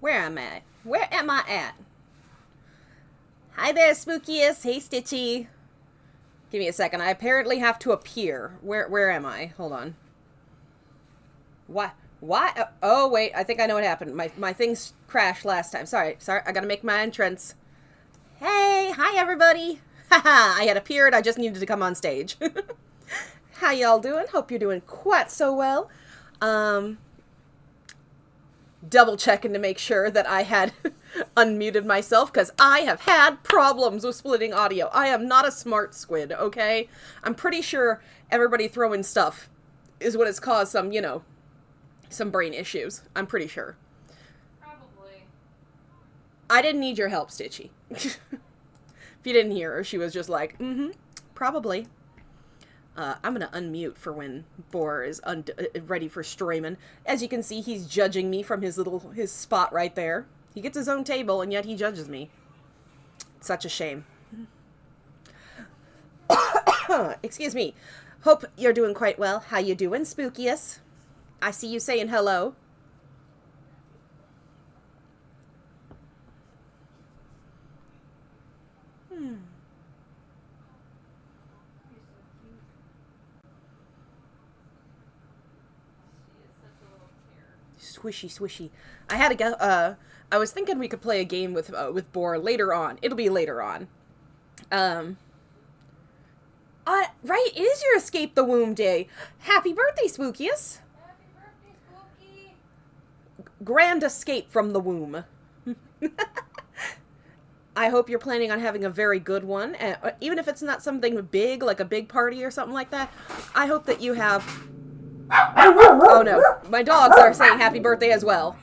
Where am I? Where am I at? Hi there, Spookiest. Hey, Stitchy. Give me a second. I apparently have to appear. Where am I? Hold on. What? Why? Oh, wait. I think I know what happened. My things crashed last time. Sorry. I gotta make my entrance. Hey. Hi, everybody. Haha. I had appeared. I just needed to come on stage. How y'all doing? Hope you're doing quite so well. Double checking to make sure that I had unmuted myself, because I have had problems with splitting audio. I am not a smart squid, okay? I'm pretty sure everybody throwing stuff is what has caused some, some brain issues. I'm pretty sure. Probably. I didn't need your help, Stitchy. If you didn't hear her, she was just like, probably. I'm gonna unmute for when Boar is ready for streaming. As you can see, he's judging me from his spot right there. He gets his own table, and yet he judges me. It's such a shame. Excuse me. Hope you're doing quite well. How you doing, Spookiest? I see you saying hello. Swishy. I had to go. I was thinking we could play a game with Boar later on. It'll be later on. Right, it is your Escape the Womb day. Happy birthday, Spookiest. Happy birthday, Spooky. Grand escape from the womb. I hope you're planning on having a very good one. Even if it's not something big, like a big party or something like that, I hope that you have... Oh no, my dogs are saying happy birthday as well.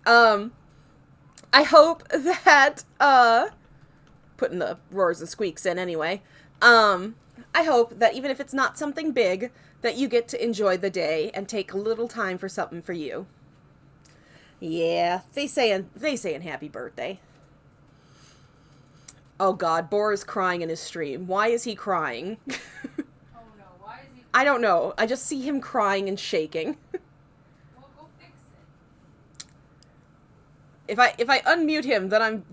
I hope that, putting the roars and squeaks in anyway, I hope that even if it's not something big, that you get to enjoy the day and take a little time for something for you. Yeah, they saying happy birthday. Oh god, Boar is crying in his stream. Why is he crying? I don't know. I just see him crying and shaking. Well, go fix it. If I unmute him, then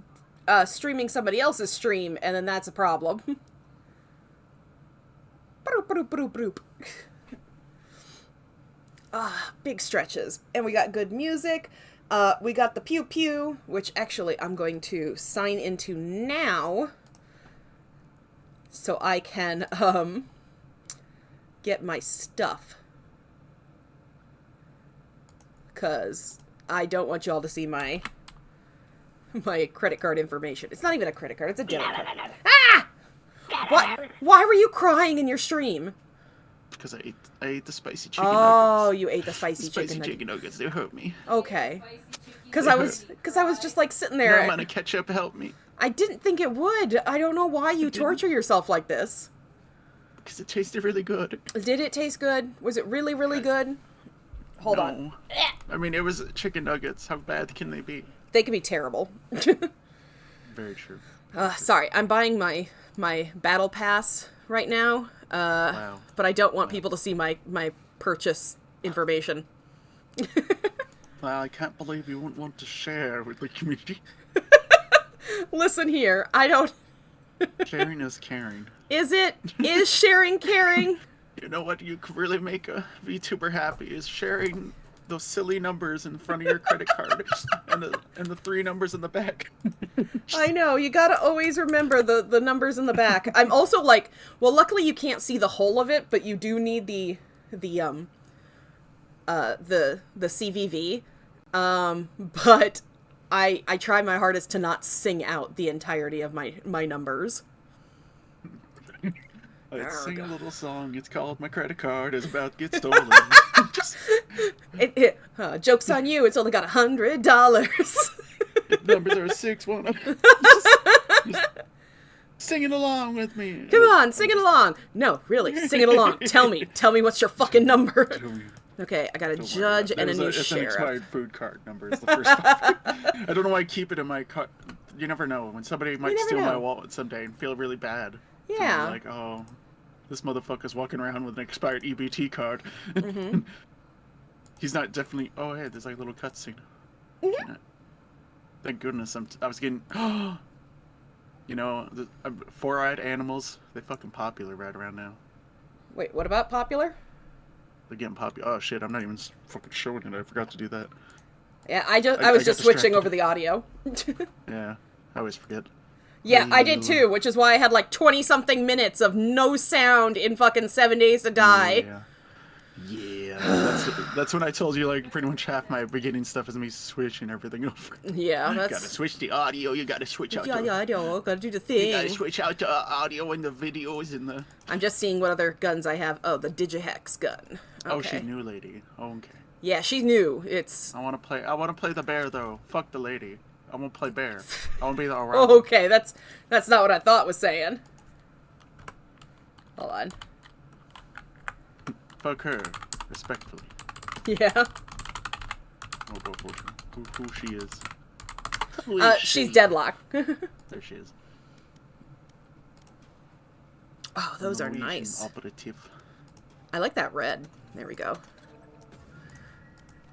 I'm streaming somebody else's stream, and then that's a problem. Broop. Big stretches. And we got good music. We got the pew pew, which actually I'm going to sign into now, so I can, get my stuff, because I don't want y'all to see my credit card information. It's not even a credit card, it's a debit card. Ah! Why were you crying in your stream? Because I ate the spicy chicken nuggets. Oh, you ate the spicy chicken nuggets. They hurt me. Okay. Because I was just like sitting there. No amount of ketchup helped me. I didn't think it would. I don't know why you torture yourself like this. Because it tasted really good. Did it taste good? Was it really, really good? Hold on. I mean, it was chicken nuggets. How bad can they be? They can be terrible. Very true. Sorry, I'm buying my battle pass right now. Wow. But I don't want people to see my purchase information. Well, I can't believe you wouldn't want to share with the community. Listen here, I don't... Sharing is caring. Is it? Is sharing caring? You know what you could really make a VTuber happy is sharing those silly numbers in front of your credit card and the 3 numbers in the back. I know, you gotta always remember the numbers in the back. I'm also like, well, luckily you can't see the whole of it, but you do need the CVV. But I try my hardest to not sing out the entirety of my numbers. Let's sing a little song. It's called My Credit Card Is About to Get Stolen. Joke's on you. It's only got $100. Numbers are 6, 1. Just sing it along with me. Come on, sing it along. No, really, sing it along. Tell me what's your fucking number. Okay, I got a judge and a new sheriff. It's an expired food card number. It's the first 5. I don't know why I keep it in my car. You never know when somebody might steal my wallet someday and feel really bad. Yeah. Like, oh, this motherfucker's walking around with an expired EBT card. Mm-hmm. He's not definitely. Oh, hey, there's like a little cutscene. Thank goodness I was getting. You know, four-eyed animals, they fucking popular right around now. Wait, what about popular? They're getting popular. Oh shit, I'm not even fucking showing it. I forgot to do that. Yeah, I was just switching over the audio. Yeah, I always forget. Yeah, I did too, which is why I had like 20-something minutes of no sound in fucking 7 Days to Die. Yeah. That's when I told you, like, pretty much half my beginning stuff is me switching everything over. Yeah, that's... Gotta switch the audio, you gotta switch out Yeah, I know, gotta do the thing. You gotta switch out the audio and the videos and the... I'm just seeing what other guns I have. Oh, the Digihex gun. Okay. Oh, she's new lady. Oh, okay. Yeah, she's new. It's... I wanna play the bear, though. Fuck the lady. I won't play bear. I won't be the alright. Oh, okay, that's not what I thought was saying. Hold on. Fuck her. Respectfully. Yeah. Oh, who she is. She's Deadlock. There she is. Oh, those are Norwegian nice. Operative. I like that red. There we go.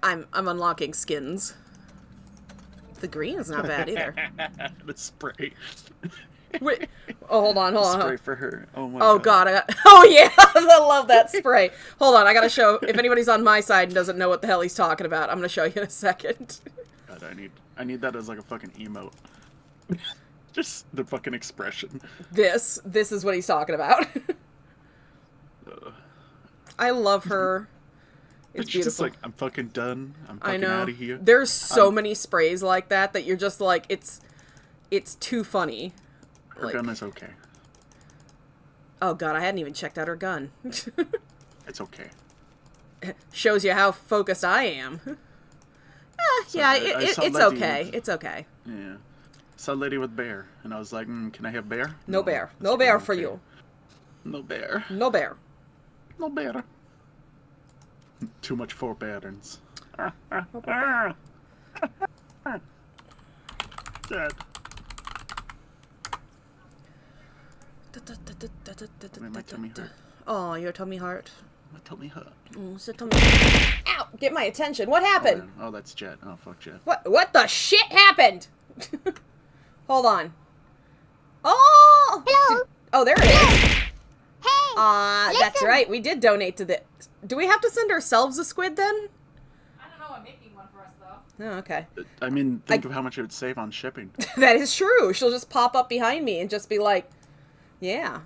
I'm unlocking skins. The green is not bad either. The spray. Wait. Oh, hold on. Spray for her. Oh my Oh god, oh yeah, I love that spray. Hold on, I gotta show, if anybody's on my side and doesn't know what the hell he's talking about, I'm gonna show you in a second. God, I need that as like a fucking emote. Just the fucking expression. This is what he's talking about. I love her. It's She's beautiful. just like, I'm fucking done. I'm I fucking know. out of here. There's so many sprays like that you're just like, it's too funny. Her gun is okay. Oh god, I hadn't even checked out her gun. It's okay. Shows you how focused I am. Yeah, it's okay. It's okay. Yeah. Saw a lady with bear, and I was like, can I have bear? No bear. No bear for you. No bear. No bear. No bear. Too much for patterns. Dead. Made my tummy hurt. Oh, your tummy hurt. My tummy hurt. Oh, it's a tummy. Ow! Get my attention. What happened? Oh, that's Jet. Oh, fuck Jet. What the shit happened? Hold on. Oh! Hello? Oh, there it is. Hey! That's right. We did donate to the... Do we have to send ourselves a squid then? I don't know. I'm making one for us though. Oh, okay. I mean, think of how much it would save on shipping. That is true. She'll just pop up behind me and just be like, yeah.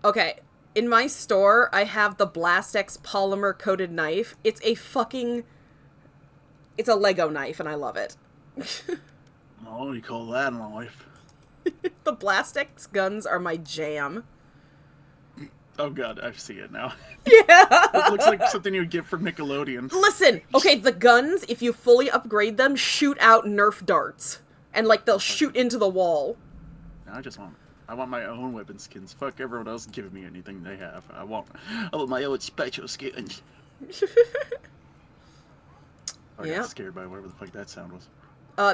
Okay. In my store, I have the Blastex polymer coated knife. It's a fucking... It's a Lego knife, and I love it. Oh, you call that life? The Blastex guns are my jam. Oh god, I see it now. Yeah! It looks like something you would get from Nickelodeon. Listen, okay, the guns, if you fully upgrade them, shoot out Nerf darts. And, like, they'll shoot into the wall. I want my own weapon skins. Fuck everyone else giving me anything they have. I want my own special skins. I Yeah. got scared by whatever the fuck that sound was.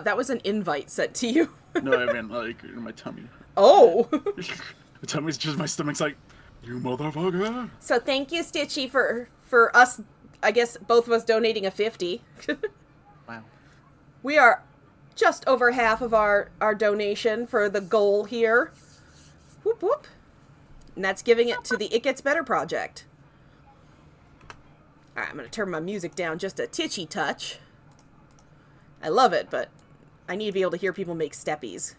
That was an invite sent to you. No, I meant, like, in my tummy. Oh! My tummy's just, my stomach's like, you motherfucker! So thank you, Stitchy, for us, I guess, both of us donating a 50. Wow. We are just over half of our donation for the goal here. Whoop, whoop. And that's giving it to the It Gets Better project. Alright, I'm going to turn my music down just a titchy touch. I love it, but I need to be able to hear people make steppies.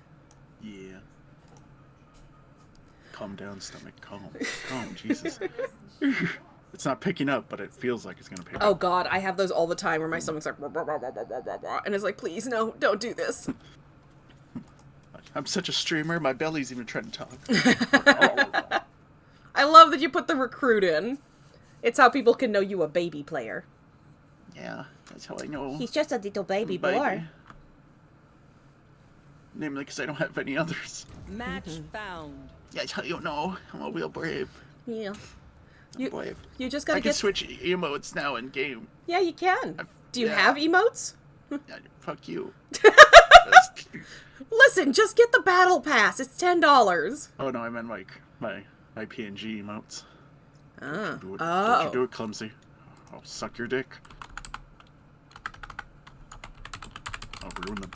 Yeah. Calm down, stomach. Calm, Jesus. It's not picking up, but it feels like it's gonna pick Oh up. god, I have those all the time where my stomach's like... And it's like, please, no, don't do this. I'm such a streamer, my belly's even trying to talk. I love that you put the recruit in. It's how people can know you a baby player. Yeah, that's how I know. He's just a little baby Baby. boy. Namely, because I don't have any others. Match found. That's how you know I'm a real brave. Yeah. I'm brave. You just I gotta can get... switch emotes now in game. Yeah, you can. Do you yeah. have emotes? Yeah, fuck you. Listen, just get the battle pass. It's $10. Oh no, I meant like my PNG emotes. Oh. Don't Oh. you do it, clumsy. I'll suck your dick. I'll ruin them.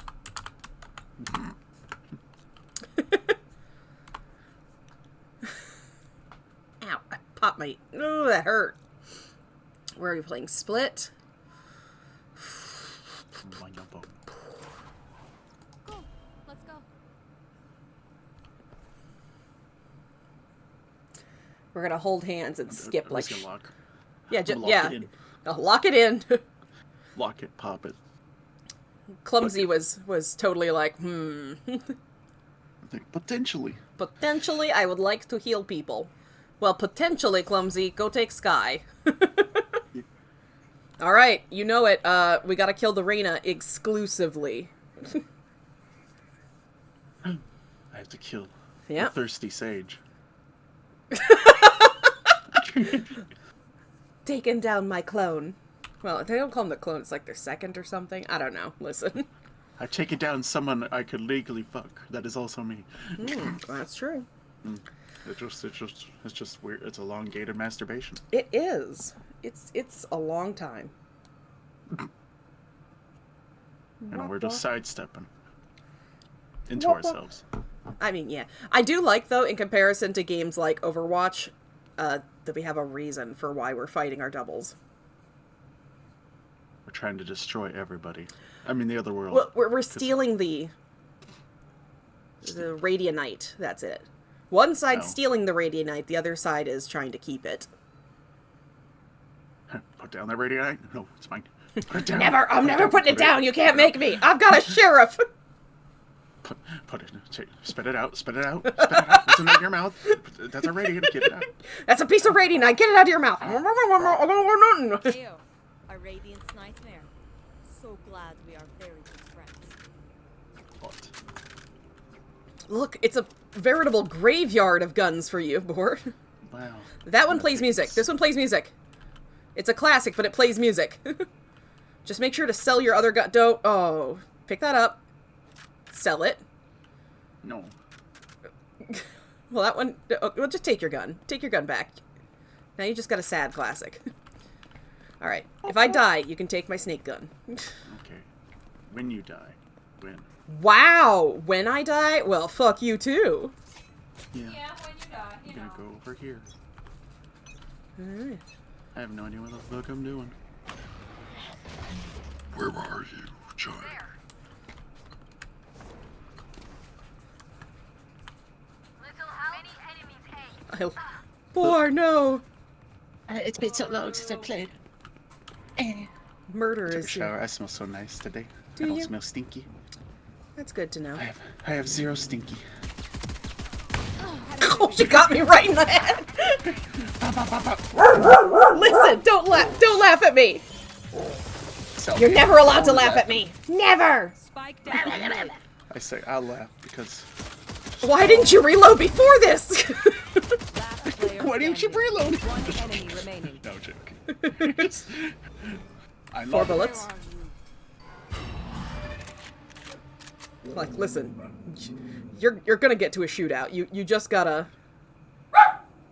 Ow, I popped my... Oh, that hurt. Where are we playing? Split? Go. Let's go. We're gonna hold hands and skip I'm like... just gonna lock. Yeah, Lock yeah. it in. Lock it in. Lock it, pop it. Clumsy was totally like, I think potentially. Potentially, I would like to heal people. Well, potentially, Clumsy, go take Sky. Alright, you know it. We gotta kill the Reyna exclusively. I have to kill Yeah. the thirsty sage. Taking down my clone. Well, they don't call him the clone, it's like their second or something. I don't know. Listen. I've taken down someone I could legally fuck. That is also me. That's true. It's just weird. It's elongated masturbation. It is. It's a long time. You know, we're just sidestepping into ourselves. I mean, yeah. I do like, though, in comparison to games like Overwatch, that we have a reason for why we're fighting our doubles. We're trying to destroy everybody. I mean, the other world. Well, we're stealing the Radianite. That's it. One side's stealing the Radianite, the other side is trying to keep it. Put down that radionite? No, it's mine. Put it down. Never! I'm never putting it down! You can't make me! I've got a sheriff! Put it. Spit it out. Spit it out. Spit it out. What's in your mouth? That's a radiant. Get it out. That's a piece of Radianite! Get it out of your mouth! Ayo, a Radiant's nightmare. So glad we are very good friends. What? Look, it's a veritable graveyard of guns for you, Boar. Wow. That one plays music. This one plays music. It's a classic, but it plays music. Just make sure to sell your other gun. Don't. Oh. Pick that up. Sell it. No. Well, that one. Well, just take your gun. Take your gun back. Now you just got a sad classic. Alright. If I die, you can take my snake gun. Okay. When you die. When? Wow! When I die? Well, fuck you too. Yeah. Yeah, when you die, you I'm gonna know. go over here. Alright. I have no idea what the fuck I'm doing. Where are you, child? Boar, no! It's been so long since I played. Murder I took a is. shower. I smell so nice today. Do I don't you? smell stinky. That's good to know. I have zero stinky. Oh, she got me right in the head! Listen, don't laugh at me! You're never allowed to laugh at me! Never! Spike down. I say I'll laugh because. Why didn't you reload before this? Why didn't you reload? One enemy remaining. No joke. I 4 love it. bullets. Like, listen, you're gonna get to a shootout. You just gotta.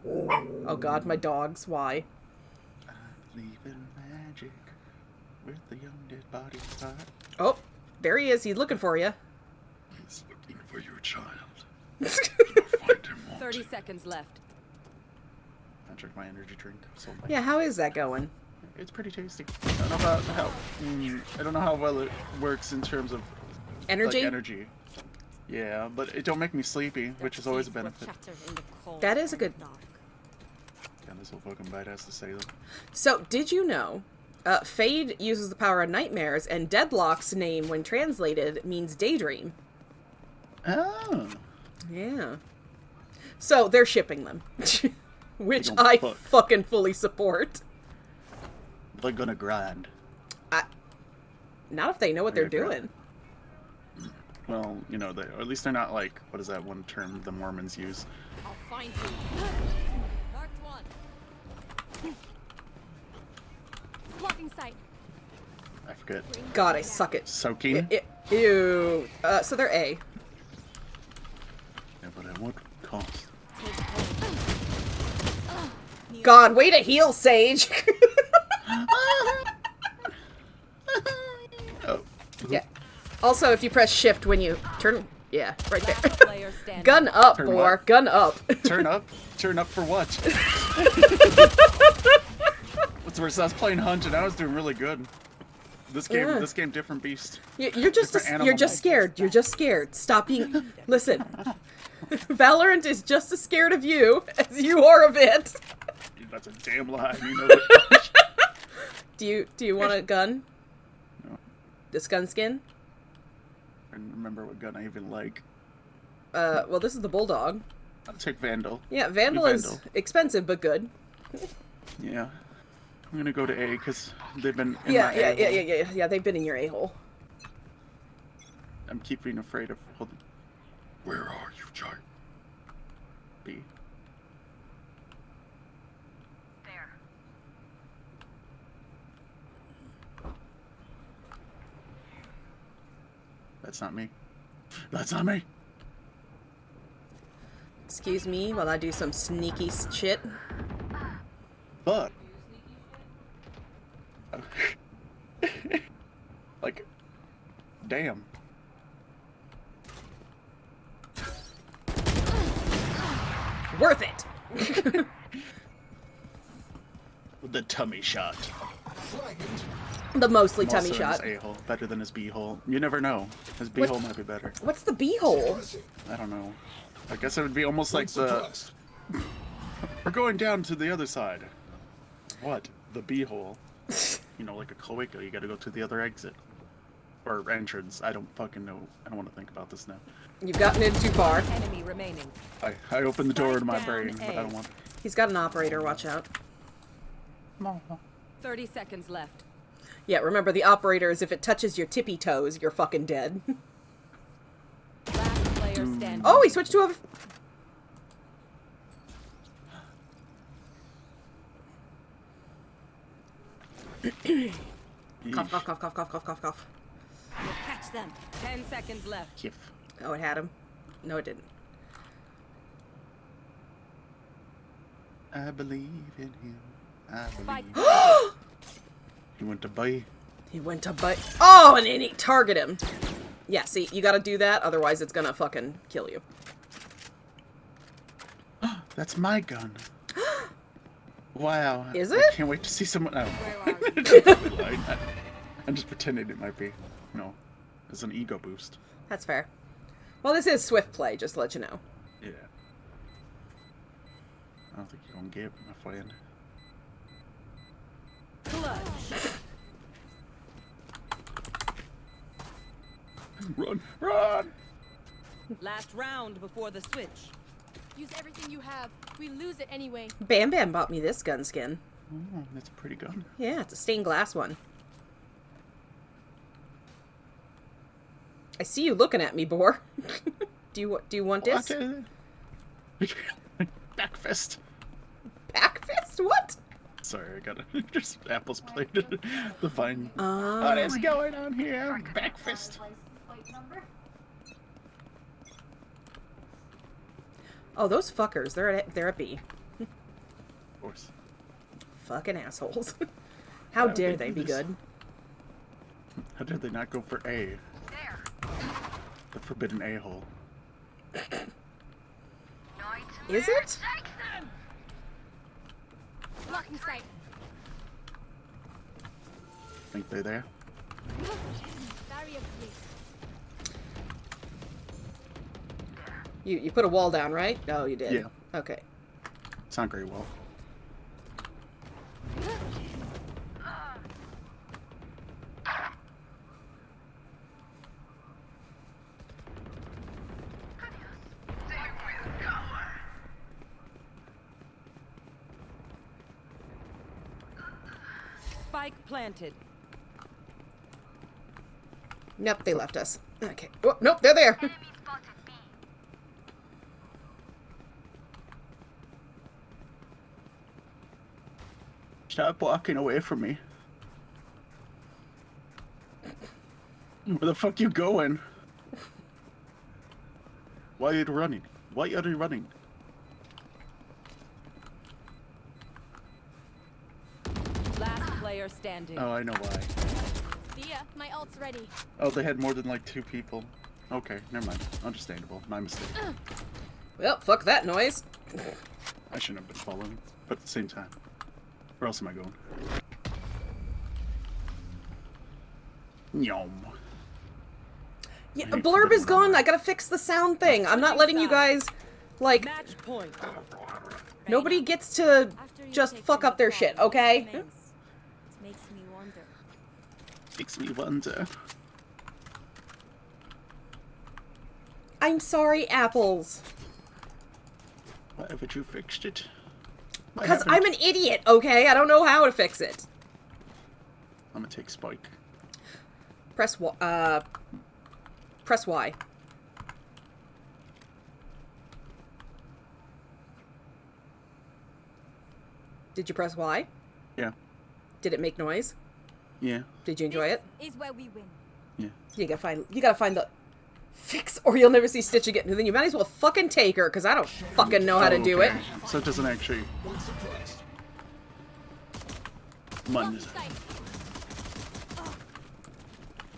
Oh God, my dogs. Why? I believe in magic, with the young dead bodies hot. Oh, there he is. He's looking for you. He's looking for your child. You'll find him, won't 30 you? seconds left. I drank my energy drink. So Yeah, how is that going? it's pretty tasty. I don't know how I don't know how well it works in terms of Energy? Like energy. Yeah, but it don't make me sleepy, which is always a benefit. That is a good. Yeah, this whole fucking bite has to say though. So, did you know? Fade uses the power of nightmares, and Deadlock's name, when translated, means daydream. Oh. Yeah. So, they're shipping them. Which don't I fuck. fucking fully support. They're gonna grind. Not if they know what they're They're gonna doing. Well, you know, or at least they're not like, what is that one term the Mormons use? I'll find you. Marked one. Blocking sight. I forget. God, I suck at... Soaking? Ew. So they're A. Yeah, but at what cost? God, way to heal, Sage! Oh. Yeah. Also, if you press shift when you turn... Yeah, right there. Last player standing. Gun up, Turn Boar. what? Gun up. Turn up? Turn up for what? What's worse? I was playing Hunt and I was doing really good. This game, different beast. You're just Different animal. you're just scared. You're just scared. Stop being. Listen, Valorant is just as scared of you as you are of it. That's a damn lie. You know it. Do you want a gun? No. This gun skin? I don't remember what gun I even like. Well, this is the Bulldog. I'll take Vandal. Yeah, Vandal is expensive but good. Yeah. I'm gonna go to A because they've been in Yeah, my yeah, A-hole. yeah. They've been in your a-hole. I'm keeping afraid of Where are you, child? B. There. That's not me. That's not me. Excuse me while I do some sneaky shit. But like, damn. Worth it. The tummy shot. The mostly I'm tummy also in shot. his A-hole. Better than his B-hole. You never know. His B-hole might be better. What's the b-hole? I don't know. I guess it would be almost like the... We're going down to the other side. What? The B-hole. You know, like a cloaca, you gotta go to the other exit. Or entrance. I don't fucking know. I don't want to think about this now. You've gotten in too far. Enemy remaining. I opened the door to my Spike brain, down but I A. don't want... He's got an operator, watch out. 30 seconds left. Yeah, remember the operator is if it touches your tippy toes, you're fucking dead. Last player standing. Oh, he switched to a... Cough, cough, cough, cough, cough, cough, cough, cough. You'll catch them. 10 seconds left. Kiff. Oh, it had him. No, it didn't. I believe in him. I Spike. believe. He went to buy. He went to bite. Oh, and then he target him. Yeah, see, you gotta do that, otherwise it's gonna fucking kill you. That's my gun. Wow. Is I it? can't wait to see someone. Oh. Where are you? I'm just pretending it might be. No. It's an ego boost. That's fair. Well, this is swift play, just to let you know. Yeah. I don't think you're gonna get my friend. Clutch. Run! Run! Last round before the switch. Use everything you have. We lose it anyway. Bam Bam bought me this gun skin. Oh, that's a pretty gun. Yeah, it's a stained glass one. I see you looking at me, Boar. do you want this? Back fist. Back fist? What? Sorry, I gotta just apples plated. The vine. Oh. What is going on here? Back fist. Oh, those fuckers. They're at B. Of course. Fucking assholes. How Yeah, dare they they do be this. good? How did they not go for A? The forbidden A-hole. Is it? Blocking sight. Think they're there? Barrier complete. You put a wall down, right? Oh, you did. Yeah. Okay. It's not very well. Spike planted. Nope, they left us. Okay. Oh, nope, they're there. Stop walking away from me. Where the fuck you going? Why are you running? Why are you running? Last player standing. Oh, I know why. See ya. ya. My ult's ready. Oh, they had more than like 2 people. Okay, never mind. Understandable. My mistake. Well, fuck that noise. I shouldn't have been following, but at the same time. Where else am I going? Yum. Yeah, I hate Blurb is forgetting gone. about I gotta fix the sound thing. I'm not letting you guys, like, Match point. nobody gets to After you just take fuck from up the their fall, shit, what okay? remains? It makes me wonder. Makes me wonder. I'm sorry, Apples. Why haven't you fixed it? Why Because haven't- I'm an idiot, okay? I don't know how to fix it. I'm gonna take Spike. Press Y. Did you press Y? Yeah. Did it make noise? Yeah. Did you enjoy it? Is where we win. Yeah. You gotta find the fix, or you'll never see Stitch again. And then you might as well fucking take her, because I don't fucking know how to do it. Okay. So it doesn't actually. Mun-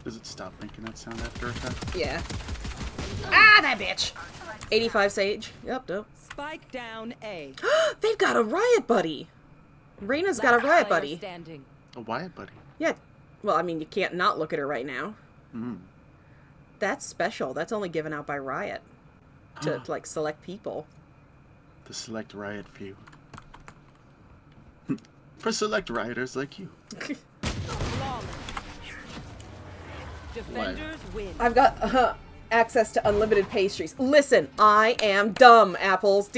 Does it stop making that sound after attack? Yeah. Ah, that bitch! 85 Sage. Yep, nope. Spike down A. They've got a riot buddy! Reyna's got a Last riot player buddy. standing. A Wyatt buddy. Yeah. Well, I mean, you can't not look at her right now. Hmm. That's special. That's only given out by Riot. To, like, select people. The select riot few. For select rioters like you. Flawless. Defenders win. I've got access to unlimited pastries. Listen, I am dumb, Apples.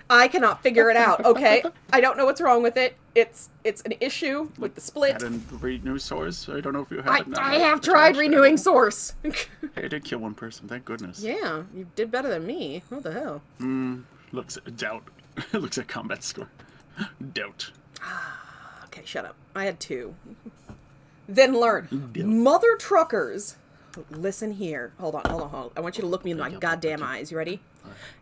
I cannot figure it out, okay? I don't know what's wrong with it. It's an issue with the split. Had a renew source. I don't know if you have it now. I have tried renewing source. Hey, I did kill one person. Thank goodness. Yeah, you did better than me. What the hell? Looks at doubt. Looks at combat score. Doubt. Okay, shut up. I had 2. Then learn. Mother truckers. Listen here. Hold on. I want you to look me in my goddamn eyes. You ready?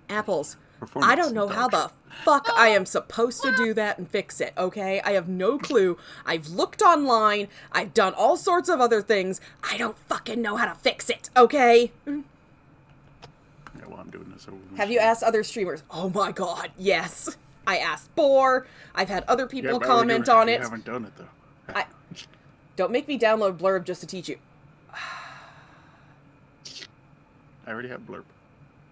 Apples. I don't know how the fuck I am supposed to do that and fix it, okay? I have no clue. I've looked online. I've done all sorts of other things. I don't fucking know how to fix it, okay? Yeah, well, I'm doing this. Have you asked other streamers? Oh my god, yes. I asked Boar. I've had other people comment on it. I haven't done it, though. Don't make me download Blurb just to teach you. I already have Blurb.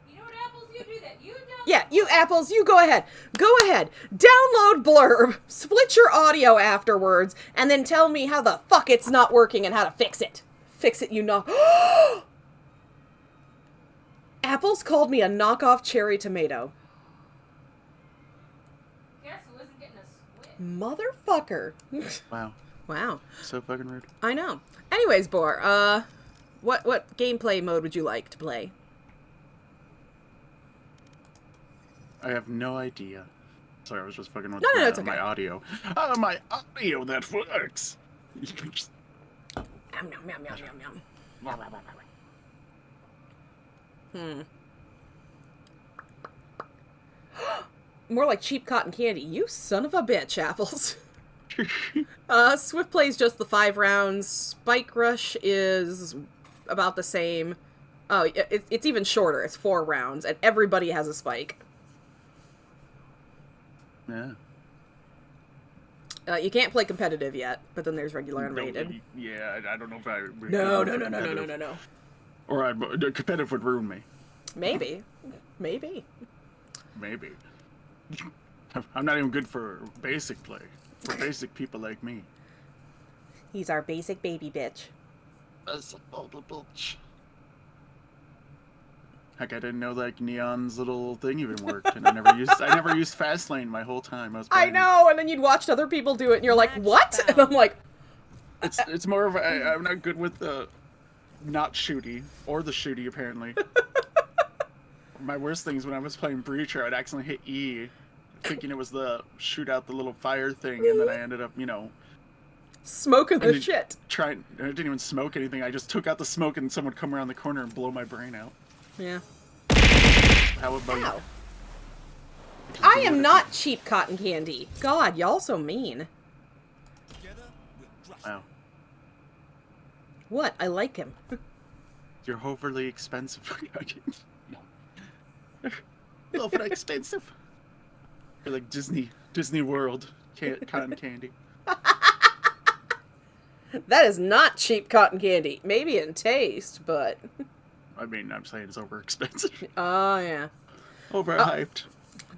You know what, Apples? You do that. You don't. Yeah, you Apples, you go ahead. Go ahead. Download Blurb, split your audio afterwards, and then tell me how the fuck it's not working and how to fix it. Fix it, you knock. Apples called me a knockoff cherry tomato. Guess who isn't getting a squid? Motherfucker. Wow. Wow. So fucking rude. I know. Anyways, Boar, what gameplay mode would you like to play? I have no idea. Sorry, I was just fucking with No, it's okay. my audio. My audio that works. Nom, nom, nom, nom, nom, nom. More like cheap cotton candy. You son of a bitch, Apples. Swift plays just the 5 rounds. Spike Rush is about the same. Oh, it's even shorter. It's 4 rounds, and everybody has a spike. Yeah. You can't play competitive yet, but then there's regular and rated. Yeah, I don't know if I... No. Or the competitive would ruin me. Maybe. Maybe. I'm not even good for basic play. For basic people like me. He's our basic baby bitch. That's a bitch. Heck, I didn't know like Neon's little thing even worked, and I never used Fastlane my whole time. I know, and then you'd watch other people do it, and you're like, what? And I'm like, it's more of I'm not good with the not shooty or the shooty apparently. My worst things when I was playing Breacher, I'd accidentally hit E, thinking it was the shoot out the little fire thing, and then I ended up, smoking the shit. I didn't even smoke anything. I just took out the smoke, and someone would come around the corner and blow my brain out. Yeah. How about you? Wow. I am not cheap cotton candy. God, y'all so mean. Wow. What? I like him. You're overly expensive. No. Over expensive. You're like Disney World cotton candy. That is not cheap cotton candy. Maybe in taste, but... I mean, I'm saying it's over expensive. Oh, yeah. Overhyped.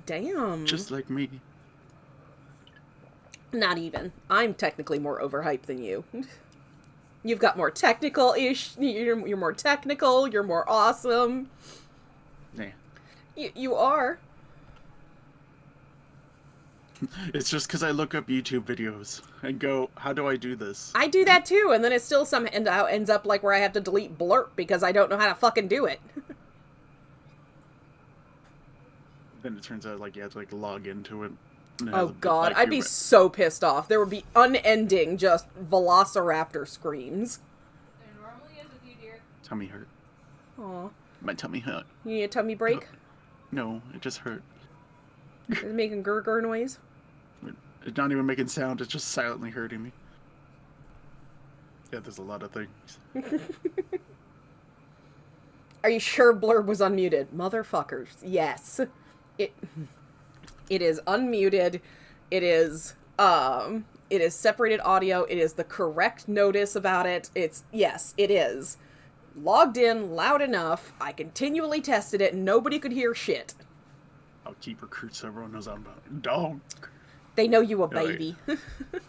Damn. Just like me. Not even. I'm technically more overhyped than you. You've got more technical-ish. You're more technical. You're more awesome. Yeah. You are. It's just because I look up YouTube videos and go, how do I do this? I do that too, and then it still ends up like where I have to delete blurp because I don't know how to fucking do it. Then it turns out like you have to like log into it. And it has Oh a bit, god, like, I'd be so pissed off. There would be unending just velociraptor screams. There normally is with you, dear. Tummy hurt. Aw. My tummy hurt. You need a tummy break? No, it just hurt. Is it making gurgur noise? It's not even making sound, it's just silently hurting me. Yeah, there's a lot of things. Are you sure Blurb was unmuted? Motherfuckers. Yes. It is unmuted. It is separated audio. It is the correct notice about it. Yes, it is. Logged in loud enough. I continually tested it and nobody could hear shit. I'll keep recruits so everyone knows I'm about dog. They know you a baby.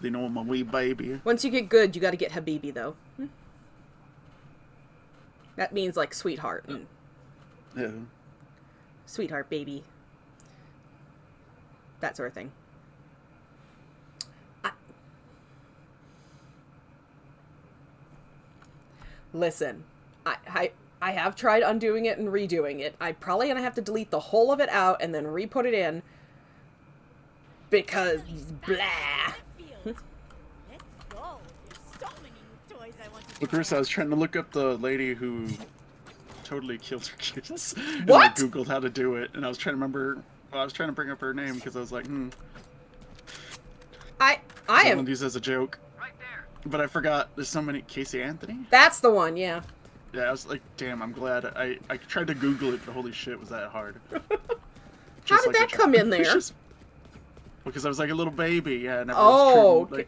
They know I'm a wee baby. Once you get good, you gotta get Habibi, though. That means, like, sweetheart. And Yeah. sweetheart, baby. That sort of thing. Listen, I have tried undoing it and redoing it. I'm probably gonna have to delete the whole of it out and then re-put it in. Because, blah. Let's go. There's so many new toys I want to Look, Chris, I was trying to look up the lady who totally killed her kids. And What? I googled how to do it, and I was trying to remember. Well, I was trying to bring up her name because I was like, I someone am... use as a joke. But I forgot. There's so many. Casey Anthony? That's the one, yeah. Yeah, I was like, damn, I'm glad. I tried to Google it, but holy shit, was that hard. How did that come in there? Because I was like a little baby, yeah, and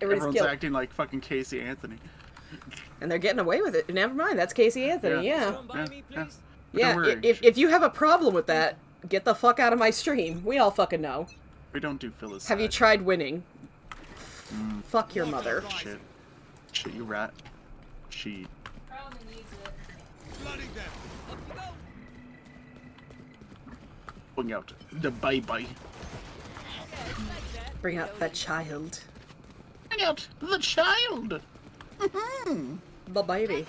everyone's acting like fucking Casey Anthony. And they're getting away with it. Never mind, that's Casey Anthony, yeah. Yeah. Don't worry. If you have a problem with that, get the fuck out of my stream. We all fucking know. We don't do Phyllis. Have you tried winning? Fuck your mother. Shit. Shit, you rat. She. Probably needs it. Flooding them. Up you go. Bring out the baby. Bring out the child. Bring out the child. The baby.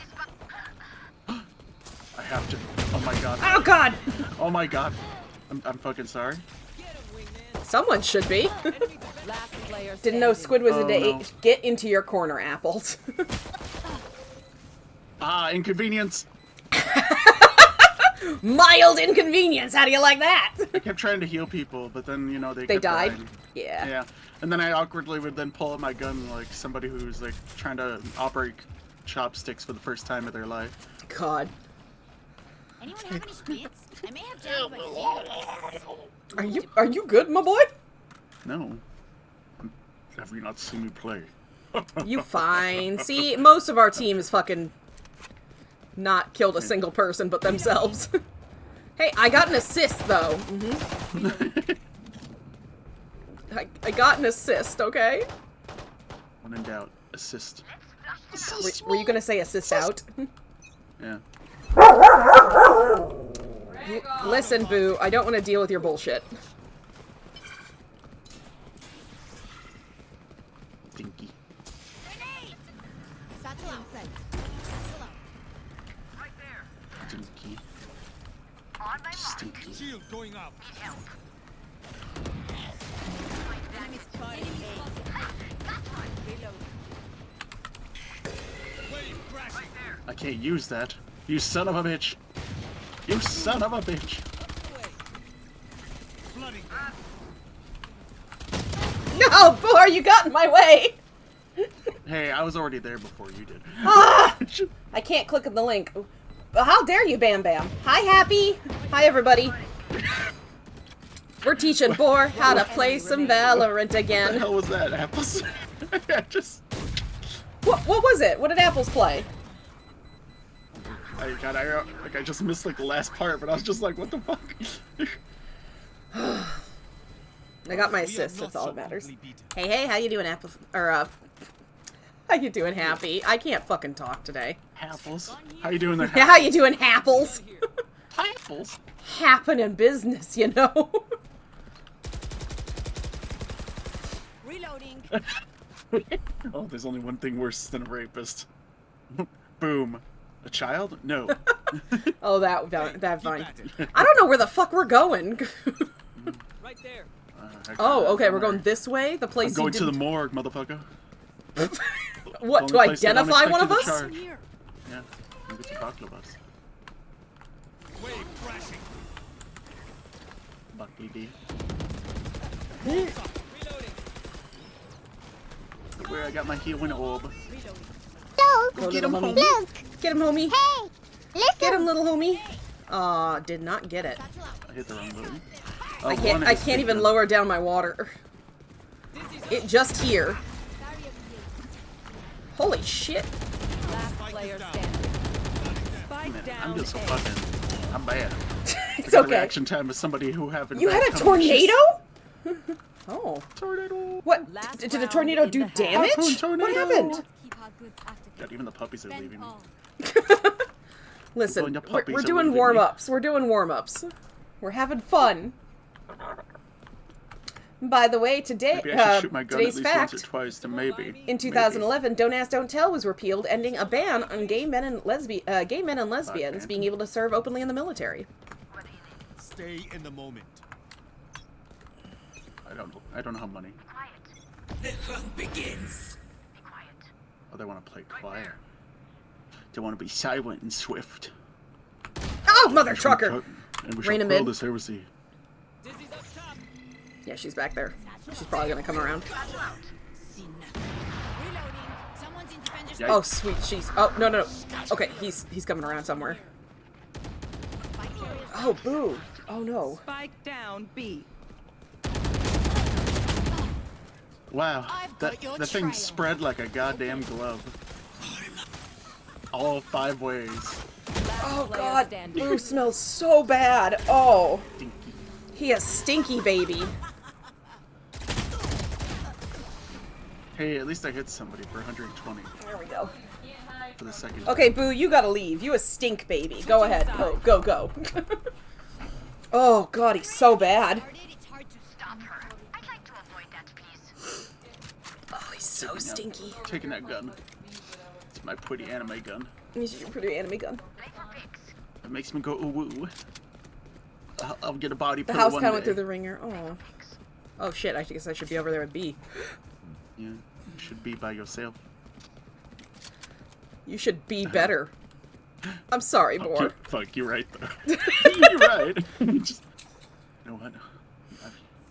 I have to. Oh my god. Oh god! Oh my god. I'm fucking sorry. Someone should be. Last player Didn't know Squid was Oh, into no. Get into your corner, apples. Ah, inconvenience. Mild inconvenience. How do you like that? I kept trying to heal people, but then, you know, they They kept died? dying. Yeah. Yeah. And then I awkwardly would then pull out my gun like somebody who's like trying to operate chopsticks for the first time of their life. God. Anyone have any spits? I may have jam Are you good, my boy? No. Have you not seen me play? You fine. See, most of our team is fucking not killed a single person but themselves. Hey, I got an assist, though. I got an assist, okay? When in doubt, assist. Were you gonna say assist out? Yeah. Listen, Boo, I don't want to deal with your bullshit. Stinky. Satchel out. Stinky. Stinky. Shield going up. Enemy's charging A. Reload. Wave crashing. I can't use that. You son of a bitch. You son of a bitch. Flooding. No, Boar, you got in my way! Hey, I was already there before you did. Ah! I can't click on the link. How dare you, Bam Bam? Hi, Happy. Hi, everybody. We're teaching Boar how to play some Valorant What the again. hell was that, Apples? I just... What was it? What did Apples play? I just missed like the last part, but I was just like, what the fuck? I got my assist. That's all that matters. Hey, how you doing, Apples? Or how you doing, Happy? I can't fucking talk today. Apples? How you doing there? Yeah, how you doing, Happles? Apples? Happening business, you know. Reloading. Oh, there's only one thing worse than a rapist. Boom. A child? No. Oh, that fine. I don't know where the fuck we're going. Right there. Oh, okay, we're going this way. The place I'm going you to the didn't... morgue, motherfucker. What, to Only place that identify one of unexpected us? charge. Here. Yeah, I'm get some chocolate bus. Wave crashing. Buck BB. Reloading. Where I got my healing orb. Go, Get little him, homie. homie. Get him, homie. Hey, listen. Get him, little homie. Aw, did not get it. I hit the wrong button. I can't even lower down my water. It just here. Holy shit. Last player standing. Spike Man, down. I'm just A. fucking... I'm bad. It's The okay. reaction time is somebody who haven't... You had a tornado? Oh. Tornado. What? Last Did the round tornado in do the half. damage? Harpoon tornado. What happened? Keep our goods after God, even the puppies are leaving me. Listen, Going to we're puppies are doing leaving me. warm-ups. We're doing warm-ups. We're having fun. By the way, today, Maybe I should shoot my gun at today's least once or fact, twice to maybe. in 2011, Don't Ask, Don't Tell was repealed, ending a ban on gay men and lesbians Okay. being able to serve openly in the military. Stay in the moment. I don't have money. The hunt begins. Oh, they want to play quiet. They want to be silent and swift. Oh, mother trucker! And we Rain shall a quell mid. this heresy. Dizzy's up top. Yeah, she's back there. She's probably gonna come around. Reloading. Someone's in defender's Yikes. Oh, sweet, she's... Oh, no. Okay, he's coming around somewhere. Oh, boo. Oh, no. Spike down. B. Wow, I've that got your thing trail. spread like a goddamn glove. All 5 ways. Oh, player God. standing. Boo smells so bad. Oh. Stinky. He a stinky baby. Hey, at least I hit somebody for 120 There we go. for the second. Okay, Boo, you gotta leave. You a stink baby. Go ahead. Go. Oh, God, he's so bad. It's hard to stop her. I'd like to avoid that, please. Oh, he's so stinky. Taking that gun. It's my pretty anime gun. He's your pretty anime gun. It makes me go ooh ooh. I'll get a body The pillow house one kind of went day. through the ringer. Oh. Oh, shit. I guess I should be over there with B. Yeah, you should be by yourself. You should be better. I'm sorry, Boar. Fuck, you're right though. You're right. Just, you know what?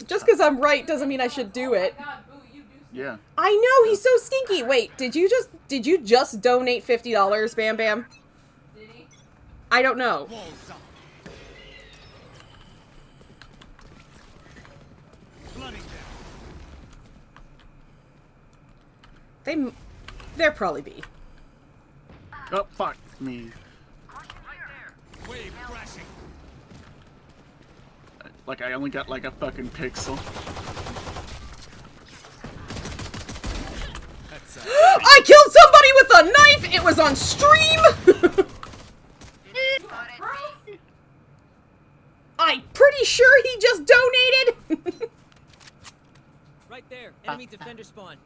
Just because I'm right doesn't mean I should do it. God, Boo, you do Yeah. I know, he's so stinky. Wait, did you just donate $50, Bam Bam? Did he? I don't know. Walls up. Flooding them. They're probably B. Oh fuck me. Wave crashing. Like I only got like a fucking pixel. That's I killed somebody with a knife! It was on stream! I'm pretty sure he just donated! right there. Enemy defender spawn.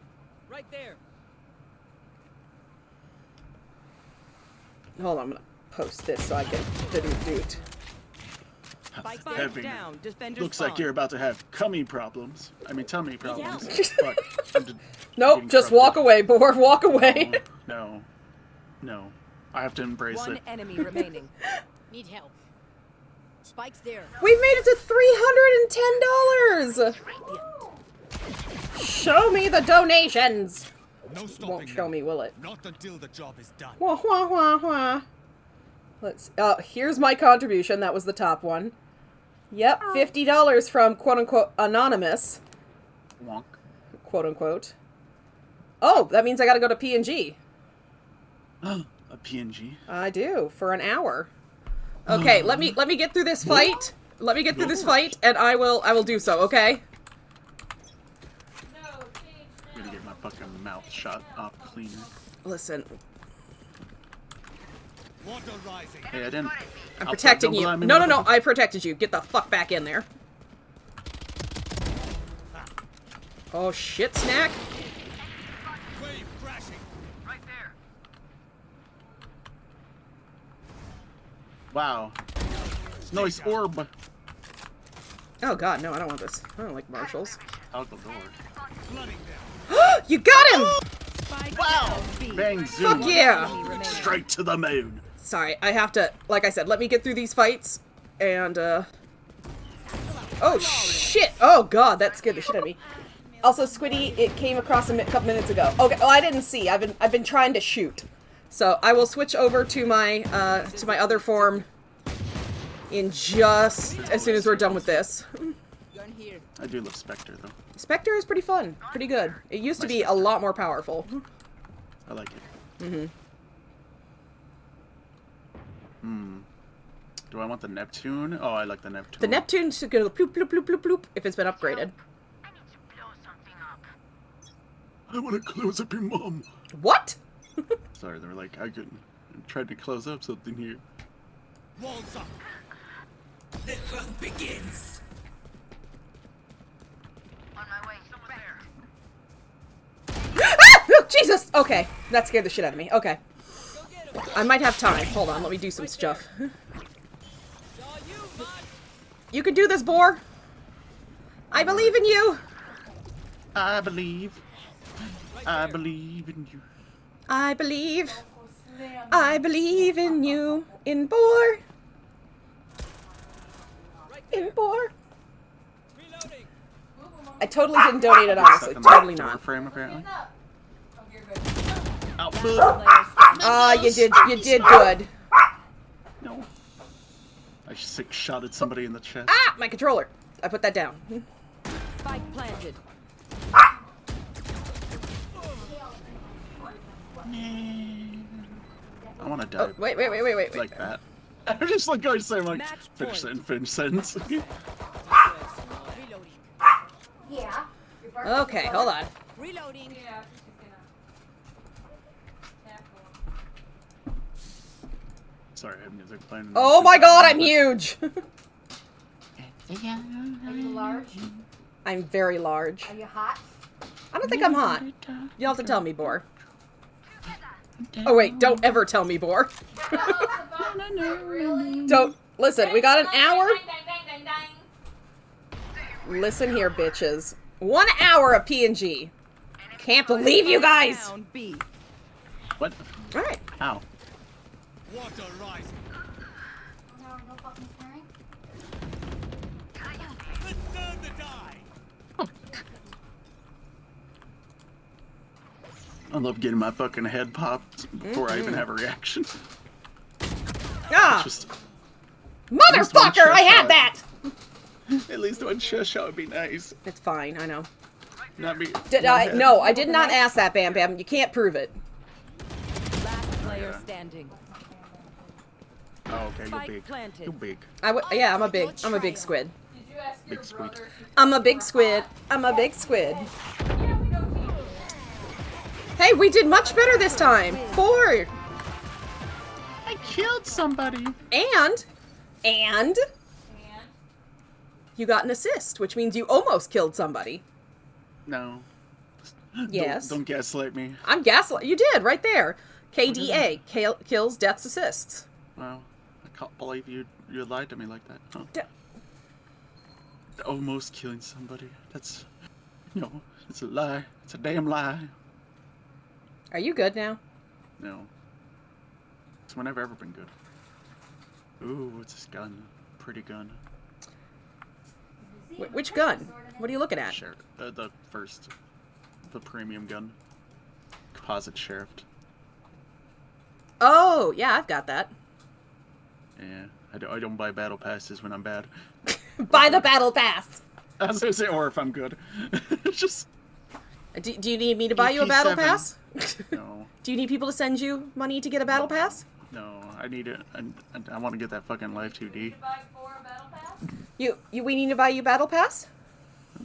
Right there. Hold on, I'm gonna post this so I can do it. Spike Heavy. down. Defender Looks spawn. like you're about to have tummy problems. I mean tummy problems. But I'm Nope, getting just corrupted. walk away, Boar, walk away. No. No. I have to embrace One it. enemy remaining. Need help. Spike's there. We've made it to $310! Show me the donations! No stopping Won't show them. me, will it? Not until the job is done. Wah, wah, wah, wah. Let's. Here's my contribution. That was the top one. Yep, $50 from quote-unquote anonymous. Wonk. Quote-unquote. Oh, that means I gotta go to P&G. A PNG. I do, for an hour. Okay, let me get through this fight. Let me get through this fight, and I will do so, okay? No, change I'm gonna get my fucking mouth shot off cleaner. Listen, Water rising. Hey, I didn't. I'm I'll protecting double you. line me, No, motherfucker. I protected you. Get the fuck back in there. Oh, shit, snack. Wave crashing. Right there. Wow. Nice orb. Oh, God, no, I don't want this. I don't like Marshalls. Out the door. Flooding them. You got him! Wow! Bang zoom. Fuck yeah! Straight to the moon. Sorry, I have to, like I said, let me get through these fights, and, oh, shit! Oh, God, that scared the shit out of me. Also, Squiddy, it came across a couple minutes ago. Okay, well, I didn't see. I've been trying to shoot. So, I will switch over to my other form in just as soon as we're done with this. I do love Spectre, though. Spectre is pretty fun. Pretty good. It used to be a lot more powerful. I like it. Mm-hmm. Do I want the Neptune? Oh, I like the Neptune. The Neptune should go ploop, ploop, ploop, ploop, ploop if it's been upgraded. I need to blow something up. I want to close up your mom. What? Sorry, they were like, I tried to close up something here. Walls up. The hunt begins. On my way. Someone there. Oh, Jesus! Okay, that scared the shit out of me. Okay. I might have time. Hold on, let me do some stuff. You can do this, Boar! I believe in you! I believe. I believe in you. I believe. I believe in you. In Boar. In Boar. Reloading. I totally didn't donate it, honestly. Totally Door not. frame, apparently. Oh, you're good. Output. Ah, you did good. No. I six-shotted somebody in the chest. Ah, my controller. I put that down. Spike planted. I want to die. Oh, wait. Like that. I'm just like going to say, like, Match finish point. sentence. Reloading. Yeah. Okay, hold on. Reloading. Yeah, she's just gonna tackle. Sorry, I have music playing. Oh my god, I'm huge! Are you large? I'm very large. Are you hot? I don't think I'm hot. You'll have to tell me, Boar. Oh wait, don't ever tell me, Boar. Really? Don't. Listen, we got an hour. Dang, dang, dang, dang. Listen here, bitches. 1 hour of P&G. Can't believe you guys! Down B. What? Alright. Ow. Water rising. No fucking swearing. Return the die. I love getting my fucking head popped before I even have a reaction. Ah! Just Motherfucker, I had shot. that! at least one chest shot would be nice. It's fine, I know. Not me. No, I did not ask that, Bam Bam. You can't prove it. Last player standing. Oh, okay, you're Spike big. planted. You're big. Yeah, I'm a big squid. Did you ask your Big squid. brother? I'm a big squid. I'm a big squid. Yeah, we know you. Hey, we did much better this time. 4. I killed somebody. And And you got an assist, which means you almost killed somebody. No. Yes. Don't gaslight me. I'm gaslight. You did, right there. KDA. Kills, deaths, assists. Wow. I can't believe you lied to me like that. Huh? D- Almost killing somebody. That's, it's a lie. It's a damn lie. Are you good now? No. It's when I've ever been good. Ooh, what's this gun? Pretty gun. Which gun? What are you looking at? Sure. The first. The premium gun. deposit sheriff. Oh, yeah, I've got that. Yeah, I don't buy battle passes when I'm bad. Buy the battle pass. I was gonna say, or if I'm good. Just. Do you need me to buy you a battle EP7. pass? No. Do you need people to send you money to get a battle pass? No, I need it. I want to get that fucking Live 2D. Buy for a battle pass? We need to buy you battle pass?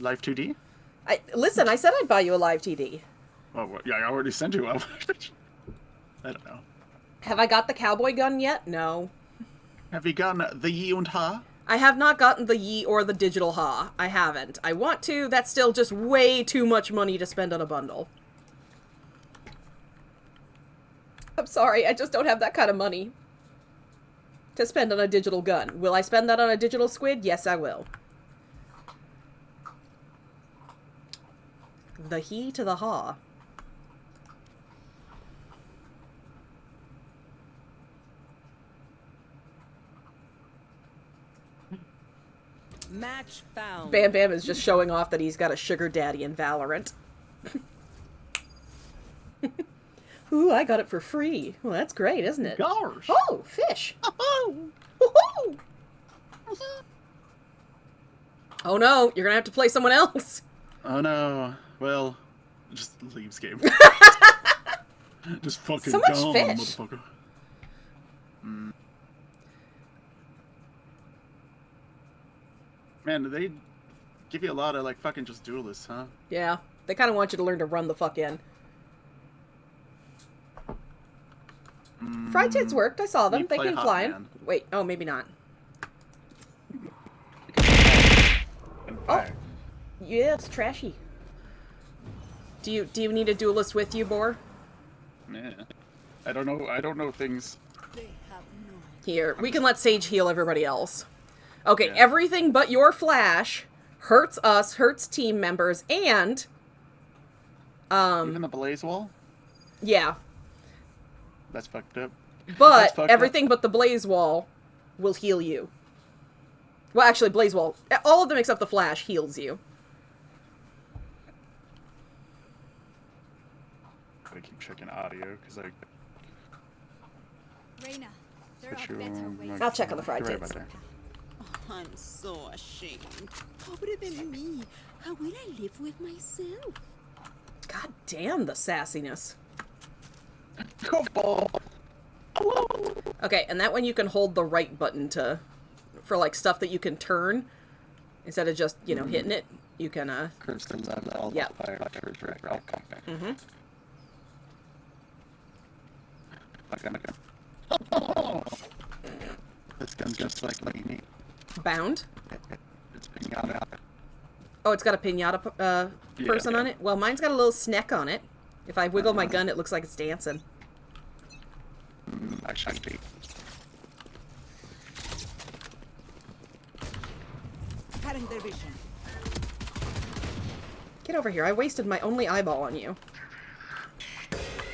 Live 2D? Listen, I said I'd buy you a live TD. Oh, well, yeah, I already sent you. I don't know. Have I got the cowboy gun yet? No. Have you gotten the Yi und Ha? I have not gotten the Yi or the digital Ha. I haven't. I want to. That's still just way too much money to spend on a bundle. I'm sorry, I just don't have that kind of money to spend on a digital gun. Will I spend that on a digital squid? Yes, I will. The He to the Ha. Match found. Bam Bam is just showing off that he's got a sugar daddy in Valorant. Ooh, I got it for free. Well, that's great, isn't it? Gosh. Oh, fish. Woohoo. Oh no, you're gonna have to play someone else. Oh no. Well, just leaves game. Just fucking So much gone, fish. motherfucker. Man, they give you a lot of like fucking just duelists, huh? Yeah, they kind of want you to learn to run the fuck in. Fried tits worked. I saw them. You They play came Hot flying. Man. Wait, oh, maybe not. And Oh, fire. yeah, it's trashy. Do you need a duelist with you, Boar? Yeah. I don't know things. Here, we can let Sage heal everybody else. Okay, Yeah. everything but your flash hurts us, hurts team members, and Even the blaze wall? yeah, That's fucked up. but That's fucked everything but the blaze wall will heal you. Well, actually, blaze wall, all of them except the flash heals you. Gotta keep checking audio because I. Reina, there Put are you better on, ways. like, I'll check on the fried you're right tits. about there. I'm so ashamed. Pobre de me. How will I live with myself? God damn the sassiness. Go ball. Okay, and that one you can hold the right button to, for like stuff that you can turn, instead of just, you know, hitting it, you can, Crystal level, yeah. fire, direct, rock. mm-hmm. Okay. This gun's just like me. Bound. It's pinata. Oh, it's got a pinata person Yeah. on it? Well, mine's got a little snack on it. If I wiggle my gun, it looks like it's dancing. I should be. Cutting their vision. Get over here. I wasted my only eyeball on you.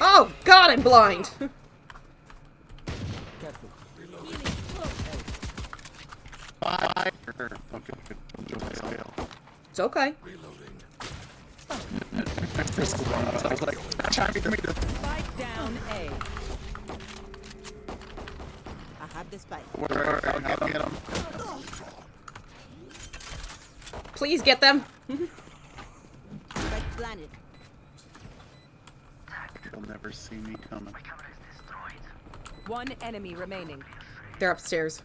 Oh, God, I'm blind! Fire. Okay. It's okay. I was like, give me the. Spike down A. I have the spike. Where? I'll get him. Please get them. Spike planted. You'll never see me coming. One enemy remaining. They're upstairs.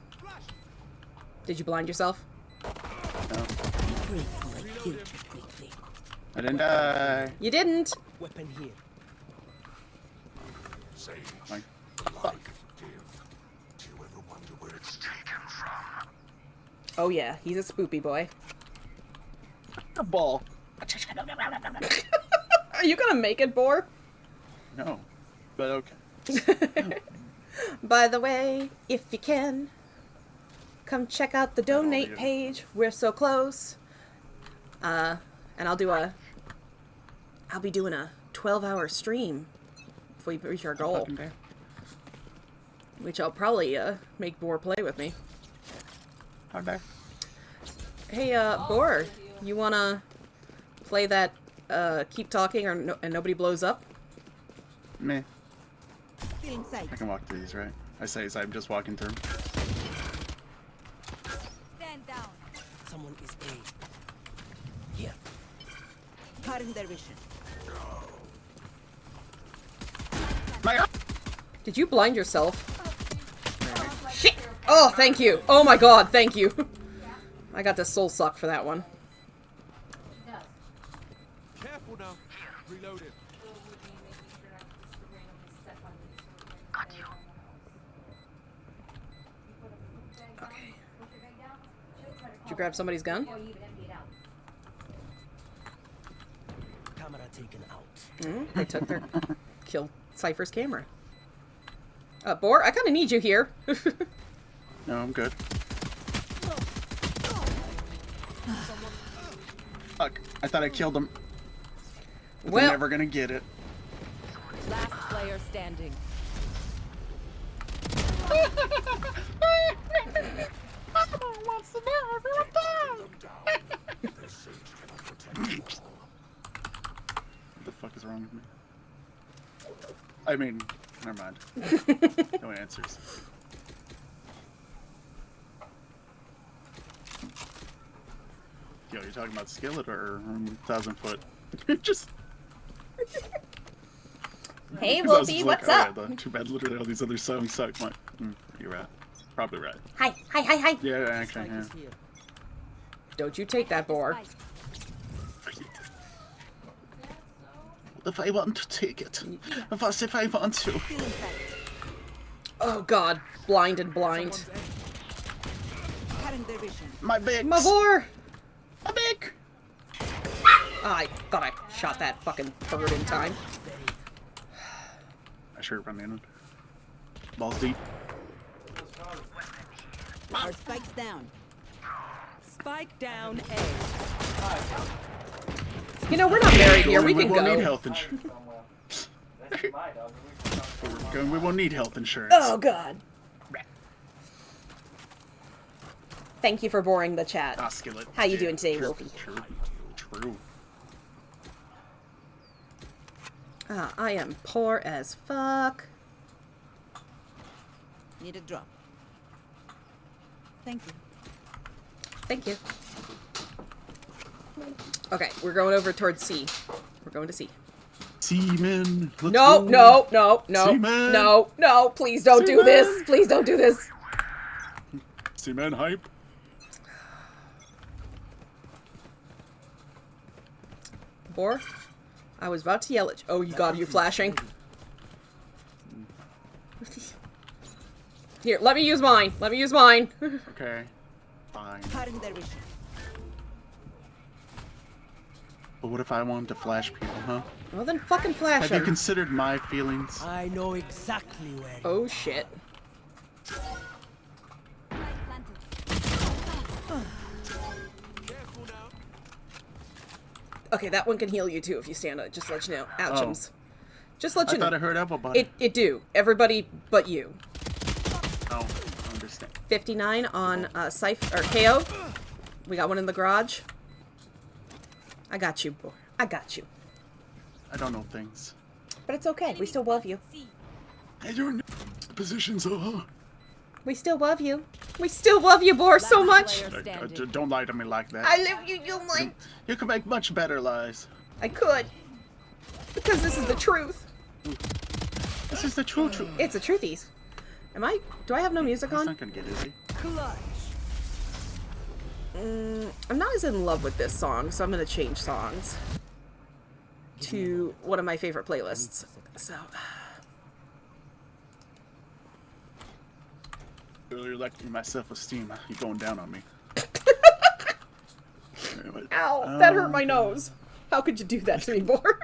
Did you blind yourself? No, Grateful I killed you quickly. I didn't die. You didn't. Weapon here. Like, Life give. Do you ever wonder where it's taken from? Oh yeah, he's a spoopy boy. a ball. Are you gonna make it, Boar? No, but okay. By the way, if you can, come check out the donate you. page. We're so close. And I'll be doing a 12-hour stream if we reach our goal. Okay. Which I'll probably make Boar play with me. Okay. Hey, Boar, you wanna play that keep talking and nobody blows up? Meh. Still in sight. I can walk through these, right? I say as I'm just walking through. Stand down. Someone is A. Here. Cutting their vision. Did you blind yourself? Shit! Oh, thank you. Oh my god, thank you. I got the soul suck for that one. Careful now. Reloaded. Okay. Did you grab somebody's gun? Camera taken out. They took their... killed Cypher's camera. Boar, I kind of need you here. No, I'm good. Fuck, I thought I killed him. But Well- they're never gonna get it. Last player standing. What the fuck is wrong with me? I mean, never mind. No answers. Yo, you're talking about skillet or 1,000 foot? Just. Hey, 'Cause I was Wolfie, just what's like, up? alright, too bad literally all these other songs suck. I'm like, you're right. Probably right. Hi, hi, hi, hi. Yeah, actually, yeah. Here. Don't you take that, Boar. What if I want to take it? What if I want to? Still in sight. Oh god, blind and blind. Cutting their vision. My big. My Boar! My big. I thought I shot that fucking bird in time. I sure run in. Balls deep. Our spikes down. Spike down A. You know, we're not married here. We can won't need go. health insurance. We won't need health insurance. Oh god. Thank you for boring the chat. Ah, skillet. How you Yeah, doing today, true, Wolfie? True. I am poor as fuck. Need a drop. Thank you. Thank you. Okay, we're going over towards C. We're going to C. Seaman. Let's No, go. no, no, no, Seaman. no, no, please don't do Seaman. this. Please don't do this. Seaman hype. Boar, I was about to yell at you. Oh, you god, are you flashing? Here, let me use mine. Let me use mine. Okay. Fine. Cutting their vision. But what if I wanted to flash people, huh? Well, then fucking flash Have you him. considered my feelings? I know exactly where. Oh, shit. Careful now. Okay, that one can heal you too if you stand on it. Just to let you know. Ouchums. Just let I you thought I know. heard everybody. It do. Everybody but you. Oh, I understand. 59 on Cypher or KO. We got one in the garage. I got you, Boar. I got you. I don't know things. But it's okay. We still love you. I don't know positions, We still love you. We still love you, Boar, so much. Player standing. Don't lie to me like that. I love you, you like. You can make much better lies. I could. Because this is the truth. This is the true truth. It's the truthies. Do I have no music It's on? not gonna get easy. I'm not as in love with this song, so I'm gonna change songs to one of my favorite playlists. So, You're like my self-esteem. You're going down on me. Anyway. ow, that hurt my nose. How could you do that to me, Boar?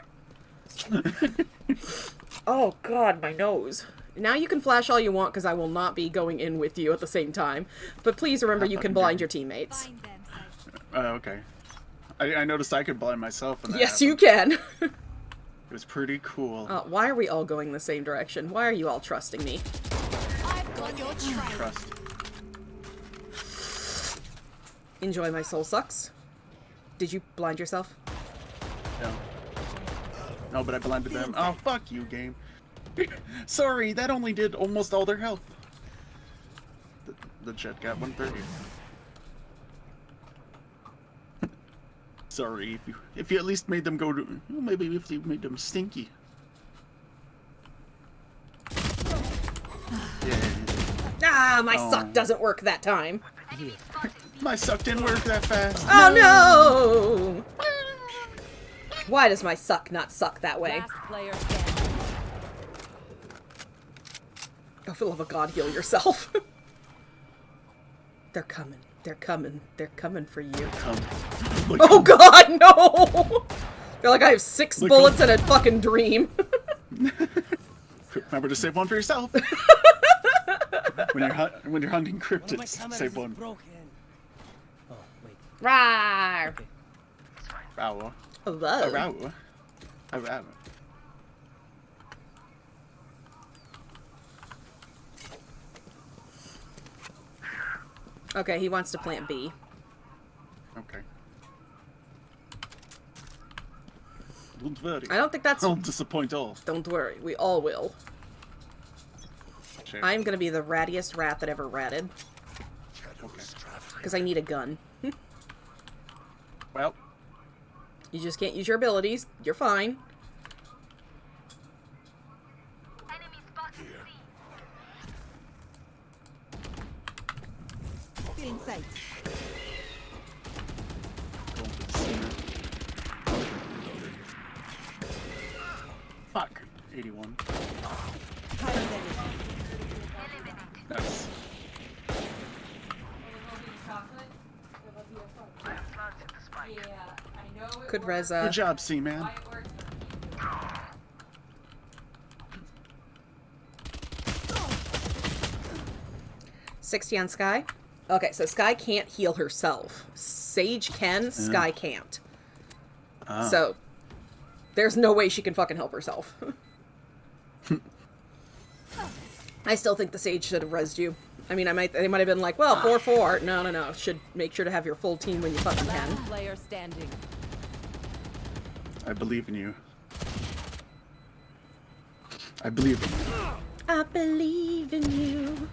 Oh god, my nose. Now you can flash all you want because I will not be going in with you at the same time. But please remember you can blind your teammates. Find them, Cypher. Okay. I noticed I could blind myself. When that Yes, you happened. can. It was pretty cool. Why are we all going the same direction? Why are you all trusting me? I've got your trail. Trust. Enjoy my soul sucks. Did you blind yourself? No. No, but I blinded them. Oh, fuck you, game. Sorry, that only did almost all their health. The jet got 130. Sorry, if you at least made them go to, maybe if you made them stinky. Yeah. Ah, my suck doesn't work that time. My suck didn't work that fast. Oh no! Why does my suck not suck that way? Last player standing. Oh, for the love of God, heal yourself. They're coming. They're coming. They're coming for you. Oh God, no! You're like, I have 6 bullets and a fucking dream. Remember to save one for yourself. when you're hunting cryptids, save one. Broken. Oh, wait. Rawr! Ow. Hello. Ow. Ow. Okay, he wants to plant B. Okay. Don't worry. I don't think that's... I'll disappoint all. Don't worry, we all will. Sure. I'm gonna be the rattiest rat that ever ratted. Okay. Because I need a gun. Well, You just can't use your abilities. You're fine. Enemy spotted C. Feeling sight. going for the center. Fuck. 81. Nice. Could Reza... Good job, C-Man. 60 on Sky. Okay, so Sky can't heal herself. Sage can, Sky can't. So, there's no way she can fucking help herself. I still think the Sage should have rezzed you. I mean, they might have been like, well, 4-4. No. Should make sure to have your full team when you fucking can. Last player standing. I believe in you. I believe in you. I believe in you.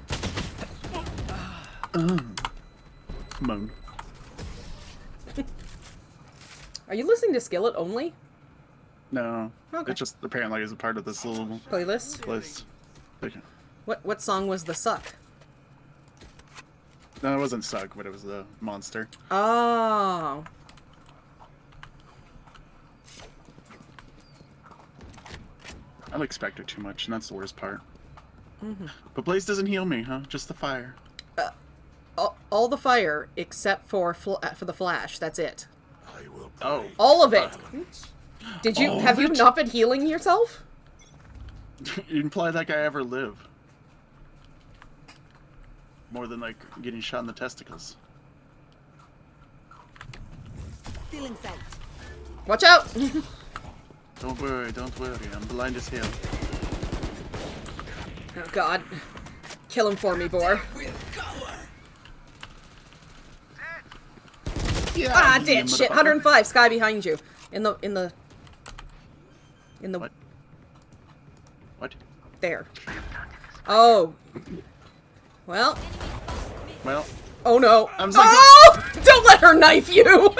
Moan. Are you listening to Skillet only? No. Okay. It just apparently is a part of this little Playlist? list. Okay. What song was the suck? No, it wasn't Suck, but it was the monster. Oh. I don't expect it too much, and that's the worst part. But Blaze doesn't heal me, huh? Just the fire. All the fire except for the flash. That's it. Oh. All of it. Did you All have of you it? not been healing yourself? You imply that guy ever live. More than, like, getting shot in the testicles. Feeling sight. Watch out! Don't worry, I'm blind as hell. Oh God. Kill him for me, Boar. Yeah, Ah, dead shit. 105. Sky behind you. In the. What? There. Oh. Well. Oh no. I'm sorry. Oh! Don't let her knife you!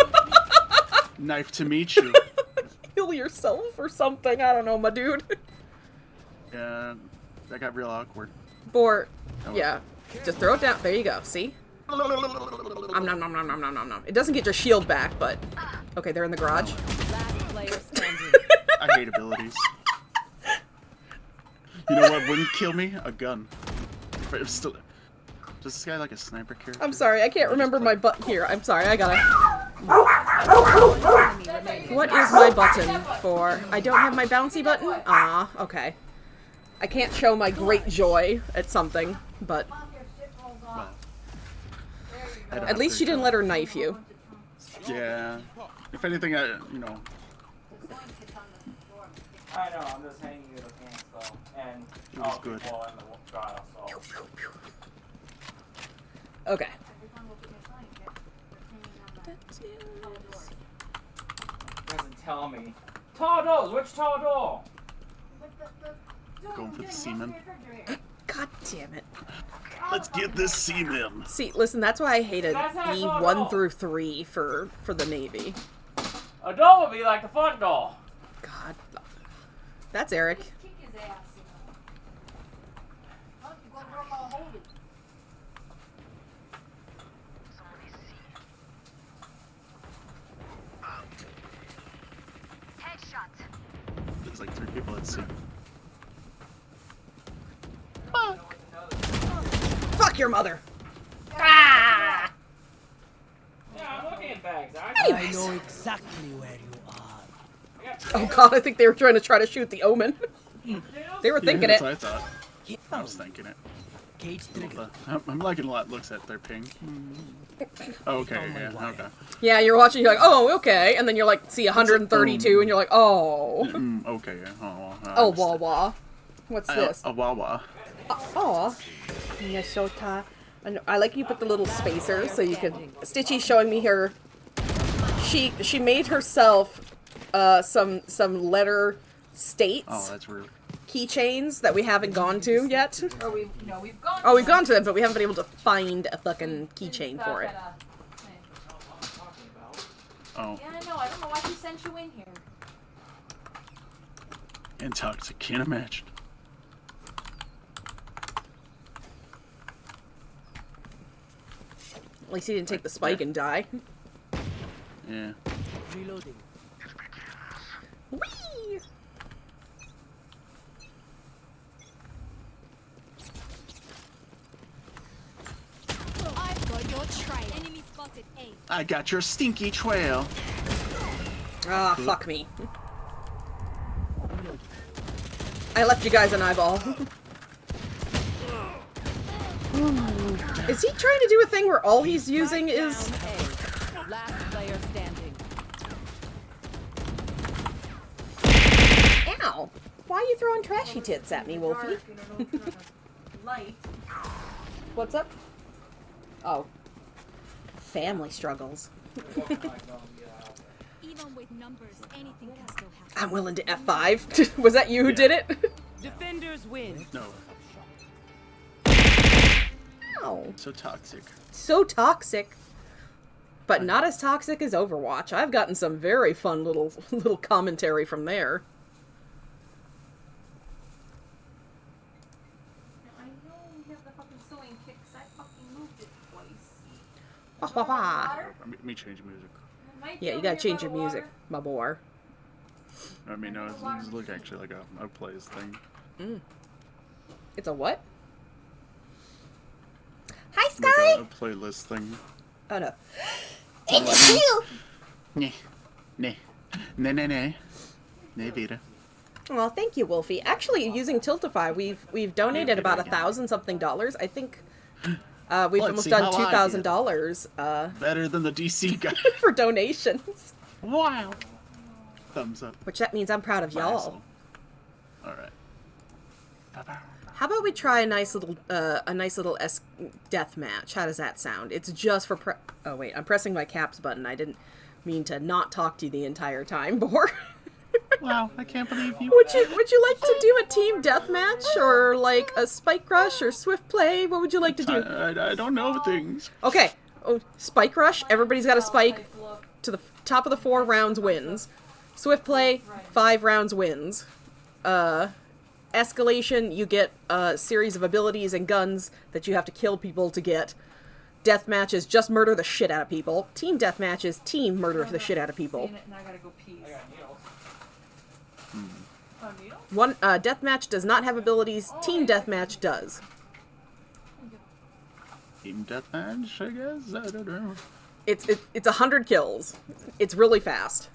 Knife to meet you. Heal yourself or something. I don't know, my dude. Yeah, that got real awkward. Boar. Oh. Yeah. Just throw it down. There you go. See? Nom. It doesn't get your shield back, but... Okay, they're in the garage. Last player standing. I hate abilities. You know what wouldn't kill me? A gun. But it's still... Does this guy like a sniper character? I'm sorry, I can't remember my button here. I'm sorry, I gotta... What is my button for? I don't have my bouncy button? Ah, okay. I can't show my great joy at something, but... Well, At least she didn't let her knife you. Yeah. If anything, I, you know... I know, I'm just hanging you the pants though. And It was good. Well, and the god also. Okay. Doesn't tell me. Tall doors, which tall door? Going for the semen. God damn it. Let's get this semen. See, listen, that's why I hated That's how it's all E1 roll. through 3 for the Navy. A doll would be like the fun doll. God. That's Eric. Kick his ass, you know. Huh? You gonna work on hold it. Headshot. There's like 3 people at sea. Fuck your mother. Yeah, I'm looking at bags. Anyways. I know exactly where you are. Oh god, I think they were trying to shoot the Omen. They were thinking That's it. what I thought. I was thinking it. I'm liking a lot looks at their ping. Oh, okay, yeah, okay. Yeah, you're watching, you're like, oh, okay. And then you're like, see 132, and you're like, oh. Okay, yeah. Oh, wah wah. What's this? A wawa. Oh. Minnesota. I like you put the little spacer so you could. Stitchy's showing me her. She made herself some letter states. Oh, that's rude. Keychains that we haven't gone to yet. Or we've gone. Oh, we've gone to them, but we haven't been able to find a fucking keychain for it. Oh. Yeah, I know. I don't know why he sent you in here. Intoxic, can't imagine. At least he didn't take the spike and die. Yeah. Reloading. Whee! I've got your trail. Enemy spotted A. I got your stinky trail. Ah, fuck me. I left you guys an eyeball. Is he trying to do a thing where all he's using is... A. Last player standing. Ow! Why are you throwing trashy tits at me, Wolfie? Light. What's up? Oh. Family struggles. Even with numbers, anything can still happen. I'm willing to F5. Was that you who did it? Defenders win. No. Ow. So toxic. So toxic. But not as toxic as Overwatch. I've gotten some very fun little commentary from there. I know we have the fucking sewing kit 'cause I fucking moved it twice. Wah, wah, wah. Water? Let me change music. Might Yeah, be you over gotta here change by your the music, water. my boar. I mean, no, it's look actually like a plays thing. It's a what? Hi, Like Sky! a playlist thing. Oh, no. It's you! Nah. Nah. Nah, nah, nah. Nah, Vita. Well, thank you, Wolfie. Actually, using Tiltify, we've donated about $1,000-something. I think we've Let's almost see done how I $2,000 Better than the DC guy. for donations. Wow. Thumbs up. Which that means I'm proud of y'all. Alright. How about we try a nice little death match? How does that sound? It's just for oh wait, I'm pressing my caps button. I didn't mean to not talk to you the entire time, Boar. Wow, I can't believe you. Would you like to do a team deathmatch or like a spike rush or swift play? What would you like to do? I don't know things. Okay. Oh, spike rush. Everybody's got a spike to the top of the 4 rounds wins. Swift play, 5 rounds wins. Escalation, you get a series of abilities and guns that you have to kill people to get. Deathmatch is just murder the shit out of people. Team deathmatch is team murder the shit out of people. Now I gotta go pee. I got needles. Oh, needles? One deathmatch does not have abilities. Team deathmatch does. Team deathmatch, I guess? I don't know. It's 100 kills. It's really fast.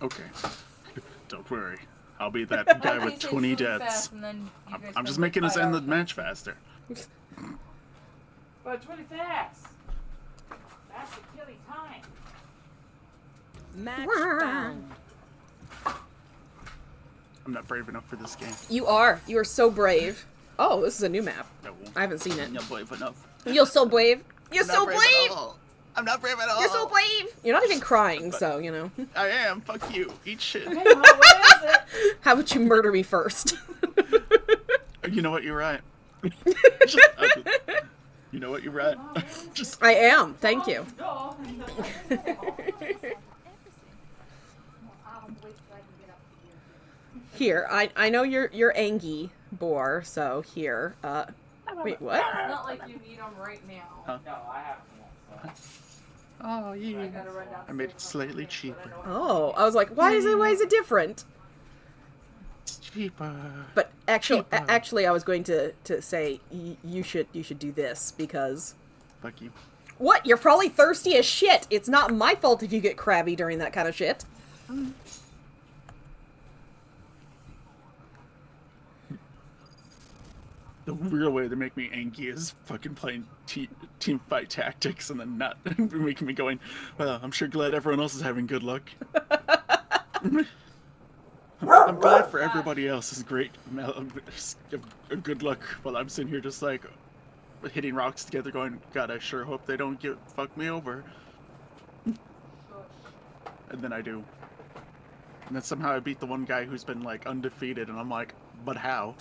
Okay. Don't worry. I'll be that guy with 20 deaths. I'm just making us end the match faster. But it's really fast. That's the killing time. Match found. I'm not brave enough for this game. You are. You are so brave. Oh, this is a new map. No. I haven't seen it. I'm not brave enough. You're so brave. You're so brave. I'm not brave at all. You're so brave. You're not even crying, so, you know. I am. Fuck you. Eat shit. How about you murder me first? You know what? You're right. You know what? You're right. Just I am. Thank you. Here, I know you're angry, Boar. So here, wait, what? It's not like you need them right now. Huh? No, I have one. Oh yeah. I made it slightly cheaper. Oh, I was like, why is it different? It's cheaper. But actually, Cheaper. actually, I was going to say you should do this because. Fuck you. What? You're probably thirsty as shit. It's not my fault if you get crabby during that kind of shit. The real way to make me angry is fucking playing team fight tactics and then not making me going, well, I'm sure glad everyone else is having good luck. I'm glad for everybody else's great good luck while I'm sitting here just like hitting rocks together going, God, I sure hope they don't fuck me over. And then I do. And then somehow I beat the one guy who's been like undefeated and I'm like, but how?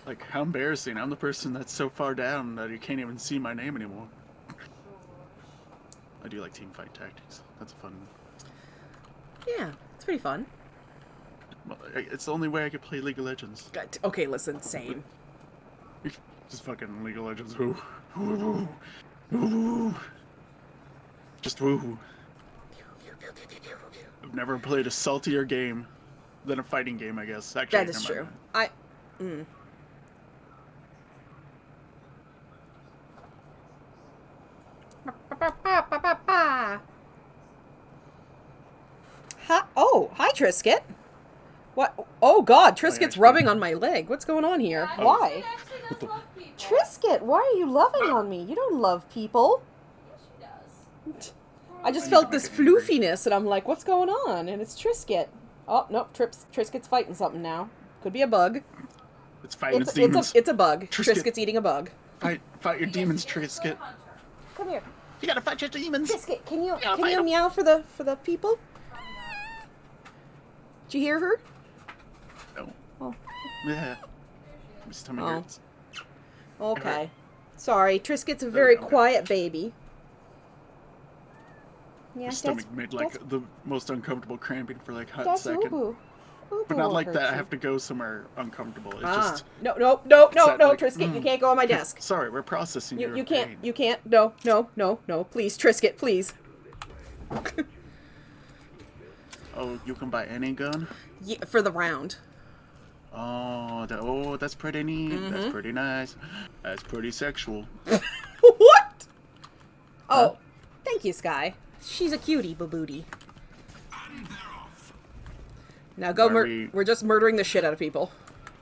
Like, how embarrassing. I'm the person that's so far down that you can't even see my name anymore. I do like team fight tactics. That's a fun one. Yeah, it's pretty fun. Well, it's the only way I could play League of Legends. Okay, listen, same. Just fucking League of Legends. Woo. Woo. Woo. Just woo. I've never played a saltier game than a fighting game, I guess. Actually, That is true. Hi, Trisket. What? Oh God, Triscuit's rubbing on my leg. What's going on here? Yeah, Why? She does love people. Trisket, why are you loving on me? You don't love people. Yes, she does. I just felt this floofiness, and I'm like, what's going on? And it's Trisket. Oh, no, Triscuit's fighting something now. Could be a bug. It's fighting its demons. It's a bug. Trisket. Triscuit's eating a bug. Fight your demons, Trisket. Come here. You gotta fight your demons. Trisket, can you fight 'em. meow for the people? Did you hear her? No. Oh. Yeah. My stomach hurts. Okay. Sorry, Triscuit's a very quiet baby. Yeah, My stomach made like the most uncomfortable cramping for like a hot second. Ubu. But not like that. I have to go somewhere uncomfortable. It's just No, like, Trisket, you can't go on my desk. Sorry, we're processing your You can't. pain. You can't. No. Please, Trisket, please. Oh, you can buy any gun? Yeah, for the round. Oh, that's pretty neat. That's pretty nice. That's pretty sexual. What? Oh, thank you, Sky. She's a cutie, babooty. Now go we're just murdering the shit out of people.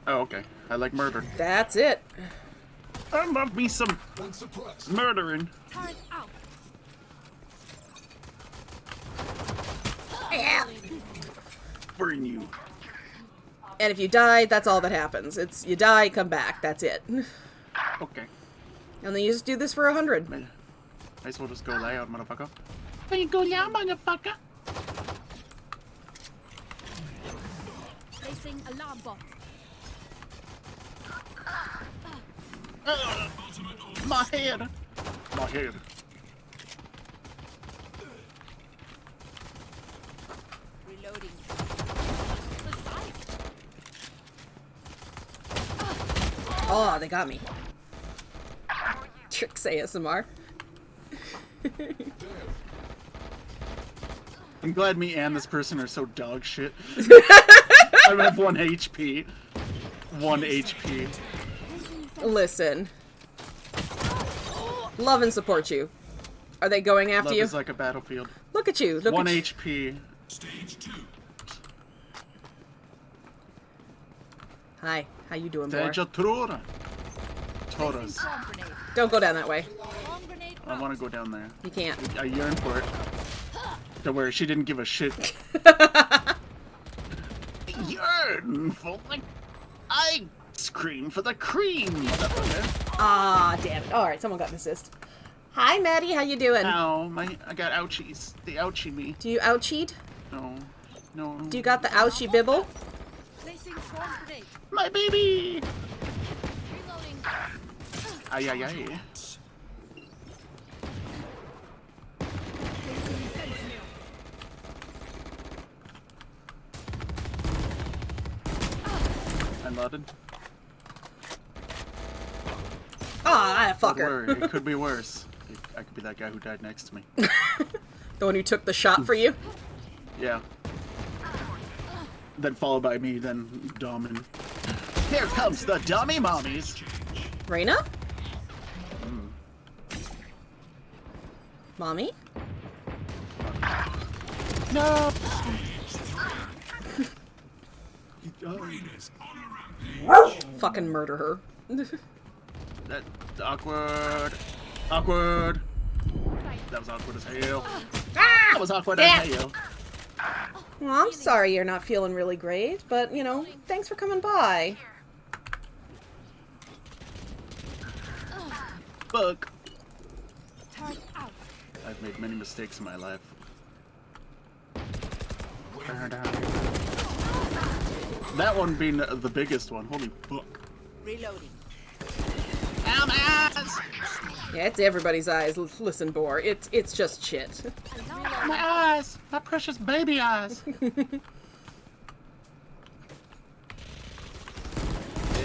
Oh, okay. I like murder. That's it. I love me some murdering. Turret out. Burn you. And if you die, that's all that happens. It's you die, come back. That's it. Okay. And then you just do this for 100. Might as well just go loud, motherfucker. You go loud, motherfucker. Placing alarm bot. My head. My head. Reloading. Oh, they got me. Tricks ASMR. I'm glad me and this person are so dog shit. I have 1 HP. 1 HP. Listen. Love and support you. Are they going after Love you? is like a battlefield. Look at you. Look 1 at HP. Stage 2. Hi. How you doing, Boar? Taurus. Don't go down that way. I want to go down there. You can't. I yearn for it. Don't worry, she didn't give a shit. Yearn for the ice cream for the cream. Ah, damn it. Alright, someone got an assist. Hi, Maddie. How you doing? Ow, I got ouchies. They ouchie me. Do you ouchied? No. Do you got the ouchie bibble? Using swarm grenade. My baby! Reloading. Ay, ay, ay. I'm loaded. Ah, Don't fucker. worry, it could be worse. I could be that guy who died next to me. The one who took the shot for you? Yeah. Then followed by me, then Domin. Here comes the dummy mommies! Reyna? Mommy? No! Fucking murder her. That awkward. Awkward. That was awkward as hell. That was awkward as hell. Well, I'm sorry you're not feeling really great, but, you know, thanks for coming by. Fuck. Turret out. I've made many mistakes in my life. That one being the biggest one. Holy fuck. Reloading. Ow, my eyes! Yeah, it's everybody's eyes. Listen, Boar, it's just shit. My eyes! My precious baby eyes! Yeah,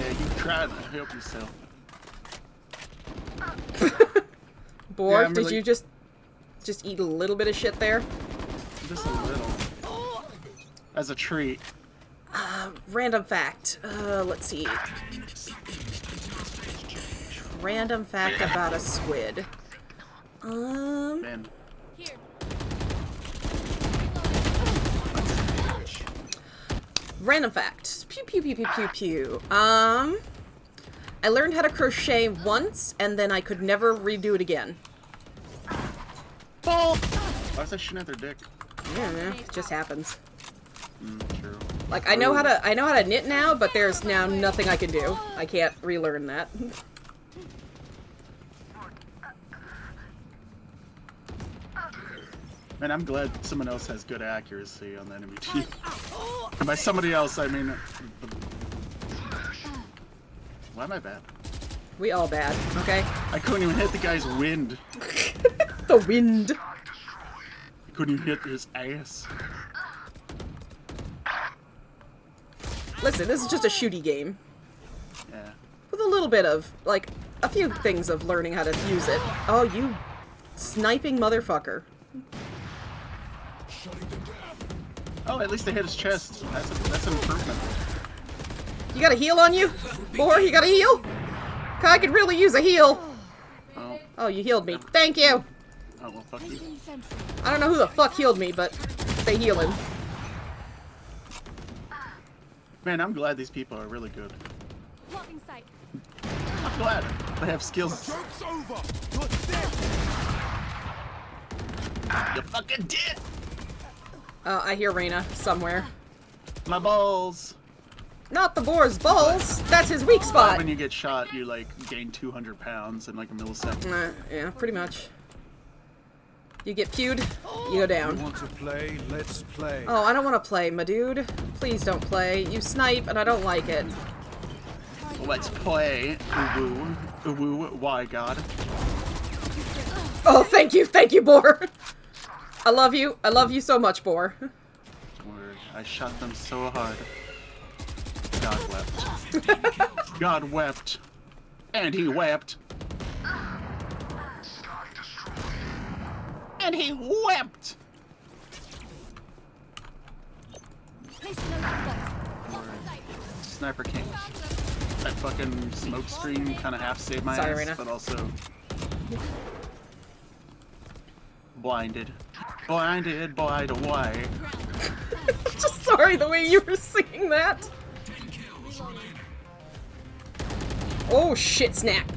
you try to help yourself. Boar, Yeah, I'm did really- you just eat a little bit of shit there? Just a little. As a treat. Random fact. Let's see. Random fact about a squid. Man. Here. Random fact. Pew pew pew pew pew pew. I learned how to crochet once, and then I could never redo it again. Ball! Why is that shooting at their dick? Yeah, it just happens. True. Like I know how to knit now, but there's now nothing I can do. I can't relearn that. Man, I'm glad someone else has good accuracy on the enemy team. And by somebody else, I mean... Why am I bad? We all bad, okay? I couldn't even hit the guy's wind. The wind. I couldn't even hit his ass. Listen, this is just a shooty game. Yeah. With a little bit of, like, a few things of learning how to use it. Oh, you sniping motherfucker. Oh, at least they hit his chest. That's an improvement. You got a heal on you? Boar, you got a heal? I could really use a heal. Oh. Oh, you healed me. Thank you. Oh, well, fuck you. I don't know who the fuck healed me, but they heal him. Man, I'm glad these people are really good. Blocking sight. I'm glad they have skills. Joke's over. You're dead. You fucking did! I hear Reyna somewhere. My balls! Not the boar's balls! That's his weak spot! When you get shot, you, like, gain 200 pounds in, like, a millisecond. Yeah, pretty much. You get pewed, you go down. You want to play? Let's play. Oh, I don't want to play, my dude. Please don't play. You snipe, and I don't like it. Let's play. Uwu. Uwu. Why, God? Oh, thank you, Boar! I love you. I love you so much, Boar. Word. I shot them so hard. God wept. God wept. And he wept. And he wept! Sniper King. That fucking smoke screen kind of half saved my Sorry, ass, Reyna. but also blinded. Blinded by the way. Just sorry the way you were singing that. Oh shit, snap.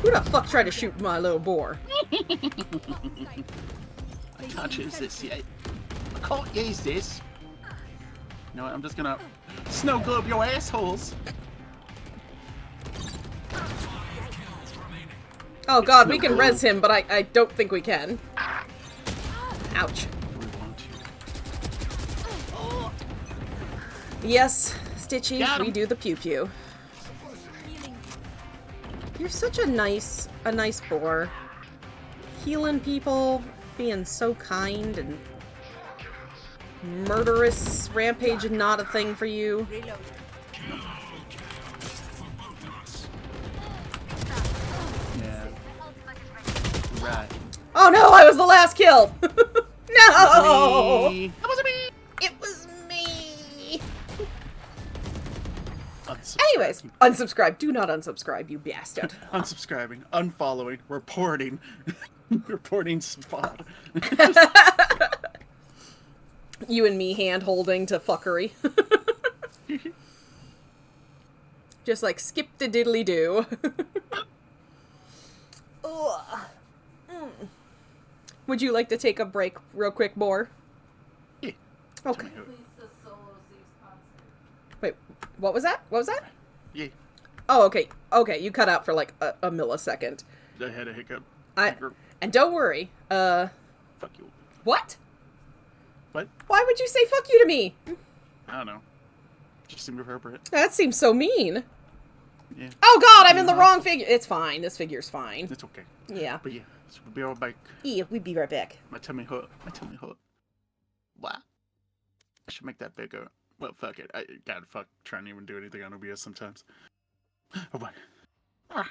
Who the fuck tried to shoot my little boar? I can't use this yet. I can't use this. You know what, I'm just gonna snow globe your assholes. Oh god, we can res him, but I don't think we can. Ouch. We want you. Yes, Stitchy, Got we him. do the pew pew. You're such a nice boar. Healing people, being so kind and murderous rampage is not a thing for you. Yeah. Right. Oh no, I was the last kill! No! Me. That wasn't me. It was me! Unsubscribe. Anyways, unsubscribe. Do not unsubscribe, you bastard. Unsubscribing, unfollowing, reporting, reporting spot. You and me hand-holding to fuckery. Just like skip-de-diddly-doo. Ugh. Would you like to take a break real quick, Boar? Yeah. Okay. Lisa Solo Z's concert. Wait, what was that? What was that? Yeah. Oh, okay. Okay, you cut out for like a millisecond. I had a hiccup. And don't worry. Fuck you. What? What? Why would you say fuck you to me? I don't know. Just seemed appropriate. That seems so mean. Yeah. Oh god, I'm in the wrong figure. It's fine. This figure's fine. It's okay. Yeah. But yeah, so we'll be right back. Yeah, we'll be right back. My tummy hurt. My tummy hurt. Wow. I should make that bigger. Well, fuck it. God, fuck. Trying to even do anything on OBS sometimes. Oh, boy. Ah.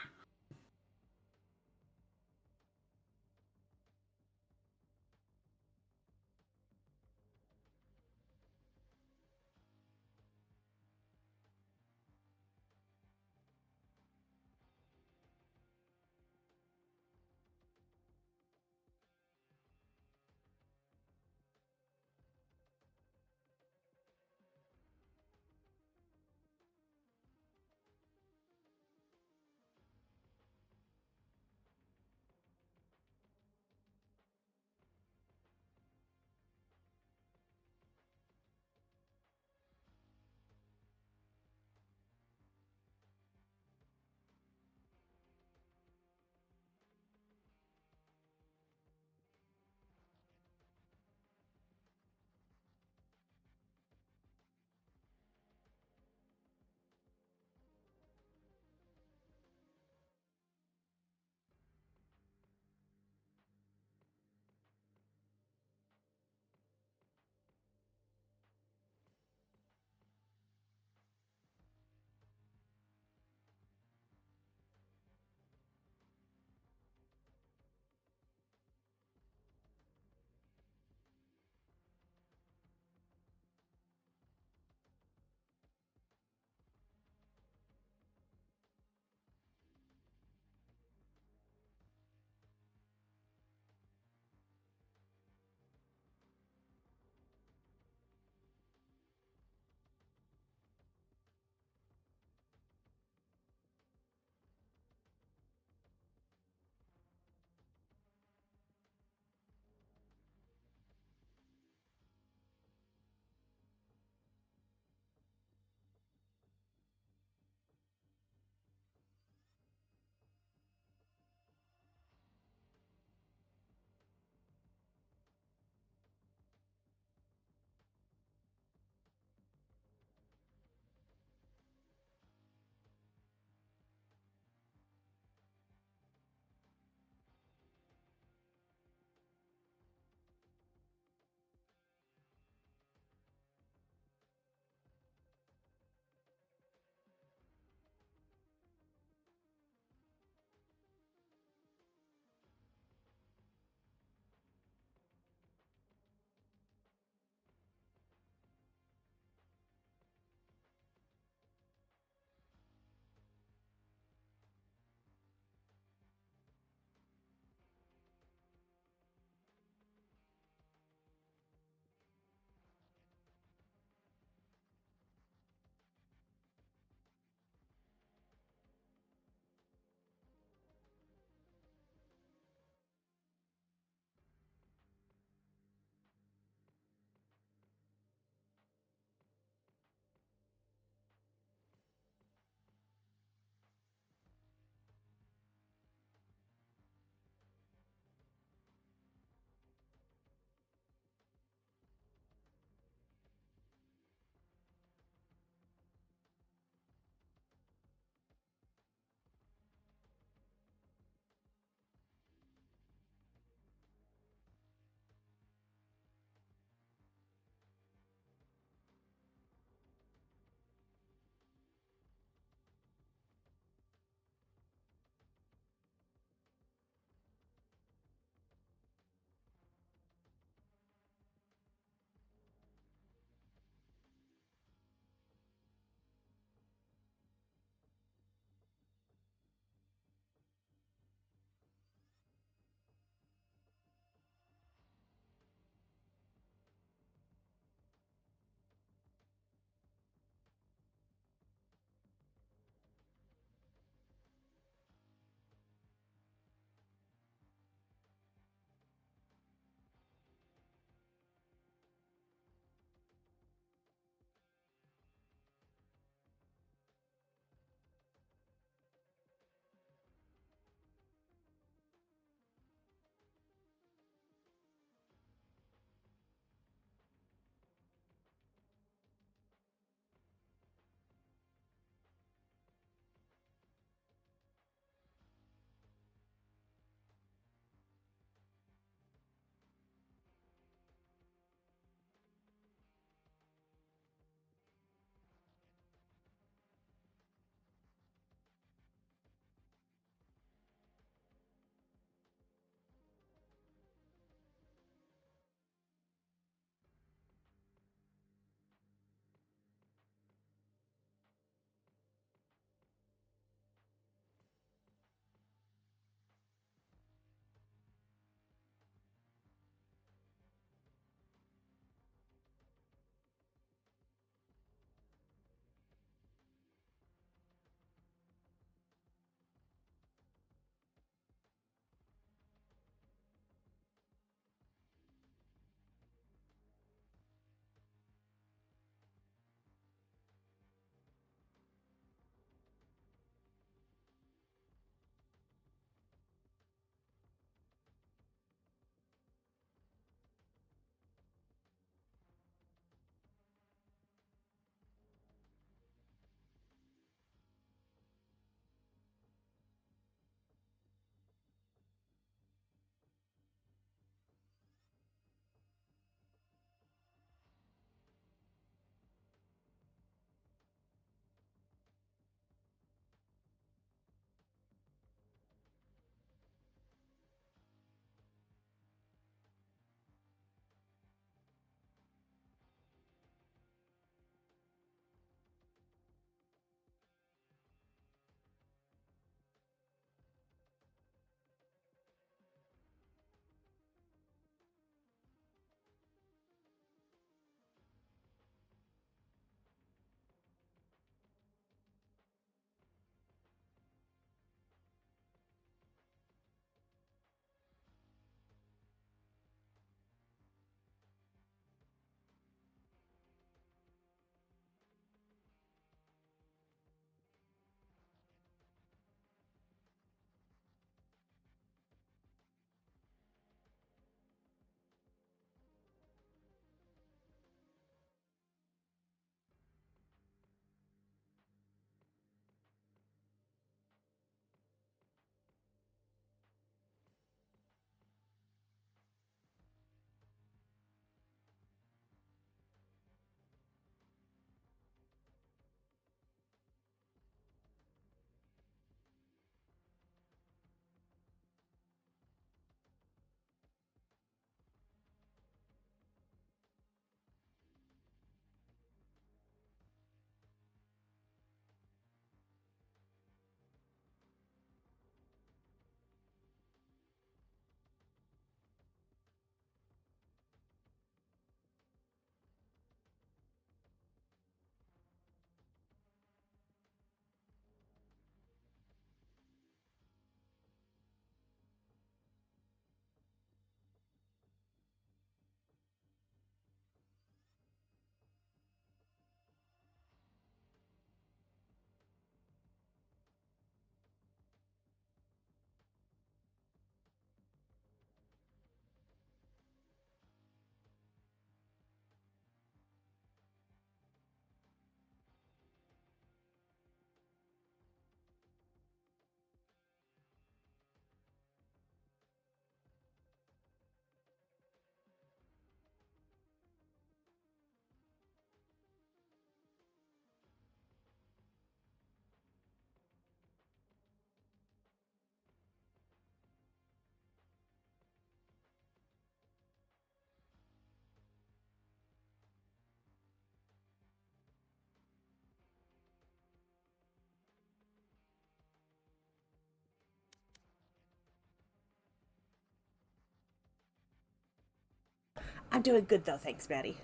I'm doing good though, thanks, Maddie.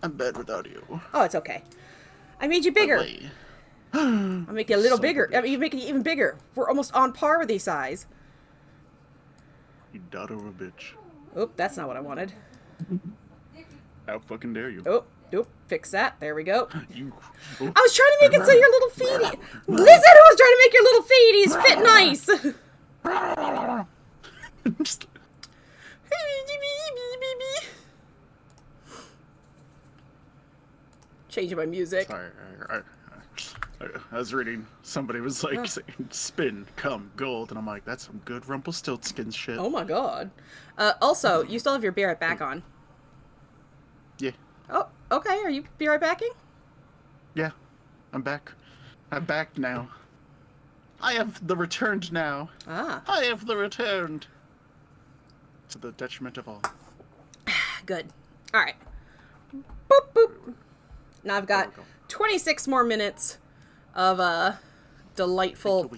I'm bad without you. Oh, it's okay. I made you bigger. I'll make you a little bigger. I mean, you make it even bigger. We're almost on par with these size. You daughter of a bitch. Oop, that's not what I wanted. How fucking dare you? Oh, nope. Fix that. There we go. You. I was trying to make it so your little feetie. Listen, I was trying to make your little feeties fit nice. Just- Changing my music. Sorry, I was reading. Somebody was like, saying, "Spin, come, gold," and I'm like, "That's some good Rumpelstiltskin shit." Oh my god. Also, you still have your be right back on. Yeah. Oh, okay. Are you be right backing? Yeah, I'm back. I'm back now. I have the returned now. Ah. I have the returned. To the detriment of all. Good. All right. Boop boop. Now I've got 26 more minutes of delightful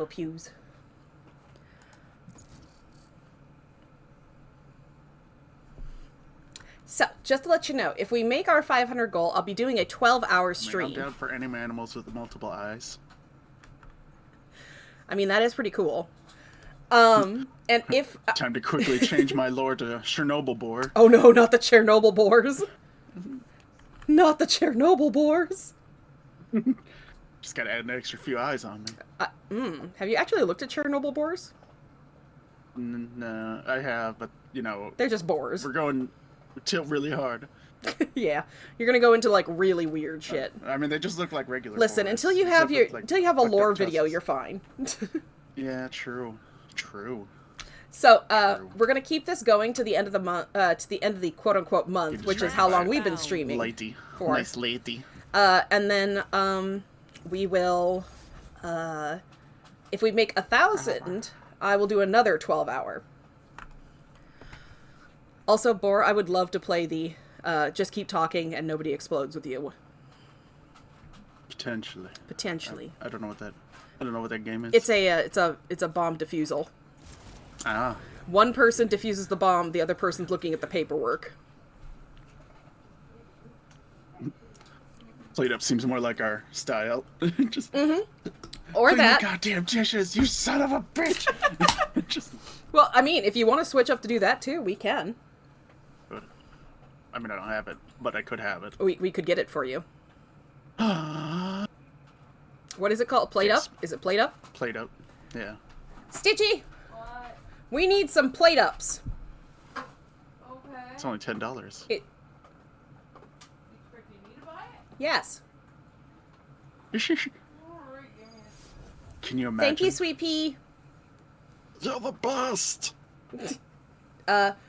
pews. So, just to let you know, if we make our 500 goal, I'll be doing a 12-hour stream. I'm down for any animals with multiple eyes. I mean, that is pretty cool. And if... Time to quickly change my lore to Chernobyl Boar. Oh no, not the Chernobyl boars. Not the Chernobyl boars. Just gotta add an extra few eyes on me. Have you actually looked at Chernobyl boars? No, I have, but, you know... They're just boars. We're going tilt really hard. Yeah, you're gonna go into, like, really weird shit. I mean, they just look like regular Listen, boars. until you have your... Like until you have a fucked up lore video, tusks. you're fine. Yeah, true. True. So, we're gonna keep this going to the end of the month, to the end of the quote-unquote month, which is how long we've been streaming. Lighty. For. Nice lady. And then, we will, if we make 1,000, I will do another 12-hour. Also, Boar, I would love to play the, just keep talking and nobody explodes with you. Potentially. Potentially. I don't know what that... I don't know what that game is. It's a bomb defusal. Ah. One person defuses the bomb, the other person's looking at the paperwork. Played up seems more like our style. Just Or that. Goddamn dishes, you son of a bitch! Just. Well, I mean, if you want to switch up to do that too, we can. I mean, I don't have it, but I could have it. We could get it for you. What is it called? Plate Yes. up? Is it plate up? Played up. Yeah. Stitchy! What? We need some plate ups. Okay. It's only $10. It. You expecting me to buy it? Yes. Alright, give me a... Can you imagine? Thank you, Sweet Pea. You're the best!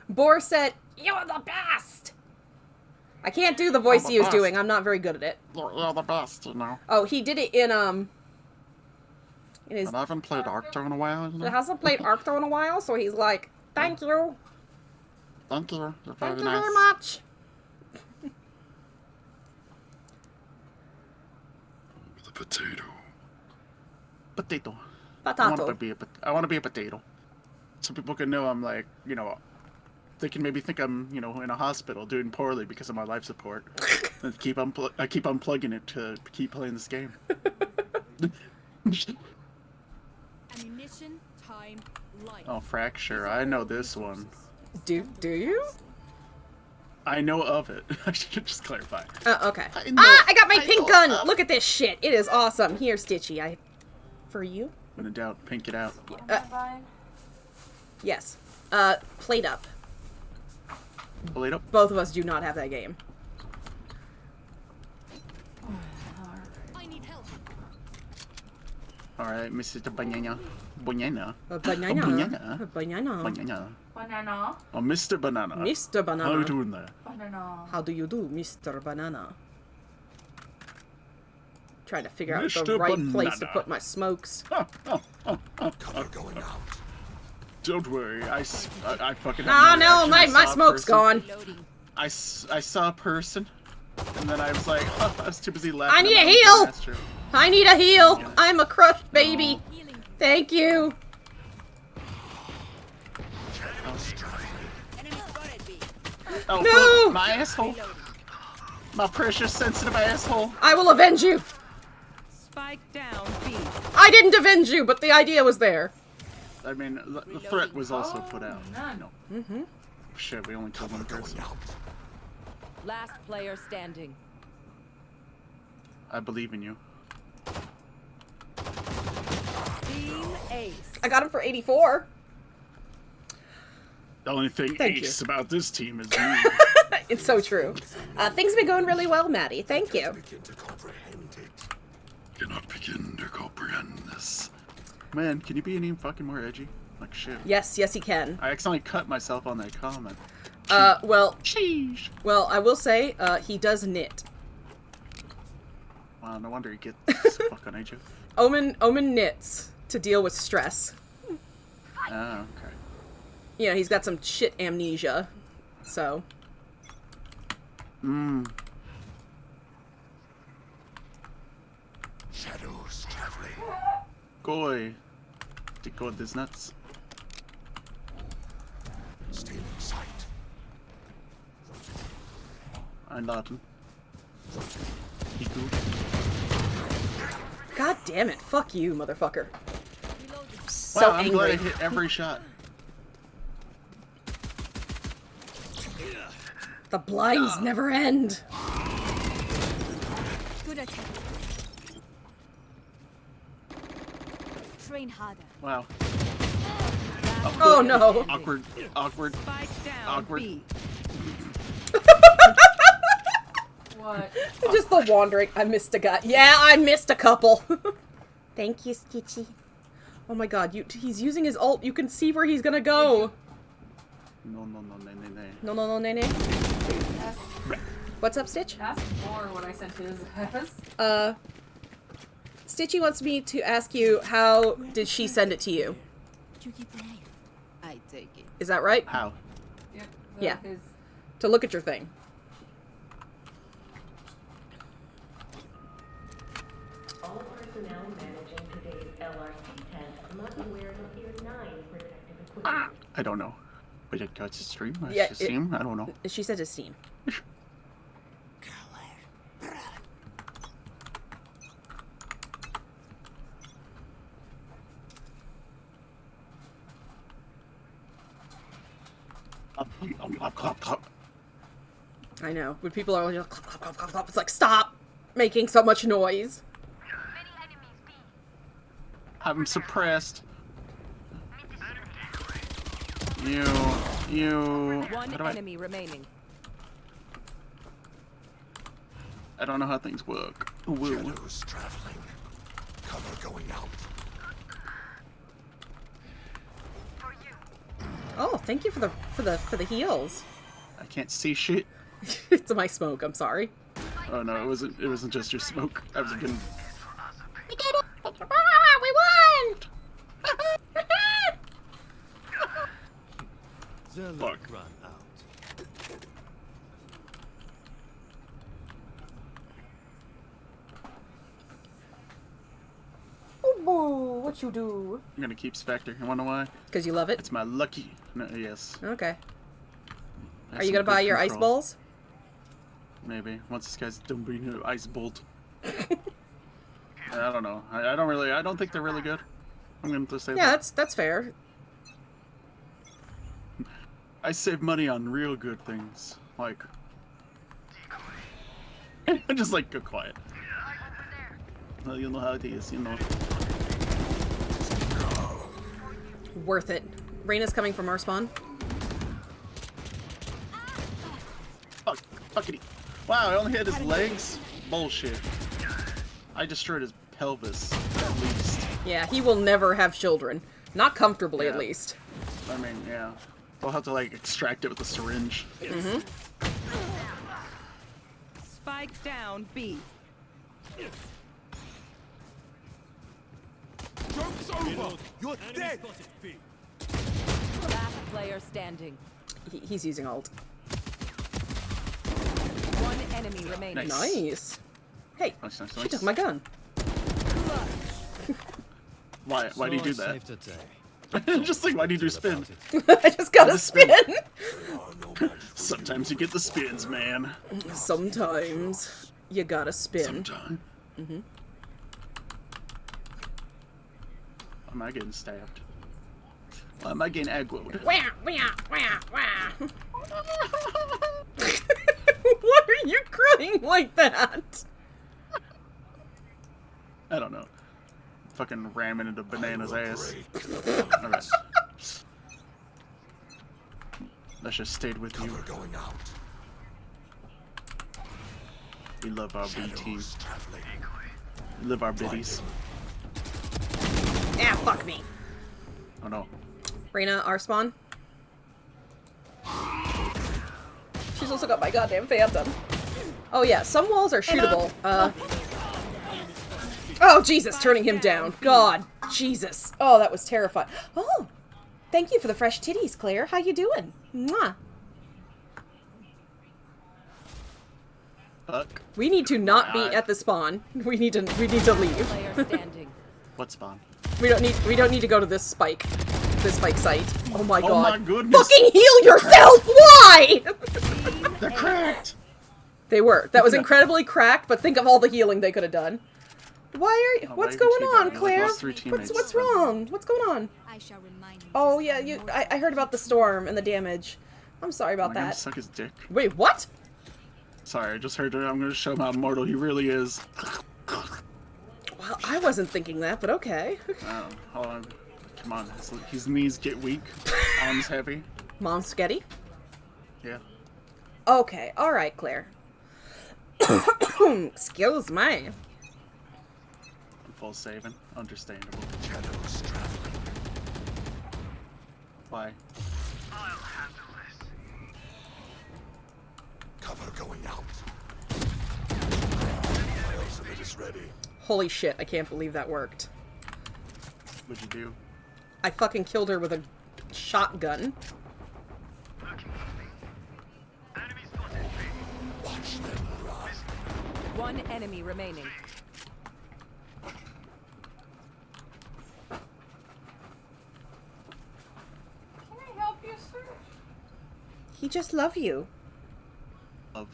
Boar said, "You're the best." I can't do the voice I'm the he was best. doing. I'm not very good at it. You're the best, you know. Oh, he did it in his. And I haven't played Arcto in a while, you He know. hasn't played Arcto in a while, so he's like, "Thank you, Thank you. You're very thank you nice. very much." The potato. Potato. Potato. I want to be a potato. So people can know I'm like, you know, they can maybe think I'm, you know, in a hospital doing poorly because of my life support. And I keep unplugging it to keep playing this game. Ammunition, time, life. Oh, Fracture. I know this one. Do you? I know of it. I should just clarify. Okay. I know- I got my I pink know gun. of- Look at this shit. It is awesome. Here, Stitchy. For you? When in doubt, pink it out. What am I buying? Yes. Plate up. Played up. Both of us do not have that game. I need help. Alright, Mr. Banana. Banana. Banana. Banana. Banana. Banana. Banana. Oh, Mr. Banana. Mr. How Banana. are you doing there? Banana. How do you do, Mr. Banana? Trying to figure out the Mr. right place to Banana. put my smokes. Cover going out. Don't worry, I fucking Ah, have no, reaction. my I saw a smoke's person. gone. Loading. I saw a person, and then I was like, oh, I was too busy laughing. I need a about heal! the master. I need a heal. I'm a crushed baby. Healing. Thank you. Oh, No! fuck, my asshole. My precious, sensitive asshole. I will avenge you! Spike down B. I didn't avenge you, but the idea was there. I mean, the threat was also put out. None. No. Mm-hmm. Shit, we only killed one person. Last player standing. I believe in you. Team Ace. I got him for 84. The only thing Thank ace you. about this team is me. It's so true. Things have been going really well, Maddie. Thank you. Cannot begin to comprehend this. Man, can you be any fucking more edgy? Like shit. Yes, yes, he can. I accidentally cut myself on that comment. Well, Sheesh. well, I will say, he does knit. Wow, no wonder you get this fucking age. Omen knits to deal with stress. Oh, okay. You know, he's got some shit amnesia, so. Shadows traveling. Goy. To go with his nuts. Still in sight. I'm Latin. God damn it. Fuck you, motherfucker. So Wow, I'm glad I angry. hit every shot. The blinds never end. Good attack. Train harder. Wow. Oh no. Awkward. Awkward. Spike down Awkward. B. What? Just the wandering. I missed a guy. Yeah, I missed a couple. Thank you, Stitchy. Oh my god, he's using his ult. You can see where he's gonna go. No, no, no, nay, nay, nay. No, no, no, nay, nay. What's up, Stitch? Ask Boar what I sent his ass. Stitchy wants me to ask you, how did she send it to you? You keep the knife. I take it. Is that right? How? Yep, Yeah. His... To look at your thing. All personnel managing today's LRT test must wear the Tier 9 protective equipment. I don't know. But it got to stream? I Yeah, stream? I don't know. She said to Steam. I know. When people are like, clop, clop, clop, clop, clop, it's like, stop making so much noise. I'm suppressed. You. One How do enemy remaining. I don't know how things work. Woo. Shadows traveling. Cover going out. Oh, thank you for the heals. I can't see shit. It's my smoke. I'm sorry. Oh no, it wasn't just your smoke. I was getting. We did it! Ah, we won! Fuck. Run out. Oh, boo, what you do? I'm gonna keep Spectre. You wanna know why? Because you love it? It's my lucky. No, yes. Okay. That's Are you some gonna buy good your ice control. balls? Maybe once this guy's done being an ice bolt. I don't know. I don't think they're really good. I'm gonna just say Yeah, that. that's fair. I save money on real good things, like. Just like go quiet. Well, you know how it is, you know. Worth it. Reyna's coming from our spawn. Fuck, fuckity. Wow, I only hit his legs? Bullshit. I destroyed his pelvis, at least. Yeah, he will never have children. Not comfortably, Yeah. at least. I mean, yeah. We'll have to, like, extract it with a syringe. Mm-hmm. Spike down B. Joke's over! You're dead! Last player standing. He's using ult. One enemy remaining. Nice. Hey, Nice, nice, she nice. took my gun. Why do you do that? Safe to say. Just like, why do you do spin? I just gotta spin. Sometimes you get the spins, man. Sometimes you gotta spin. Sometimes. Mm-hmm. Why am I getting stabbed? Why am I getting aggroed? Wah, wah, wah, wah. Why are you crying like that? I don't know. Fucking ramming into Banana's ass. Alright. That just stayed with you. Going out. We love our B team. We love our biddies. Ah, fuck me. Oh no. Reyna, our spawn. She's also got my goddamn phantom. Oh yeah, some walls are shootable. Oh Jesus, turning him down. God, Jesus. Oh, that was terrifying. Oh, thank you for the fresh titties, Claire. How you doing? Mwah. Fuck. We need to not be at the spawn. We need to leave. What spawn? We don't need to go to this spike site. Oh my god. Oh my goodness. Fucking heal yourself! Why? They're cracked! They were. That was incredibly cracked, but think of all the healing they could have done. Why are you, what's going on, Claire? What's wrong? What's going on? I shall remind you. Oh yeah, I heard about the storm and the damage. I'm sorry about I'm gonna that. suck his dick. Wait, what? Sorry, I just heard it. I'm gonna show him how mortal he really is. Well, I wasn't thinking that, but okay. Hold on. Come on, his knees get weak. Arms heavy. Mom spaghetti? Yeah. Okay, alright, Claire. Excuse me. I'm full saving. Understandable. Why? I'll handle this. Cover going out. My ultimate is ready. Holy shit, I can't believe that worked. What'd you do? I fucking killed her with a shotgun. One enemy remaining. Can I help you, sir? He just love you. Love.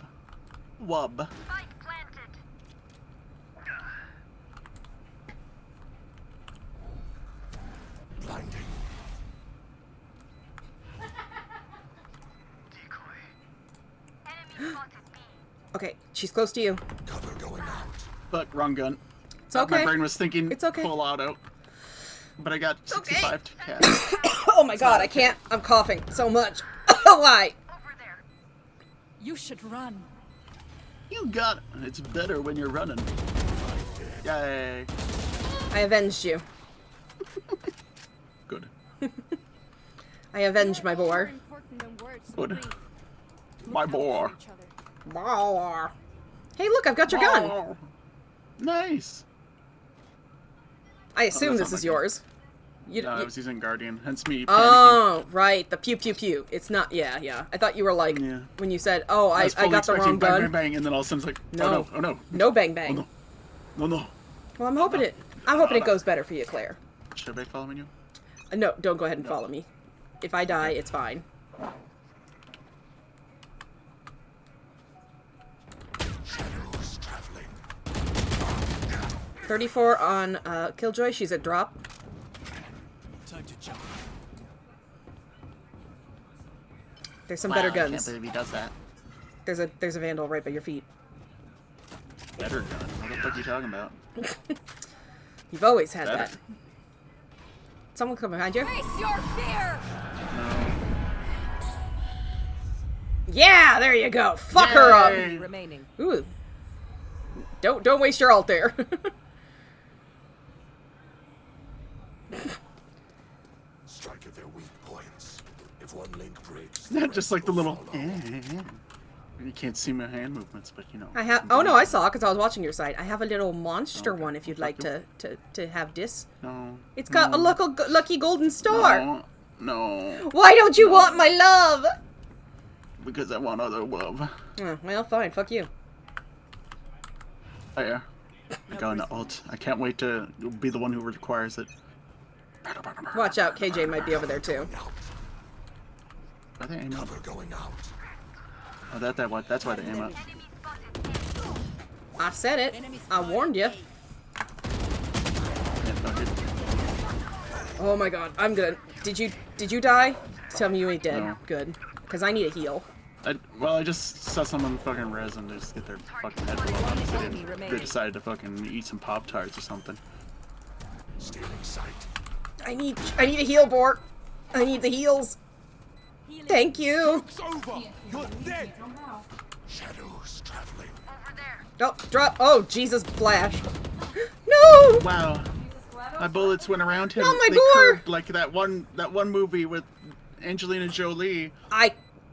Wub. Spike planted. Blinding. Enemy spotted B. Okay, she's close to you. Cover going out. Fuck, wrong gun. It's okay. My brain was thinking It's okay. full auto. But I got 65 to cast. Oh my god, I can't. I'm coughing so much. Why? Over there. You should run. You got it. It's better when you're running. Yay. I avenged you. Good. I avenged my boar. Good. My boar. Boar. Hey, look, I've got your gun. Oh, nice. I assume that's this is not my gun. yours. No, I was using Guardian, hence me panicking. Oh, right. The pew pew pew. It's not. Yeah, yeah. I thought you were like when you said, "Oh, I was fully got the wrong expecting bang, gun." bang, bang, and then all of a sudden it's like, No. oh no, oh no. No bang bang. Oh no. No, no. Well, I'm hoping it goes better for you, Claire. Should I follow you? No, don't go ahead and follow me. If I die, it's fine. Shadows traveling. 34 on Killjoy. She's a drop. Time to jump. There's some better I can't guns. believe he does that. There's a Vandal right by your feet. Better gun? What the fuck are you talking about? You've always had Better. that. Someone come behind you. Face your fear! No. Yeah, there you go. Fuck her up. Enemy remaining. Ooh. Don't waste your ult there. Strike at their weak points. If one link breaks, Not just like the little. You can't see my hand movements, but you know. I have. Oh no, I saw because I was watching your site. I have a little monster one if you'd like to have this. No. It's got a lucky golden star. No. No. Why don't you want my love? Because I want other love. Oh, well, fine. Fuck you. Fair. I got an ult. I can't wait to be the one who requires it. Watch out, KJ might be over there too. Are they aiming? Cover going out. Oh, that's why they aim up. I said it. I warned you. Yeah, fuck it. Oh my god, I'm good. Did you die? Tell me you ain't dead. No. Good. Because I need a heal. Well, I just saw someone fucking res and just get their fucking head blown off. They decided to fucking eat some Pop-Tarts or something. Stealing sight. I need a heal, Boar. I need the heals. Thank you. It's over. You're dead. Shadows traveling. Oh, drop. Oh, Jesus, flash. No. Wow. My bullets went around him. Not my They Boar. curved like that one movie with Angelina Jolie.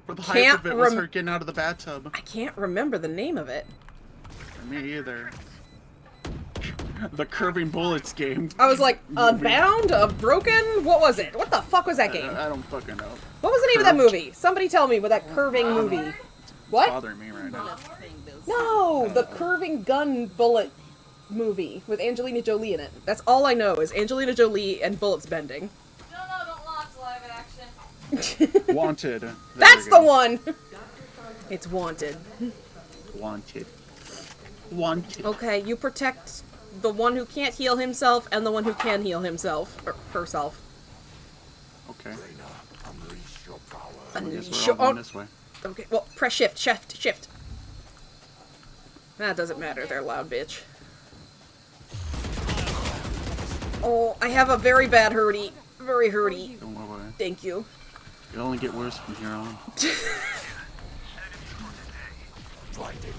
Where the hype can't of it was her getting out of the bathtub. I can't remember the name of it. Me either. The curving bullets game. I was like, Unbound? Broken? What was it? What the fuck was that game? I don't fucking know. What was the name of that movie? Somebody tell me what that curving movie. It's What? bothering me right now. No, the curving gun bullet movie with Angelina Jolie in it. That's all I know is Angelina Jolie and bullets bending. No, don't watch live action. Wanted. There That's we the go. one! It's Wanted. Wanted. Wanted. Okay, you protect the one who can't heal himself and the one who can heal himself. Or herself. Okay. Unleash your power. I guess Unleash we're all going your- this way. Okay, well, press shift. That doesn't matter, they're loud, bitch. Oh, I have a very bad hurty. Very hurty. Don't worry. Thank you. It'll only get worse from here on. Blinding.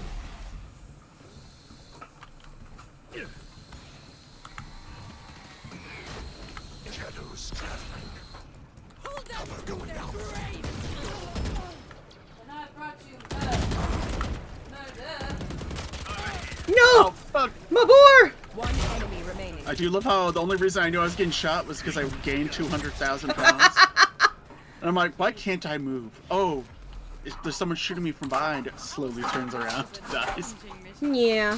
Shadows traveling. Cover going out. And I brought you murder. No! Oh, fuck! My boar! One enemy remaining. I do love how the only reason I knew I was getting shot was because I gained 200,000 pounds. And I'm like, why can't I move? Oh, there's someone shooting me from behind. It slowly turns around and dies. Yeah.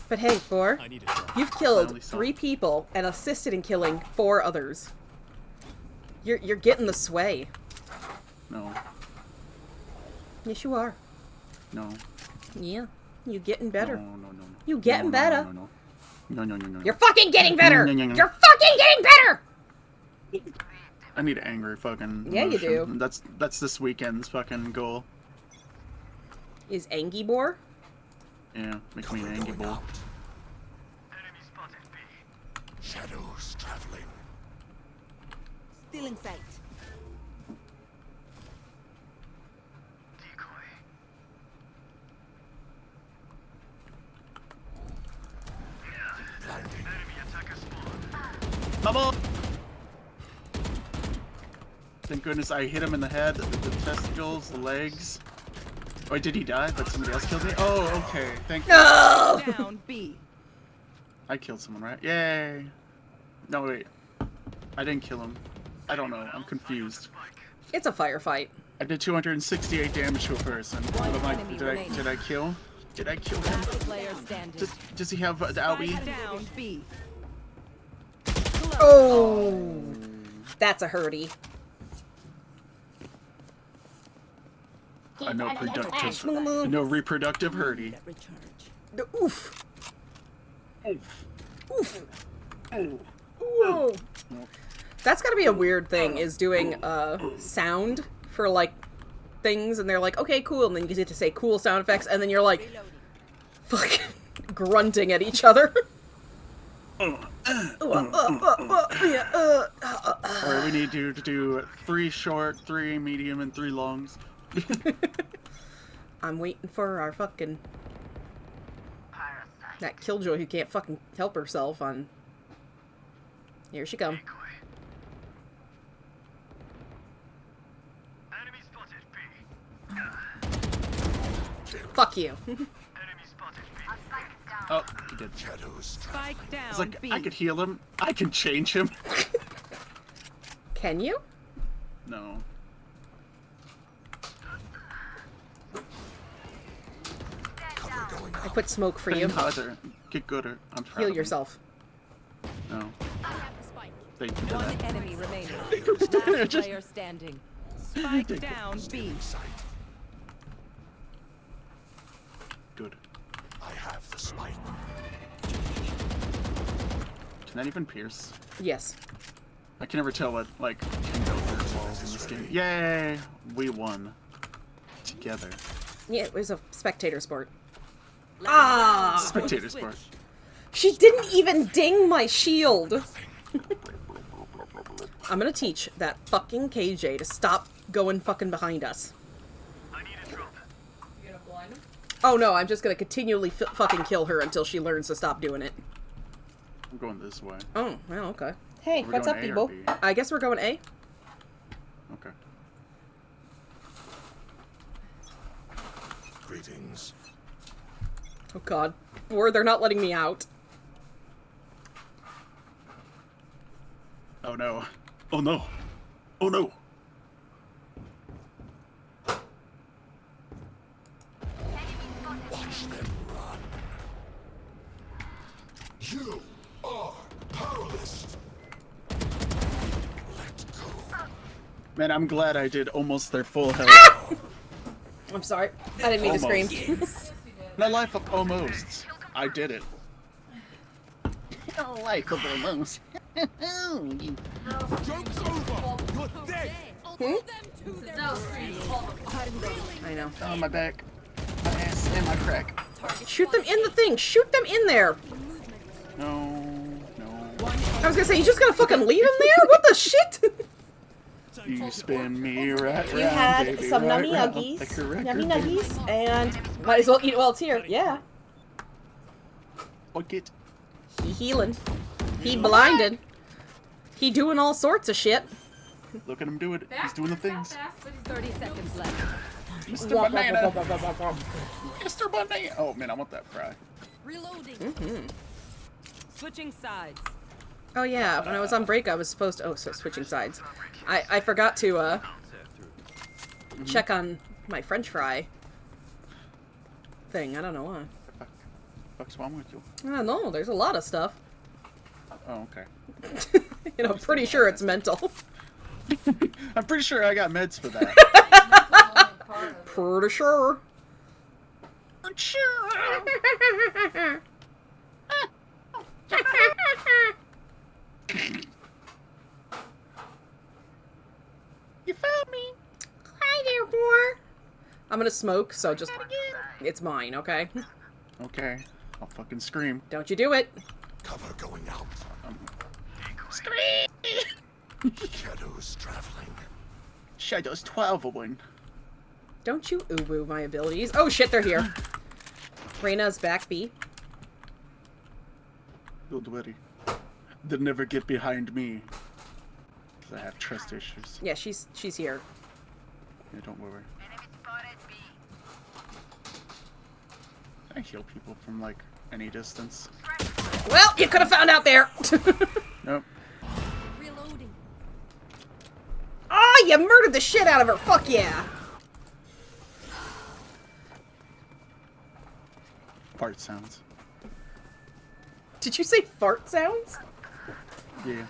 But hey, Boar, you've killed Finally saw 3 people and assisted in killing 4 others. You're getting the sway. No. Yes, you are. No. Yeah. You getting better. No. You getting better. No. You're fucking getting better! No. You're fucking getting better! I need angry fucking Yeah, you emotion. do. That's this weekend's fucking goal. Is Angie Boar? Yeah, make me an angry bull. Shadows traveling. Still in sight. Blinding. Bubble! Thank goodness I hit him in the head, the testicles, the legs. Wait, did he die? But somebody else killed me? Oh, okay. Thank you. No! Down B. I killed someone, right? Yay! No, wait. I didn't kill him. I don't know. I'm confused. It's a firefight. I did 268 damage to a person. But I'm like, enemy did I kill? Did I kill him? Player standing. Does he have the owie? Down B. Oh! That's a hurty. No reproductive hurdy. Oof. Oof. Oof. Ooh. That's gotta be a weird thing, is doing sound for like things, and they're like, okay, cool, and then you get to say cool sound effects, and then you're like, fucking grunting at each other. Alright, we need to do 3 short, 3 medium, and 3 longs. I'm waiting for our fucking... that killjoy who can't fucking help herself on... Here she come. Fuck you. Oh, he did. Shadows Spike I down was like, B. I could heal him. I can change him. Can you? No. cover going I out. put smoke for you. Get gooder. I'm proud Heal of him. yourself. No. I have the spike. Thank you for One that. enemy remaining. Just- Last player standing. Spike Take it. down B. Good. I have the spike. Can that even pierce? Yes. I can never tell what, like, can go through walls in this game. Yay! We won. Together. Yeah, it was a spectator sport. Ah! Spectator sport. She didn't even ding my shield. I'm gonna teach that fucking KJ to stop going fucking behind us. You gonna blind him? Oh no, I'm just gonna continually fucking kill her until she learns to stop doing it. I'm going this way. Oh, well, okay. Hey, We're what's up, going A or people? B? I guess we're going A. Okay. Greetings. Oh god. Or they're not letting me out. Oh no. Oh no. Oh no. Watch them run. You are powerless. Let go. Man, I'm glad I did almost their full health. I'm sorry. I didn't mean to scream. My life of almost. I did it. Life of almost. Joke's over. You're dead. I know. Oh, my back. My ass and my crack. Shoot them in the thing! Shoot them in there! No. No. I was gonna say, you just gonna fucking leave him there? What the shit? You spin me right round, You had baby, some right nummy round, nuggies. like a record, Nummy baby. nuggies. And might as well eat it while it's here. Yeah. Fuck it. He healing. He blinded. He doing all sorts of shit. Look at him do it. He's doing the things. 30 seconds left. Mr. Banana. Mr. Banana. Oh man, I want that fry. Reloading. Switching sides. Oh yeah, when I was on break I was supposed to... Oh, so switching sides. I forgot to, check on my french fry thing. I don't know why. What's wrong with you? I don't know, there's a lot of stuff. Oh, okay. You know, pretty sure it's mental. I'm pretty sure I got meds for that. Pretty sure. You found me. Hi there, boar. I'm gonna smoke, so just... It's mine, okay? Okay. I'll fucking scream. Don't you do it. Cover going out. Scream! Shadows traveling. Shadows 12 will win. Don't you ooh-woo my abilities. Oh shit, they're here. Reyna's back B. Don't worry. They'll never get behind me. Because I have trust issues. Yeah, she's here. Yeah, don't worry. I heal people from, like, any distance. Well, you could have found out there. Nope. Reloading. Oh, you murdered the shit out of her. Fuck yeah. Fart sounds. Did you say fart sounds? Yeah.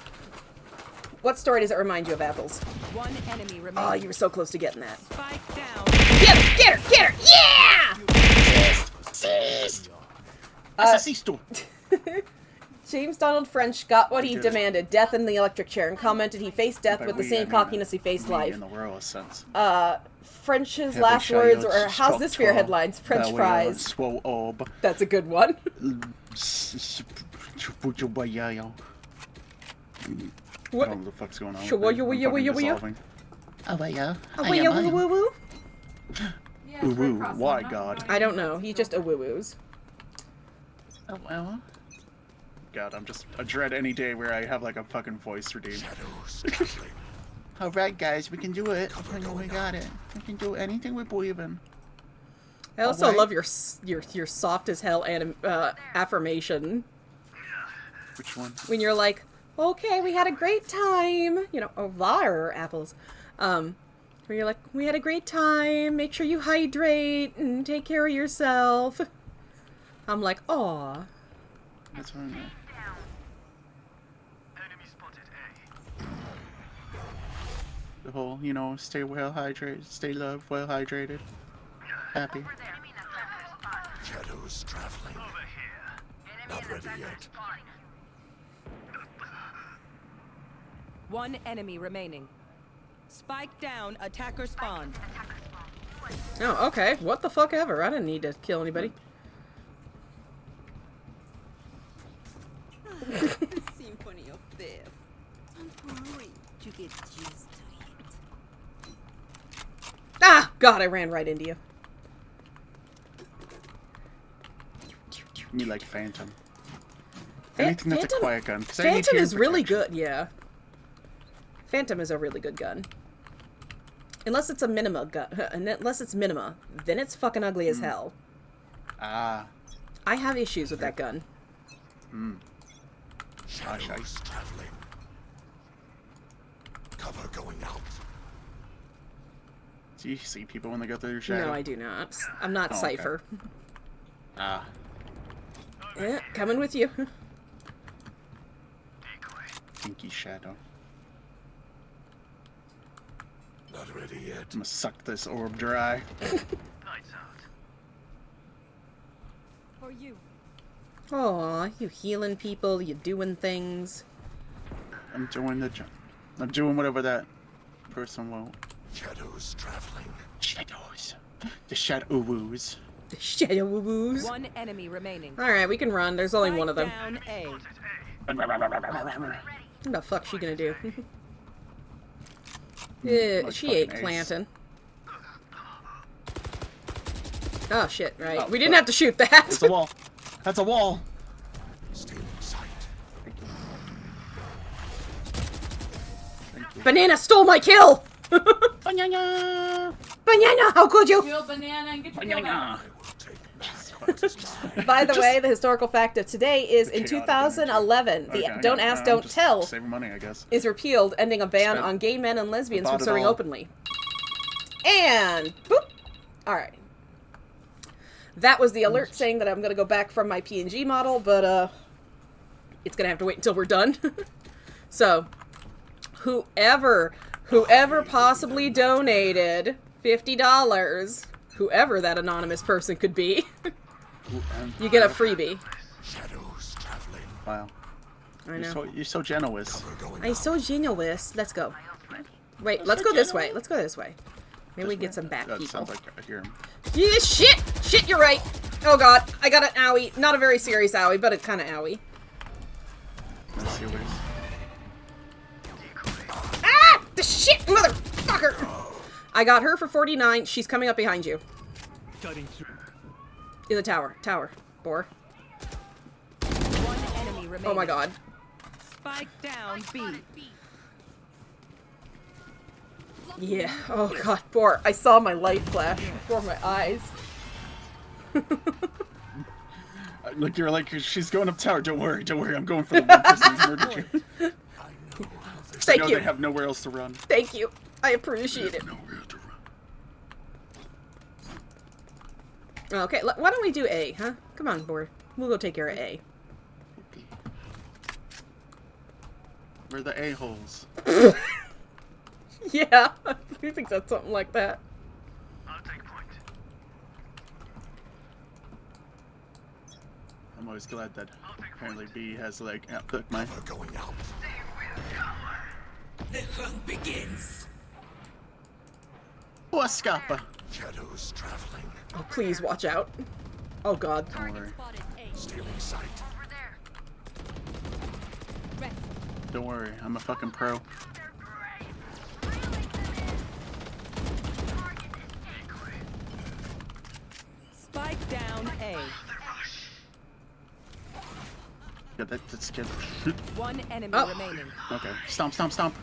What story does it remind you of, Apples? One enemy remaining. Oh, you were so close to getting that. Spike down. Get her! Get her! Get her! Yeah! Ceased! That's a ceased. James Donald French got what he demanded, death in the electric chair, and commented he faced death By with the we, same I mean cockiness he faced we life. in the royal sense. French's Have last a words child were, how's this for your struck headlines? tall, French that way fries. swole orb. That's a good one. What? I don't know what the fuck's going on. Sure, with me. woo, I'm woo, fucking woo, woo. dissolving. Oh, yeah. Oh, wait, woo woo woo? Ooh, woo. Why, God? I don't know. He just a woo woos. Oh, well. God, I dread any day where I have like a fucking voice redeemed. Alright, guys, we can do it. I know we got it. We can do anything we believe in. I also Alright. love your soft as hell affirmation. Which one? When you're like, okay, we had a great time. You know, var apples. Where you're like, we had a great time. Make sure you hydrate and take care of yourself. I'm like, aw. That's what I meant. The whole, you know, stay well hydrated, stay loved, well hydrated, happy. Shadows traveling. Not ready yet. One enemy remaining. Spike down, attacker spawn. Oh, okay. What the fuck ever. I didn't need to kill anybody. The symphony of death. Don't worry, you get used to it. Ah! God, I ran right into you. Me like Phantom. Anything that's a quiet gun. 'cause I need Phantom hearing is really protection. good, yeah. Phantom is a really good gun. Unless it's a minima gun. Unless it's minima. Then it's fucking ugly as hell. Ah. I have issues with that gun. Shadows traveling. Cover going out. Do you see people when they go through your shadow? No, I do not. I'm not Oh, okay. Cypher. Ah. Coming with you. Pinky shadow. Not ready yet. I'm gonna suck this orb dry. For you. Aw, you healing people, you doing things. I'm doing the jump. I'm doing whatever that person won't. Shadows traveling. Shadows. The shadows. The shadow woo-woos. One enemy remaining. Alright, we can run. There's only one of them. Down A. What the fuck's she gonna do? Yeah, Like she ain't fucking ace. planting. Oh shit, right. Oh, We didn't have to shoot that. It's a wall. That's a wall. Stealing sight. Banana stole my kill! Banana. Banana, how could you? Kill banana and get your kill back. Banana. By the way, the historical fact of today is in chaotic 2011, the Okay, Don't yeah, Ask, I'm Don't just Tell saving money, I guess. is repealed, ending a ban Spent- on gay men and lesbians from bought it serving all. openly. And, boop. Alright. That was the alert saying that I'm going to go back from my PNG model, but, it's going to have to wait until we're done. So, whoever possibly donated $50, whoever that anonymous person could be, you get a freebie. Shadows traveling. Wow. I know. You're so generous. Cover going I'm out. so generous. Let's go. Wait, let's go this way. Let's go this way. Maybe we get some back That people. sounds like I hear him. Yeah, shit! Shit, you're right. Oh god, I got an owie. Not a very serious owie, but a kind of owie. Let's see what he's... Ah! The shit, motherfucker! I got her for 49. She's coming up behind you. Cutting through. In the tower. Tower. Boar. One enemy remaining. Oh my god. Spike down B. Yeah. Oh god, Boar. I saw my light flash before my eyes. Look, you're like, she's going up tower. Don't worry, I'm going for the one person who's murdered you. I know how this. Thank I know you. they have nowhere else to run. Thank you. I appreciate it. Nowhere to run. Okay, why don't we do A, huh? Come on, Boar. We'll go take care of A. We're the a-holes. Yeah, I think that's something like that. I'm always glad that apparently B has like look my Cover going out. The hunt begins. Wascapa. Shadows traveling. Oh, please watch out. Oh god. Don't worry. Spotted A. Stealing sight. Rest. Don't worry. I'm a fucking pro. Spike down A. Yeah, that's good. One enemy Oh. remaining. Okay. Stomp, stomp, stomp.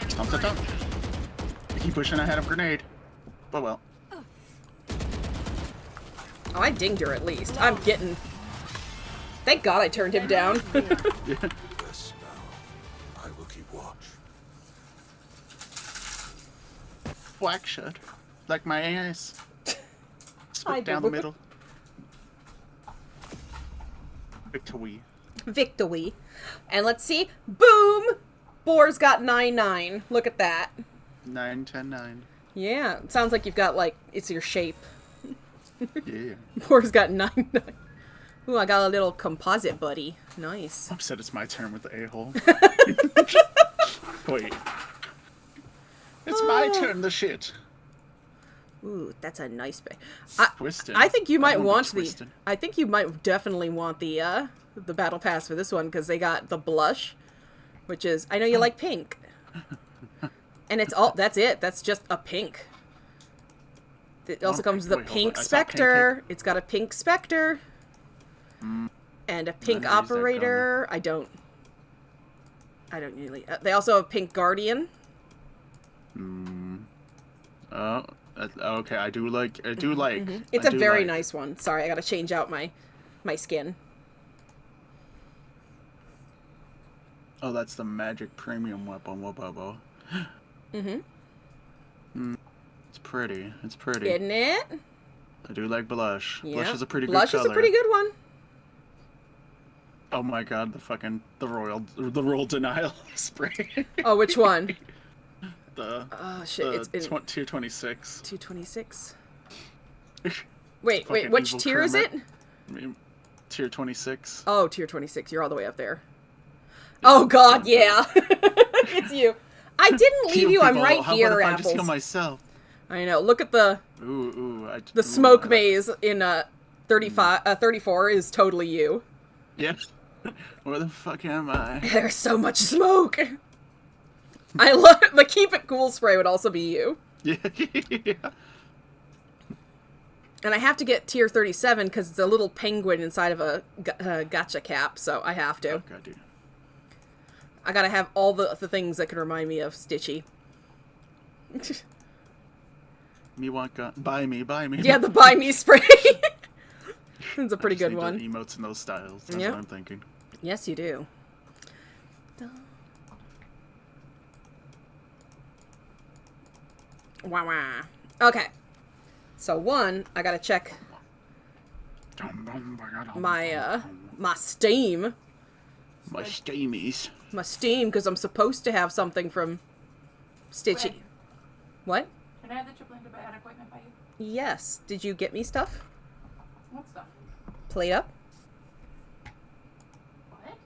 Stomp, stomp, stomp. I keep pushing ahead of grenade. But well. Oh, I dinged her at least. I'm getting... Thank god I turned him down. Yeah. Yes, now. I will keep watch. Whack shot. Like my ass. I Split down the do. middle. Victory. Victory. And let's see. Boom! Boar's got 9-9. Look at that. 9, 10, 9. Yeah, it sounds like you've got, like, it's your shape. Yeah. Boar's got 9-9. Ooh, I got a little composite buddy. Nice. I'm said it's my turn with the a-hole. Wait. It's my turn, the shit. Ooh, that's a nice bag. Twisted. I think you might don't want be the... twisted. I think you might definitely want the battle pass for this one, because they got the blush, which is... I know you like pink. And it's all... That's it. That's just a pink. It also comes with a wait, hold pink on. I saw specter. It's got a pink specter. And a pink never used that operator. I don't really... they also have pink guardian. Oh, okay. I do like. It's a very nice one. Sorry, I gotta change out my skin. Oh, that's the magic premium weapon, Wabobo. It's pretty. It's pretty. Isn't it? I do like blush. Yeah. Blush is a pretty good Blush color. is a pretty good one. Oh my god, the royal denial spray. Oh, which one? Oh shit, it's tier 26. 226. Wait, which evil tier is it? Tier 26. Oh, tier 26. You're all the way up there. Oh god, yeah. It's you. I didn't leave you. I'm right How here, about if I Apples. just kill myself? I know. Look at the the smoke maze in 34 is totally you. Yeah. Where the fuck am I? There's so much smoke. I love the keep it cool spray would also be you. Yeah. And I have to get tier 37 because it's a little penguin inside of a gacha cap, so I have to. Okay, dude. I gotta have all the things that can remind me of Stitchy. Me want gun. Buy me. Yeah, the buy me spray. It's a pretty good need one. The emotes in those styles. That's Yep. what I'm thinking. Yes, you do. Wah. Okay. So I gotta check my Steam. My steamies. My Steam, because I'm supposed to have something from Stitchy. Red. What? Can I have the triple antibiotic equipment by you? Yes. Did you get me stuff? What stuff? Plate up? What?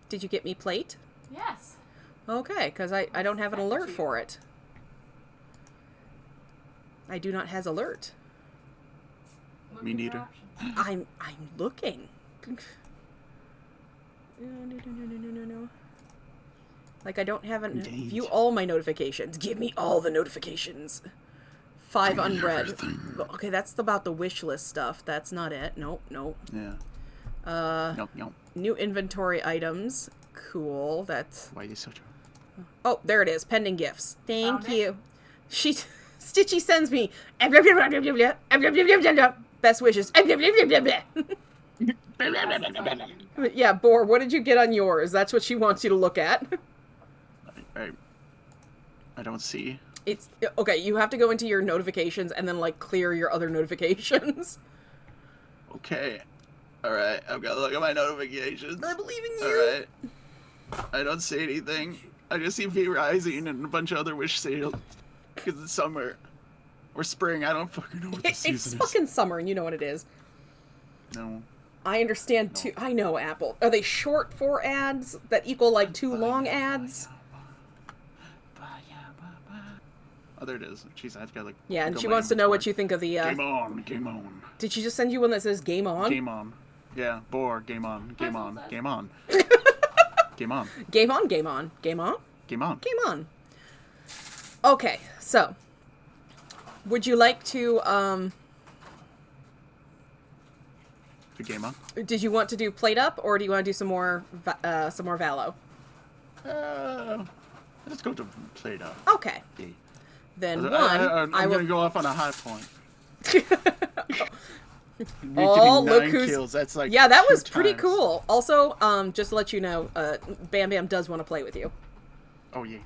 Did you get me plate? Yes. Okay, because I don't have an alert for it. I do not has alert. Me neither. I'm looking. No. Like I don't have an view all my notifications. Give me all the notifications. 5 unread. Okay, that's about the wish list stuff. That's not it. Nope. Yeah. Nope. New inventory items. Cool. That's. Why are you so true? Oh, there it is. Pending gifts. Thank Found you. Stitchy sends me best wishes. Yeah, Boar, what did you get on yours? That's what she wants you to look at. I don't see. It's okay, you have to go into your notifications and then like clear your other notifications. Okay. Alright, I've got to look at my notifications. I believe in you. Alright. I don't see anything. I just see V Rising and a bunch of other wish sales. Because it's summer. Or spring, I don't fucking know what the season It's is. fucking summer and you know what it is. No. I understand too. I know, Apple. Are they short for ads that equal like 2 long ads? Oh, there it is. Jeez, I've got like... Yeah, and she wants to know what you think of the... Game on. Did she just send you one that says game on? Game on. Yeah, Boar, game on. Game on. Game on. Game on. Game on, game on. Game on? Game on. Game on. Okay, so... Would you like to, The game on? Did you want to do plate up, or do you want to do some more Valo? Let's go to plate up. Okay. Yeah. Then I'm I will gonna go off on a high point. Oh, look 9 who's... kills. That's like yeah, that 2 was pretty times. cool. Also, just to let you know, Bam Bam does want to play with you. Oh, yeah.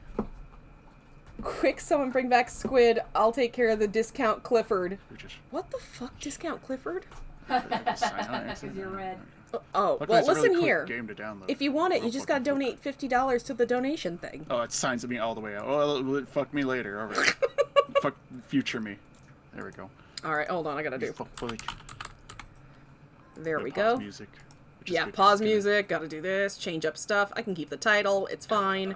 Quick, someone bring back Squid. I'll take care of the discount Clifford. Just... What the fuck, discount Clifford? Because you're red. Oh, Luckily, well, it's a really listen quick here. game to download. If you want it, Real you just gotta fucking donate $50 to the donation thing. Oh, it signs me all the way out. Oh, fuck me later. All right. Fuck future me. There we go. Alright, hold on, I gotta do. Fuck, like, There we pause go. Music. Which is Yeah, good, pause it's gonna- music, gotta do this, change up stuff. I can keep the title, it's fine.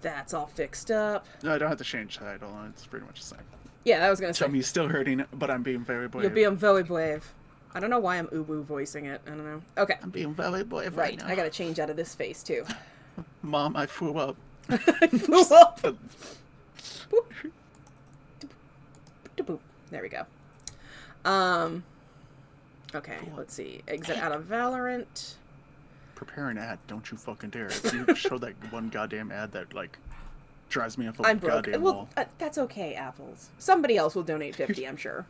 That's all fixed up. No, I don't have to change the title. It's pretty much the same. Yeah, I was gonna say. Tummy's still hurting, but I'm being very brave. You're being very brave. I don't know why I'm uwu voicing it. I don't know. Okay. I'm being very brave Right, now. I gotta change out of this face too. Mom, I flew up. I flew up! Boop. Boop. There we go. Okay, let's see. Exit out of Valorant. Prepare an ad, don't you fucking dare. If you show that one goddamn ad that, like, drives me up a I'm broke. goddamn Well, wall. that's okay, Apples. Somebody else will donate 50, I'm sure.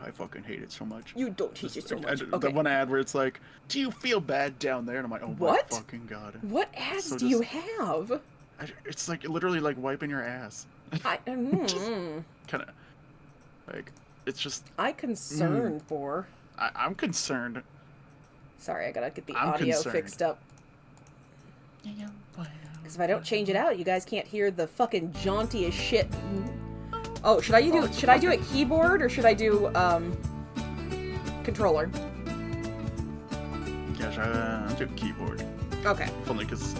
I fucking hate it so much. You don't hate it so much. The Okay. one ad where it's like, do you feel bad down there? And I'm like, oh What? my fucking god. What ads So do you just- have? It's like literally like wiping your ass. Kind of like it's just. I concerned, Boar. I'm concerned. Sorry, I gotta get the I'm audio concerned. fixed up. Because if I don't change it out, you guys can't hear the fucking jaunty as shit. Oh, should I do it keyboard or should I do controller? Gosh, I do keyboard. Okay. If only because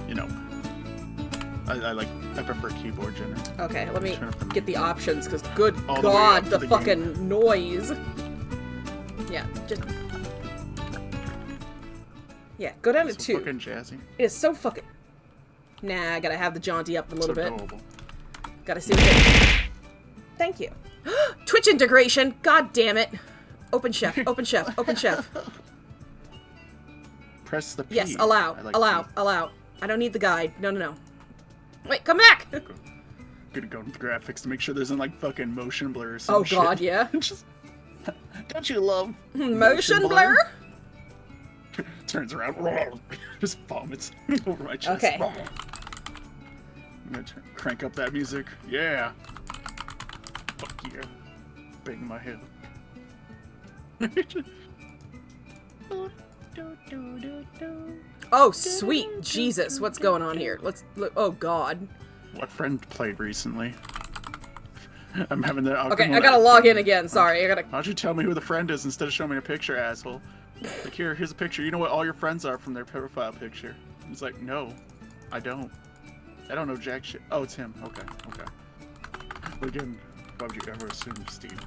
I prefer keyboard generally. Okay, let me get the options because good All the way god, up to the the fucking noise. Yeah, just. Yeah, go down to So 2. fucking jazzy. It is so fucking. Nah, I gotta have the jaunty up a little So bit. adorable. Gotta see what it. Thank you. Twitch integration. God damn it. Open chef. Open chef. Open chef. Press the P. Yes. Allow. I like Allow. P. Allow. I don't need the guide. No. No. No. Wait. Come back. Gonna go into the graphics to make sure there isn't like fucking motion blur or some shit. Oh god. Yeah. Just, don't you love Motion blur? Turns around, just vomits over my chest. Okay. I'm gonna crank up that music. Yeah. Fuck yeah. Bang my head. Oh sweet Jesus! What's going on here? Let's look. Oh god. What friend played recently? I'm having the. Okay, I gotta log in again. Sorry, I gotta. Why don't you tell me who the friend is instead of showing me a picture, asshole? Like, here's a picture. You know what all your friends are from their profile picture. He's like, no, I don't. I don't know jack shit. Oh, it's him. Okay. But again, why would you ever assume Steve?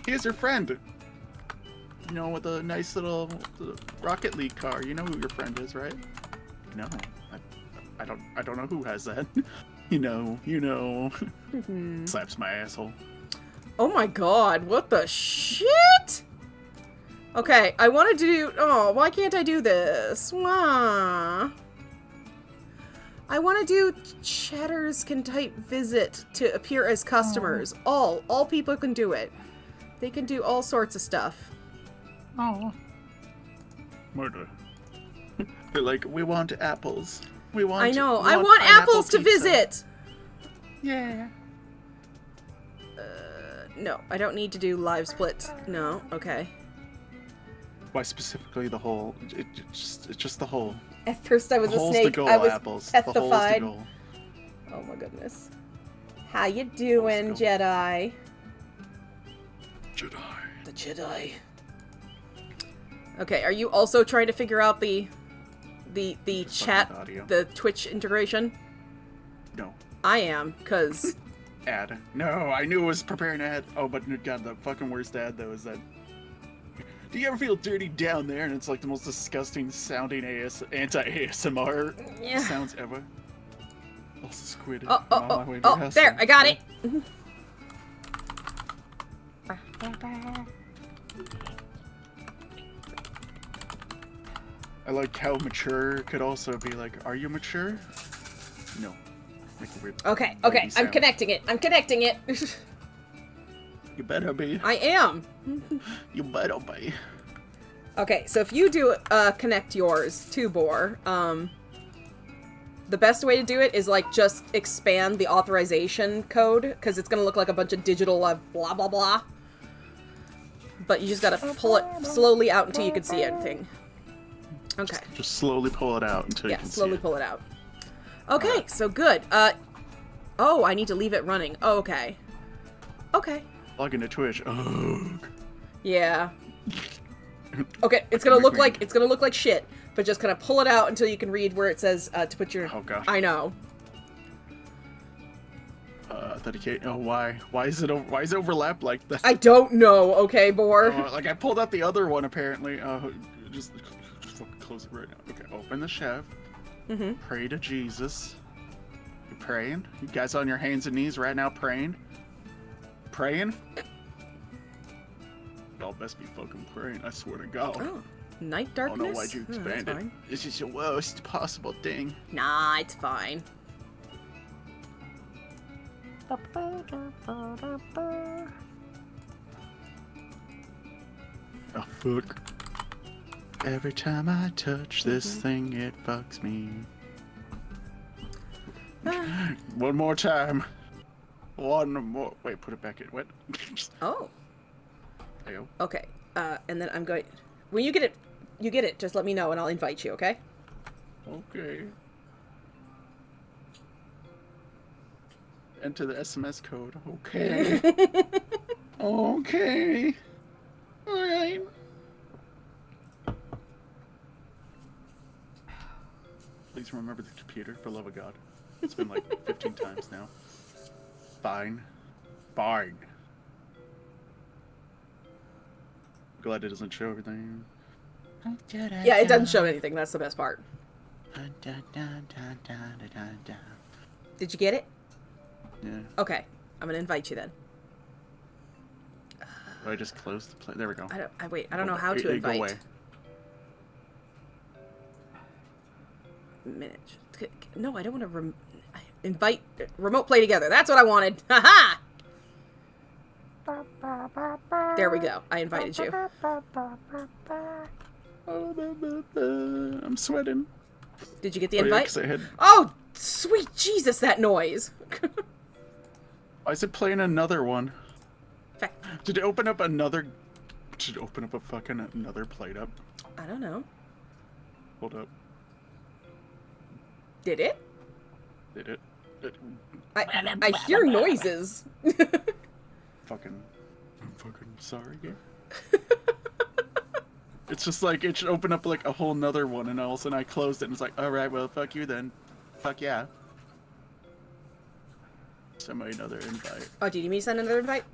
Here's your friend. You know, with a nice little Rocket League car. You know who your friend is, right? No, I don't know who has that. You know. Slaps my asshole. Oh my god! What the shit? Okay, I wanted to do. Oh, why can't I do this? Wah. I want to do chatters can type visit to appear as customers. All people can do it. They can do all sorts of stuff. Oh. Murder. They're like, we want apples. We want. I know. we I want pineapple apples to pizza." visit. Yeah. No, I don't need to do live splits. No. Okay. Why specifically the whole? It's just the whole. At first, I was The a hole's snake. the goal, I was apples. The hole's the petrified. goal. Oh my goodness. How you doing, Jedi? Jedi. The Jedi. Okay, are you also trying to figure out the chat, audio. the Twitch integration? No. I am, cause Ad. No, I knew it was preparing an ad. Oh, but god, the fucking worst ad though is that. Do you ever feel dirty down there? And it's like the most disgusting sounding anti-ASMR Yeah. sounds ever. Also, Squid. oh, I'm on my way to your house there, now. I got it. I like how mature could also be like, are you mature? No. Like a weird Okay, lady I'm sound. connecting it. I'm connecting it. You better be. I am. You better be. Okay, so if you do connect yours to Boar, the best way to do it is like just expand the authorization code because it's gonna look like a bunch of digital blah blah blah. But you just gotta pull it slowly out until you can see anything. Okay. Just slowly pull it out until you can see slowly it. pull it out. Okay, so good. Oh, I need to leave it running. Oh, okay. Okay. Log into Twitch. Oh. Yeah. Okay, it's gonna look like shit, but just kind of pull it out until you can read where it says to put your. Oh gosh. I know. Authenticate. Oh, why? Why is it overlapped like that? I don't know. Okay, Boar. Like I pulled out the other one apparently. Just fucking close it right now. Okay, open the chef. Pray to Jesus. You praying? You guys on your hands and knees right now praying? Praying? Y'all best be fucking praying, I swear to God. Oh, night darkness? Oh no, why'd you expand it? Fine. This is the worst possible thing. Nah, it's fine. Oh, fuck. Every time I touch this thing, it fucks me. One more time. One more. Wait, put it back in. What? Oh. Ayo. Okay. And then I'm going. When you get it. Just let me know and I'll invite you. Okay. Okay. Enter the SMS code. Okay. Okay. Alright. Please remember the computer, for love of God. It's been like 15 times now. Fine. Fine. Glad it doesn't show everything. Yeah, it doesn't show anything. That's the best part. Did you get it? Yeah. Okay. I'm gonna invite you then. Oh, I just closed the play. There we go. I don't know how to invite. Go away. Minute. No, I don't want to invite remote play together. That's what I wanted. Haha. There we go. I invited you. I'm sweating. Did you get the invite? Yeah, oh, sweet Jesus, that noise. Why is it playing another one? Did it open up another... Did it open up a fucking another plate up? I don't know. Hold up. Did it? Did it? I hear noises. I'm fucking sorry, game. It's just like, it should open up like a whole nother one, and all of a sudden I closed it, and it's like, alright, well, fuck you then. Fuck yeah. Send me another invite. Oh, do you need me to send another invite?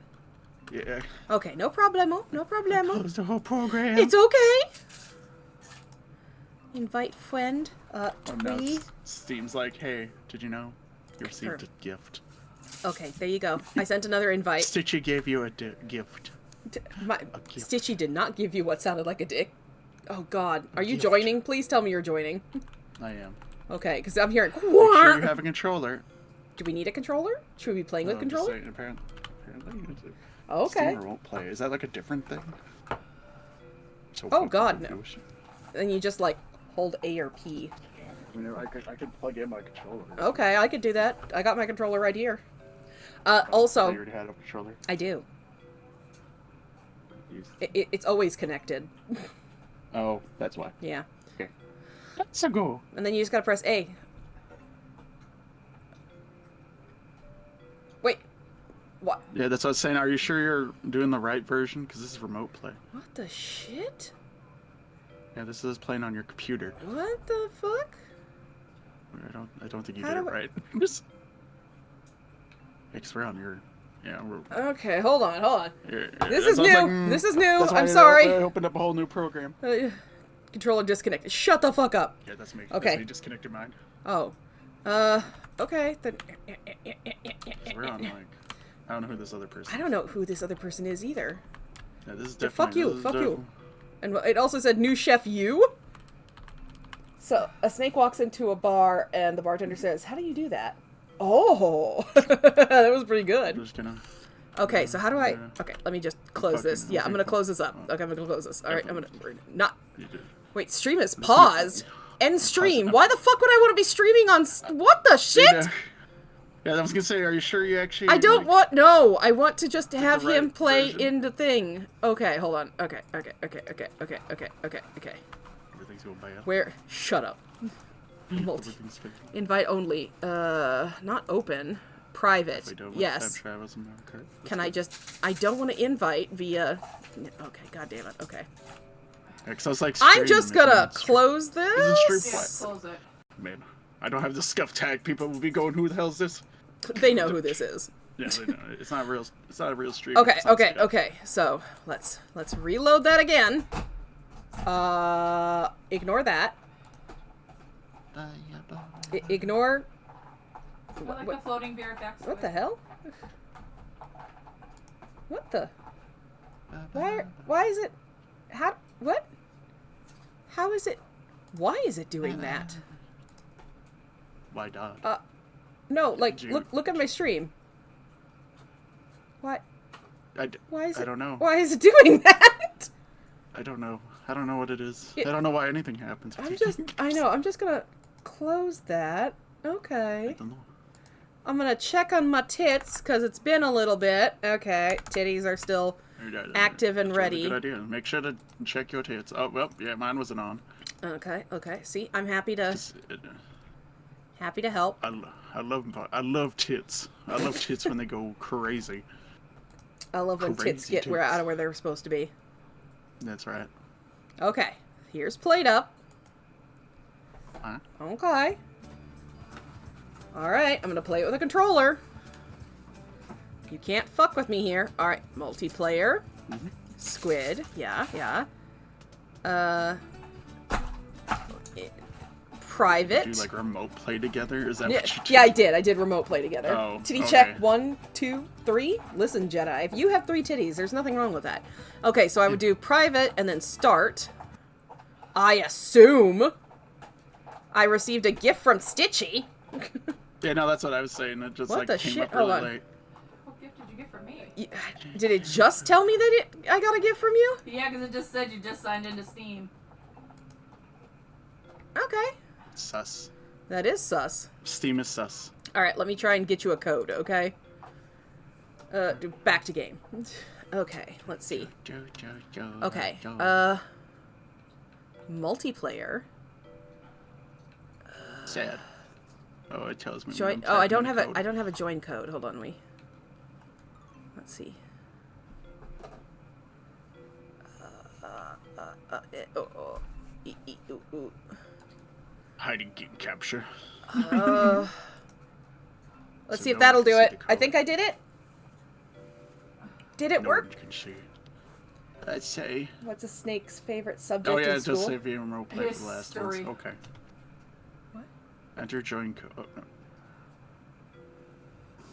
Yeah. Okay, no problemo. No problemo. Close the whole program. It's okay. Invite friend. Oh, no. Steam's like, hey, did you know? You received a gift. Okay, there you go. I sent another invite. Stitchy gave you a gift. Stitchy did not give you what sounded like a dick. Oh God, are you joining? Please tell me you're joining. I am. Okay, because I'm hearing. Make sure you have a controller. Do we need a controller? Should we be playing with controller? Saying, apparently okay. Steam remote play. Is that like a different thing? So oh God, no. Then you just like hold A or P. I mean, I could plug in my controller. Okay, I could do that. I got my controller right here. Also, you already had a controller? I do. It's always connected. Oh, that's why. Yeah. Okay. Let's go. And then you just gotta press A. Wait. What? Yeah, that's what I was saying. Are you sure you're doing the right version? Because this is remote play. What the shit? Yeah, this is playing on your computer. What the fuck? I don't think you did it right. Just. Because we're on your. Yeah, we're... Okay, hold on. This is new. Like, this is new. I'm sorry. I opened up a whole new program. Controller disconnected. Shut the fuck up. Yeah, that's me. Okay. That's me. Disconnected mine. Oh. Okay. Then. We're on like. I don't know who this other person is. I don't know who this other person is either. Yeah, this is So definitely. fuck you. And it also said new chef you. So a snake walks into a bar and the bartender says, "How do you do that?" Oh, that was pretty good. I'm just gonna. Okay, so how do I? Okay, let me just close this. Yeah, I'm gonna close this up. Okay, I'm gonna close this. All right, I'm gonna not. Wait, stream is paused. End stream. Why the fuck would I want to be streaming on? What the shit? Yeah, I was gonna say, are you sure you actually? I don't want. No, I want to just have right him play version? in the thing. Okay, hold on. Okay. Everything's going bad. Where? Shut up. Everything's fake. Invite only. Not open. Private. We don't Yes. have Travis in there, okay. Can I just? I don't want to invite via. Okay. God damn it. Okay. Yeah, 'cause I was like, I'm just streaming, gonna it's close Is it this. stream Close it. Man, I don't have the scuff tag. People will be going, "Who the hell is this?" They know who this is. Yeah, they know. It's not real. It's not a real stream. Okay. It's not Okay. scuff. Okay. So let's reload that again. Ignore that. Ignore. I like the floating bear back. What the hell? What the? Why is it? How? What? How is it? Why is it doing that? Why not? No, like, Dude. look at my stream. What? Why is it? I don't know. Why is it doing that? I don't know. I don't know what it is. It- I don't know why anything happens. I know, I'm just gonna close that. Okay. I don't know. I'm gonna check on my tits, because it's been a little bit. Okay, titties are still active and ready. Good idea. Make sure to check your tits. Oh, well, yeah, mine wasn't on. Okay, okay. See, I'm happy to Just, help. I love tits. I love tits when they go crazy. I love when tits Crazy get tits. out of where they're supposed to be. That's right. Okay, here's plate up. Huh? Okay. Alright, I'm gonna play it with a controller. You can't fuck with me here. Alright, multiplayer. Mm-hmm. Squid. Yeah. Private. Do you like remote play together? Is that Yeah, what you do? yeah, I did. I did remote play together. Oh, Titty okay. check 1, 2, 3. Listen, Jedi, if you have 3 titties, there's nothing wrong with that. Okay, so I would do private and then start. I assume I received a gift from Stitchy. Yeah, no, that's what I was saying. It just What like the came shit? up really Hold on. late. What gift did you get from me? Did it just tell me that I got a gift from you? Yeah, because it just said you just signed into Steam. Okay. Sus. That is sus. Steam is sus. Alright, let me try and get you a code, okay? Back to game. Okay, let's see. Okay, multiplayer. Sad. Oh, it tells me. when Join. I'm Oh, I typing don't the have a. code. I don't have a join code. Hold on, let's see. Hiding game capture. Let's So see if no one that'll can do see it. the I code. think I did it. Did it No work? one can see it. Let's say. What's a snake's favorite subject Oh yeah, in it school? does say via remote play for the last ones. History. Okay. What? Enter join code. Oh, no.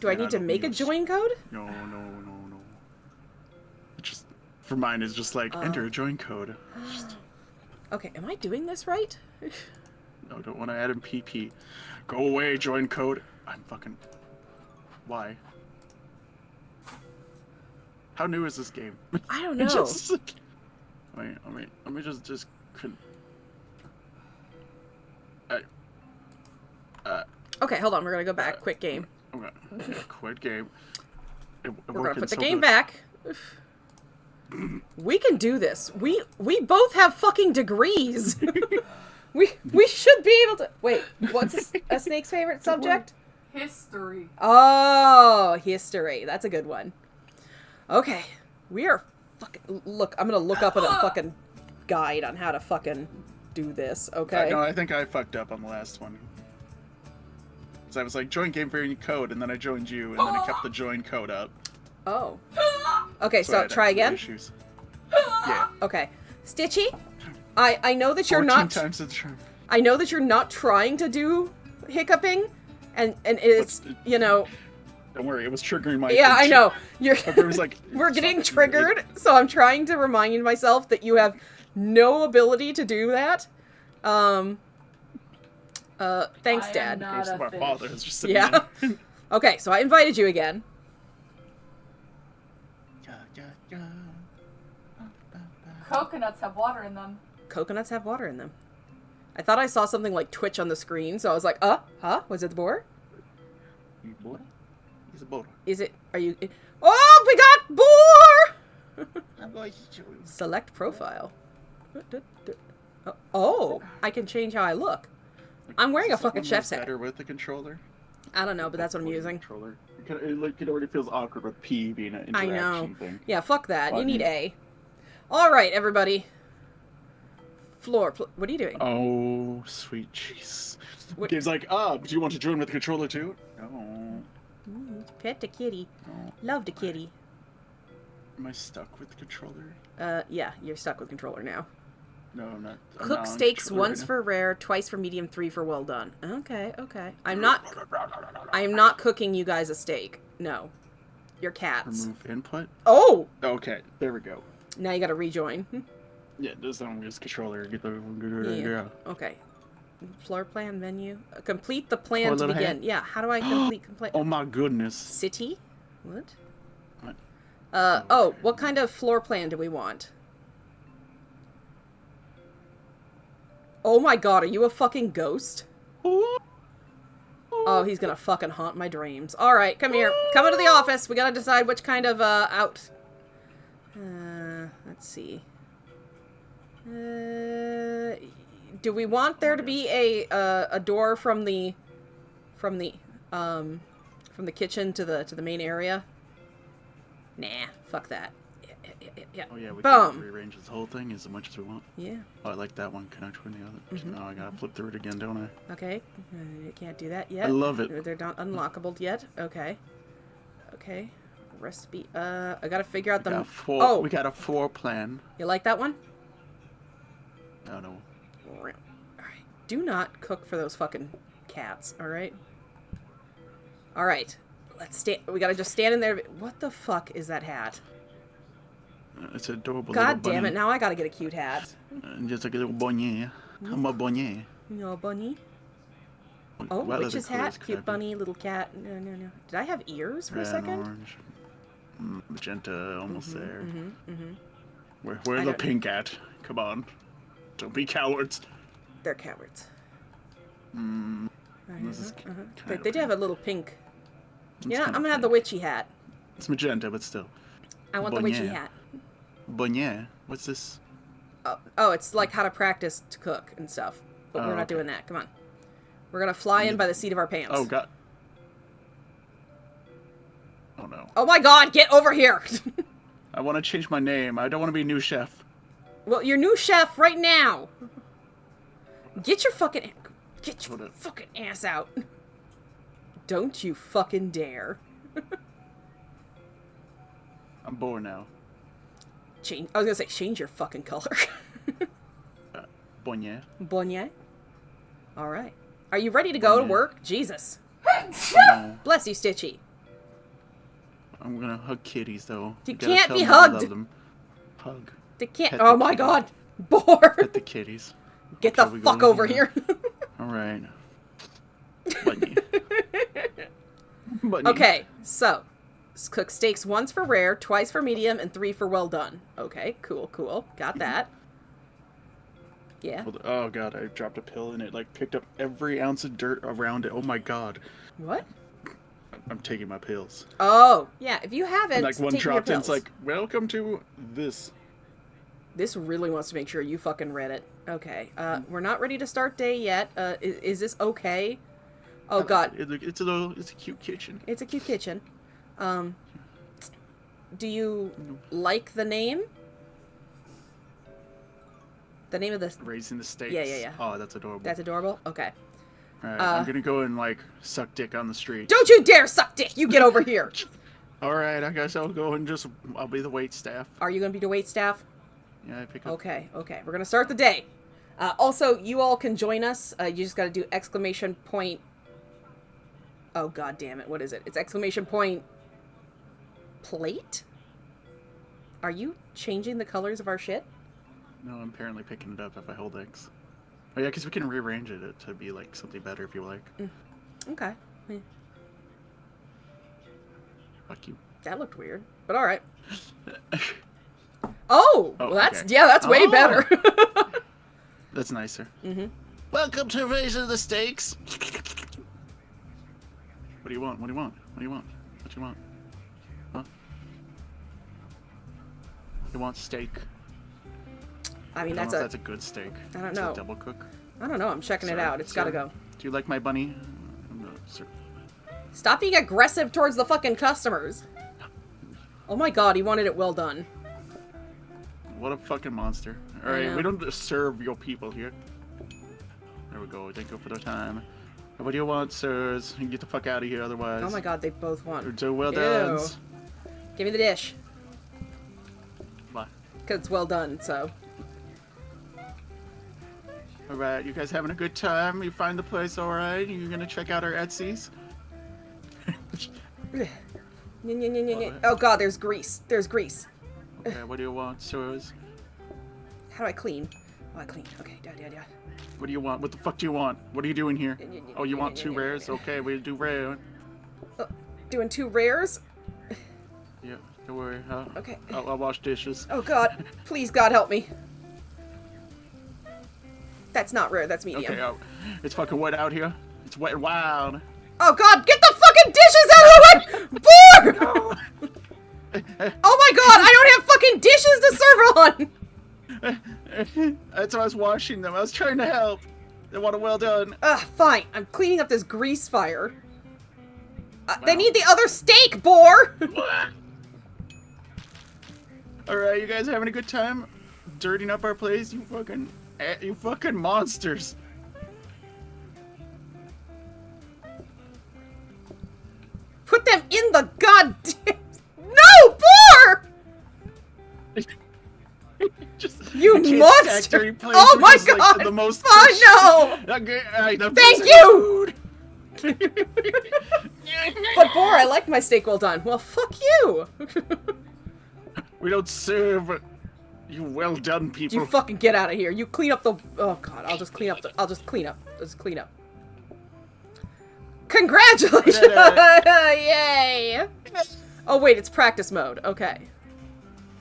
Do I And need to don't make a use- join code? No. It just for mine is just like enter a join code. Just, Okay, am I doing this right? no, don't want to add in PP. Go away, join code. I'm fucking. Why? How new is this game? I don't know. Just, wait, let me just Okay, hold on. We're gonna go back. Quit game. okay. Quit game. We're gonna put the game back. We can do this. We both have fucking degrees. we should be able to. Wait, what's a snake's favorite subject? History. Oh, history. That's a good one. Okay, we are fucking. Look, I'm gonna look up at a fucking guide on how to fucking do this. Okay. No, I think I fucked up on the last one. Because I was like, join game variant code, and then I joined you, and then I kept the join code up. Oh. Okay, I so had try extra again. Issues. Yeah. Okay, Stitchy. I know that you're 14 not. times the charm. I know that you're not trying to do hiccuping, and it's you know. Don't worry, it was triggering my. Yeah, I know. You're. It was like We're getting triggered, so I'm trying to remind myself that you have no ability to do that. Thanks, I am Dad. not Thanks to a my fish. father. It's just sitting Yeah. there. Okay, so I invited you again. Coconuts have water in them. Coconuts have water in them. I thought I saw something like Twitch on the screen, so I was like, huh? Was it the boar? Boar? He's a boar. Is it? Are you? Oh, we got Boar! I'm going to show you. Select profile. Oh, I can change how I look. I'm wearing a fucking chef's hat. Better with the controller. I don't know, but that's what I'm using. Controller. It already feels awkward with P being an interaction I know. thing. Yeah, fuck that. Button. You need A. All right, everybody. What are you doing? Oh, sweet jeez. What? Game's like, do you want to join with the controller too? No. Pet the kitty. No. Love the kitty. Am I stuck with the controller? Yeah, you're stuck with controller now. No, I'm not. Cook steaks once for rare, twice for medium, 3 for well done. Okay, okay. I am not cooking you guys a steak. No. Your cats. Remove input? Oh! Okay, there we go. Now you gotta rejoin. Yeah, this one is controller. Get the yeah. Okay. Floor plan menu. Complete the plan to begin. Head. Yeah, how do I complete? Oh my goodness. City? What? What? Oh, what kind of floor plan do we want? Oh my god, are you a fucking ghost? Oh, he's gonna fucking haunt my dreams. Alright, come here. Come into the office. We gotta decide which kind of, out... let's see. Do we want there to be a door from the kitchen to the main area? Nah, fuck that. Yeah. Oh yeah, we Boom. can rearrange this whole thing as much as we want. Yeah. Oh, I like that one. Connect with the other. Mm-hmm. Oh, I gotta flip through it again, don't I? Okay. I can't do that yet. I love it. They're not unlockable yet. Okay. Okay. Recipe. I gotta figure out the... Oh! We got a floor plan. You like that one? Oh, no. Alright. Do not cook for those fucking cats, alright? Alright. Let's stay... We gotta just stand in there... What the fuck is that hat? It's adorable. God damn it, now I gotta get a cute hat. Just like a little bonnier. I'm a bonnier. No, bunny. Oh, witch's hat, cute bunny, little cat. No. Did I have ears for a second? Orange. Magenta, almost there. Mm-hmm. Where's the pink at? Come on. Don't be cowards. They're cowards. This is They do have a little pink. It's I'm gonna have the witchy hat. It's magenta, but still. I want the witchy hat. Bonnier? What's this? Oh, it's like how to practice to cook and stuff. But we're not doing that. Come on. We're gonna fly in by the seat of our pants. Oh, God. Oh, no. Oh, my God. Get over here. I want to change my name. I don't want to be new chef. Well, you're new chef right now. Get your fucking ass out. Don't you fucking dare. I'm bored now. I was gonna say, change your fucking color. Bonnier. Bonnier. Alright. Are you ready to go to work? Jesus. No. Bless you, Stitchy. I'm gonna hug kitties, though. You gotta can't tell be them I hugged. love them. Hug. They can't. Pet Oh the my kitty. God. Boar. Pet the kitties. Get Okay, the we fuck go over here. Alright. Bunny. Bunny. Okay, so. Cook steaks once for rare, twice for medium, and 3 for well done. Okay, cool. Got that. Yeah. Oh God, I dropped a pill and it like picked up every ounce of dirt around it. Oh my God. What? I'm taking my pills. Oh, yeah. If you haven't, And like one taken your dropped in, it's pills. like, welcome to this. This really wants to make sure you fucking read it. Okay. We're not ready to start day yet. Is this okay? Oh God. It's a cute kitchen. It's a cute kitchen. Do you like the name? The name of the... Raising the Steaks. Yeah. Oh, that's adorable. That's adorable? Okay. Alright, I'm gonna go and like suck dick on the street. Don't you dare suck dick! You get over here! Alright, I guess I'll go and I'll be the wait staff. Are you gonna be the wait staff? Yeah, I pick up. Okay. We're gonna start the day. Also, you all can join us. You just gotta do exclamation point... Oh, God damn it. What is it? It's exclamation point... Plate? Are you changing the colors of our shit? No, I'm apparently picking it up if I hold X. Oh yeah, because we can rearrange it to be like something better if you like. Okay. Yeah. Fuck you. That looked weird, but all right. Oh, well, that's okay. that's way better. That's nicer. Mm-hmm. Welcome to Raising the Steaks. What do you want? What do you want? What do you want? What you want? Huh? You want steak? I mean, That's a good steak. I don't Is know. it double cook? I don't know. I'm checking it out. It's gotta go. Do you like my bunny? No, sir. Stop being aggressive towards the fucking customers. Oh my god, he wanted it well done. What a fucking monster. Alright, we don't serve your people here. There we go. Thank you for the time. What do you want, sirs? You can get the fuck out of here otherwise. Oh my god, they both want. They're well done. Give me the dish. Bye. Because it's well done, so. Alright, you guys having a good time? You find the place alright? You gonna check out our Etsy's? Oh god, there's grease. There's grease. Okay, what do you want, sirs? How do I clean? Oh, I clean. Okay, yeah. What do you want? What the fuck do you want? What are you doing here? Oh, you want 2 rares? Okay, we'll do rare. Doing 2 rares? Yeah, don't worry. Okay. I'll wash dishes. Oh god, please God help me. That's not rare, that's medium. Okay, it's fucking wet out here. It's wet and wild. Oh god, get the fucking dishes out of the way! Boar! Oh my god, I don't have fucking dishes to serve on! That's why I was washing them. I was trying to help. They want it well done. Fine. I'm cleaning up this grease fire. They need the other steak, Boar! Alright, you guys having a good time? Dirtying up our place? You fucking monsters. Put them in the goddamn... No, Boar! You monster! Oh my god! Like the most no! Okay, thank you! But Boar, I like my steak well done. Well, fuck you! We don't serve you well done people. You fucking get out of here. You clean up the... Oh god, I'll just clean up. Just clean up. Congratulations! Yay! Oh wait, it's practice mode. Okay.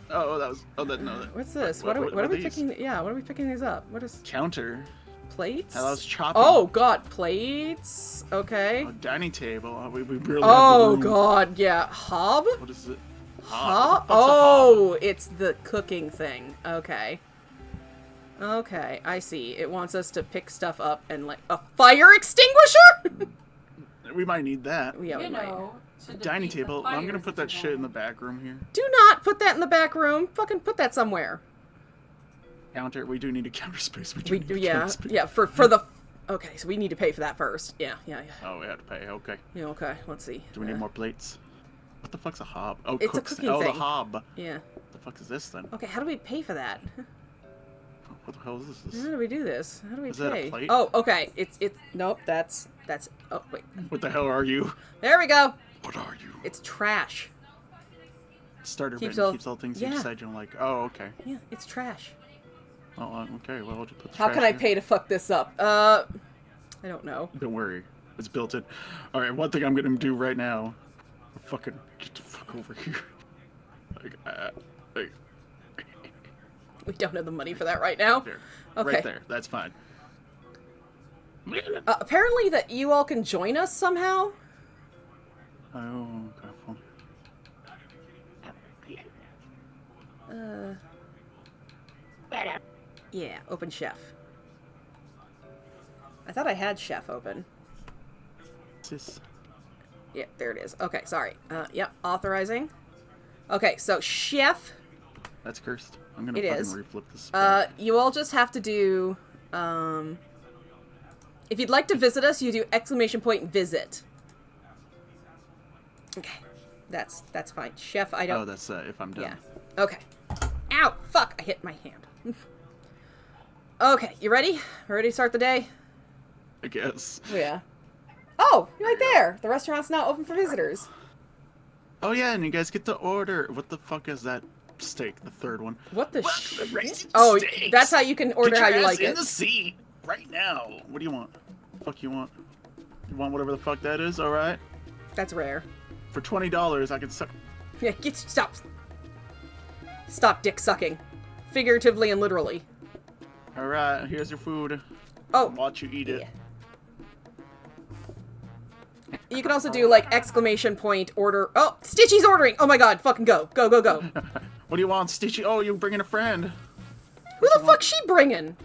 Oh, that was... Oh, no. What's this? What are we picking? Yeah, what are we picking these up? What is... Counter. Plates? That was chopping. Oh god, plates. Okay. Oh, dining table. We barely have Oh the room. god, yeah. Hob? What is it? Hob? Oh, it's the cooking thing. Okay. Okay, I see. It wants us to pick stuff up and like... A fire extinguisher? We might need that. Yeah, we might. Dining table. I'm gonna put that shit in the back room here. Do not put that in the back room. Fucking put that somewhere. Counter. We do need a counter space. Yeah, for the... Okay, so we need to pay for that first. Yeah. Oh, we have to pay. Okay. Yeah, okay. Let's see. Do we need more plates? What the fuck's a hob? Oh, it's cooks. A cooking thing. thing. The hob. Yeah. What the fuck is this then? Okay, how do we pay for that? What the hell is this? How do we do this? How do we is pay? That a plate? Oh, okay. It's nope. That's. Oh wait. What the hell are you? There we go. What are you? It's trash. Starter bin. Keeps all things you decide you don't like. Oh, okay. Yeah, it's trash. Oh, okay. Well, we'll just put the How trash can I here. pay to fuck this up? I don't know. Don't worry. It's built in. Alright, one thing I'm gonna do right now. Fucking get the fuck over here. Like, We don't have the money for that right now. there. Okay. Right there. That's fine. Apparently that you all can join us somehow. Oh, careful. Yeah, open chef. I thought I had chef open. Sis. Yeah, there it is. Okay, sorry. Yep, authorizing. Okay, so chef. That's cursed. I'm gonna It fucking is. reflip this. You all just have to do, if you'd like to visit us, you do !visit. Okay, that's fine. Chef, I don't... Oh, that's if I'm done. Yeah. Okay. Ow! Fuck! I hit my hand. Okay, you ready? Ready to start the day? I guess. Yeah. Oh, you're right there! The restaurant's now open for visitors. Oh yeah, and you guys get to order. What the fuck is that steak? The third one. What the shit? Oh, that's how you can order how you like in it. the seat right now. What do you want? Fuck you want? You want whatever the fuck that is? All right. That's rare. For $20, I can suck. Yeah, stop. Stop dick sucking, figuratively and literally. All right, here's your food. Oh. Watch you eat it. Yeah. You can also do, like, exclamation point, order... Oh, Stitchy's ordering! Oh my god, fucking go. Go, go, go. What do you want, Stitchy? Oh, you're bringing a friend. Who the fuck's she bringing?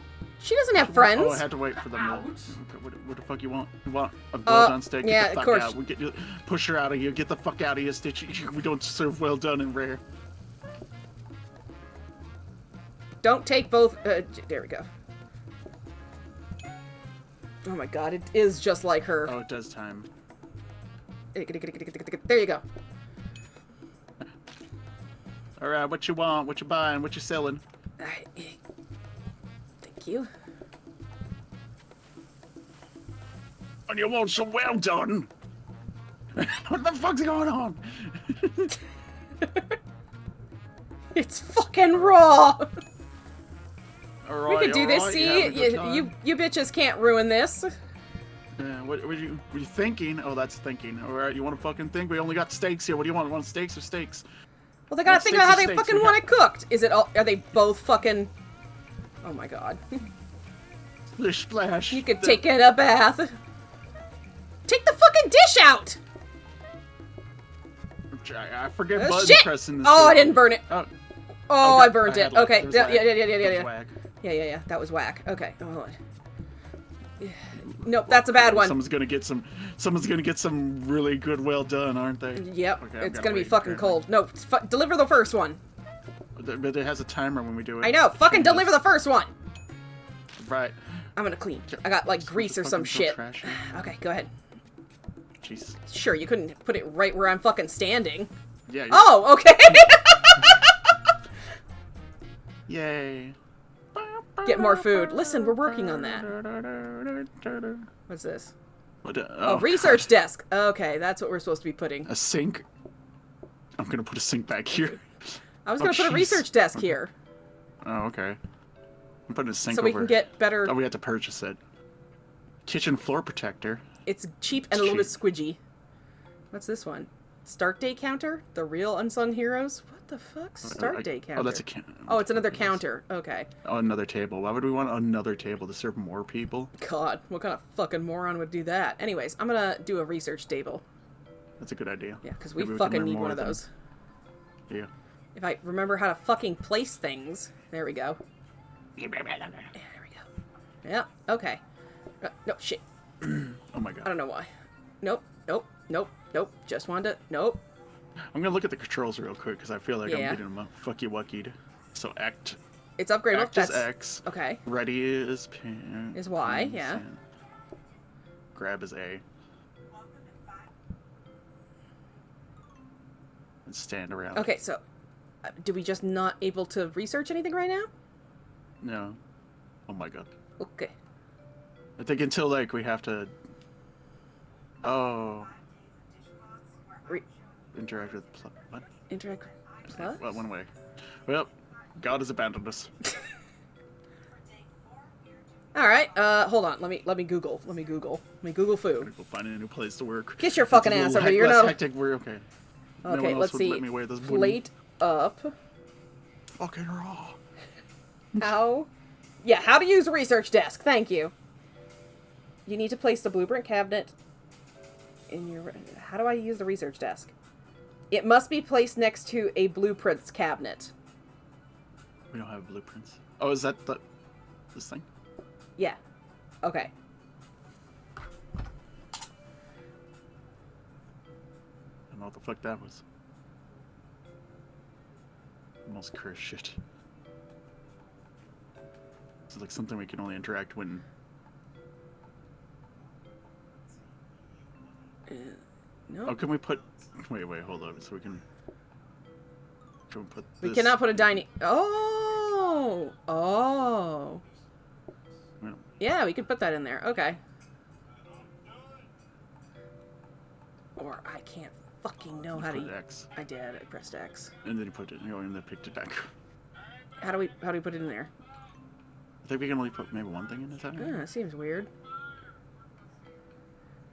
She doesn't have friends. Oh, I had to wait for them. Okay, what the fuck you want? You want a well-done steak? Yeah, Get the fuck of course. out. We get you, push her out of here. Get the fuck out of here, Stitchy. We don't serve well-done and rare. Don't take both... there we go. Oh my god, it is just like her. Oh, it does time. There you go. Alright, what you want? What you buying? What you selling? Thank you. And you want some well done? What the fuck's going on? It's fucking raw! Alright, We could do this, alright, see? have a good time. You bitches can't ruin this. What were you thinking? Oh, that's thinking. Alright, you want to fucking think? We only got steaks here. What do you want? Want steaks or steaks? Well, they gotta think about how they fucking We want it cooked. Is it all... Are they both fucking... Oh my god. Splish splash. You could take in a bath. Take the fucking dish out! I forget button Shit! pressing this. Oh, I thing. didn't burn it. Oh, Oh, okay. I burnt it. had lag. Okay. There was Yeah, lag. yeah. There was whack. Yeah. That was whack. Okay. Oh, hold on. Nope, that's a bad one. Someone's gonna get some really good well done, aren't they? Yep. Okay, It's I've gonna be wait, fucking apparently. cold. No, deliver the first one. But it has a timer when we do it. I know. Fucking deliver the first one. Right. I'm gonna clean. I got like grease or some shit. Trashy. Okay, go ahead. Jeez. Sure, you couldn't put it right where I'm fucking standing. Yeah. Oh, okay. Yay. Get more food. Listen, we're working on that. What's this? What, Oh, research desk. Okay, that's what we're supposed to be putting. A sink. I'm gonna put a sink back here. I was gonna put a jeez. research desk here. Oh, okay. I'm putting a sink So we over. can get better... Oh, we had to purchase it. Kitchen floor protector. It's cheap and a little bit squidgy. What's this one? Start day counter? The real unsung heroes? What the fuck? Start day counter. Oh, that's a counter. Oh, it's another counter. Okay. Oh, another table. Why would we want another table to serve more people? God, what kind of fucking moron would do that? Anyways, I'm gonna do a research table. That's a good idea. Yeah, because we Maybe can fucking learn need more one of them. those. Yeah. If I remember how to fucking place things. There we go. Yeah, there we go. Yeah, okay. No, shit. Oh my god. I don't know why. Nope. Just wanted to... Nope. I'm gonna look at the controls real quick because I feel like Yeah. I'm getting them up fucky wuckied. So act. It's upgradable. Act is X. Okay. Ready is P. Is Y, yeah. Grab is A. And stand around. Okay, so... do we just not able to research anything right now? No. Oh my god. Okay. I think until like we have to. Oh. Interact with what? Interact plus? Well, one way. Well, God has abandoned us. Alright, hold on. Let me Google. Let me Google food. We'll find a new place to work. Get your fucking It's a ass little over here. less No. hectic. We're okay. No Okay, one else let's would see. let me wear this wooden- Plate up. Fucking raw. How? Yeah, how to use a research desk. Thank you. You need to place the blueprint cabinet in your... How do I use the research desk? It must be placed next to a blueprints cabinet. We don't have blueprints. Oh, is that this thing? Yeah. Okay. I don't know what the fuck that was. Almost cursed shit. It's like something we can only interact when. No. Oh, can we put? Wait, hold on. So we can. Can we put? We This... cannot put a dining... Oh! Yeah, we can put that in there. Okay. Or I can't fucking know how to... X. I did. I pressed X. And then you put it. And then picked it back. How do we put it in there? I think we can only put maybe one thing in at a time. Ah, seems weird.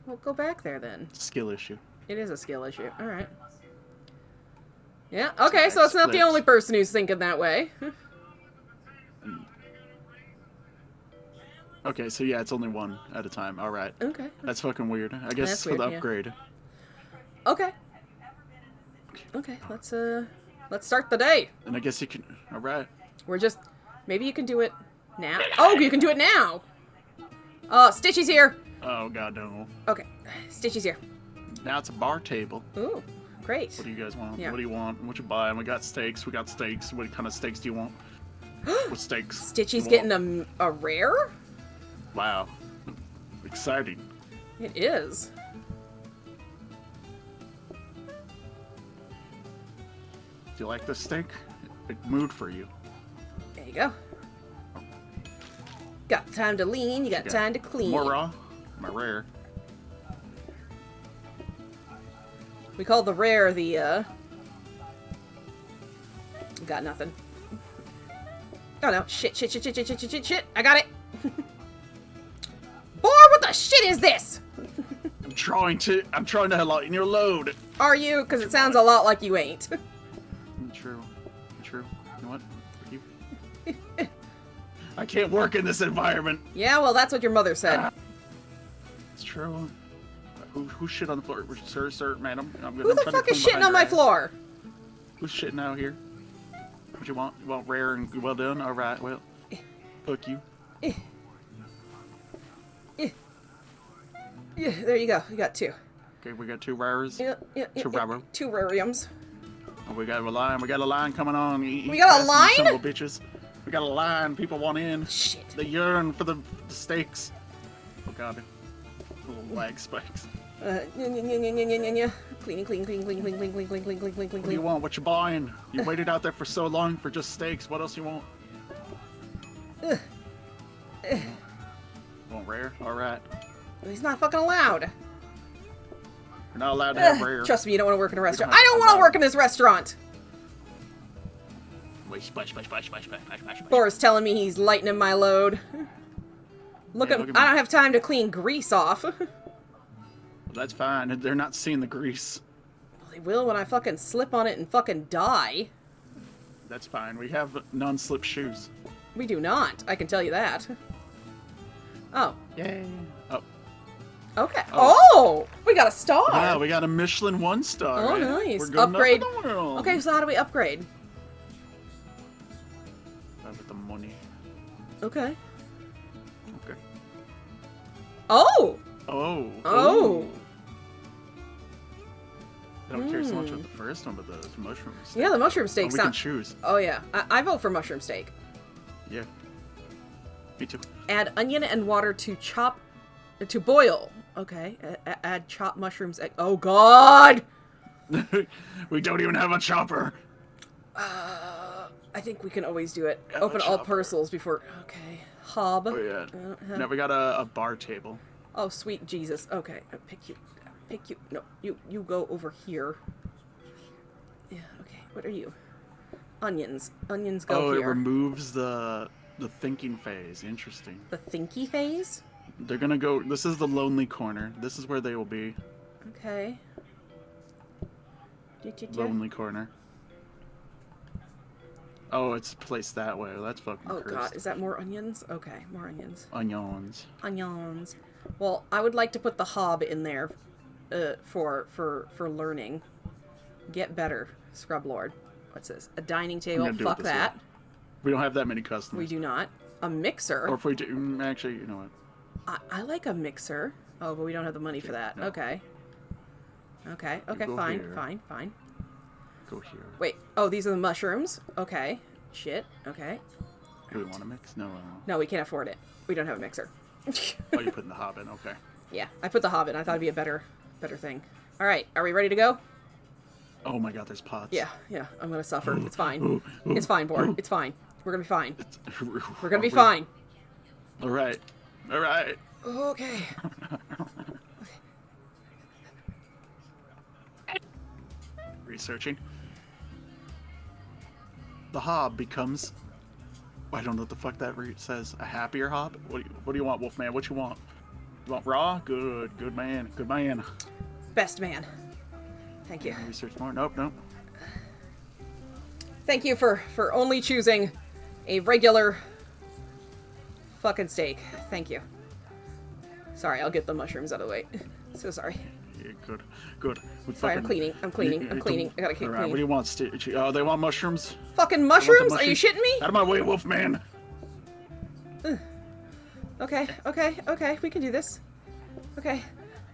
Well, go back there then. Skill issue. It is a skill issue. Alright. Yeah, okay, so it's not the Splits. only person who's thinking that way. Okay, so yeah, it's only one at a time. All right. Okay. That's fucking weird. I guess That's for the weird, yeah. upgrade. Okay. Okay, let's start the day. And I guess you can. All right. We're just, maybe you can do it now. Oh, you can do it now. Stitchy's here. Oh god, no. Okay, Stitchy's here. Now it's a bar table. Ooh, great. What do you guys want? Yeah. What do you want? What you buy? We got steaks. We got steaks. What kind of steaks do you want? What steaks? Stitchy's you getting want? a rare? Wow. Exciting. It is. Do you like this steak? It moved for you. There you go. Got time to lean, you got time to clean. More raw? My rare. We call the rare the, got nothing. Oh no, shit. I got it. Boar, what the shit is this? I'm trying to lighten your load. Are you? Because it sounds a lot like you ain't. True. You know what? You. I can't work in this environment. Yeah, well, that's what your mother said. It's true. Who shit on the floor? Sir, madam. Who the fuck is shitting on my floor? Who's shitting out here? What you want? You want rare and well done? All right. Well, fuck you. Yeah, there you go. You got two. Okay, we got two rares. Yeah. Two rare. Two rariums. Oh, we got a line. We got a line coming on. We got a line? Son of a bitches. We got a line. People want in. Shit. They yearn for the steaks. Oh god. Little lag spikes. Clean. What do you want? What you buying? You waited out there for so long for just steaks. What else you want? Want rare? Alright. He's not fucking allowed. You're not allowed to have rare. Trust me, you don't want to work in a restaurant. I don't want to work in this restaurant! Wait, splash. Boar's telling me he's lightening my load. Look at me. I don't have time to clean grease off. Well, that's fine. They're not seeing the grease. Well, they will when I fucking slip on it and fucking die. That's fine. We have non-slip shoes. We do not. I can tell you that. Oh. Yay. Oh. Okay. Oh! We got a star! Wow, we got a Michelin 1-star. Oh, right? nice. We're good Upgrade. enough for the world. Okay, so how do we upgrade? With the money. Okay. Okay. Oh! Oh. Oh! I don't care so much about the first one, but the mushroom steak. Yeah, the mushroom steak we can choose. Oh, yeah. I vote for mushroom steak. Yeah. Me too. Add onion and water to boil. Okay. Add chopped mushrooms. Oh, God! We don't even have a chopper. I think we can always do it. Yeah, Open all chopper. parcels before... Okay. Hob. Oh, yeah. Now we got a bar table. Oh, sweet Jesus. Okay. Pick you. No, you go over here. Yeah, okay. What are you? Onions. Onions go here. It removes the thinking phase. Interesting. The thinky phase? They're gonna go... This is the lonely corner. This is where they will be. Okay. Lonely corner. Oh, it's placed that way. That's fucking Oh, cursed. God. Is that more onions? Okay, more onions. Onions. Onions. Well, I would like to put the hob in there for learning. Get better, Scrub Lord. What's this? A dining table? Fuck that. Way. We don't have that many customers. We do not. A mixer? Or if we do... Actually, you know what? I like a mixer. Oh, but we don't have the money for that. No. Okay. Okay, fine, here. fine. Go here. Wait, oh, these are the mushrooms? Okay. Shit, okay. Do we want to mix? No. No, we can't afford it. We don't have a mixer. Oh, you're putting the hob in, okay. Yeah, I put the hob in. I thought it'd be a better thing. Alright, are we ready to go? Oh my god, there's pots. Yeah, I'm gonna suffer. It's fine. It's fine, Boar. It's fine. We're gonna be fine. We're gonna be fine. Alright. Okay. Researching. The hob becomes... I don't know what the fuck that says. A happier hob? What do you want, Wolfman? What you want? You want raw? Good man. Good man. Best man. Thank you. Research more? Nope. Thank you for only choosing a regular fucking steak. Thank you. Sorry, I'll get the mushrooms out of the way. So sorry. Yeah, good, good. Sorry, I'm cleaning. I'm cleaning. I'm cleaning. I gotta keep Alright, cleaning. what do you want, Stitch? Oh, they want mushrooms? Fucking They mushrooms? want the Are you shitting me? Out of my way, Wolfman! Okay, okay, okay. We can do this. Okay.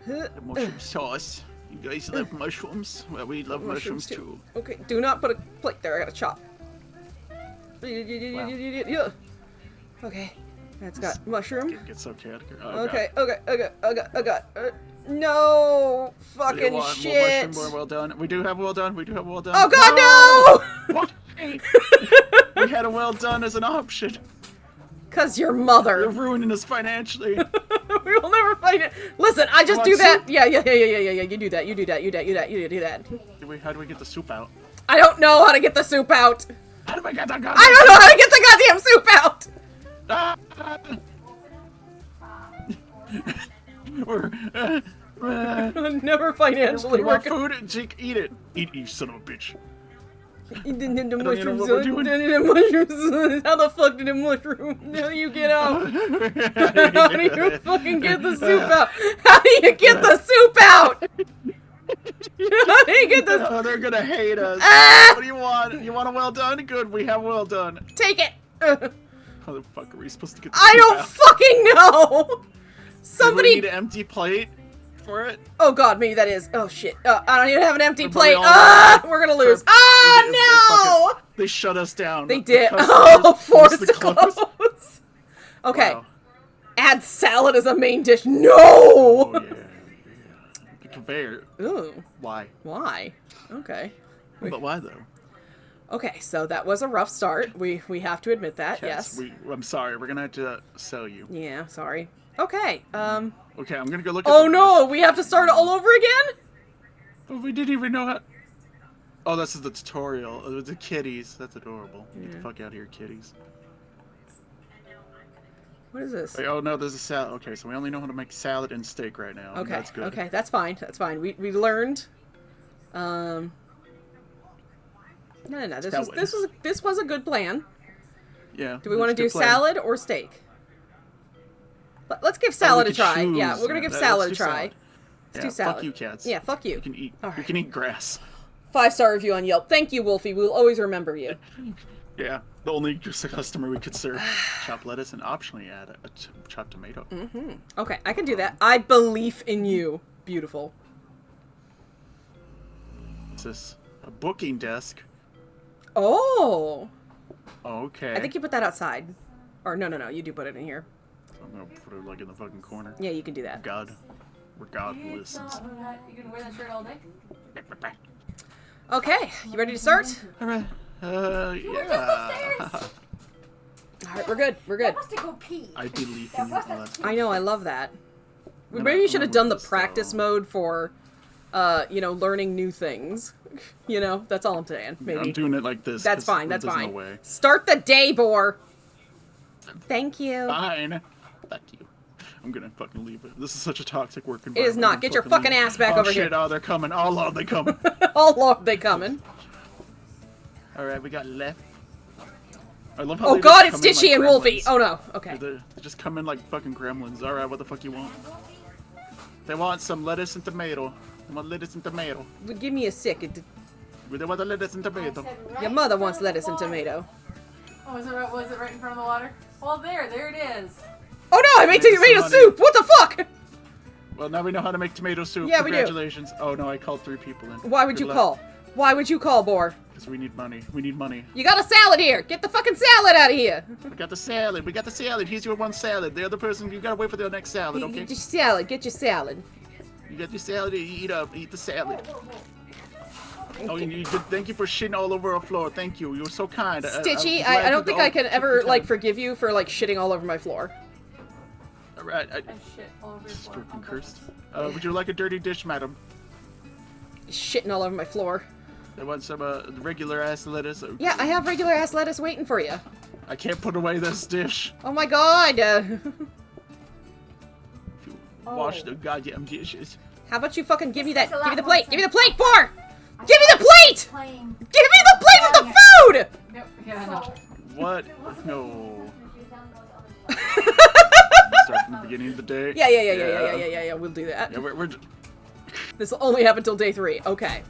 The mushroom sauce. You guys love mushrooms? Well, we love mushrooms too. Okay, do not put a plate there. I gotta chop. Yeah. Okay, that's got mushroom. Get so chaotic. Okay, okay, okay, okay, okay. No, fucking More shit. mushroom, more well done. We do have well done. We do have well done. Oh god, no! What? We had a well done as an option. Cause your mother. You're ruining us financially. We will never find it. Listen, I just do that. Yeah. You do that. You do that. You do that. You do that. How do we get the soup out? I don't know how to get the soup out. How do we get the goddamn I don't know how to get the goddamn soup out. We're never financially want work. food, Jake, eat it. Eat, you son of a bitch. The mushrooms. The mushrooms. How the fuck did the mushroom? How do you get out? How do you fucking get the soup out? How do you get the soup out? How do you get the? Oh, they're gonna hate us. What do you want? You want a well done? Good, we have well done. Take it. How the fuck are we supposed to get the I soup don't out? fucking know. Somebody Do we need an empty plate for it? Oh god, maybe that is. Oh shit. I don't even have an empty We're plate. probably all- We're gonna lose. No! They shut us down. They did. The Oh, customers forced to close. Okay. Wow. Add salad as a main dish. No! Oh, yeah. The conveyor. Ooh. Why? Why? Okay. But why though? Okay, so that was a rough start. We have to admit that. Yes. I'm sorry. We're gonna have to sell you. Yeah, sorry. Okay. Okay, I'm gonna go look at Oh the no, list. we have to start all over again? Oh, we didn't even know how. Oh, this is the tutorial. Oh, the kitties. That's adorable. Get the fuck out of here, kitties. What is this? Wait, oh no, there's a salad. Okay, so we only know how to make salad and steak right now. Okay. That's good. Okay, that's fine. That's fine. We learned. No. This was a good plan. Yeah. Do we want to do salad or steak? Let's give salad a try. Yeah, we're gonna give salad a try. Let's do salad. Fuck you, cats. Yeah, fuck you. You can eat. Right. You can eat grass. 5-star review on Yelp. Thank you, Wolfie. We'll always remember you. Yeah, the only customer we could serve. Chopped lettuce and optionally add a chopped tomato. Mm-hmm. Okay, I can do that. I believe in you. Beautiful. What's this? A booking desk. Oh. Okay. I think you put that outside. Or no, you do put it in here. I'm gonna put it like in the fucking corner. Yeah, you can do that. God. Where God listens. You can wear that shirt all day? Okay, you ready to start? Alright. Yeah. Alright, we're good. We're good. I must go pee. I believe in you. Oh, that's I know, I love that. No, Maybe you should have done the this, practice though. mode for, learning new things. That's all I'm saying. Maybe. I'm doing it like this. That's 'cause fine, that's there's fine. No way. Start the day, Boar! Thank you. Fine. Fuck you. I'm gonna fucking leave it. This is such a toxic work It environment. is not. Get your fucking leave. ass back Oh, over shit. here. Oh, they're coming. Oh, Lord, they coming. Oh, Lord, they coming. Alright, we got left. I love how Oh they god, just it's come in Stitchy like and Wolfie. gremlins. Oh no, okay. They just come in like fucking gremlins. Alright, what the fuck you want? They want some lettuce and tomato. They want lettuce and tomato. Give me a sick. They want the lettuce and tomato. Your mother wants lettuce and tomato. Oh, was it right in front of the water? Well, there it is. Oh no, I made Maybe tomato some soup! What the fuck? Well, now we know how to make tomato soup. Yeah, we do. Congratulations. Oh no, I called 3 people in. Why would you call? Why would you call, Boar? Because we need money. We need money. You got a salad here! Get the fucking salad out of here! We got the salad. We got the salad. Here's your one salad. The other person, you gotta wait for the next salad, okay? Get your salad. Get your salad. You got your salad. You eat up. Eat the salad. Oh, you did, thank you for shitting all over our floor. Thank you. You were so kind. Stitchy, I don't think I can ever, forgive you for, shitting all over my floor. Alright, I shit all over your It's floor. freaking cursed. Would you like a dirty dish, madam? Shitting all over my floor. I want some regular ass lettuce. Yeah, I have regular ass lettuce waiting for you. I can't put away this dish. Oh my god! Wash the goddamn dishes. How about you fucking give me that? Give me the plate! Give me the plate, Boar! Give me the plate! Give me the plate with the food! Yeah, no. What? No. start from the beginning of the day. Yeah. We'll do that. Yeah, we're This will only happen till day 3. Okay.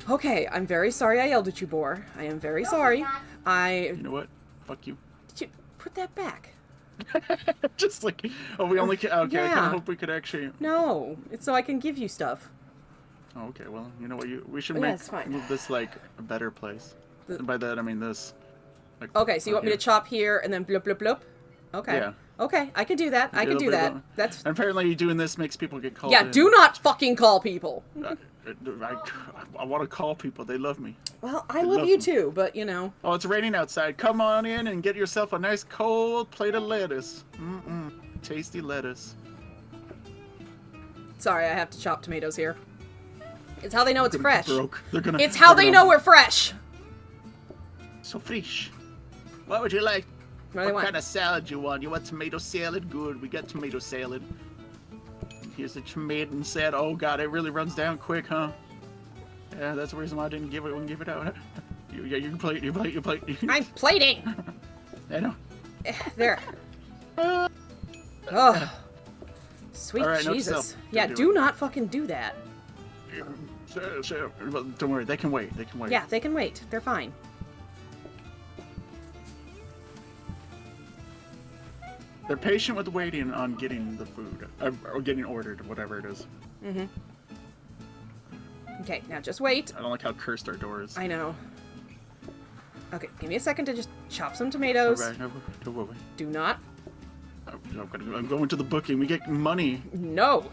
Okay, I'm very sorry I yelled at you, Boar. I am very sorry. You know what? Fuck you. Did you put that back? Just like, oh, we only can. Okay, I kind Yeah. of hope we could actually. No, it's so I can give you stuff. Oh, okay, well, you know what? We should Yeah, it's fine. move this like a better place. And by that I mean this. Like, Okay, so you want me to chop here and then bloop bloop bloop? Okay. Yeah. Okay, I can do that. I can do that. That's. And apparently, doing this makes people get called. Yeah, in. do not fucking call people. I want to call people. They love me. Well, I love you too, but you know. Oh, it's raining outside. Come on in and get yourself a nice cold plate of lettuce. Tasty lettuce. Sorry, I have to chop tomatoes here. It's how they know it's They're gonna fresh. be broke. It's how they know we're fresh. So fresh. What would you like? What do they want? kind of salad you want? You want tomato salad? Good. We got tomato salad. Here's the tomato salad. Oh god, it really runs down quick, huh? Yeah, that's the reason why I didn't give it out. Yeah, you can plate. You plate. I'm plating. I know. There. Oh, sweet All right, note to Jesus. self. Yeah, Don't do not fucking do that. Well, don't worry, they can wait. They can wait. Yeah, they can wait. They're fine. They're patient with waiting on getting the food or getting ordered, whatever it is. Mm-hmm. Okay, now just wait. I don't like how cursed our door is. I know. Okay, give me a second to just chop some tomatoes. All right, no, Do not. I'm going to the booking. We get money. No.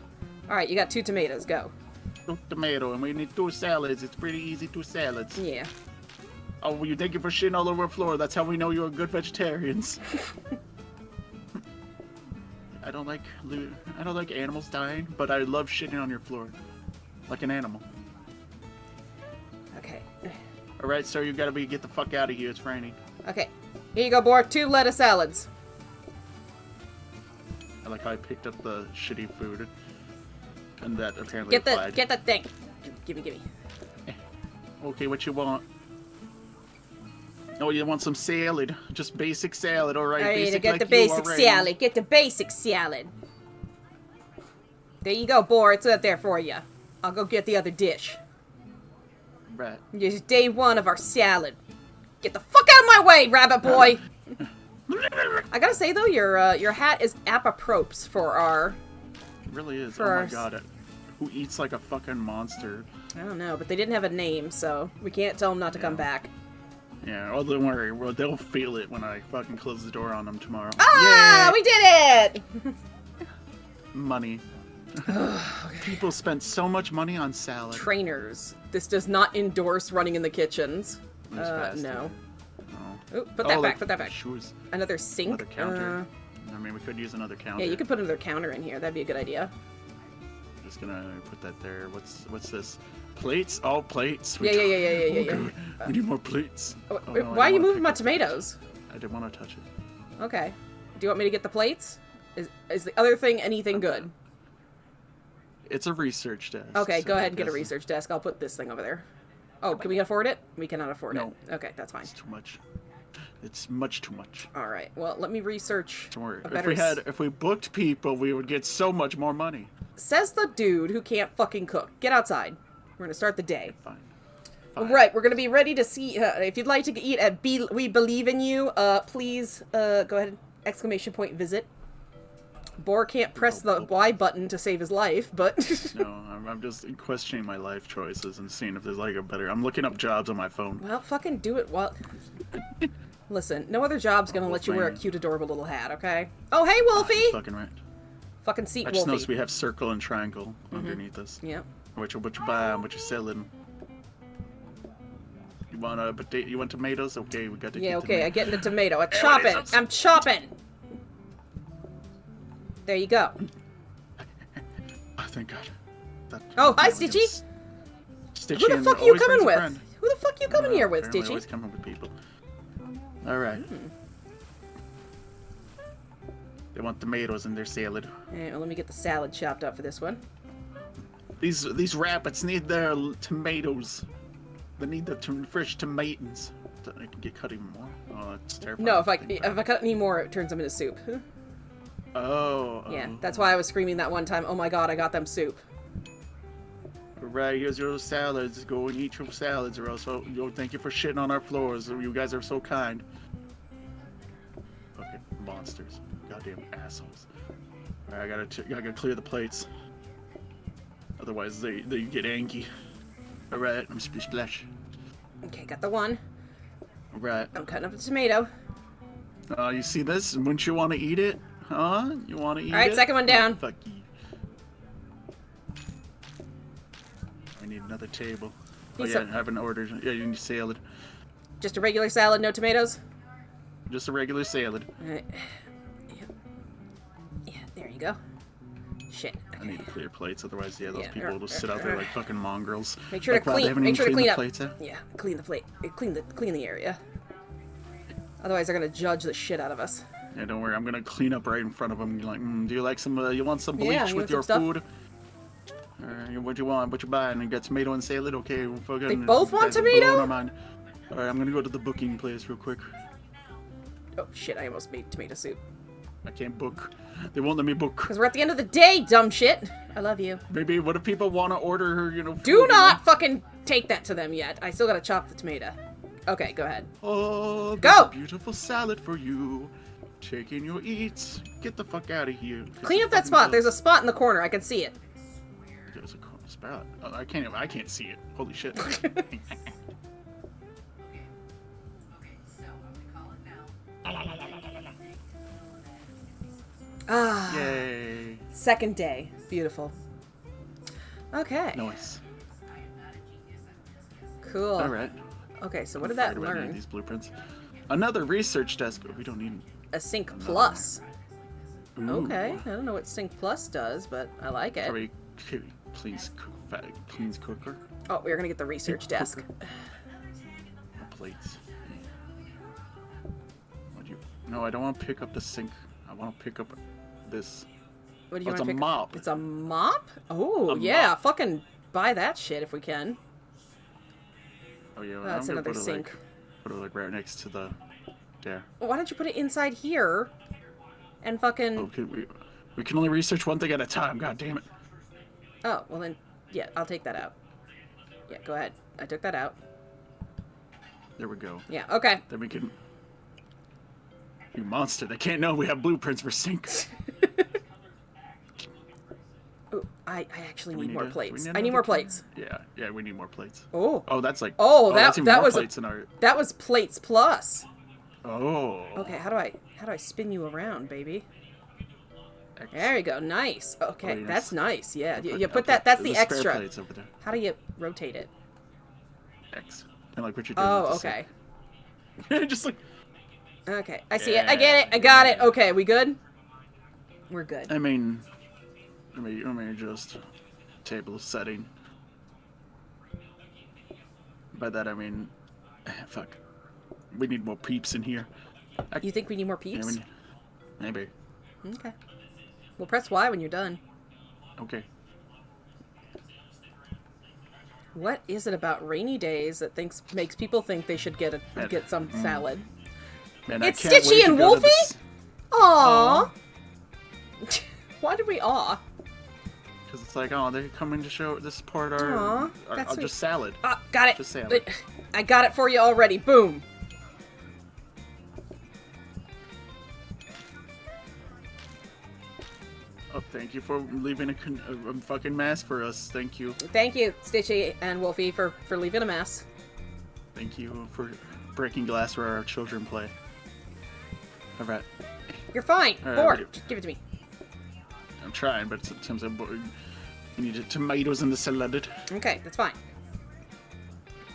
All right, you got 2 tomatoes. Go. 2 tomato, and we need 2 salads. It's pretty easy. 2 salads. Yeah. Oh, well, you thank you for shitting all over the floor. That's how we know you're good vegetarians. I don't like animals dying, but I love shitting on your floor, like an animal. Okay. All right, sir, you gotta get the fuck out of here. It's raining. Okay. Here you go, Boar. 2 lettuce salads. I like how I picked up the shitty food, and that apparently Get applied. the thing. Gimme. Okay, what you want? Oh, you want some salad? Just basic salad, all right? All right, basic get like the you basic already. salad. Get the basic salad. There you go, Boar. It's out there for you. I'll go get the other dish. Right. This is day 1 of our salad. Get the fuck out of my way, rabbit boy! I gotta say though, your hat is apropos for our. It really is. For Oh my our- god. Who eats like a fucking monster? I don't know, but they didn't have a name, so we can't tell them not to come back. Yeah, oh, don't worry. Well, they'll feel it when I fucking close the door on them tomorrow. Ah, Yay! we did it! Money. People spent so much money on salad. Trainers. This does not endorse running in the kitchens. Moves faster. No. Oh. Ooh, put that back, like put that back. Shoes. Another sink? Another counter. I mean, we could use another counter. Yeah, you could put another counter in here. That'd be a good idea. Just gonna put that there. What's this? Plates? All plates. Yeah. Good. We need more plates. Oh, Oh, no, I why are don't you wanna moving my pick it. tomatoes? I didn't want to touch it. Okay. Do you want me to get the plates? Is the other thing anything good? It's a research desk. Okay, so go I ahead and get a guess research desk. I'll put this thing over there. Oh, can we afford it? We cannot afford No. it. Okay, that's fine. It's too much. It's much too much. All right. Well, let me research. Don't worry. a better If we booked people, we would get so much more money. Says the dude who can't fucking cook. Get outside. We're gonna start the day. Fine. Right, we're gonna be ready to see. If you'd like to eat at We Believe in You, please go ahead. Exclamation point visit. Boar can't press the Y button to save his life, but No, I'm just questioning my life choices and seeing if there's like a better. I'm looking up jobs on my phone. well, fucking do it. While listen, no other job's gonna let you wear a man. cute, adorable little hat. Okay. Oh, hey, Wolfie. Fucking right. Fucking seat, I just Wolfie. noticed we have circle and triangle underneath this. Yep. What you buying? What you selling? You want a potato? You want tomatoes? Okay, we got to. Yeah, get okay, I tomatoes. get the tomato. I'm There it chopping. is. I'm chopping. There you go. Oh, thank God. That- Oh, hi, that was Stitchy. Stitchy Who the and fuck you always coming brings a with? friend. Who the fuck you coming here with, Apparently Stitchy? always coming with people. All right. They want tomatoes in their salad. Alright, well, let me get the salad chopped up for this one. These rabbits need their tomatoes. They need the fresh tomatoes. I can get cut even more. Oh, that's terrifying. No, if I cut any more, it turns them into soup. Oh. Yeah, that's why I was screaming that one time, oh my god, I got them soup. Right, here's your salads. Go and eat your salads, or else, thank you for shitting on our floors. You guys are so kind. Okay, monsters. Goddamn assholes. Alright, I gotta clear the plates. Otherwise, they get angry. Alright, I'm splash. Okay, got the one. Alright. I'm cutting up a tomato. You see this? Wouldn't you want to eat it? Huh? You want to eat it? Alright, second one down. Oh, fuck you. I need another table. Oh yeah, I haven't ordered. Yeah, you need salad. Just a regular salad, no tomatoes? Just a regular salad. Alright. Yeah, there you go. Shit. Okay. I need to clear plates, otherwise, yeah, those people will just sit out there like fucking mongrels. Make sure like, to clean. Make sure to clean up. Yeah, clean the plate. Clean the area. Otherwise, they're gonna judge the shit out of us. Yeah, don't worry. I'm gonna clean up right in front of them. You're like, do you like some? You want some bleach with your food? What you want? What you buying? You got tomato and salad? Okay, we'll fucking. They both want tomato? All right, I'm gonna go to the booking place real quick. Oh shit! I almost made tomato soup. I can't book. They won't let me book. Because we're at the end of the day, dumb shit. I love you. Maybe, what if people want to order, food, Do not fucking take that to them yet. I still gotta chop the tomato. Okay, go ahead. Oh, go! A beautiful salad for you. Taking your eats. Get the fuck out of here. Clean up that spot. There's a spot in the corner. I can see it. There's a spot. Oh, I can't see it. Holy shit. Ah. Yay. Second day. Beautiful. Okay. Nice. Cool. All right. Okay, so what did that learn? These blueprints. Another research desk. We don't need a Sync Plus. Ooh. Okay, I don't know what Sync Plus does, but I like it. Probably cleans cooker. Oh, we're gonna get the research desk. Plates. No, I don't want to pick up the sink. I want to pick up this. What do you want to pick up? It's a mop. It's a mop? Oh, yeah. Mop. Fucking buy that shit if we can. Oh, yeah. That's another sink. Put it like right next to the... There. Well, why don't you put it inside here? And fucking... Okay, we can only research one thing at a time. God damn it. Oh, well then... Yeah, I'll take that out. Yeah, go ahead. I took that out. There we go. Yeah, okay. Then we can... You monster. They can't know we have blueprints for sinks. Ooh, I actually need more plates. I need more plates. Yeah, we need more plates. Oh. Oh, that's like... Oh, that's that was plates in our... That was plates plus. Oh. Okay, how do I spin you around, baby? There you go. Nice. Okay, that's nice. Yeah, you put that. That's the extra. Spare plates over there. How do you rotate it? X. I like what you're doing. Oh, okay. Just like... Okay, I see it. I get it. I got it. Okay, we good? We're good. I mean, just table setting. By that I mean, fuck. We need more peeps in here. You think we need more peeps? Yeah, maybe. Okay. Well, press Y when you're done. Okay. What is it about rainy days that makes people think they should get some salad? Man, it's Stitchy and Wolfie? Aww. Why did we aw? Because it's like, oh, they're coming to show this part our just salad. Got it. Just salad. I got it for you already. Boom. Oh, thank you for leaving a fucking mess for us. Thank you. Thank you, Stitchy and Wolfie, for leaving a mess. Thank you for breaking glass where our children play. Alright. You're fine. Boar, just give it to me. I'm trying, but sometimes I'm bored. You need the tomatoes and the salad. Okay, that's fine.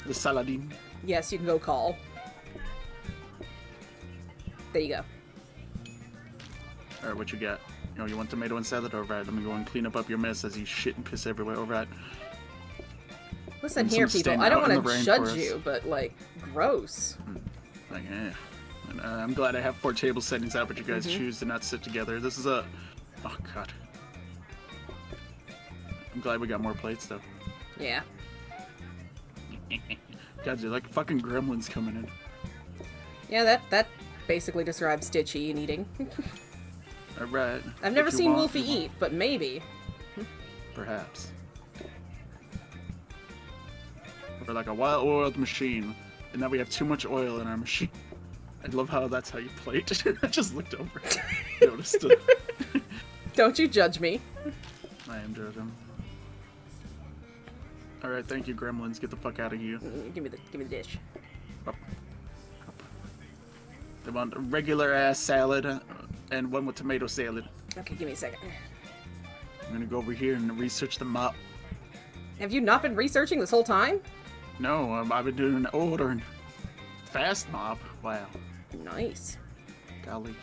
The saladine. Yes, you can go call. There you go. Alright, what you got? You want tomato and salad? Alright, let me go and clean up your mess as you shit and piss everywhere. Alright. Listen here, people. I don't want to judge you, but, like, gross. Like, I'm glad I have 4 table settings out, but you guys choose to not sit together. This is a... Oh, God. I'm glad we got more plates, though. Yeah. God, they're like fucking gremlins coming in. Yeah, that basically describes Stitchy and eating. Alright. I've never If you seen want, Wolfie you want. eat, but maybe. Perhaps. We're like a well-oiled machine, and now we have too much oil in our machine. I love how that's how you plate. I just looked over. Noticed it. Don't you judge me. I am judging. Alright, thank you, gremlins. Get the fuck out of here. Give me the dish. Up. They want a regular ass salad and one with tomato salad. Okay, give me a second. I'm gonna go over here and research the mop. Have you not been researching this whole time? No, I've been doing ordering. Fast mop. Wow. Nice. Golly.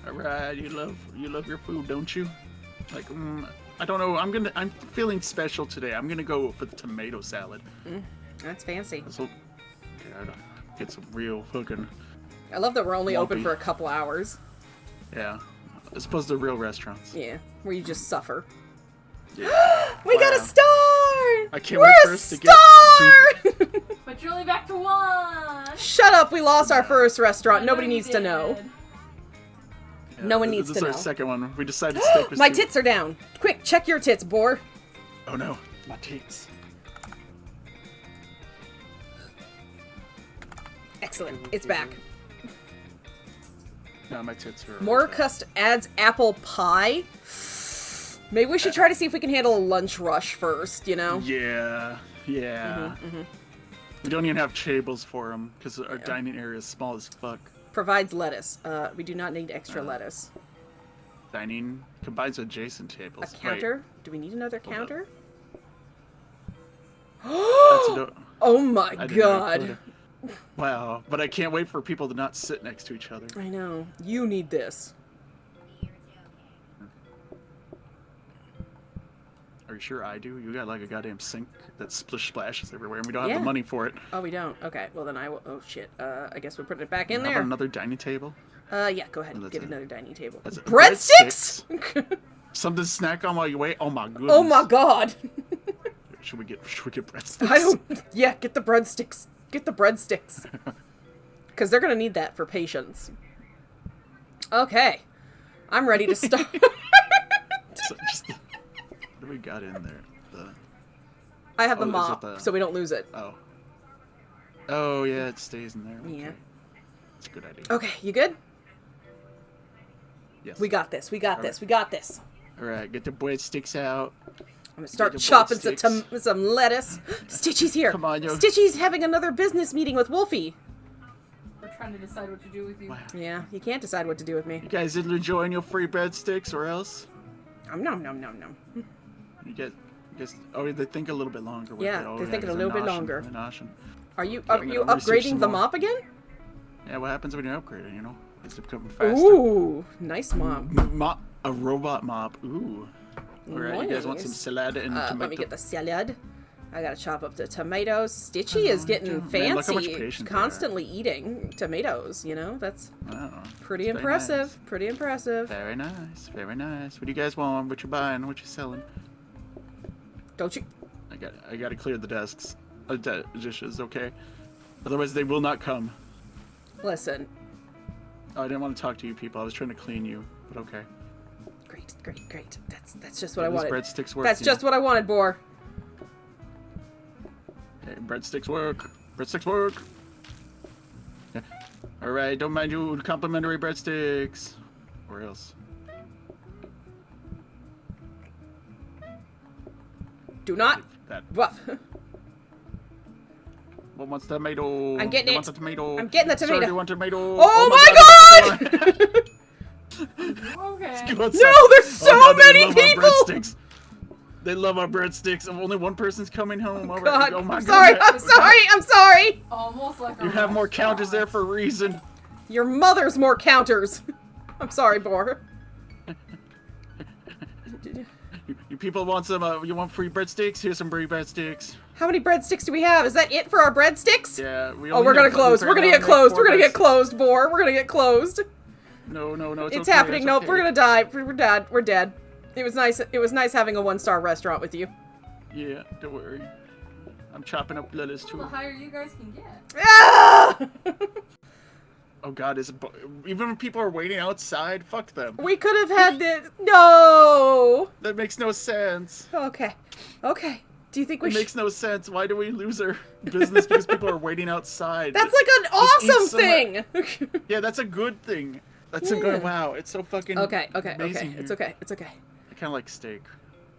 Alright, you love your food, don't you? Like, I don't know. I'm feeling special today. I'm gonna go for the tomato salad. That's fancy. So, gotta get some real fucking. I love that we're only open lumpy. for a couple hours. Yeah, as opposed to real restaurants. Yeah, where you just suffer. Yeah. We got a star! I can't wait for us to get star! But you're only back to 1! Shut up! We lost our first restaurant. Nobody needs to know. Yeah, No one needs this to is know. our second one. We decided to stick with My two. tits are down. Quick, check your tits, Boar. Oh no, my tits. Excellent. It's back. No, my tits are. More cust adds apple pie. Maybe we should try to see if we can handle a lunch rush first, you know? Yeah, yeah. We don't even have tables for them because our dining area is small as fuck. Provides lettuce. We do not need extra lettuce. Dining combines adjacent tables. A counter? Do we need another counter? That's Oh my I didn't god. include it. Wow, but I can't wait for people to not sit next to each other. I know. You need this. Are you sure I do? You got like a goddamn sink that splish splashes everywhere, and we don't have Yeah. the money for it. Oh, we don't? Okay, well then I will. Oh shit. I guess we're putting it back in How there. about another dining table? Yeah, go ahead. Oh, that's Get it. another dining table. That's it. Breadsticks? Something to snack on while you wait. Oh my goodness. Oh my god. Should we get breadsticks? I don't. Yeah, get the breadsticks. Get the breadsticks. Because they're gonna need that for patience. Okay, I'm ready to start. So just what do we got in there? I have the is it mop, so we don't lose it. Oh. Oh yeah, it stays in there. Okay. Yeah. That's a good idea. Okay, you good? Yes. We got this. We got this. We got this. All right, get the breadsticks out. I'm gonna start Get the chopping breadsticks. some lettuce. Stitchy's here. Come on, yo. Stitchy's having another business meeting with Wolfie. We're trying to decide what to do with you. Wow. Yeah, you can't decide what to do with me. You guys enjoying your free breadsticks, or else Nom nom nom nom. you get. Oh, they think a little bit longer. with Yeah, it. Oh, they're thinking a they're little bit noshing, longer. they're noshing. Are you I'm gonna research upgrading some the more. mop again? Yeah, what happens when you upgrade it? You know, it's becoming faster. Ooh, nice mop. Mop, a robot mop. Ooh. All right, you guys want some Nice. salad and tomato? Let me get the salad. I gotta chop up the tomatoes. Stitchy is getting Man, look how much fancy, patience they are. constantly eating tomatoes. You know, that's Wow. pretty Very impressive. nice. Pretty impressive. Very nice. Very nice. What do you guys want? What you buying? What you selling? Don't you? I gotta clear the desks. Dishes, okay? Otherwise, they will not come. Listen. Oh, I didn't want to talk to you people. I was trying to clean you, but okay. Great, great, great. That's just what I Those wanted. breadsticks work. That's you just know. what I wanted, Boar. Hey, breadsticks work. Breadsticks work. Yeah. All right, don't mind you complimentary breadsticks. Or else. Do not. That. What? What wants tomato? I'm getting Who it. wants a tomato? I'm getting the Sir, tomato. do you want tomato? Oh my god! Okay. Go outside. No, there's so God, they many love our people! breadsticks. They love our breadsticks. If only one person's coming home. All right. God, Oh my I'm sorry, God. I'm sorry, I'm sorry! Almost like a You have more restaurant. counters there for a reason. Your mother's more counters. I'm sorry, Boar. You people want some? You want free breadsticks? Here's some free breadsticks. How many breadsticks do we have? Is that it for our breadsticks? Yeah. We Oh, only we're gonna have- close. We're gonna get closed. We're gonna get closed, Boar. We're gonna get closed. No, no, no. It's okay, happening. it's Nope, okay. we're gonna die. We're dead. We're dead. It was nice. It was nice having a one-star restaurant with you. Yeah, don't worry. I'm chopping up lettuce The too. higher you guys can get. Ah! God, even when people are waiting outside, fuck them. We could have had this. No. That makes no sense. Okay. Okay. Do you think we It makes no sense. Why do we lose our business because people are waiting outsድ? That's like an awesome thing. Yeah, that's a good thing. That's a good. Wow, it's so fucking. Okay. amazing It's here. okay. It's okay. I kind of like steak.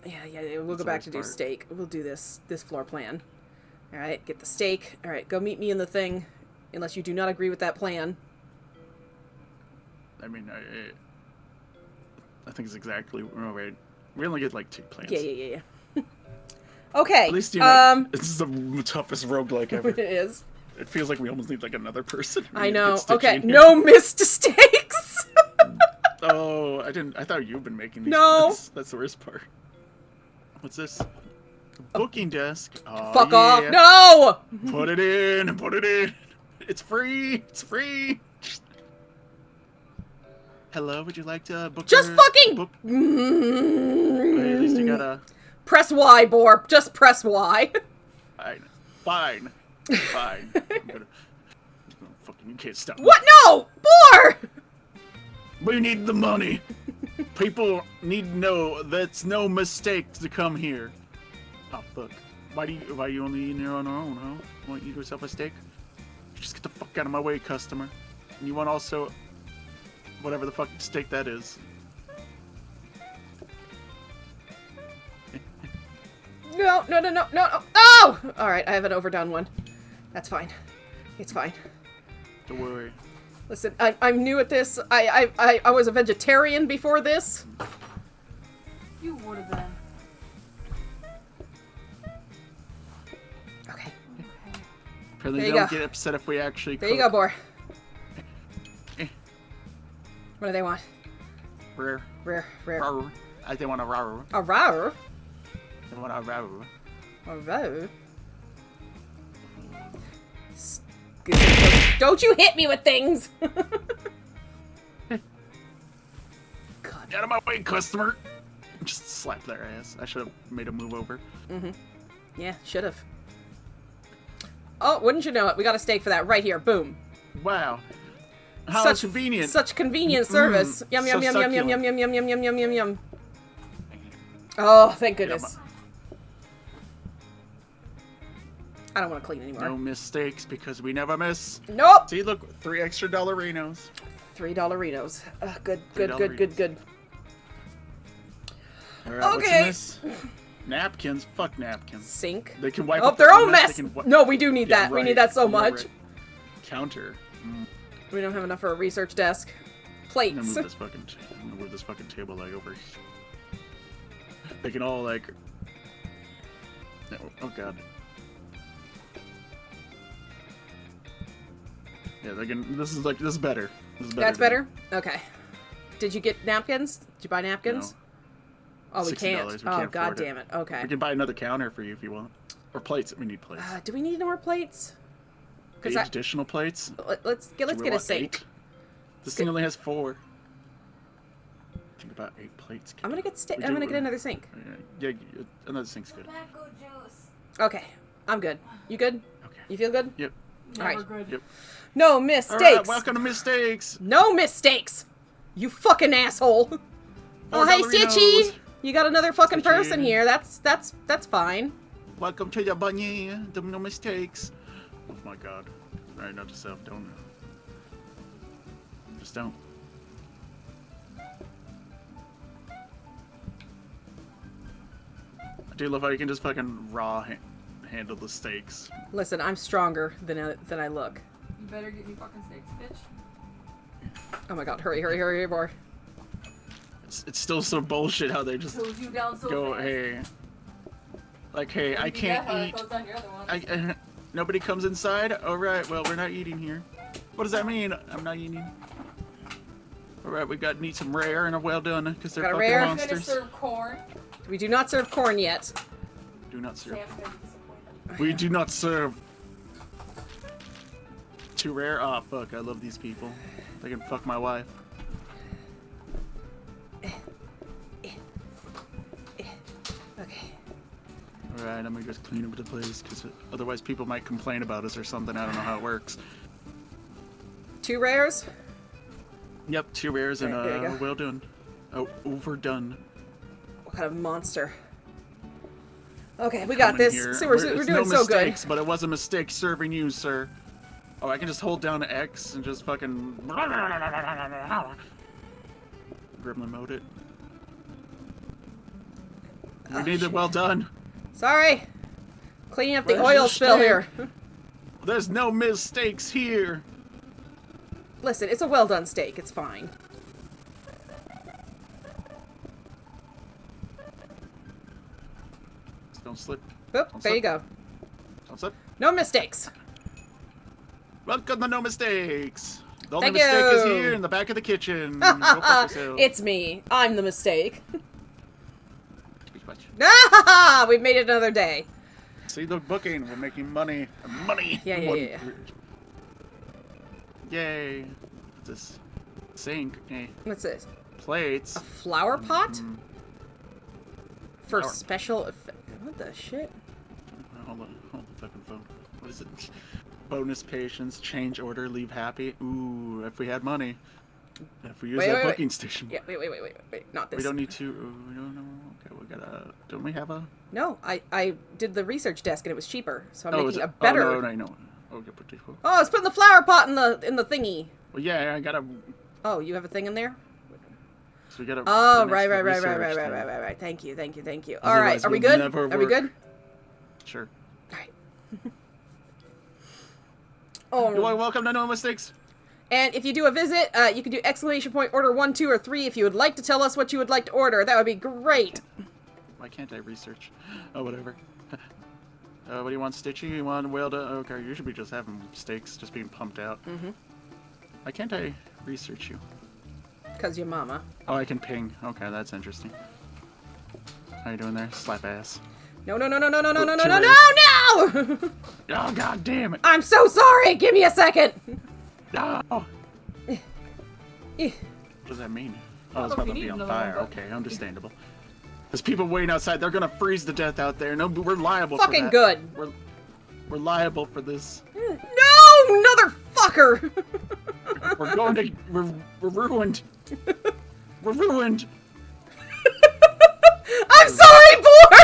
Yeah. We'll That's go back the to do worst part. steak. We'll do this floor plan. All right. Get the steak. All right. Go meet me in the thing, unless you do not agree with that plan. I mean, I think it's exactly. Oh, wait. We only get like 2 plans. Yeah. Okay. At least you know this is the toughest roguelike ever. It is. It feels like we almost need like another person. I know. Stitchy Okay. in here. No missed mistakes. Oh, I didn't. I thought you've been making these. No. That's the worst part. What's this? Booking desk. Oh, Fuck off. yeah. No. Put it in. Put it in. It's free. It's free. Hello. Would you like to book? Just your fucking. book? Wait, at least you gotta. Press Y, Boar. Just press Y. Fine. I'm gonna fucking. You can't stop me. What? No, Boar. We need the money. People need to know that's no mistake to come here. Oh fuck! Why you only eating here on our own, huh? Want to eat yourself a steak? Just get the fuck out of my way, customer. And you want also whatever the fuck steak that is. No. Oh! All right, I have an overdone one. That's fine. It's fine. Don't worry. Listen, I'm new at this. I was a vegetarian before this. You would have been. Okay. Apparently There you don't go. get upset if we actually There you go, Boar. Eh. What do they want? Rare. Rare. I think want a rare. A rare? They want a rare. A rare? Don't you hit me with things! Get out of my way, customer! Just slap their ass. I should have made a move over. Yeah, should have. Oh, wouldn't you know it? We got a steak for that right here. Boom. Wow. How Such convenient. Such convenient service. Yum, so yum, yum, yum, yum, succulent. yum, yum, yum, yum, yum, yum, yum. Oh, thank goodness. I don't want to clean anymore. No mistakes because we never miss. Nope. See, look, 3 extra $3. $3. Good. Alright, what's in Okay. this? Napkins? Fuck napkins. Sink. They can wipe Oh, up their own mess. mess. They can No, we do need that. We right. need that so You're much. right. Counter. We don't have enough for a research desk. I'm gonna Plates. move this fucking table like over. They can all like. Oh god. Yeah, they can. This is better. This is better. That's better? Okay. Did you get napkins? Did you buy napkins? No. Oh, we $60. can't. We Oh, can't god afford it. damn it. Okay. We can buy another counter for you if you want, or plates. We need plates. Do we need more plates? 8 additional plates. Let's Do we get a want sink. 8? This thing only has 4. Think about 8 plates. I'm gonna get We I'm do- gonna get another sink. Yeah, another sink's good. Tobacco juice. Okay. I'm good. You good? Okay. You feel good? Yep. All right. Never good. Yep. No mistakes. Alright, welcome to mistakes. No mistakes. You fucking asshole. Oh, hey, $4 Stitchy. You got another fucking Stitchy. person here. That's fine. Welcome to the bunny. No mistakes. Oh my god. Alright, note to self, don't. Just don't. I do love how you can just fucking raw handle the steaks. Listen, I'm stronger than I look. You better get me fucking steaks, bitch. Oh my god, hurry, Boar. It's still so bullshit how they just Close you down so go, fast. hey. Like, hey, I can't eat. Close down your other one. Nobody comes inside? Alright, well, we're not eating here. What does that mean? I'm not eating. Alright, we got need some rare and a well done, because they're Got a fucking rare? I'm gonna monsters. serve corn. We do not serve corn yet. Do not serve. Sam's gonna be disappointed. We do not serve. Too rare? Ah, fuck, I love these people. They can fuck my wife. Okay. Alright, I'm gonna just clean up the place, because otherwise people might complain about us or something. I don't know how it works. 2 rares? Yep, 2 rares and Alright, there you go. well done. Oh, overdone. What kind of monster? Okay, we got Come in this. here. See, we're It's doing no so good. mistakes, but it was a mistake serving you, sir. Oh, I can just hold down X and just fucking gremlin mode it. We need it well done. Sorry. Cleaning up the Where's oil your spill steak? here. There's no mistakes here. Listen, it's a well done steak. It's fine. Just don't slip. Oop, Don't there slip. you go. Don't slip. No mistakes. Welcome to No Mistakes. The only Thank mistake is you. here in the back of the kitchen. Go fuck yourself. It's me. I'm the mistake. Much. Ah, we've made it another day. See the booking. We're making money. Money. Yeah, We yeah, won. yeah. Yay. What's this? Sink. Eh. What's this? Plates. A flower pot? For Flower. special effect. What the shit? Hold the fucking phone. What is it? Bonus patience, change order, leave happy. Ooh, if we had money. If we use that booking station. Yeah, wait. Not this. We don't need to. We don't know. Okay, we gotta. Don't we have a? No, I did the research desk and it was cheaper, so I'm is making it? a better. Oh, no. Okay, pretty cool. Oh, it's putting the flower pot in the thingy. Well, yeah, I gotta. Oh, you have a thing in there? So we gotta. Oh, finish right. the research thing. Right. Thank you. All right, Otherwise are we we'll good? never Are we work. good? Sure. All right. Oh. You are welcome to No Mistakes. And if you do a visit, you can do exclamation point order 1, 2, or 3 if you would like to tell us what you would like to order. That would be great. Why can't I research? Oh, whatever. What do you want, Stitchy? You want well done? Okay, you should be just having steaks, just being pumped out. Mm-hmm. Why can't I research you? Because your mama. Oh, I can ping. Okay, that's interesting. How you doing there? Slap ass. No. Oh, god damn it. I'm so sorry. Give me a second. No. What does that mean? Oh, it's probably on fire. Okay, understandable. There's people waiting outside. They're gonna freeze to death out there. No, we're liable for that. Fucking good. We're liable for this. No, another fucker. We're going to. We're ruined. We're ruined. I'm sorry, Boar.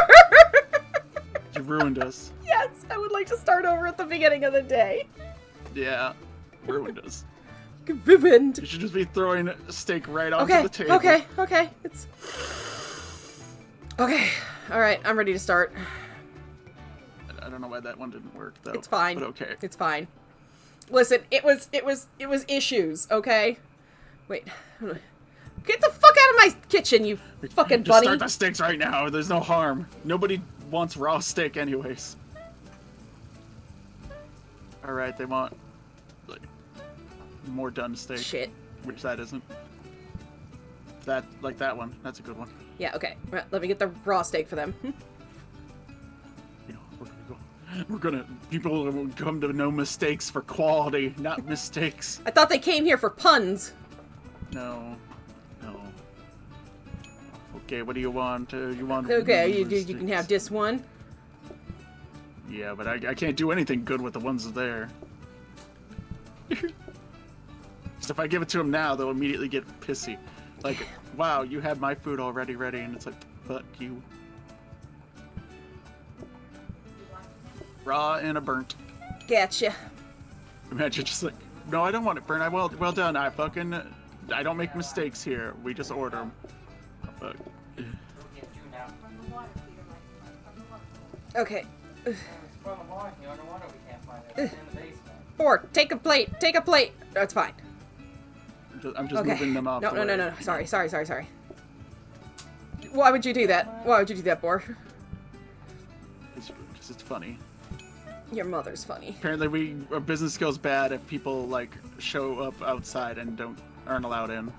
You ruined us. Yes, I would like to start over at the beginning of the day. Yeah, ruined us. Ruined. You should just be throwing a steak right onto Okay, the table. okay. It's okay. All right, I'm ready to start. I don't know why that one didn't work though. It's fine. But okay. It's fine. Listen, it was issues. Okay. Wait. Get the fuck out of my kitchen, you fucking Just bunny. start the steaks right now. There's no harm. Nobody wants raw steak anyways. All right, they want like more done steak. Shit. Which that isn't. That like that one. That's a good one. Yeah. Okay. Right, let me get the raw steak for them. You know, we're gonna people will come to No Mistakes for quality, not mistakes. I thought they came here for puns. No. Okay, what do you want? You want? Okay, you can have this one. Yeah, but I can't do anything good with the ones there. So if I give it to them now, they'll immediately get pissy. Like, wow, you had my food already ready, and it's like, fuck you. Raw and a burnt. Gotcha. Imagine just like, no, I don't want it burnt. Well done. I don't make mistakes here. We just order them. Oh, fuck. Okay. Boar, take a plate. Take a plate. No, it's fine. I'm just moving them off. No. Sorry. Why would you do that? Boar? It's funny. Your mother's funny. Apparently, our business goes bad if people like show up outside and aren't allowed in,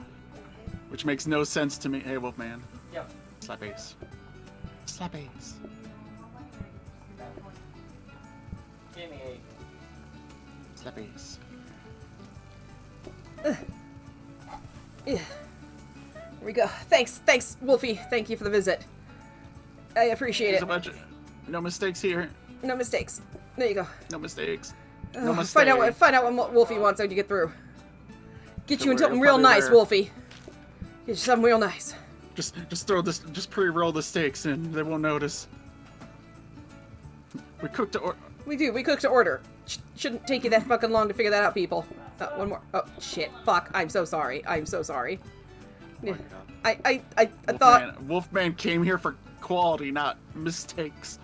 which makes no sense to me. Hey, Wolfman. Yep. Slap ace. Slap ace. Give me 8. Slap ace. Here we go. Thanks, Wolfie. Thank you for the visit. I appreciate There's it. a bunch of no mistakes here. No mistakes. There you go. No mistakes. Find out what Wolfie wants when you get through. Get Don't you into worry, something it'll real probably nice, there. Wolfie. Get you something real nice. Just throw this. Just pre-roll the steaks in. They won't notice. We cooked or. We do. We cook to order. Shouldn't take you that fucking long to figure that out, people. One more. Oh, shit. Fuck. I'm so sorry. I'm so sorry. Oh I thought... Wolfman came here for quality, not mistakes.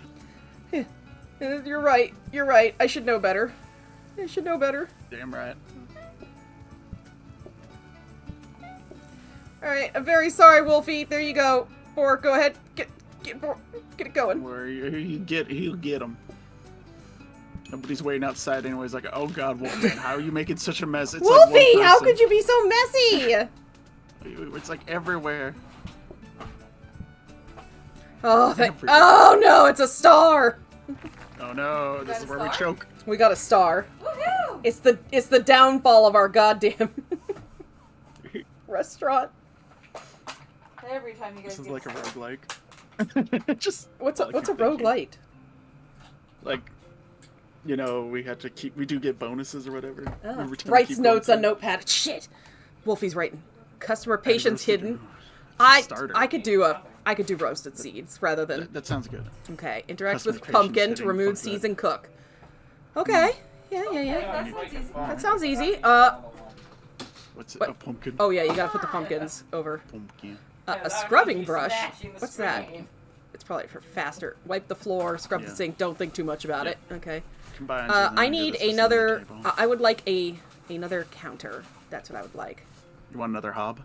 You're right. You're right. I should know better. I should know better. Damn right. Alright, I'm very sorry, Wolfie. There you go. Boar, go ahead. Get Boar. Get it going. Where he'll get him. Nobody's waiting outside anyways. Like, oh god, Wolfman, how are you making such a mess? It's Wolfie, like one how person. could you be so messy? It's like everywhere. Oh, oh no, it's a star. Oh no, this is where we choke. We got a star. Woohoo! It's the downfall of our goddamn restaurant. Every time you guys This is get like a stuck. roguelike. Just what's a roguelite? Like, you know, we have to we do get bonuses or whatever. Writes notes on notepad. Shit. Wolfie's writing. Customer patience hidden. I could do roasted seeds rather than. That sounds good. Okay. Interacts Customer with patience pumpkin to hidden, remove fuck seeds that. and cook. Okay. Yeah. That sounds easy. That sounds easy. What's what? A pumpkin? Oh yeah, you gotta put the pumpkins over. Pumpkin. A scrubbing brush. What's that? It's probably for faster. Wipe the floor, scrub the sink. Don't think too much about it. Okay. I need another. I would like another counter. That's what I would like. You want another hob?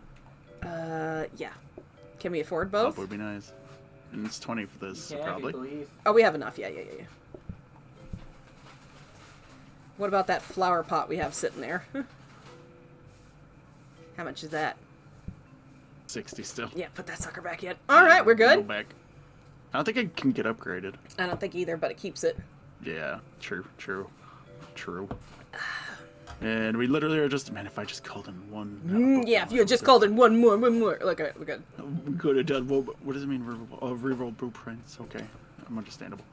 Yeah. Can we afford both? Hob would be nice. And it's 20 for this, so probably. Oh, we have enough. Yeah. What about that flower pot we have sitting there? How much is that? 60 still. Yeah, put that sucker back in. All right, we're good. Go back. I don't think it can get upgraded. I don't think either, but it keeps it. Yeah, true. And we literally are just, man, if I just called in one. Yeah, if you had just called in one more. Look, we're good. We could have done, what does it mean, reroll blueprints? Okay, I'm understandable.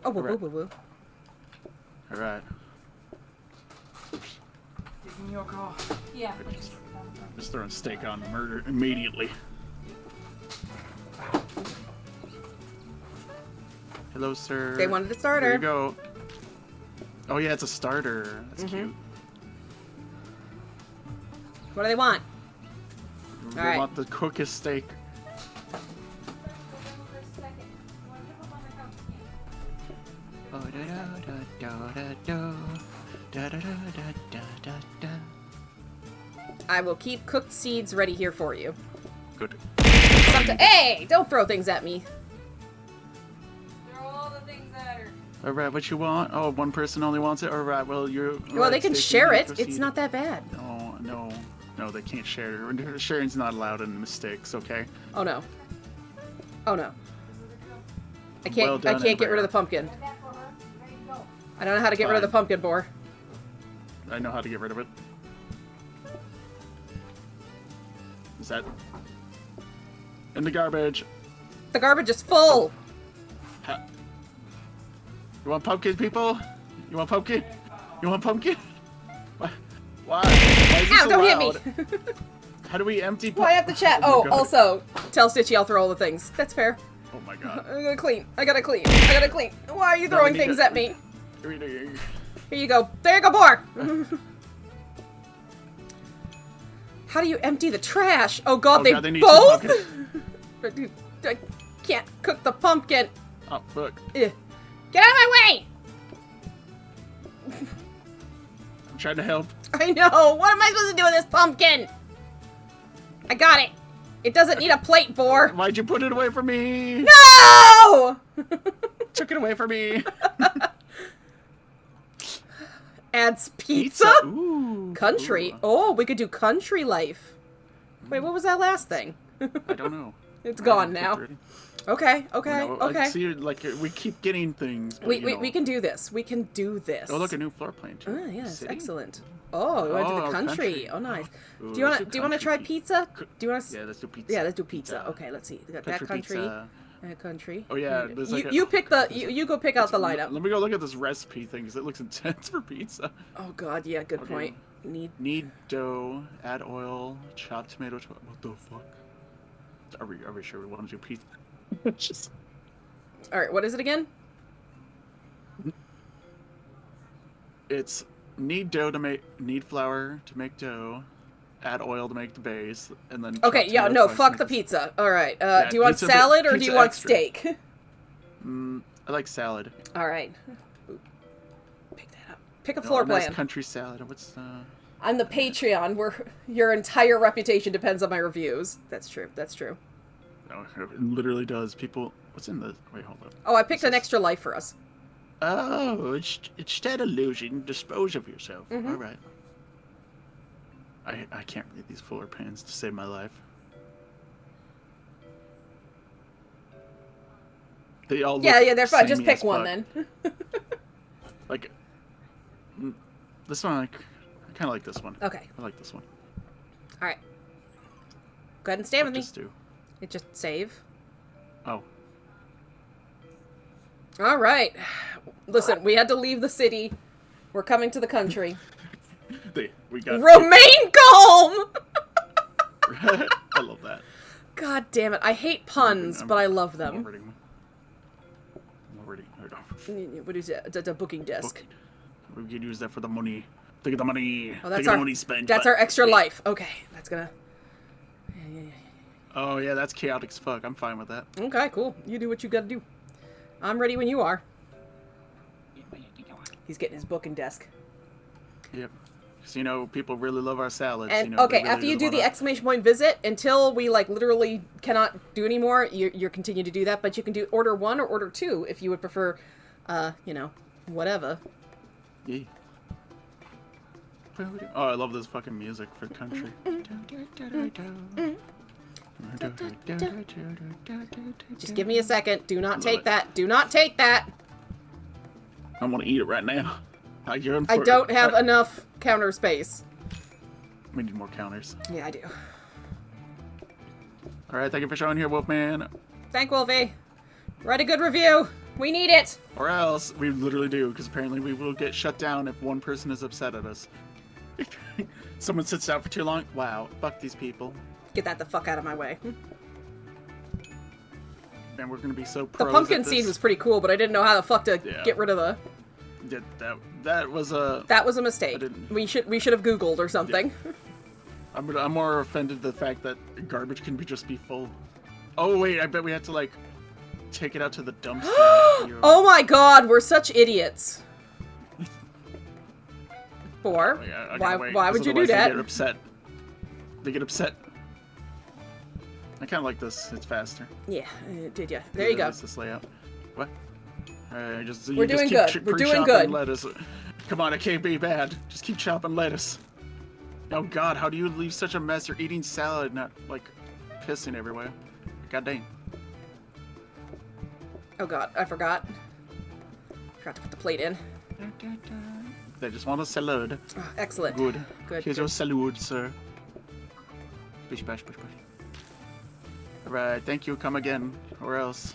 Oh, whoa. Alright. Taking your call. Yeah. Just throwing steak on murder immediately. Hello, sir. They wanted a starter. There you go. Oh yeah, it's a starter. That's cute. What do they want? They want the quickest steak. I will keep cooked seeds ready here for you. Good. Hey, don't throw things at me. Throw all the things at her. Alright, what you want? Oh, one person only wants it? Alright, well, you're... Well, they can share it. It's not that bad. No, they can't share. Sharing's not allowed in mistakes, okay? Oh, no. I can't, Well done, I can't get rid of Amber. the pumpkin. I don't know how to get rid of the pumpkin, Boar. I know how to get rid of it. Is that... in the garbage. The garbage is full. You want pumpkin, people? You want pumpkin? You want pumpkin? Why? Why is this Ow, don't hit allowed? me. How do we empty Well, I have to chat. Oh my God. Also, tell Stitchy I'll throw all the things. That's fair. Oh my god. I gotta clean. Why are you throwing things at me? Here you go. There you go, Boar! How do you empty the trash? Oh god, God, they need both? two I can't cook the pumpkin. Oh, fuck. Get out of my way! I'm trying to help. I know. What am I supposed to do with this pumpkin? I got it. It doesn't need a plate, Boar. Why'd you put it away from me? No! Took it away from me. Adds pizza? Ooh. Country. Ooh. Oh, we could do country life. Wait, what was that last thing? I don't know. It's gone now. Okay. I see, like, we keep getting things. But, We can do this. We can do this. Oh, look, a new floor plan too. Oh, yes, City? excellent. Oh, we went to the country. Oh, nice. Ooh, do you let's want to try country pizza? Do you want to? Yeah, let's do pizza. Yeah, let's do pizza. Okay, let's see. We got that country. Pizza. Country. Oh yeah, there's like you pick the you go pick out the lineup. Let me go look at this recipe thing because it looks intense for pizza. Oh god, yeah, good point. Knead dough, add oil, chopped tomato. What the fuck? Are we sure we want to do pizza? Just... All right, what is it again? It's knead flour to make dough, add oil to make the base, and then. Okay, yeah, no, fuck the pizza. All right, do you want salad or do you want steak? I like salad. All right. Pick that up. Pick a floor plan. Nice country salad. What's I'm the Patreon where your entire reputation depends on my reviews. That's true. That's true. No, it literally does. People, what's in the? Wait, hold up. Oh, I picked an extra life for us. Oh, instead of losing, dispose of yourself. All right. I can't read these floor plans to save my life. They all look yeah, they're fine. Just samey pick as one fuck. then. Like this one, I kind of like this one. Okay. I like this one. All right. Go ahead and stand with me. Just do. It just save. Oh. All right. Listen, we had to leave the city. We're coming to the country. We got Remain calm. I love that. God damn it! I hate puns, but I love them. What is it? It's a booking desk. We can use that for the money. Think of the money. Oh, that's Think of the money spent. That's our extra life. Okay, that's gonna. Yeah. Oh yeah, that's chaotic as fuck. I'm fine with that. Okay, cool. You do what you gotta do. I'm ready when you are. He's getting his booking desk. Yep. So, you know, people really love our salads. And you know, okay, really after you do the exclamation point visit, until we like literally cannot do anymore, you're continue to do that. But you can do order 1 or order 2 if you would prefer, you know, whatever. Yeah. Oh, I love this fucking music for country. Just give me a second. Do not take that. Do not take that. I want to eat it right now. I don't have enough counter space. We need more counters. Yeah, I do. Alright, thank you for showing here, Wolfman. Thank Wolfie. Write a good review. We need it. Or else, we literally do, because apparently we will get shut down if one person is upset at us. Someone sits out for too long. Wow, fuck these people. Get that the fuck out of my way. And we're gonna be so The pros pumpkin at this. seed was pretty cool, but I didn't know how the fuck to get rid of the... Yeah, that was a... That was a mistake. We should have Googled or something. Yeah. I'm more offended the fact that garbage can just be full. Oh wait, I bet we had to like take it out to the dumpster. Oh my god, we're such idiots. Boar, why would you do that? They get upset. They get upset. I kind of like this. It's faster. Yeah, did ya? There you go. This layout. What? We're doing good. We're doing good. Lettuce. Come on, it can't be bad. Just keep chopping lettuce. Oh god, how do you leave such a mess? You're eating salad, not like pissing everywhere. God dang. Oh god, I forgot. Forgot to put the plate in. They just want a salad. Oh, excellent. Good. Good. Here's your salad, sir. Bish bash bash bash. Alright, thank you. Come again, or else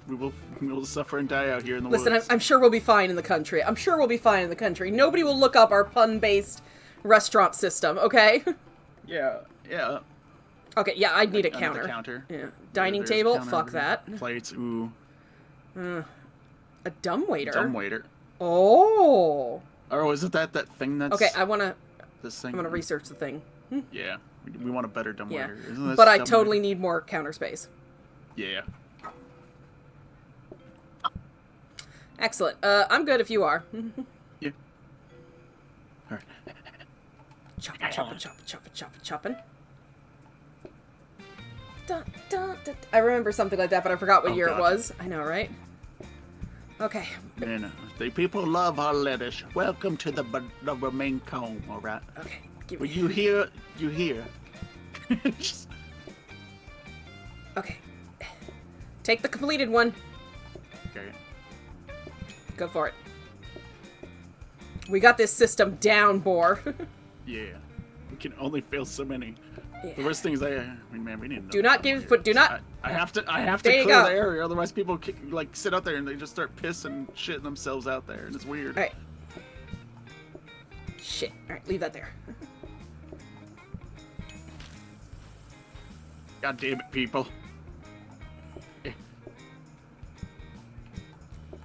we will suffer and die out here in the woods. Listen, I'm sure we'll be fine in the country. I'm sure we'll be fine in the country. Nobody will look up our pun-based restaurant system, okay? Yeah. Okay, yeah, I'd need a counter. Counter. Yeah. Dining table, fuck that. Plates, ooh. A dumbwaiter? Dumbwaiter. Oh! Oh, isn't that thing that's... Okay, I wanna... This thing? I'm gonna research the thing. Yeah. We want a better dumbwaiter. Yeah. Isn't this but I dumbwaiter? totally need more counter space. Yeah. Excellent. I'm good if you are. Yeah. Alright. Chopping. Dun, dun, dun. I remember something like that, but I forgot what year it was. I know, right? Okay. Man, the people love our lettuce. Welcome to the main comb, alright? Okay. When you hear, you hear. Okay. Take the completed one. Okay. Go for it. We got this system down, Boar. Yeah. We can only fail so many. Yeah. The worst thing is man, we need to do not give, but do not. I have to clear the area, otherwise people like sit out there and they just start pissing, shitting themselves out there, and it's weird. All right. Shit. Alright, leave that there. God damn it, people.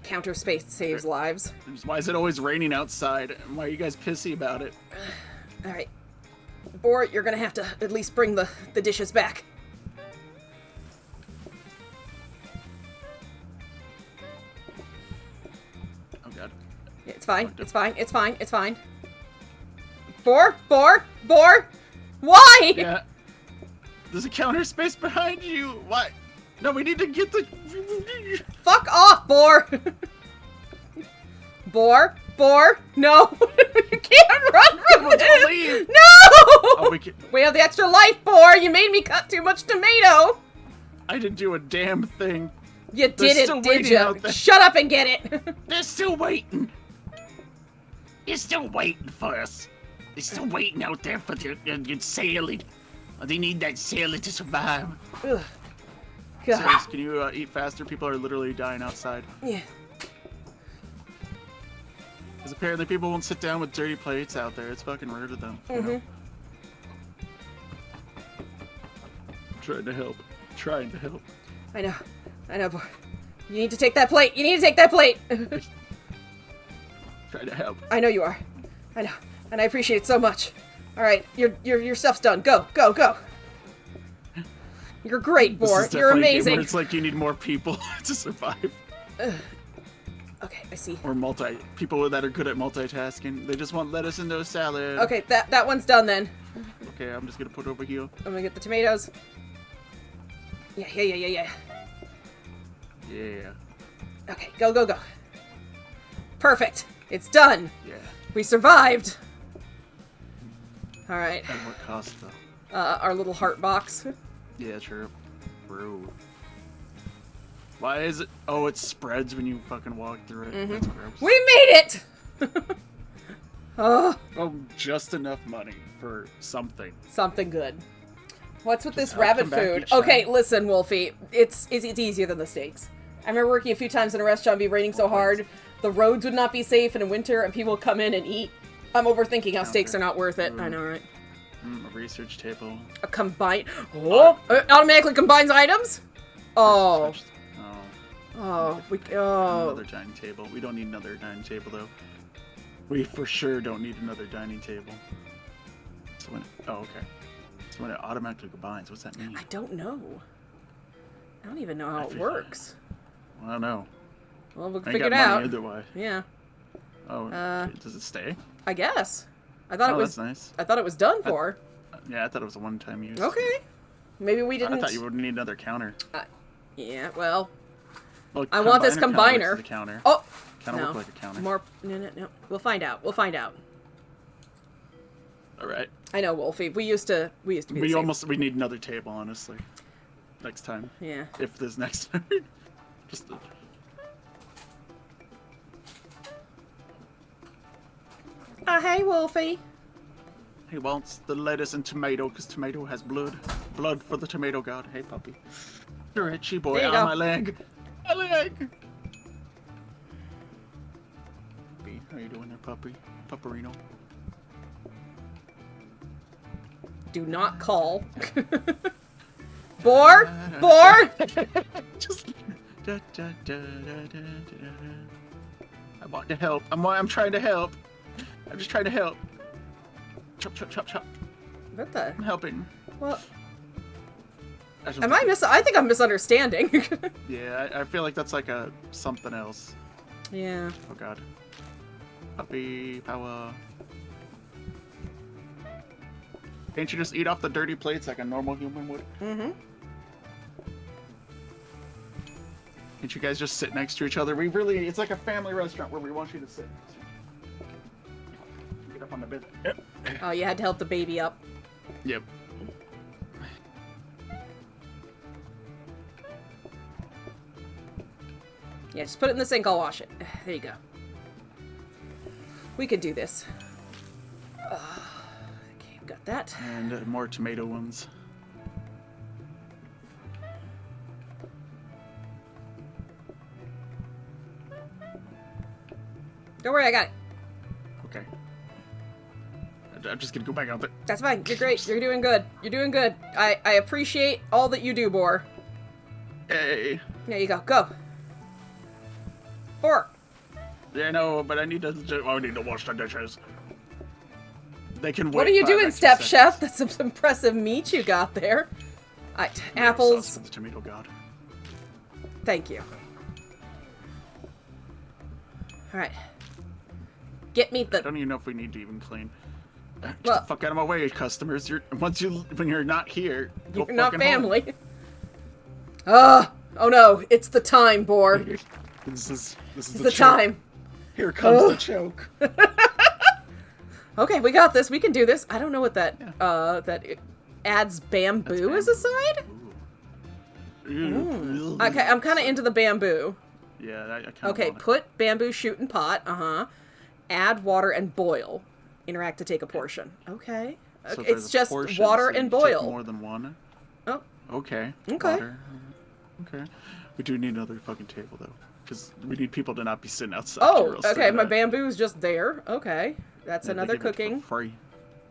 Counter space saves lives. Why is it always raining outside? And why are you guys pissy about it? Alright. Boar, you're gonna have to at least bring the dishes back. Oh god. It's fine. It's fine. It's fine. It's fine. Boar? Boar? Boar? Why? Yeah. There's a counter space behind you. Why? No, we need to get the... Fuck off, Boar! Boar? Boar? No! You can't run from Don't this! leave. No! Oh, we have the extra life, Boar! You made me cut too much tomato! I didn't do a damn thing. You They're did still it, did waiting you? out there. Shut up and get it! They're still waiting. They're still waiting for us. They're still waiting out there for their sailing. They need that sailing to survive. Ugh. God. Serious, can you eat faster? People are literally dying outside. Yeah. Because apparently people won't sit down with dirty plates out there. It's fucking rude of them. You know? Trying to help. Trying to help. I know. I know, Boar. You need to take that plate! You need to take that plate! Trying to help. I know you are. I know. And I appreciate it so much. Alright, your stuff's done. Go, go, go! You're great, Boar. You're amazing. It's like you need more people to survive. Okay, I see. Or people that are good at multitasking. They just want lettuce and no salad. Okay, that one's done then. Okay, I'm just gonna put it over here. I'm gonna get the tomatoes. Yeah. Yeah. Okay, go, go, go. Perfect. It's done. Yeah. We survived. All right. At what cost, though? Our little heart box. Yeah, true. Bro. Why is it? Oh, it spreads when you fucking walk through it. That's gross. We made it! Oh, just enough money for something. something good. What's with this I'll rabbit come back food? each Okay, time. listen, Wolfie. It's easier than the steaks. I remember working a few times in a restaurant, be raining so hard, the roads would not be safe in winter, and people would come in and eat. I'm overthinking how steaks are not worth it. I know, right? A research table. A combine. Oh, it automatically combines items. Oh, Another dining table. We don't need another dining table though. We for sure don't need another dining table. So when okay. So when it automatically combines, what's that mean? I don't know. I don't even know how it feel works. I don't know. Well, we'll I ain't figure it got money out. either way. Yeah. Oh, does it stay? I guess. I thought it was. That's nice. I thought it was done for. Yeah, I thought it was a one-time use. Okay. Maybe we didn't. I thought you would need another counter. Yeah. Well. Well, I want this kinda combiner. works as a counter. Oh. Kind of No. look like a counter. More. No. We'll find out. We'll find out. All right. I know, Wolfie. We used to be the same. We need another table, honestly. Next time. Yeah. If this next time. Just. Hey, Wolfie. He wants the lettuce and tomato because tomato has blood. Blood for the tomato god. Hey, puppy. You're itchy boy. There you Ow, go. my leg. My leg. B, how you doing there, puppy? Pupperino. Do not call. Boar? Boar? Just. I want to help. I'm trying to help. I'm just trying to help. Chop, chop, chop, chop. What the? I'm helping. Well. I think I'm misunderstanding. Yeah, I feel like that's like a something else. Yeah. Oh god. Puppy power. Can't you just eat off the dirty plates like a normal human would? Mm-hmm. Can't you guys just sit next to each other? It's like a family restaurant where we want you to sit next to each other. Get up on the bed. Yep. Oh, you had to help the baby up. Yep. Yeah, just put it in the sink, I'll wash it. There you go. We can do this. Okay, got that. And more tomato ones. Don't worry, I got it. Okay. I'm just gonna go back out there. That's fine. You're great. You're doing good. You're doing good. I appreciate all that you do, Boar. Hey. There you go. Go. Boar. Yeah, no, but I need to wash the dishes. They can wait. What are you 5 doing, extra Step seconds. Chef? That's some impressive meat you got there. Apples. Sauce for the tomato god. Thank you. Alright. Get me I the... don't even know if we need to even clean. Get Well- the fuck out of my way, customers. When you're not here, go You're not fucking home. family. Oh no, it's the time, Boar. This is It's the the choke. time. Here comes Ugh. the choke. Okay, we got this. We can do this. I don't know what that, that it adds bamboo as a side? Okay, I'm kind of into the bamboo. Yeah, I kind of Okay, put bamboo shoot in pot. Add water and boil. Interact to take a portion. Okay. So It's just portion, water so you and can take boil. more than one. Oh. Okay. Okay. Water. Okay. We do need another fucking table though, because we need people to not be sitting outside. Oh, or else okay. they're My gonna- bamboo's just there. Okay. That's Yeah, they another give it for cooking. free.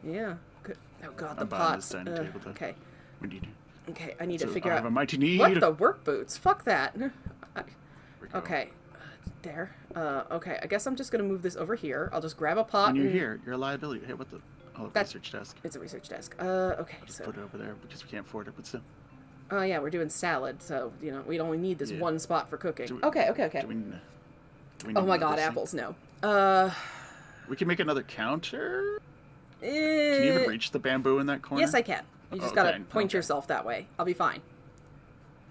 Yeah. Good. Oh god, the I'm buying this pots. dining table though. Okay. We need. Okay, I need So to figure I out have a mighty need. what the work boots. Fuck that. go. Okay. There. Okay, I guess I'm just gonna move this over here. I'll just grab a pot. When you're and- here, you're a liability. Hey, what the? Oh, That's- research desk. It's a research desk. Okay, Just so. put it over there because we can't afford it, but still. Oh yeah, we're doing salad, so you know we only need this Yeah. one spot for cooking. Do we- Okay. Do we need Oh my god, another apples! No. sink? We can make another counter. Can you even reach the bamboo in that corner? Yes, I can. You just gotta Okay, point okay. yourself that way. I'll be fine.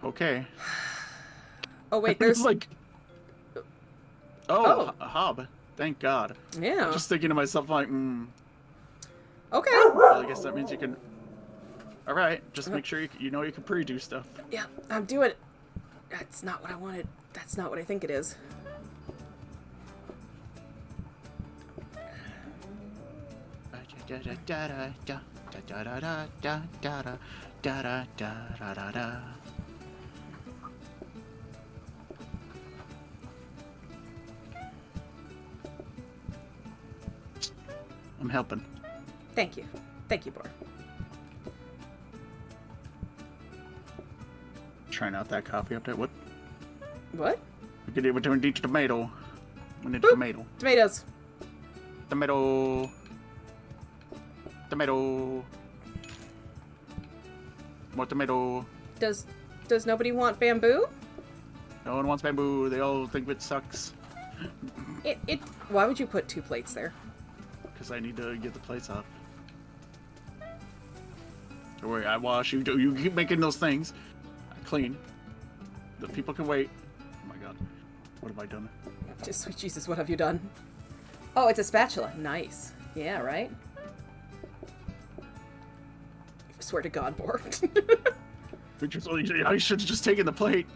Okay. Oh wait, there's It's like. Oh. A hob. Thank God. Yeah. I'm just thinking to myself like, Okay. well, I guess that means you can. All right, just make sure you know you can pre-do stuff. Yeah, I'm doing it. That's not what I wanted. That's not what I think it is. I'm helping. Thank you. Thank you, Boar. Trying out that coffee update. What? What? We need tomato. We need Boop. tomato. Tomatoes. Tomato. Tomato. More tomato. Does nobody want bamboo? No one wants bamboo. They all think it sucks. Why would you put 2 plates there? Because I need to get the plates off. Don't worry, I wash. You keep making those things. I clean. The people can wait. Oh my god. What have I done? Just sweet Jesus, what have you done? Oh, it's a spatula. Nice. Yeah, right? I swear to God, Boar. I should have just taken the plate.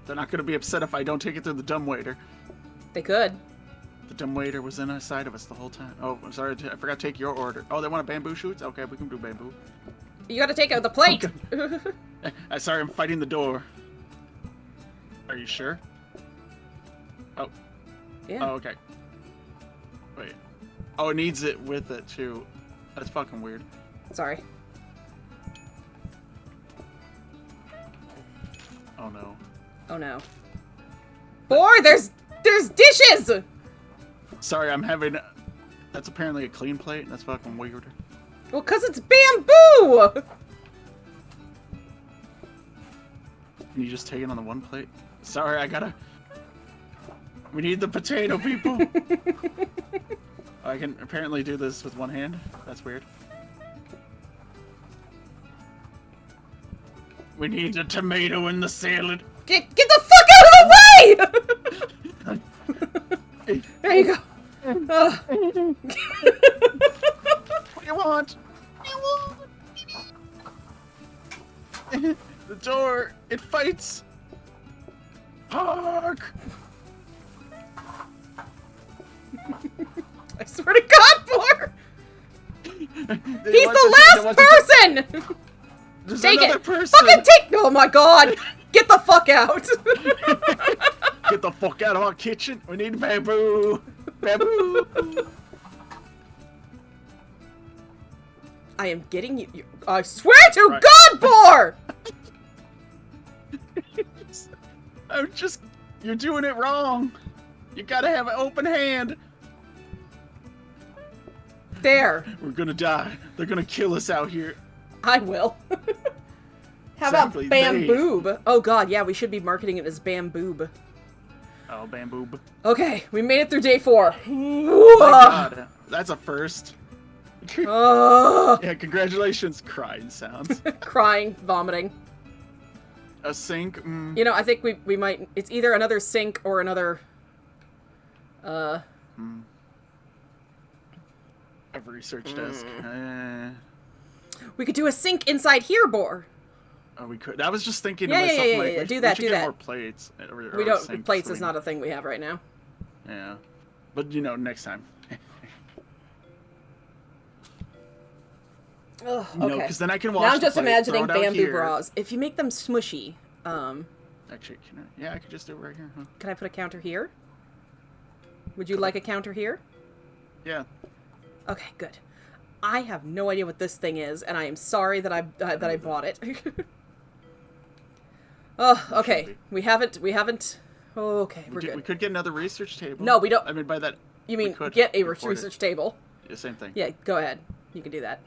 They're not going to be upset if I don't take it through the dumbwaiter. They could. The dumbwaiter was inside of us the whole time. Oh, I'm sorry. I forgot to take your order. Oh, they want a bamboo shoots? Okay, we can do bamboo. You gotta take out the plate! Sorry, I'm fighting the door. Are you sure? Oh. Yeah. Oh, okay. Wait. Oh, it needs it with it, too. That's fucking weird. Sorry. Oh, no. Oh no. Boar, there's dishes! Sorry, I'm having... That's apparently a clean plate. That's fucking weird. Well, 'cause it's bamboo! Can you just take it on the one plate? Sorry, I gotta... We need the potato, people! I can apparently do this with one hand. That's weird. We need a tomato in the salad. Get the fuck out of the way! There you go. What do you want? What do you want? The door, it fights. Hark! I swear to God, Boar! They He's want the they want last person! There's Take another it! person. Fucking take- Oh my god! Get the fuck out! Get the fuck out of our kitchen. We need bamboo. Bamboo. I am getting you. I swear to Right. God, Boar! I'm just... You're doing it wrong. You gotta have an open hand. There. We're gonna die. They're gonna kill us out here. I will. How Exactly, about Bamboob? Oh god, yeah, we should be marketing it as Bamboob. Oh, bamboo. Okay, we made it through day 4. Oh my god, that's a first. Yeah, congratulations. Crying sounds. Crying, vomiting. A sink. You know, I think we might. It's either another sink or another. A research desk. We could do a sink inside here, Boar. Oh, we could. I was just thinking. Yeah, to myself, yeah. like, we Do should that. get more plates. We don't. Sinks, Plates is not a thing we have right now. Yeah, but you know, next time. Ugh, No, okay. because then I can wash. Now I'm the just plate, imagining throw it out bamboo here. bras. If you make them smushy, Actually, can I? Yeah, I could just do it right here. Huh? can I put a counter here? Would you like a counter here? Yeah. Okay, good. I have no idea what this thing is, and I am sorry that I bought it. Oh, okay. We haven't. Oh, okay, we're good. We could get another research table. No, we don't. I mean, by that. You mean could get a afford it. research table? Yeah, same thing. Yeah, go ahead. You can do that.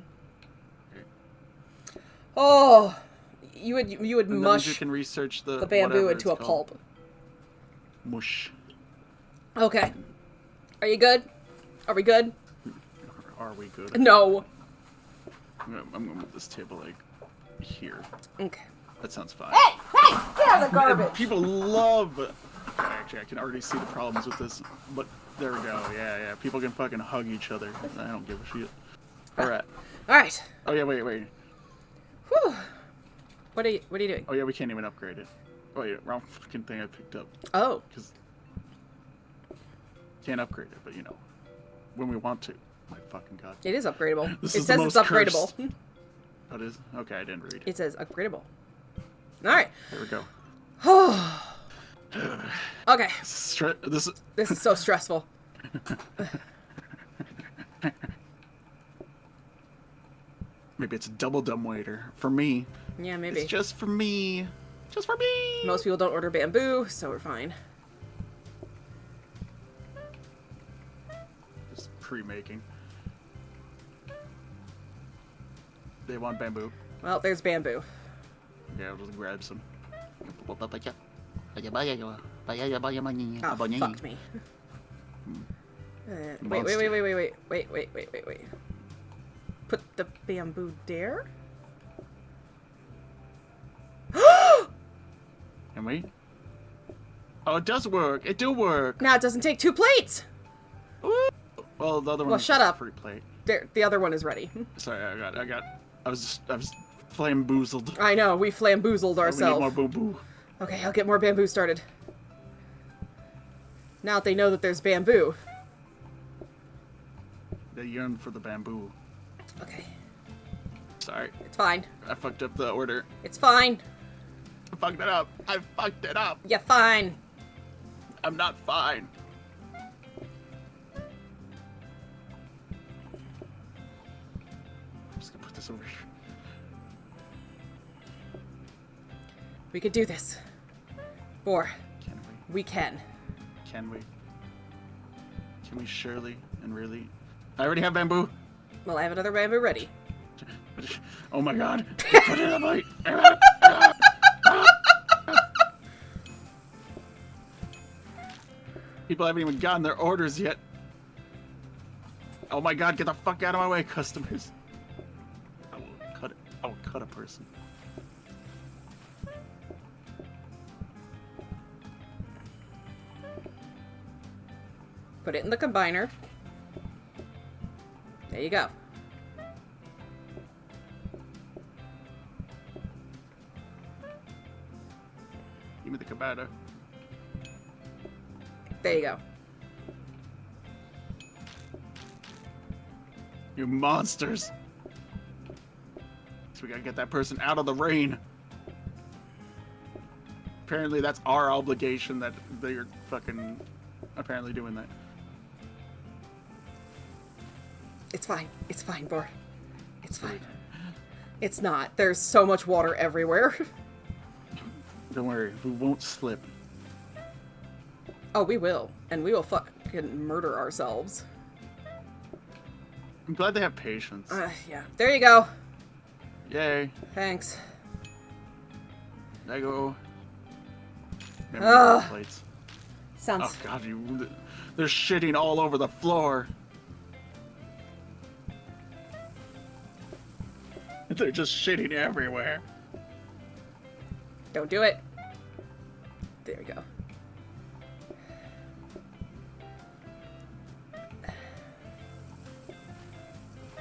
Oh, you would And then mush you can research the bamboo whatever into a it's called. pulp. Mush. Okay. Are you good? Are we good? Are we good? No. I'm gonna move this table like here. Okay. That sounds fine. Hey! Get out of the garbage! People love. Actually, I can already see the problems with this, but there we go. Yeah. People can fucking hug each other. I don't give a shit. All right. All right. Oh yeah, wait. Whew. What are you doing? Oh yeah, we can't even upgrade it. Oh yeah, wrong fucking thing I picked up. Oh. Because can't upgrade it, but you know, when we want to. My fucking god. It is upgradable. This It is the says it's most upgradable. cursed. Oh, it is? Okay, I didn't read. It says upgradable. All right. There we go. Okay. This is so stressful. Maybe it's a double dumbwaiter for me. Yeah, maybe. It's just for me. Just for me. Most people don't order bamboo, so we're fine. Just pre-making. They want bamboo. Well, there's bamboo. Yeah, I'll just grab some. Oh, fuck me. Wait. Put the bamboo there? Can we? Oh, it does work. It do work. Now it doesn't take 2 plates! Ooh. Well, the other one Well, is shut just up. free plate. There, the other one is ready. Sorry, I was flamboozled. I know, we flamboozled We need ourselves. more bamboo. Okay, I'll get more bamboo started. Now that they know that there's bamboo. They yearn for the bamboo. Okay. Sorry. It's fine. I fucked up the order. It's fine. I fucked it up. I fucked it up. You're fine. I'm not fine. I'm just gonna put this over here. We could do this. Boar. Can we? We can. Can we? Can we surely and really? I already have bamboo. Well, I have another bamboo ready. Oh my god. Put it in the bite. People haven't even gotten their orders yet. Oh my god, get the fuck out of my way, customers. I will cut a person. Put it in the combiner. There you go. Give me the cabana. There you go. You monsters. So we gotta get that person out of the rain. Apparently that's our obligation that they're fucking apparently doing that. It's fine. It's fine, Boar. It's fine. It's not. There's so much water everywhere. Don't worry, we won't slip. Oh, we will. And we will fucking murder ourselves. I'm glad they have patience. Yeah. There you go. Yay. Thanks. There you go. Ugh. Plates. Sounds... Oh god, they're shitting all over the floor. They're just shitting everywhere. Don't do it. There we go.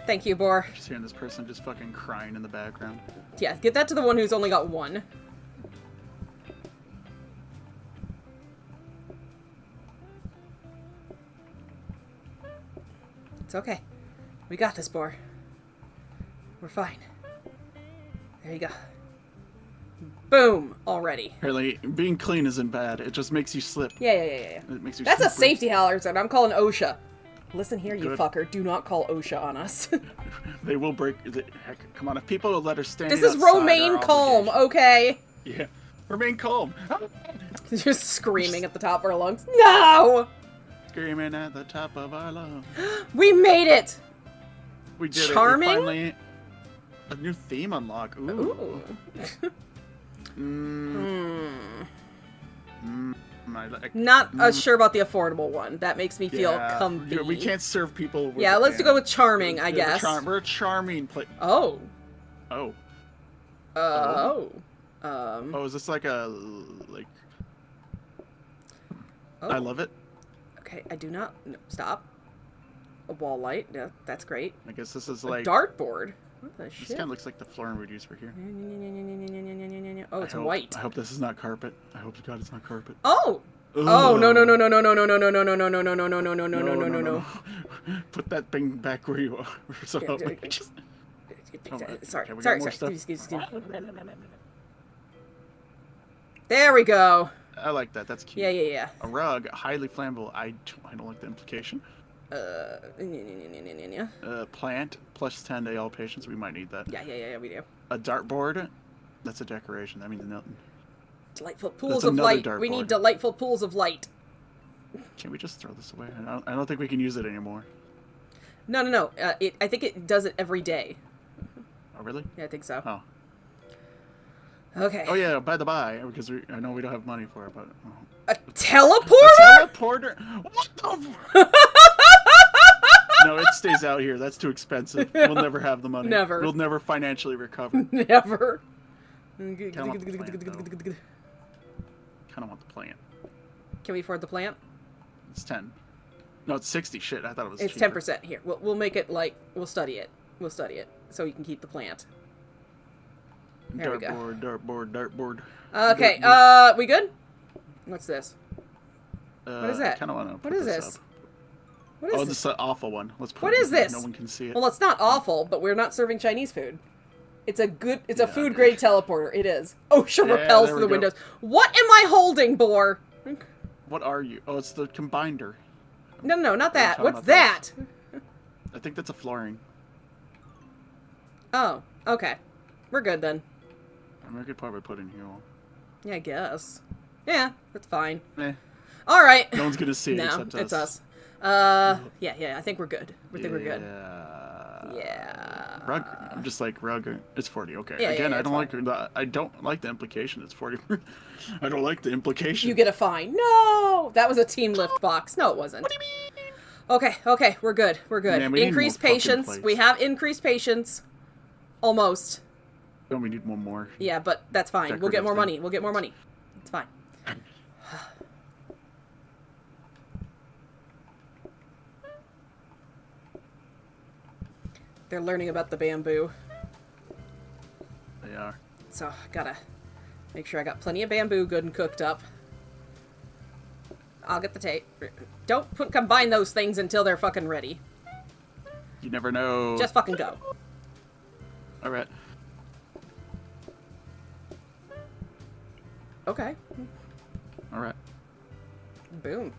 Thank you, Boar. Just hearing this person just fucking crying in the background. Yeah, get that to the one who's only got one. It's okay. We got this, Boar. We're fine. There you go. Boom! Already. Apparently, being clean isn't bad. It just makes you slip. Yeah. It makes you That's a slippery. safety hazard. I'm calling OSHA. Listen here, you Good. fucker. Do not call OSHA on us. They will break. Heck, come on. If people will let her stand This is Romaine calm, okay? Yeah. Remain calm. Just screaming at the top of our lungs. No! Screaming at the top of our lungs. We made it! We did Charming? it. We finally... A new theme unlock. Ooh. Not sure about the affordable one. That makes me feel comfy. We can't serve people with let's go with charming, I guess. We're a charming place. Oh. Oh. Oh, is this like a... I love it. Okay, I do not... No, stop. A wall light. Yeah, that's great. I guess this is a like... dartboard. What the shit? This kind of looks like the flooring we'd use for here. Oh, it's white. I hope this is not carpet. I hope to God it's not carpet. Oh! Oh, no. Put that thing back where you are. Sorry. Excuse me. There we go. I like that. That's cute. Yeah. A rug, highly flammable. I don't like the implication. Plant, plus 10 to all patients. We might need that. Yeah, we do. A dartboard. That's a decoration. That means nothing. Delightful pools of light. We need delightful pools of light. Can we just throw this away? I don't think we can use it anymore. No. I think it does it every day. Oh, really? Yeah, I think so. Oh. Okay. Oh, yeah, by the by, because I know we don't have money for it, but... Oh. A teleporter? A teleporter? What the... No, it stays out here. That's too expensive. We'll never have the money. Never. We'll never financially recover. Never. Kind of want the plant. Can we afford the plant? It's 10. No, it's 60. Shit, I thought it was It's cheaper. 10%. Here, we'll make it like... We'll study it. So you can keep the plant. There we go. Dartboard. Okay, we good? What's this? What is that? I kind of want to What is this? What is this is an awful one. Let's put What it is this? No one can see it. Well, it's not awful, but we're not serving Chinese food. It's a food grade teleporter. It is. OSHA repels through the windows. What am I holding, Boar? What are you? Oh, it's the combiner. No, not that. What's that? I think that's a flooring. Oh, okay. We're good then. I mean, I could probably put in here. Yeah, I guess. Yeah, that's fine. Eh. All right. No one's gonna see it no, except us. it's us. Yeah, I think we're good. I think we're good. Yeah. Rug. I'm just like rug. It's 40. Okay. Yeah, Again, yeah, I don't like the implication. It's 40. I don't like the implication. You get a fine. No, that was a team lift box. No, it wasn't. What do you mean? Okay, we're good. Man, we need increased more fucking patience. plates. We have increased patience. Almost. Don't we need one more? Yeah, but that's fine. We'll get more Decorative money. We'll get more money. It's fine. They're learning about the bamboo. They are. So, I gotta make sure I got plenty of bamboo good and cooked up. I'll get the tape. Don't combine those things until they're fucking ready. You never know. Just fucking go. Alright. Okay. Alright. Boom.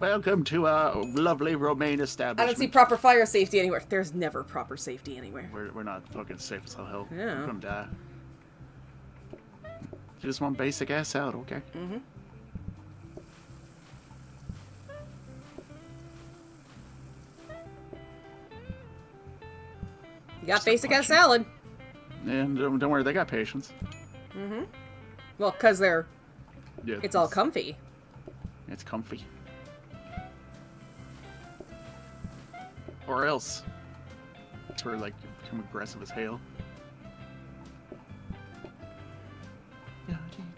Welcome to a lovely Romaine establishment. I don't see proper fire safety anywhere. There's never proper safety anywhere. We're not fucking safe as hell. Yeah. We're gonna die. You just want basic ass salad, okay? Mm-hmm. You got basic ass salad. And don't worry, they got patience. Mm-hmm. Well, because they're... Yeah. It's all comfy. It's comfy. Or else. Or like become aggressive as hell.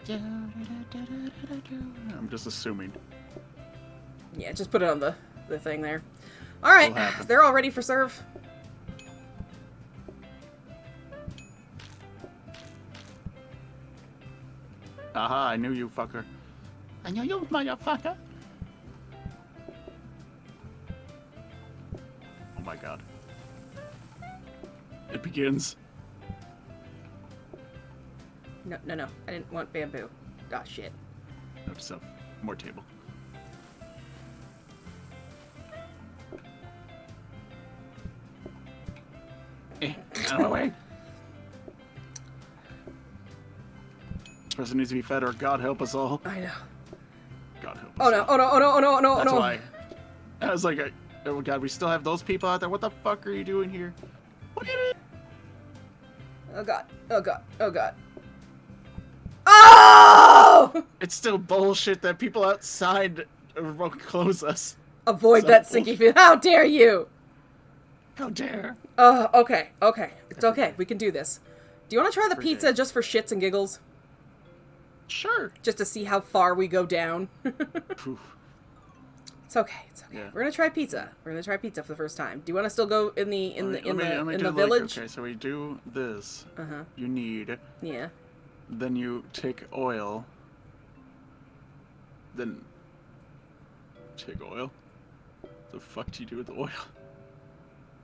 I'm just assuming. Yeah, just put it on the thing there. Alright, they're all ready for serve. Aha, I knew you, fucker. I knew you, motherfucker. Oh my god. It begins. No, no, no. I didn't want bamboo. Oh, shit. Nope, so more table. Out of my way. This person needs to be fed, or God help us all. I know. God help us. Oh no! Oh no! Oh no! Oh no! Oh no! That's no! why. I was like, oh god, we still have those people out there. What the fuck are you doing here? Look at it. Oh god! Oh god! Oh god! Oh! It's still bullshit that people outside won't close us. Avoid that sinky feeling. How dare you! How dare? Okay. Okay. It's okay. We can do this. Do you want to try the pizza just for shits and giggles? Sure. Just to see how far we go down. It's okay. It's okay. Yeah. We're gonna try pizza. We're gonna try pizza for the first time. Do you want to still go in the village? village? Okay, so we do this. Uh-huh. You need. Yeah. Then you take oil. Then take oil. The fuck do you do with the oil?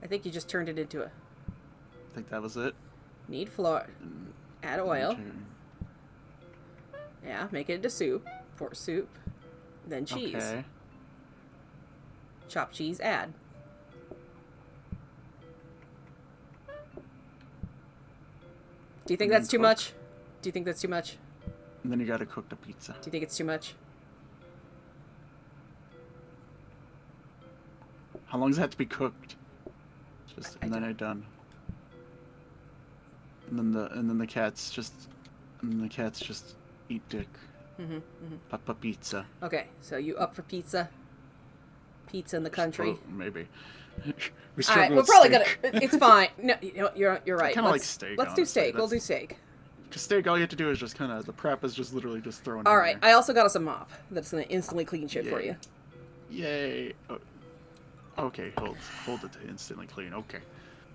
I think you just turned it into a... I think that was it. Need flour. Add oil. Okay. Yeah, make it into soup. Pour soup. Then cheese. Okay. Chopped cheese, add. Do you think that's too much? Do you think that's too much? And then you gotta cook the pizza. Do you think it's too much? How long does it have to be cooked? Just and then I'm done. And then the cats just eat dick. Papa pizza. Okay, so you up for pizza? Pizza in the country? Maybe. Alright, we're probably gonna... It's fine. No, you're right. Kind of like steak. Let's do steak. We'll do steak. Because steak, all you have to do is just kind of... The prep is just literally just throwing it Alright, in there. I also got us a mop that's gonna instantly clean shit for you. Yay. Oh. Okay, hold it to instantly clean. Okay.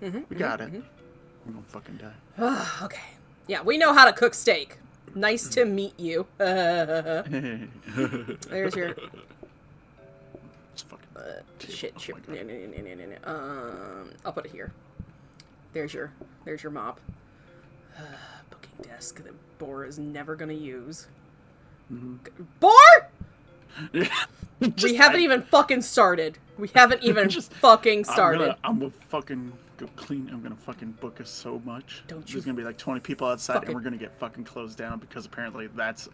We got it. We're gonna fucking die. Okay. Yeah, we know how to cook steak. Nice to meet you. There's your... shit. I'll put it here. There's your mop. Booking desk that Boar is never gonna use. Boar! We haven't even fucking started. We haven't even fucking started. I'm gonna fucking go clean. I'm gonna fucking book us so much. There's gonna be like 20 people outside, and we're gonna get fucking closed down because apparently that's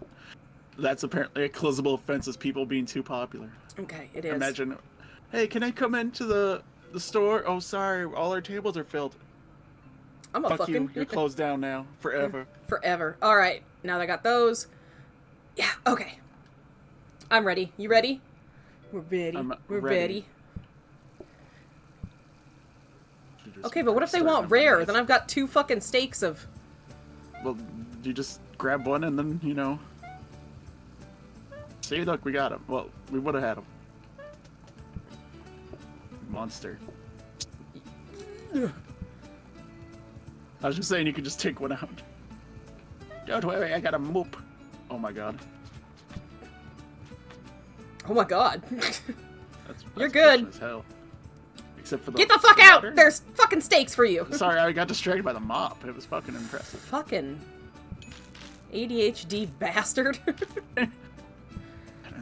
apparently a closable offense, is people being too popular. Okay, it is. Imagine, hey, can I come into the store? Oh, sorry, all our tables are filled. I'm a Fuck fucking... you. You're closed down now forever. Forever. All right, now that I got those. Yeah. Okay. I'm ready. You ready? We're ready. We're ready. Okay, but what if they want rare? Then I've got 2 fucking steaks of... Well, you just grab one and then, you know... See, look, we got him. Well, we would have had him. Monster. I was just saying you could just take one out. Don't worry, I got a moop. Oh my god. Oh my god. That's You're good. As hell. Except for the... Get the fuck out! There's fucking steaks for you! Sorry, I got distracted by the mop. It was fucking impressive. Fucking ADHD bastard.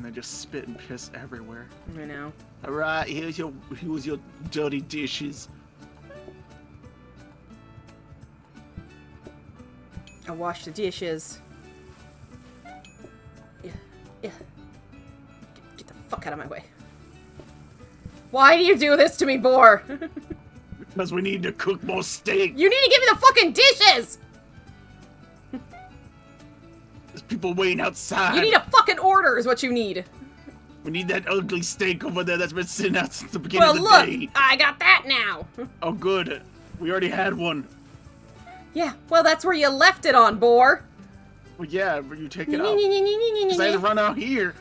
and they just spit and piss everywhere. I know. All right, here's your dirty dishes. I wash the dishes. Yeah. Get the fuck out of my way. Why do you do this to me, Boar? Because we need to cook more steak. You need to give me the fucking dishes! There's people waiting outside. You need a fucking order is what you need. We need that ugly steak over there that's been sitting out since the beginning of the Well, day. look, I got that now. Oh, good. We already had one. Yeah, well, that's where you left it on, Boar. Well, yeah, but you take it out. Because I had to run out here.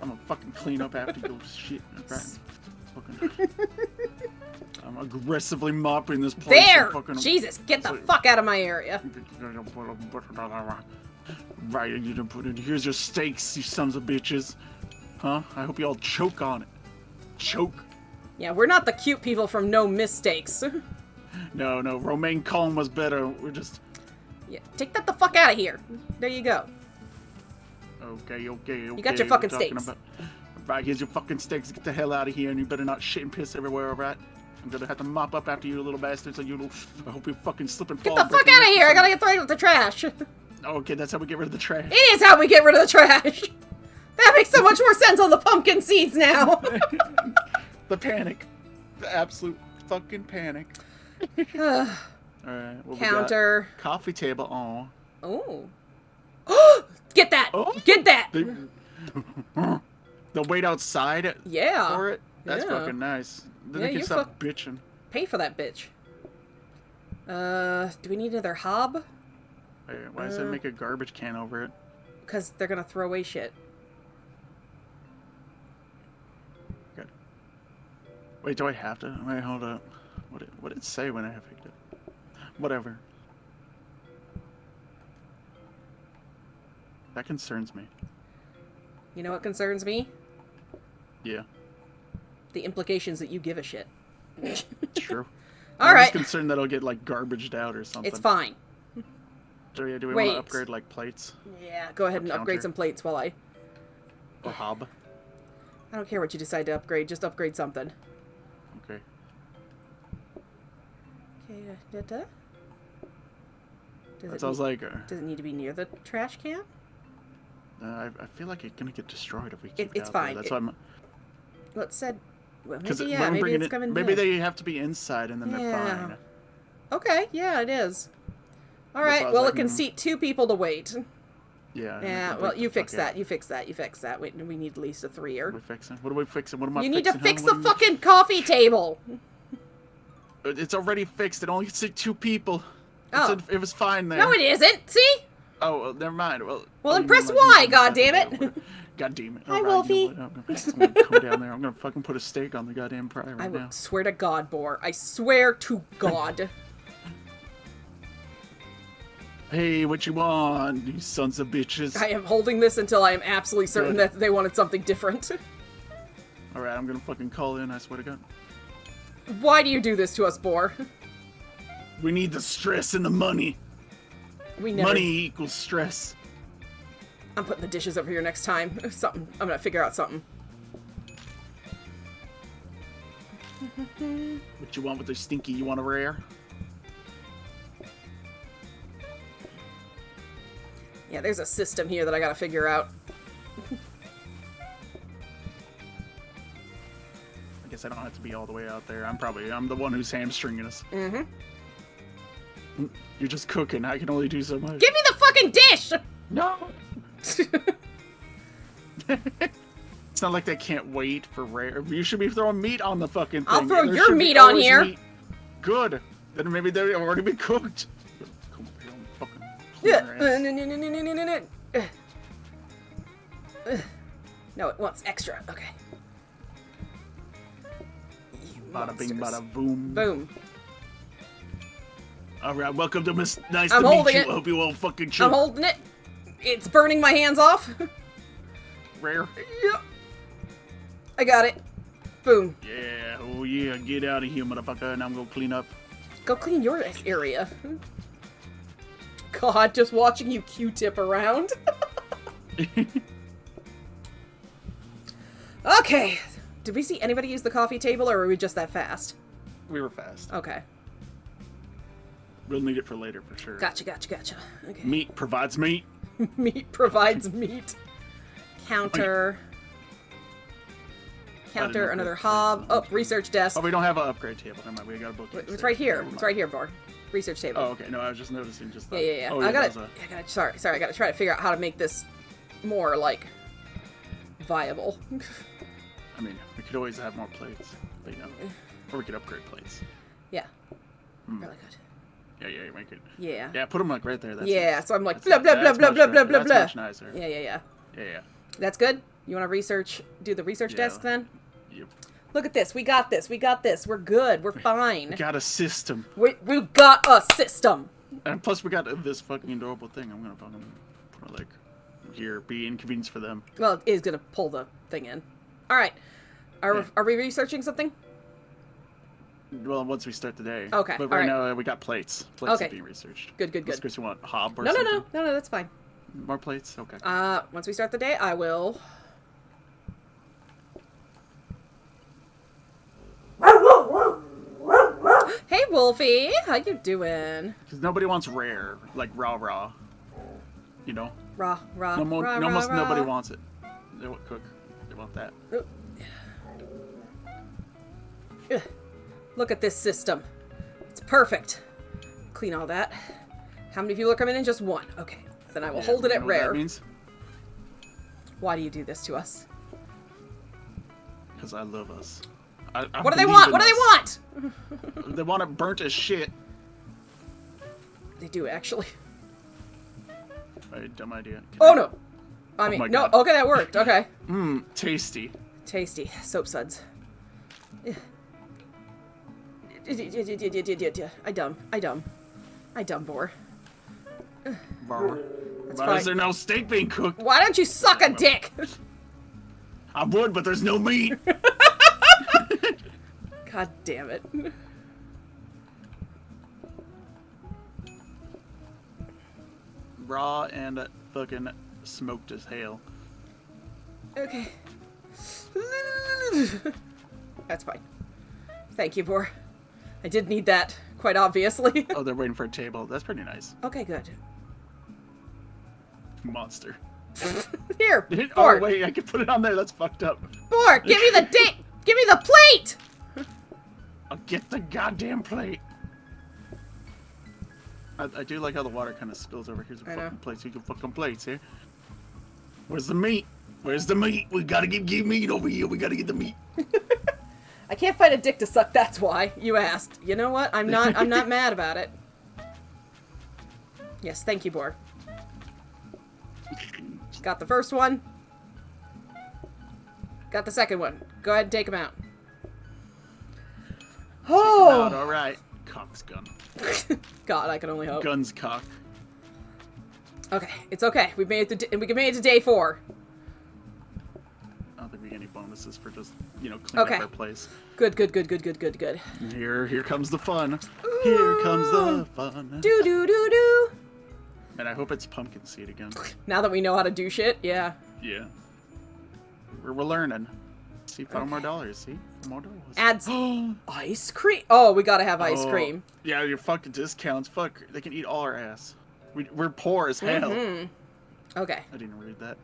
I'm gonna fucking clean up after your shit. I'm aggressively mopping this place. There! Jesus, get the fuck out of my area. Right, you didn't put it. Here's your steaks, you sons of bitches. Huh? I hope you all choke on it. Choke. Yeah, we're not the cute people from No Mistakes. No, Romaine Cullen was better. We're just... Yeah, take that the fuck out of here. There you go. Okay. You got your fucking steaks. Right, here's your fucking steaks. Get the hell out of here, and you better not shit and piss everywhere, alright? I'm gonna have to mop up after you, little bastard, so I hope you fucking slip and fall. Get the fuck out of here! I gotta get rid of the trash. Okay, that's how we get rid of the trash. It is how we get rid of the trash! That makes so much more sense on the pumpkin seeds now! The panic. The absolute fucking panic. Alright, well, Counter. We got coffee table. Oh. Get that! Oh. Get that! They'll wait outside for it? That's fucking nice. Then they can stop bitching. Pay for that bitch. Do we need another hob? Wait, why does it make a garbage can over it? Because they're gonna throw away shit. Good. Wait, do I have to? Wait, hold up. What did it say when I picked it? Whatever. That concerns me. You know what concerns me? Yeah. The implications that you give a shit. True. Alright. I'm just concerned that I'll get, like, garbaged out or something. It's fine. Do we want to upgrade, like, plates? Yeah, go ahead and upgrade some plates while I... Or hob? I don't care what you decide to upgrade, just upgrade something. Okay. Okay, That sounds like... Does it need to be near the trash can? I feel like it's gonna get destroyed if we keep it It's out fine. there. That's why I'm... Well, it said... Well, maybe it's coming maybe down. they have to be inside and then they're fine. Okay, yeah, it is. Alright, well, it can seat 2 people to wait. Yeah. Yeah, well, you fix that, you fix that. Wait, we need at least a 3-er. What are we fixing? What are we fixing? What am I fixing? fixing? You need to fix the fucking coffee table! It's already fixed. It only seat 2 people. Oh. It was fine there. No, it isn't! See? Oh, well, never mind. Well, then press Y, goddammit! God damn it. Hi, Wolfie. I'm gonna come down there. I'm gonna fucking put a steak on the goddamn fry right now. I swear to God, Boar. I swear to God. Hey, what you want, you sons of bitches? I am holding this until I am absolutely certain that they wanted something different. Alright, I'm gonna fucking call in, I swear to God. Why do you do this to us, Boar? We need the stress and the money. Money equals stress. I'm putting the dishes over here next time. Something. I'm gonna figure out something. What you want with the stinky? You want a rare? Yeah, there's a system here that I gotta figure out. I guess I don't have to be all the way out there. I'm the one who's hamstringing us. Mm-hmm. You're just cooking. I can only do so much. Give me the fucking dish! No! It's not like they can't wait for rare. You should be throwing meat on the fucking thing. I'll throw your meat on here. Meat. Good. Then maybe they've already been cooked. No, it wants extra. Okay. Bada bing, bada boom. Boom. Alright, welcome to Miss Nice I'm to meet holding you. it. I hope you all fucking choke. I'm holding it. It's burning my hands off. Rare. Yep. I got it. Boom. Yeah, oh yeah, get out of here, motherfucker, and I'm gonna clean up. Go clean your area. God, just watching you Q-tip around. Okay. Did we see anybody use the coffee table, or were we just that fast? We were fast. Okay. We'll need it for later for sure. Gotcha, gotcha, gotcha. Okay. Meat provides meat. Meat provides meat. Counter. Counter, another hob. Oh, research desk. Oh, we don't have an upgrade table. Never mind. We got a book. It's right here. It's right here, Boar. Research table. Oh, okay. No, I was just noticing just that. Yeah. Oh, I gotta. that was I gotta. Sorry. I gotta try to figure out how to make this more like viable. I mean, we could always have more plates, but you know, or we could upgrade plates. Yeah. Really good. Yeah, make it. Yeah. Yeah, put them like right there. That's yeah. nice. So I'm like blah blah blah blah blah blah blah blah. That's much nicer. Yeah. Yeah. That's good. You want to research? Do the research desk then? Yep. Look at this. We got this. We got this. We're good. We're fine. We got a system. We got a system. And plus, we got this fucking adorable thing. I'm gonna fucking put it like here, be inconvenience for them. Well, it is gonna pull the thing in. All right. Are we researching something? Well, once we start the day. Okay. But right now we got plates. Plates are being researched. Good. Chris, you want hob or no, something? No, that's fine. More plates? Okay. Once we start the day, I will. Hey, Wolfie, how you doing? Because nobody wants rare, like raw. You know. Raw. Almost nobody wants it. They want cook. They want that. Ugh. Look at this system. It's perfect. Clean all that. How many people are coming in? Just one. Okay. Then I will hold it at rare. What that means? Why do you do this to us? Because I love us. What do they want? What do they want? They want it burnt as shit. They do, actually. Dumb idea. No. I mean, no. Okay, that worked. Okay. Tasty. Tasty. Soap suds. I dumb Boar. Why fine. is there no steak being cooked? Why don't you suck a dick? I would, but there's no meat. God damn it. Raw and fucking smoked as hell. Okay. That's fine. Thank you, Boar. I did need that, quite obviously. Oh, they're waiting for a table. That's pretty nice. Okay, good. Monster. Here, Oh, Boar. wait, I can put it on there. That's fucked up. Boar, give me the date! Give me the plate! I'll get the goddamn plate. I do like how the water kind of spills over. Here's a fucking plate. So you can fucking plates here. Where's the meat? Where's the meat? We gotta get meat over here. We gotta get the meat. I can't find a dick to suck, that's why you asked. You know what? I'm not mad about it. Yes, thank you, Boar. Got the first one. Got the second one. Go ahead and take him out. Oh! All right. Cock's gun. God, I can only hope. Gun's cock. Okay, it's okay. We made it to day 4. I don't think we get any bonuses for just, cleaning up our place. Good. Here comes the fun. Here comes the fun. Do. And I hope it's pumpkin seed again. Now that we know how to do shit, yeah. Yeah. We're learning. See, $5 more dollars. See, more dollars. Adds ice cream. Oh, we gotta have ice cream. Yeah, your fucking discounts. Fuck, they can eat all our ass. We're poor as hell. Okay. I didn't read that.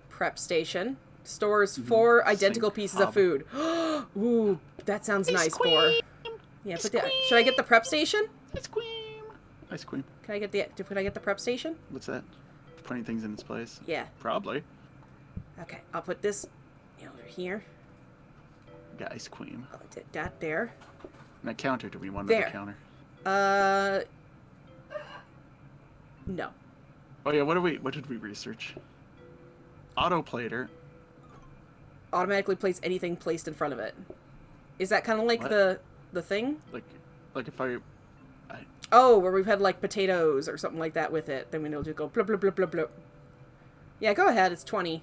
Prep station stores 4 identical pieces of food. Ooh, that sounds nice, Boar. Yeah, put that. Should I get the prep station? Ice cream. Can I get the prep station? What's that? Putting things in its place. Yeah. Probably. Okay, I'll put this over here. Got ice cream. That there. And that counter. Do we want another counter? No. Oh yeah. What did we research? Autoplater. Automatically place anything placed in front of it. Is that kind of like the thing? Like if I. Oh, where we've had like potatoes or something like that with it, then we'll just go blub blub blub blub blub. Yeah, go ahead. It's 20.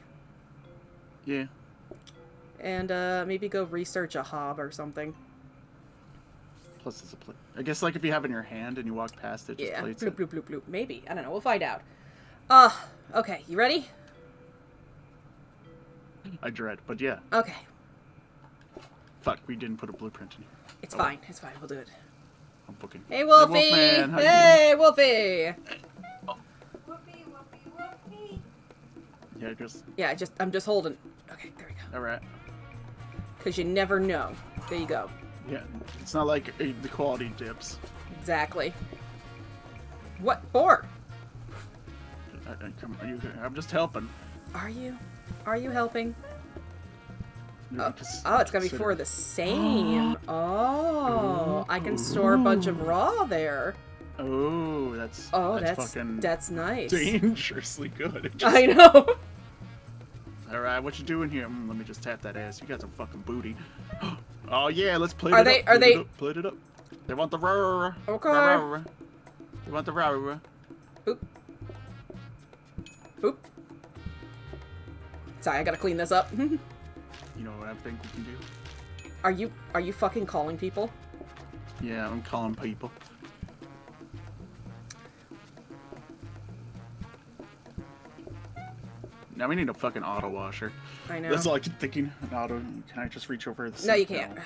Yeah. And maybe go research a hob or something. Plus it's a plate. I guess like if you have it in your hand and you walk past it, just plates bloop, it. bloop, bloop, bloop. Maybe. I don't know. We'll find out. Okay. You ready? I dread. But yeah. Okay. Fuck, we didn't put a blueprint in here. It's fine. It's fine. We'll do it. I'm booking. Hey, Wolfie! Wolfman, how you Hey, Wolfie! Whoopee, whoopee, whoopee. Yeah, just. Yeah, I'm just holding. Okay, there we go. All right. Because you never know. There you go. Yeah, it's not like the quality dips. Exactly. What? Boar? I'm just helping. Are you? Are you helping? Yeah, Oh, it's gonna be for the same. Oh, I can store a bunch of raw there. Oh, that's fucking that's nice. Dangerously good. I know. All right, what you doing here? Let me just tap that ass. You got some fucking booty. Oh yeah, let's play Are it they? up. Are they? Plate it up. They want the raw. Okay. They want the raw. Boop. Boop. Sorry, I gotta clean this up. You know what I think we can do? Are you fucking calling people? Yeah, I'm calling people. Now we need a fucking auto washer. I know. That's all I keep thinking. An auto. Can I just reach over the No, you can't. No.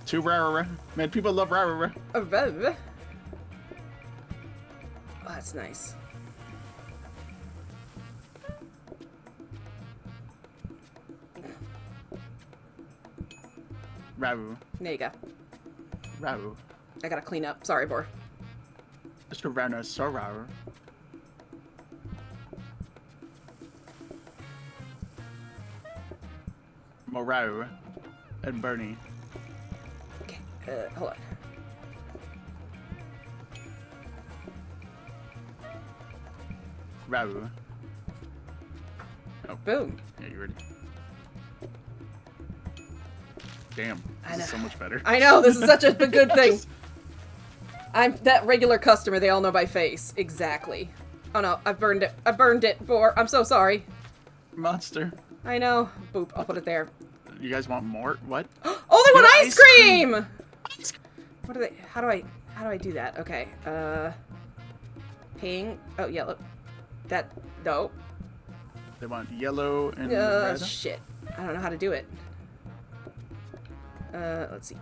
Too rare. Man, people love rare. Oh, that's nice. Raru. There you go. Raru. I gotta clean up. Sorry, Boar. Mr. Rana, so rare. Morau and Bernie. Okay, hold on. Raru. Oh. Boom. Yeah, you ready? Damn, I this know. is so much better. I know, this is such a good thing. I'm that regular customer they all know by face. Exactly. Oh no, I've burned it. I burned it, Boar. I'm so sorry. Monster. I know. Boop, I'll put it there. You guys want more? What? Oh, they want ice cream! What do they, how do I do that? Okay, ping. Oh, yellow. That, no. They want yellow and red? Shit. I don't know how to do it. Let's see.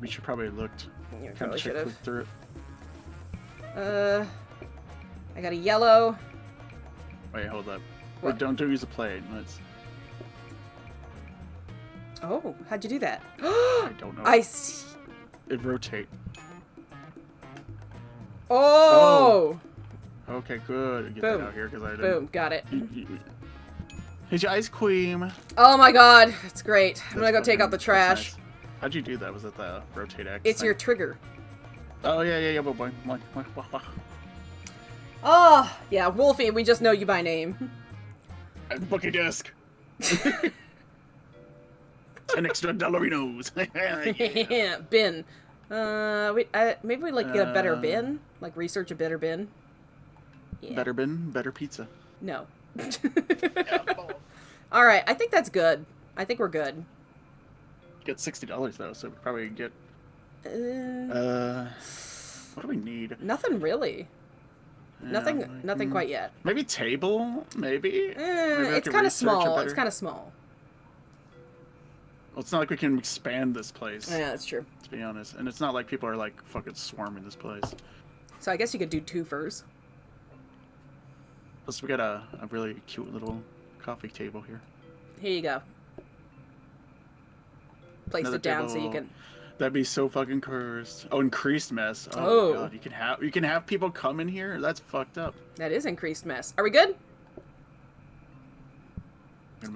We should probably have looked. You Kind probably of check should've. through it. I got a yellow. Wait, hold up. What? Wait, don't use a plate. Let's. Oh, how'd you do that? I don't know. I see. It rotate. Oh! Okay, good. Get Boom. that out here because I didn't. Boom, got it. Here's your ice cream. Oh my god, it's great. I'm gonna go take out the trash. Nice. How'd you do that? Was it the rotate X? It's thing? your trigger. Oh yeah, boy. Oh, yeah, Wolfie, we just know you by name. At the bookie desk. 10 extra dollarinos. Yeah, bin. Maybe we like get a better bin? Like research a better bin? Yeah. Better bin, better pizza. No. Alright, I think that's good. I think we're good. Get $60 though, so we probably get. What do we need? Nothing really. Yeah, Nothing quite yet. Maybe table, maybe. It's kind of small. It's kind of small. Well, it's not like we can expand this place. Yeah, that's true. To be honest, and it's not like people are like fucking swarming this place. So I guess you could do twofers. Plus, we got a really cute little coffee table here. Here you go. Place Another it down so you table. can. That'd be so fucking cursed. Oh, increased mess. Oh. God, you can have people come in here. That's fucked up. That is increased mess. Are we good?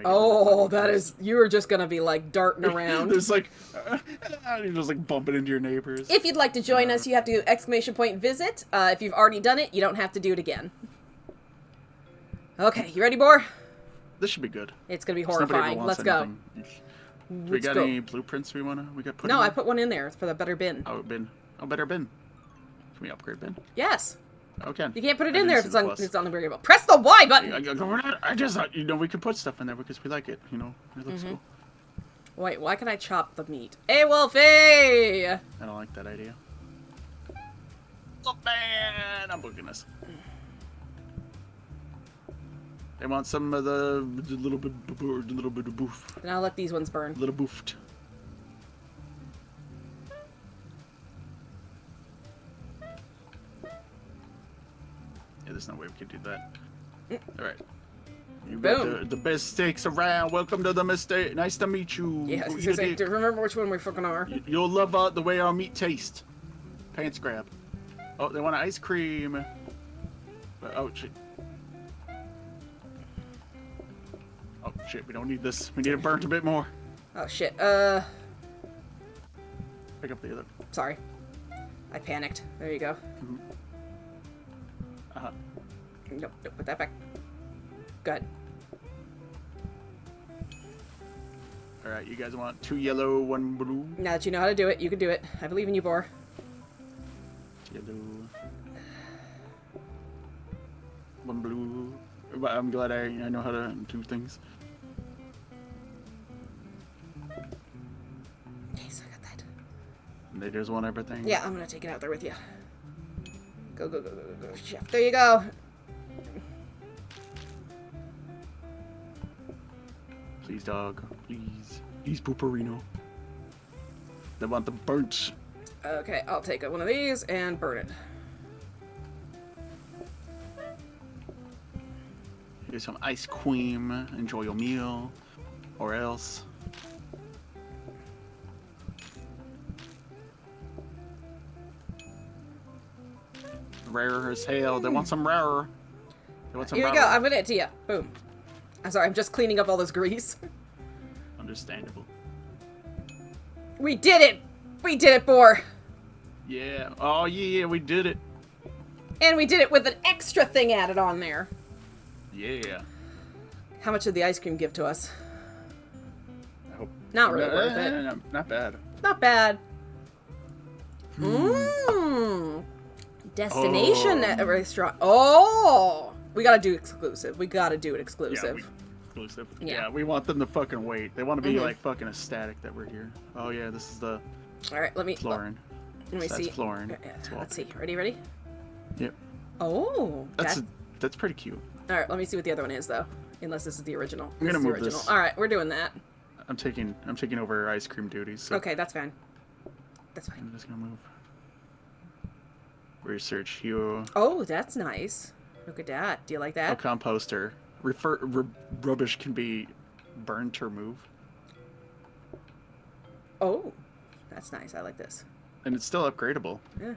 Oh, that is. You are just gonna be like darting around. There's like, you're just like bumping into your neighbors. If you'd like to join us, you have to do ! Visit. If you've already done it, you don't have to do it again. Okay, you ready, Boar? This should be good. It's gonna be Nobody ever horrifying. wants Let's go. anything. We got any blueprints we got put in No, there? I put one in there for the better bin. Oh, bin. Oh, better bin. Can we upgrade bin? Yes. Okay. You can't put it I in didn't there if see it's the on plus. it's unavailable. Press the Y button. I just thought, we can put stuff in there because we like it. It looks cool. Wait, why can I chop the meat? Hey, Wolfie! I don't like that idea. Oh man, I'm booking this. They want some of the little bit of boof. And I'll let these ones burn. Little boofed. Yeah, there's no way we can do that. Alright. You got the best steaks around. Welcome to the mistake. Nice to meet you. Yeah, to remember which one we fucking are. You'll love the way our meat tastes. Pants grab. Oh, they want ice cream. Oh, shit. Oh, shit. We don't need this. We need it burnt a bit more. Oh, shit. Pick up the other. Sorry. I panicked. There you go. Mm-hmm. Uh-huh. Nope, put that back. Good. Alright, you guys want 2 yellow, 1 blue? Now that you know how to do it, you can do it. I believe in you, Boar. Yellow. 1 blue. But I'm glad I know how to do things. Yes, I got that. They just want everything? Yeah, I'm gonna take it out there with you. Go, go, go, go, go, go, chef. There you go. Please, dog. Please. Please, Pooperino. They want the burnt. Okay, I'll take one of these and burn it. Here's some ice cream. Enjoy your meal. Or else. Rare as hell. They want some rarer. They want some Here we rarer. go. I'm gonna it to you. Boom. I'm sorry. I'm just cleaning up all this grease. Understandable. We did it. We did it, Boar. Yeah. Oh, yeah. We did it. And we did it with an extra thing added on there. Yeah. How much did the ice cream give to us? I hope. Not really worth it. No, not bad. Not bad. Mmm. Destination restaurant. Oh, we gotta do exclusive. We gotta do it exclusive. Yeah, exclusive. Yeah, we want them to fucking wait. They want to be Mm-hmm. like fucking ecstatic that we're here. Oh yeah, this is the. All right, let me. Florin. Let me see. Florin. Let's see. Ready? Yep. Oh. That's pretty cute. All right, let me see what the other one is though. Unless this is the original. I'm gonna move this. All right, we're doing that. I'm taking over ice cream duties. So Okay, that's fine. That's fine. I'm just gonna move. Research here. Oh, that's nice. Look at that. Do you like A that? composter. Rubbish can be burnt or moved. Oh, that's nice. I like this. And it's still upgradable. Yeah.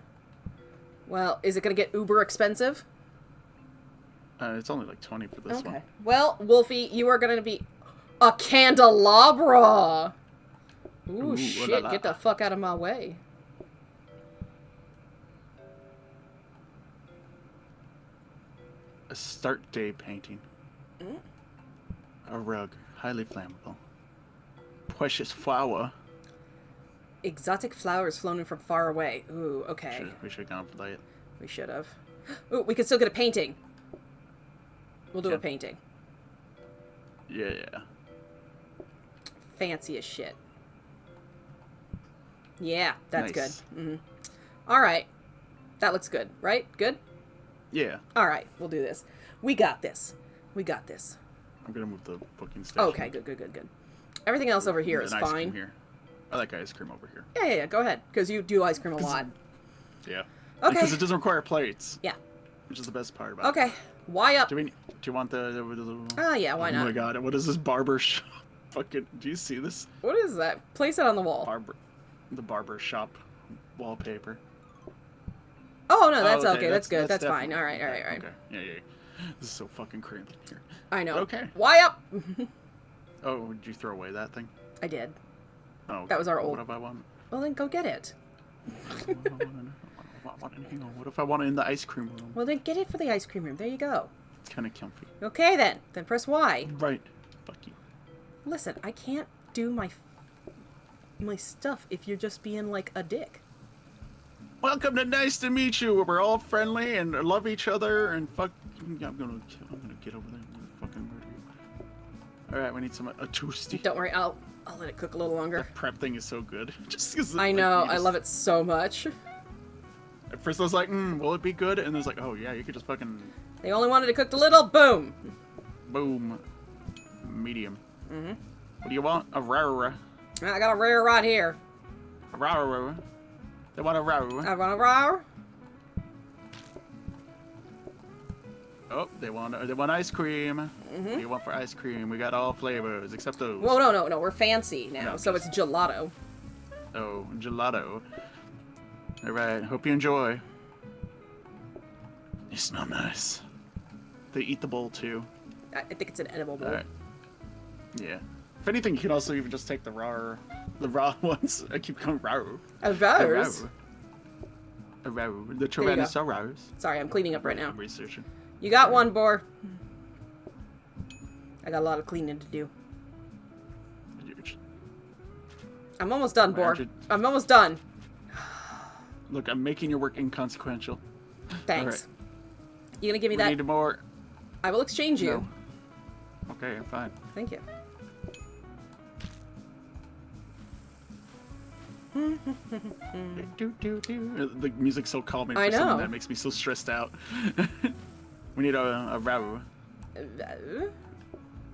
Well, is it gonna get uber expensive? It's only like 20 for this one. Well, Wolfie, you are gonna be a candelabra. Ooh, shit! La la. Get the fuck out of my way. A start day painting. Mm. A rug. Highly flammable. Precious flower. Exotic flowers flown in from far away. Ooh, okay. We should have gone for that. We should have. Ooh, we could still get a painting. We'll do a painting. Yeah. Fancy as shit. Yeah, that's Nice. good. Mm-hmm. All right. That looks good, right? Good? Yeah. All right, we'll do this. We got this. We got this. I'm gonna move the booking station. Okay, good. Everything else over here is Ice cream fine. here. I like ice cream over here. Yeah, go ahead. Because you do ice cream a lot. Yeah. Okay. Because it doesn't require plates. Yeah. Which is the best part about it. Okay. Why up? Do you want the Oh, yeah, why not? Oh my god, what is this barber shop? Fucking, do you see this? What is that? Place it on the wall. The barber shop wallpaper. Oh, no, that's Oh, okay. That's good. That's fine. definitely- All right. Okay. Yeah. This is so fucking cramped here. I know. Okay. Why up? Oh, did you throw away that thing? I did. Oh. That was our What old. if I want? Well, then go get it. What if I want it in the ice cream room? Well, then get it for the ice cream room. There you go. It's kind of comfy. Okay, then. Then press Y. Right. Fuck you. Listen, I can't do my stuff if you're just being like a dick. Welcome to Nice to Meet You, where we're all friendly and love each other and fuck. I'm gonna get over there and fucking murder you. All right, we need some a toasty. Don't worry, I'll let it cook a little longer. The prep thing is so good. Just 'cause I know, I love it so much. At first I was like, will it be good? And then it's like, oh yeah, you could just fucking They only wanted to cook a little. Boom. Boom. Medium. Mm-hmm. What do you want? A rare. I got a rare right here. A rare. They want a rare. I want a rare. Oh, they want ice cream. What do you want for ice cream? We got all flavors except those. Whoa, no. We're fancy now, No, so just- it's gelato. Oh, gelato. All right. Hope you enjoy. They smell nice. They eat the bowl too. I think it's an edible bowl. All right. Yeah. If anything, you can also even just take the raw ones. I keep going raw. A rose? A raw. The There you go. Tyrannosaurus. Sorry, I'm cleaning up right now. I'm researching. You got one, Boar. I got a lot of cleaning to do. I'm almost done, Boar. I'm almost done. Look, I'm making your work inconsequential. Thanks. Right. You gonna give me We that? need more. I will exchange you. No. Okay, fine. Thank you. The music's so calming. I For something know. that makes me so stressed out. We need a raw.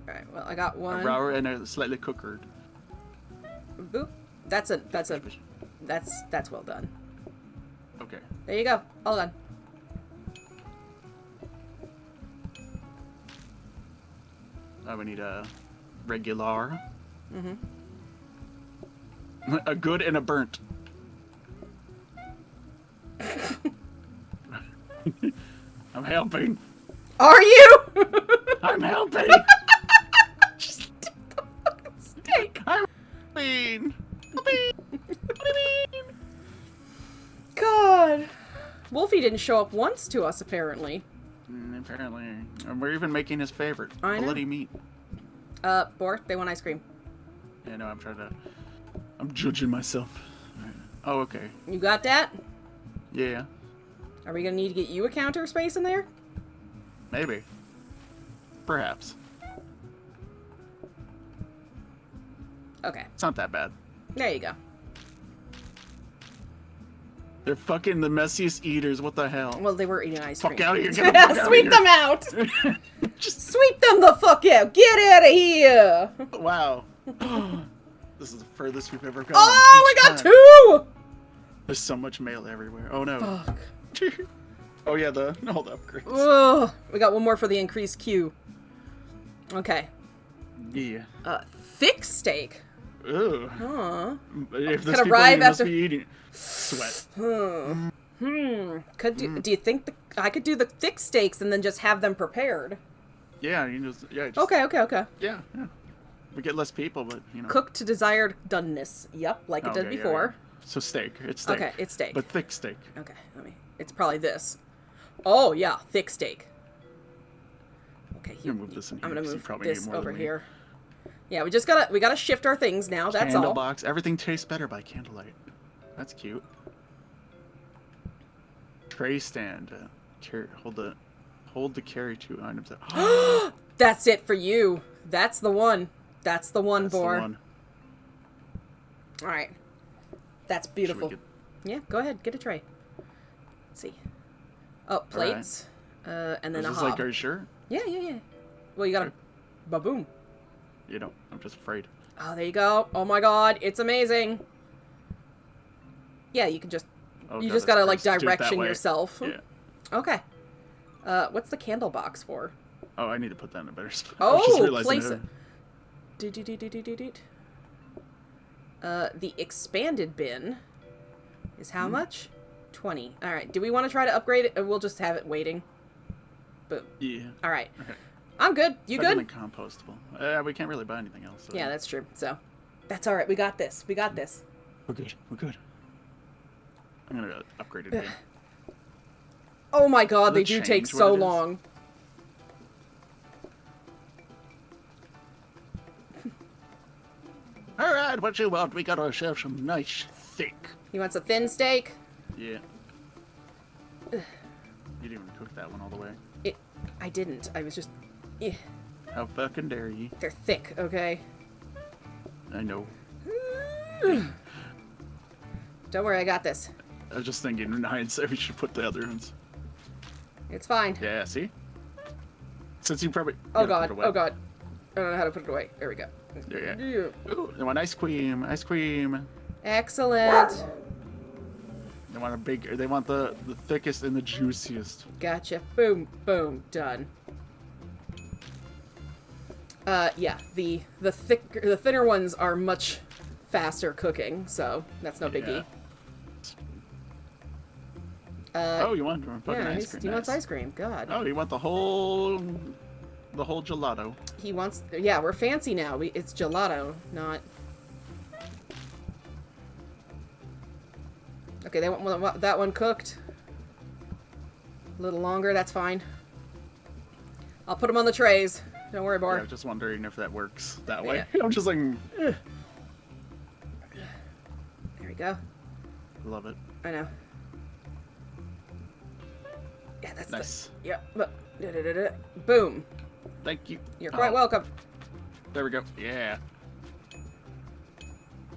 Alright, well, I got one. A raw and a slightly cookered. Boop. That's well done. Okay. There you go. All done. We need a regular. Mm-hmm. A good and a burnt. I'm helping. Are you? I'm helping. Steak. I'm helping. God. Wolfie didn't show up once to us, apparently. Apparently. And we're even making his favorite. I know. Bloody meat. Boar, they want ice cream. Yeah, no, I'm judging myself. Oh, okay. You got that? Yeah. Are we gonna need to get you a counter space in there? Maybe. Perhaps. Okay. It's not that bad. There you go. They're fucking the messiest eaters. What the hell? Well, they were eating ice cream. Fuck out of here. Get the fuck out of Sweep here. them out! Sweep them the fuck out! Get out of here! Wow. This is the furthest we've ever gone. Oh, we got time. two! There's so much mail everywhere. Oh no. Fuck. Oh yeah, all the upgrades. Ugh. We got one more for the increased queue. Okay. Yeah. Thick steak. Ugh. Huh. If there's Could people arrive you must after. be eating. Sweat. Could do you think I could do the thick steaks and then just have them prepared? Yeah, you just Okay. Yeah. We get less people, but you know. Cooked to desired doneness. Yep, like it did Okay, before. Yeah. So steak. It's steak. Okay, it's steak. But thick steak. Okay, it's probably this. Oh yeah, thick steak. Okay, I'm gonna move this in here. I'm gonna 'cause you move probably need this more over than me. here. Yeah, we gotta shift our things now. That's Candle all. box. Everything tastes better by candlelight. That's cute. Tray stand. Hold the carry 2 items. That's it for you. That's the one. That's the one, That's the Boar. one. All right. That's beautiful. Should Yeah, go ahead. Get a tray. Let's see. Oh, plates. And then a hob. Like, are you sure? Yeah. Well, you got a baboom. You know, I'm just afraid. Oh, there you go. Oh my god, it's amazing. Yeah, you can just... you just gotta, like, direction yourself. Yeah. Okay. What's the candle box for? Oh, I need to put that in a better spot. Oh, place it. The expanded bin is how much? 20. Alright, do we want to try to upgrade it? We'll just have it waiting. Boom. Yeah. Alright. Okay. I'm good. You good? Compostable. We can't really buy anything else. So. Yeah, that's true. So, that's alright. We got this. We got this. We're good. I'm gonna upgrade it. Oh my god, they do take so long. Alright, what you want? We got ourselves some nice thick. You want some thin steak? Yeah. You didn't even cook that one all the way. I didn't. I was just... How fucking dare you? They're thick, okay? I know. Don't worry, I got this. I was just thinking in hindsight we should put the other ones. It's fine. Yeah, see? Since you probably. Oh gotta god, put it away. oh god. I don't know how to put it away. There we go. Yeah. Ooh, they want ice cream. Ice cream. Excellent. They want a big. They want the thickest and the juiciest. Gotcha. Boom, boom, done. Yeah, the thinner ones are much faster cooking, so that's no biggie. Oh, you want fucking yeah, ice cream? he wants ice cream. God. Oh, you want the whole gelato? He wants. Yeah, we're fancy now. It's gelato, not. Okay, they want that one cooked. A little longer. That's fine. I'll put them on the trays. Don't worry, Boar. Yeah, just wondering if that works that way. Yeah. I'm just like. There we go. Love it. I know. Yeah, that's nice. Yeah. Boom. Thank you. You're quite welcome. There we go. Yeah.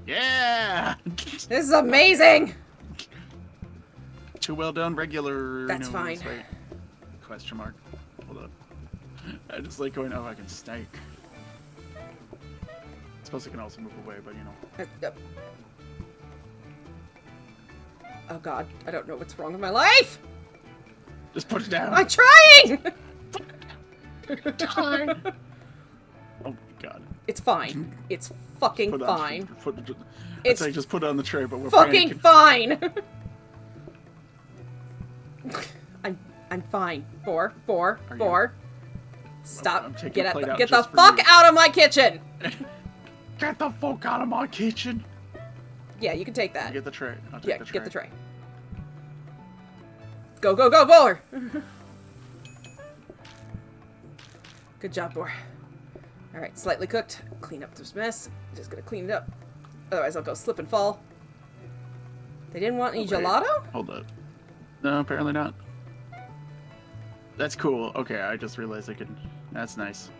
Yeah. This is amazing. Too well done, regular. That's fine. Right. Question mark. Hold up. I just like going. Oh, I can snake. I suppose I can also move away, but you know. Oh God, I don't know what's wrong with my life. Just put it down. I'm trying! Oh my god. It's fine. It's fucking fine. It's like just put it on the tray, but we're fucking fine. I'm fine. Boar. Stop. Get the fuck out of my kitchen. Get the fuck out of my kitchen. Yeah, you can take that. Get the tray. I'll take the tray. Get the tray. Go, Boar! Good job, Boar. Alright, slightly cooked. Clean up this mess. Just gonna clean it up. Otherwise I'll go slip and fall. They didn't want any gelato? Hold up. No, apparently not. That's cool. Okay, I just realized I could... That's nice.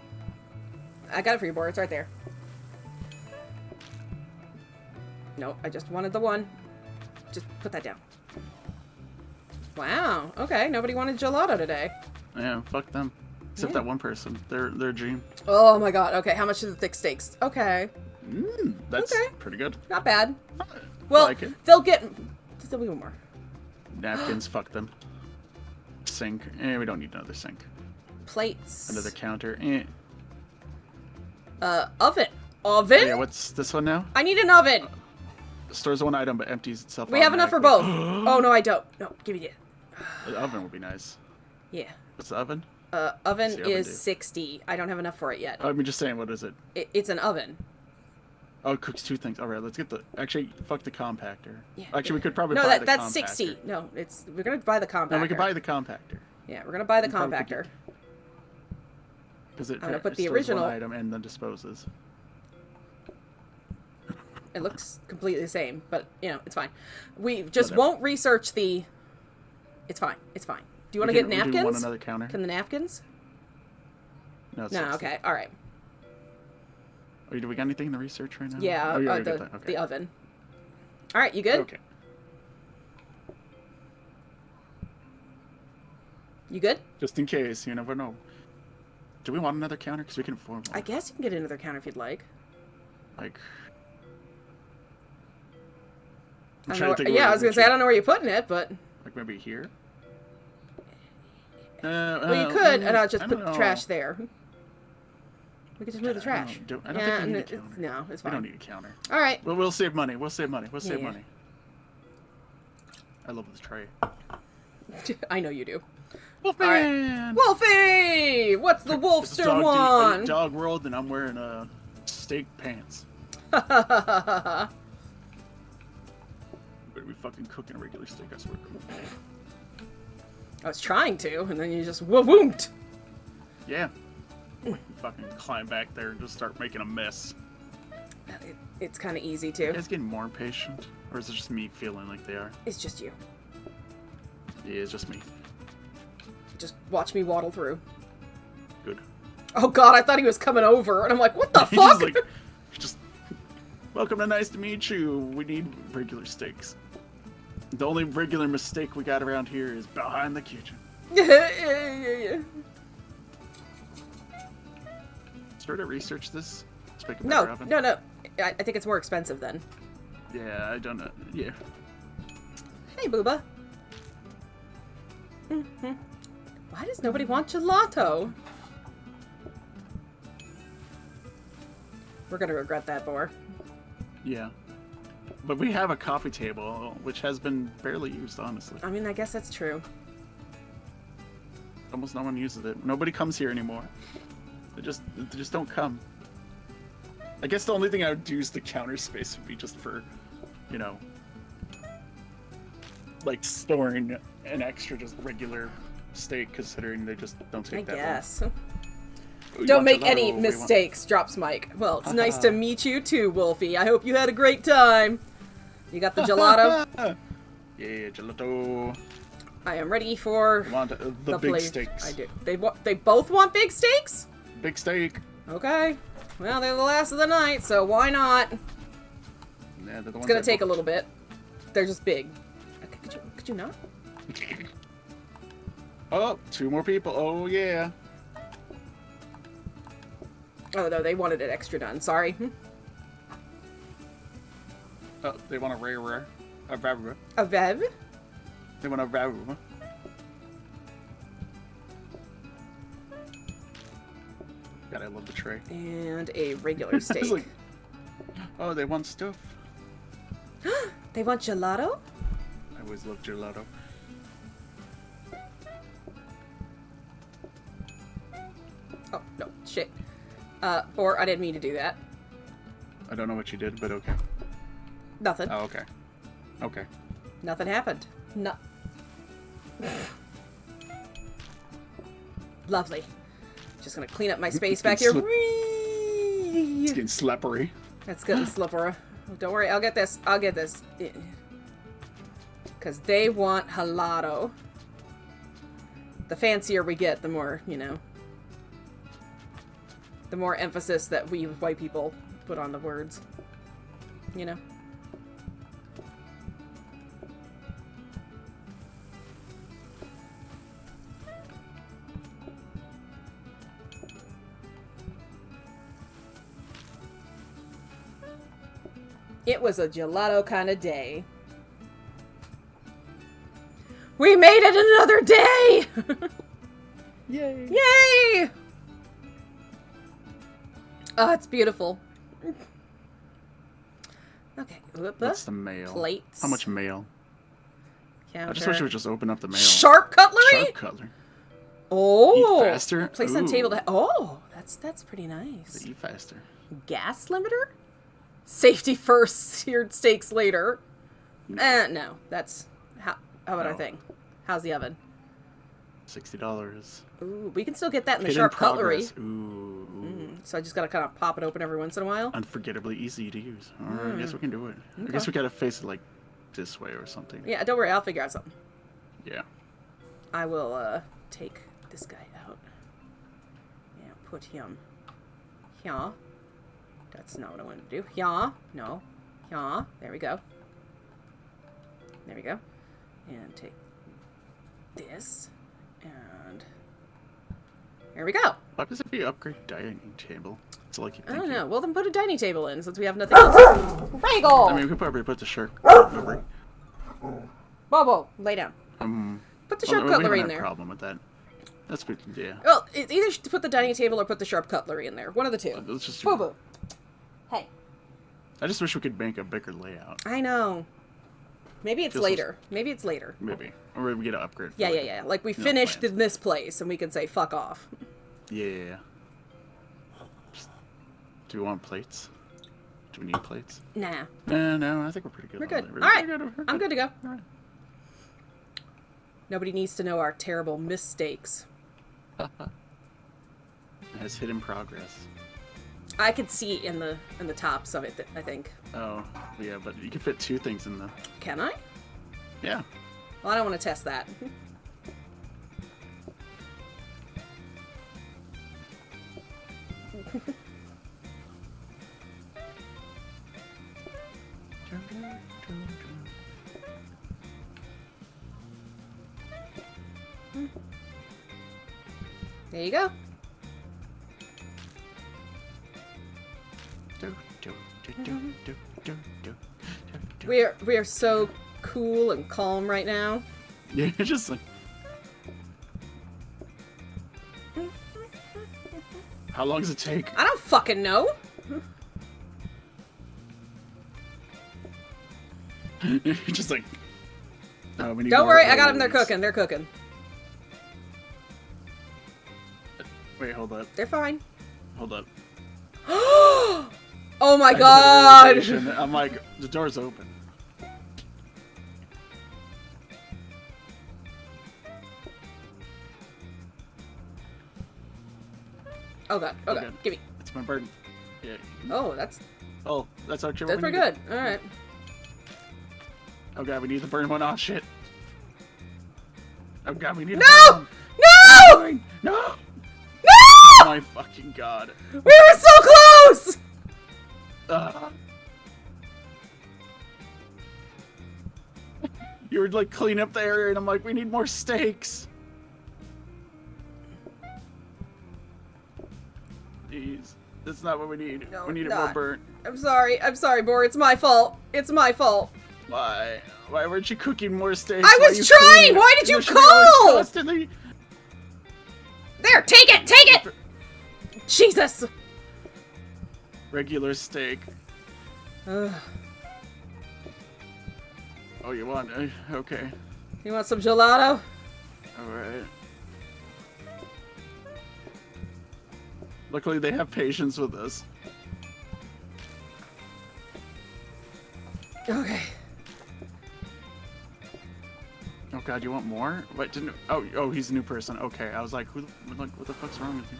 I got it for you, Boar. It's right there. No, I just wanted the one. Just put that down. Wow. Okay, nobody wanted gelato today. Yeah, fuck them. Except that one person. They're a dream. Oh my god. Okay, how much are the thick steaks? Okay. That's pretty good. Not bad. Well, like it. They'll be more. Napkins, fuck them. Sink. We don't need another sink. Plates. Another counter. Oven. Oven? Yeah, what's this one now? I need an oven. Stores one item but empties itself. We have enough for both. Oh, no, I don't. No, give me it. The oven would be nice. Yeah. What's the oven? Oven is 60. I don't have enough for it yet. I'm just saying, what is it? It's an oven. Oh, it cooks two things. All right, let's get the... Actually, fuck the compactor. Yeah. Actually, we could probably buy the compactor. No, that's 60. No, we're going to buy the compactor. No, we could buy the compactor. Yeah, we're going to buy the compactor. Because it I'm going to put the stores original... one item and then disposes. It looks completely the same, but, you know, it's fine. We just won't research the... It's fine. It's fine. Do you want to get napkins? Do you want another counter? Can the napkins? No, it's no, okay. All right. Oh, do we got anything in the research right now? Yeah, okay. The oven. All right, you good? Okay. You good? Just in case, you never know. Do we want another counter? Because we can afford one. I guess you can get another counter if you'd like. Like... I was going to say, I don't know where you're putting it, but... Like maybe here? Well, you could, and I'll just put the trash there. We could just move the trash. I don't think we need a counter. No, it's fine. We don't need a counter. All right. Well, we'll save money. We'll save money. I love this tray. I know you do. Wolfman! Right. Wolfie! What's the Wolfster one? Dog world, and I'm wearing steak pants. Better be fucking cooking a regular steak, I swear. I was trying to, and then you just woomed. Yeah. You fucking climb back there and just start making a mess. It's kind of easy too. Are you guys getting more impatient? Or is it just me feeling like they are? It's just you. Yeah, it's just me. Just watch me waddle through. Good. Oh god, I thought he was coming over, and I'm like, what the fuck? Just welcome to Nice to Meet You. We need regular steaks. The only regular mistake we got around here is behind the kitchen. Yeah. Sort of research this. Let's make a better No, oven. no. I think it's more expensive then. Yeah, I don't know. Yeah. Hey, Booba. Why does nobody want gelato? We're gonna regret that, Boar. Yeah. But we have a coffee table, which has been barely used, honestly. I mean, I guess that's true. Almost no one uses it. Nobody comes here anymore. They just don't come. I guess the only thing I would use the counter space would be just for, you know, like storing an extra just regular steak, considering they just don't take that long. I guess. You Don't want make gelato? any What do you want? mistakes, drops Mike. Well, it's nice to meet you too, Wolfie. I hope you had a great time. You got the gelato? Yeah, gelato. I am ready for I want the big plate. steaks. I do. They both want big steaks? Big steak. Okay. Well, they're the last of the night, so why not? Yeah, they're the It's ones gonna I take a booked. little bit. They're just big. Okay, could you not? Oh, 2 more people. Oh, yeah. Oh no, they wanted it extra done. Sorry. Oh, they want a rare. A rare. A Vev? They want a rare. God, I love the tray. And a regular It's steak. like, oh, they want stuff. They want gelato? I always love gelato. Oh, no. Shit. Or I didn't mean to do that. I don't know what you did, but okay. Nothing. Oh, okay. Okay. Nothing happened. No. Lovely. Just gonna clean up my space back here. It's getting slippery. That's getting slippery. Don't worry, I'll get this. I'll get this. Because they want gelato. The fancier we get, the more, you know. The more emphasis that we white people put on the words. You know? It was a gelato kind of day. We made it another day! Yay! Yay! Oh, it's beautiful. Okay. What's the mail? Plates. How much mail? Counter. I just wish it would just open up the mail. Sharp cutlery? Sharp cutlery. Oh. Eat faster? Place on table to... Oh, that's pretty nice. Eat faster. Gas limiter? Safety first, seared steaks later. No. That's... How about our thing? How's the oven? $60. Ooh, we can still get that in the Hidden sharp progress. cutlery. Ooh. So I just gotta kind of pop it open every once in a while. Unforgettably easy to use. Alright, I guess we can do it. Okay. I guess we gotta face it like this way or something. Yeah, don't worry, I'll figure out something. Yeah. I will take this guy out. Yeah, put him here. That's not what I wanted to do. Here. No. Here. There we go. There we go. And take this. And there we go. What happens if you upgrade dining table? It's like you I think don't you- know. Well, then put a dining table in since we have nothing else. Bagel! I mean, we could probably put the shark cutlery. Bobo, lay down. Put the well, sharp we cutlery don't in have a there. problem with that. That's good, yeah. Well, it's either to put the dining table or put the sharp cutlery in there. One of the two. Let's just Boo boo. Hey. I just wish we could make a bigger layout. I know. Maybe it's Just later. Maybe it's later. Maybe. Or we get an upgrade. for, Yeah, like, yeah. Like we you know, finished plans. in this place and we can say fuck off. Yeah. Do we want plates? Do we need plates? Nah. No, I think we're pretty good. We're on good. that. All right. We're I'm good to go. All right. Nobody needs to know our terrible mistakes. It has hidden progress. I could see in the tops of it, I think. Oh, yeah, but you can fit 2 things in the... Can I? Yeah. Well, I don't want to test that. There you go. We are so cool and calm right now. Yeah, just like. How long does it take? I don't fucking know. Just like. We need Don't more worry, I got them. They're oils. cooking. They're cooking. Wait, hold up. They're fine. Hold up. Oh my I just had a god! realization. I'm like, the door's open. Oh god. Oh god. Okay. Give me. It's my burden. Yeah. Oh, that's That's pretty good. All right. Oh god, we need the burn one. Oh shit. Oh god, we need No! the No! No! No! Oh my fucking god. We were so close! You were like cleaning up the area and I'm like, we need more steaks. Jeez. That's not what we need. No, we need it not. more burnt. I'm sorry, Boar. It's my fault. It's my fault. Why? Why weren't you cooking more steaks? I Why was you trying! cleaning? Why did you should be always call? constantly- There, take it! Take it! Jesus! Regular steak. Ugh. Oh, you want? Okay. You want some gelato? Alright. Luckily, they have patience with us. Okay. Oh god, you want more? What didn't? Oh, he's a new person. Okay, I was like, what the fuck's wrong with you?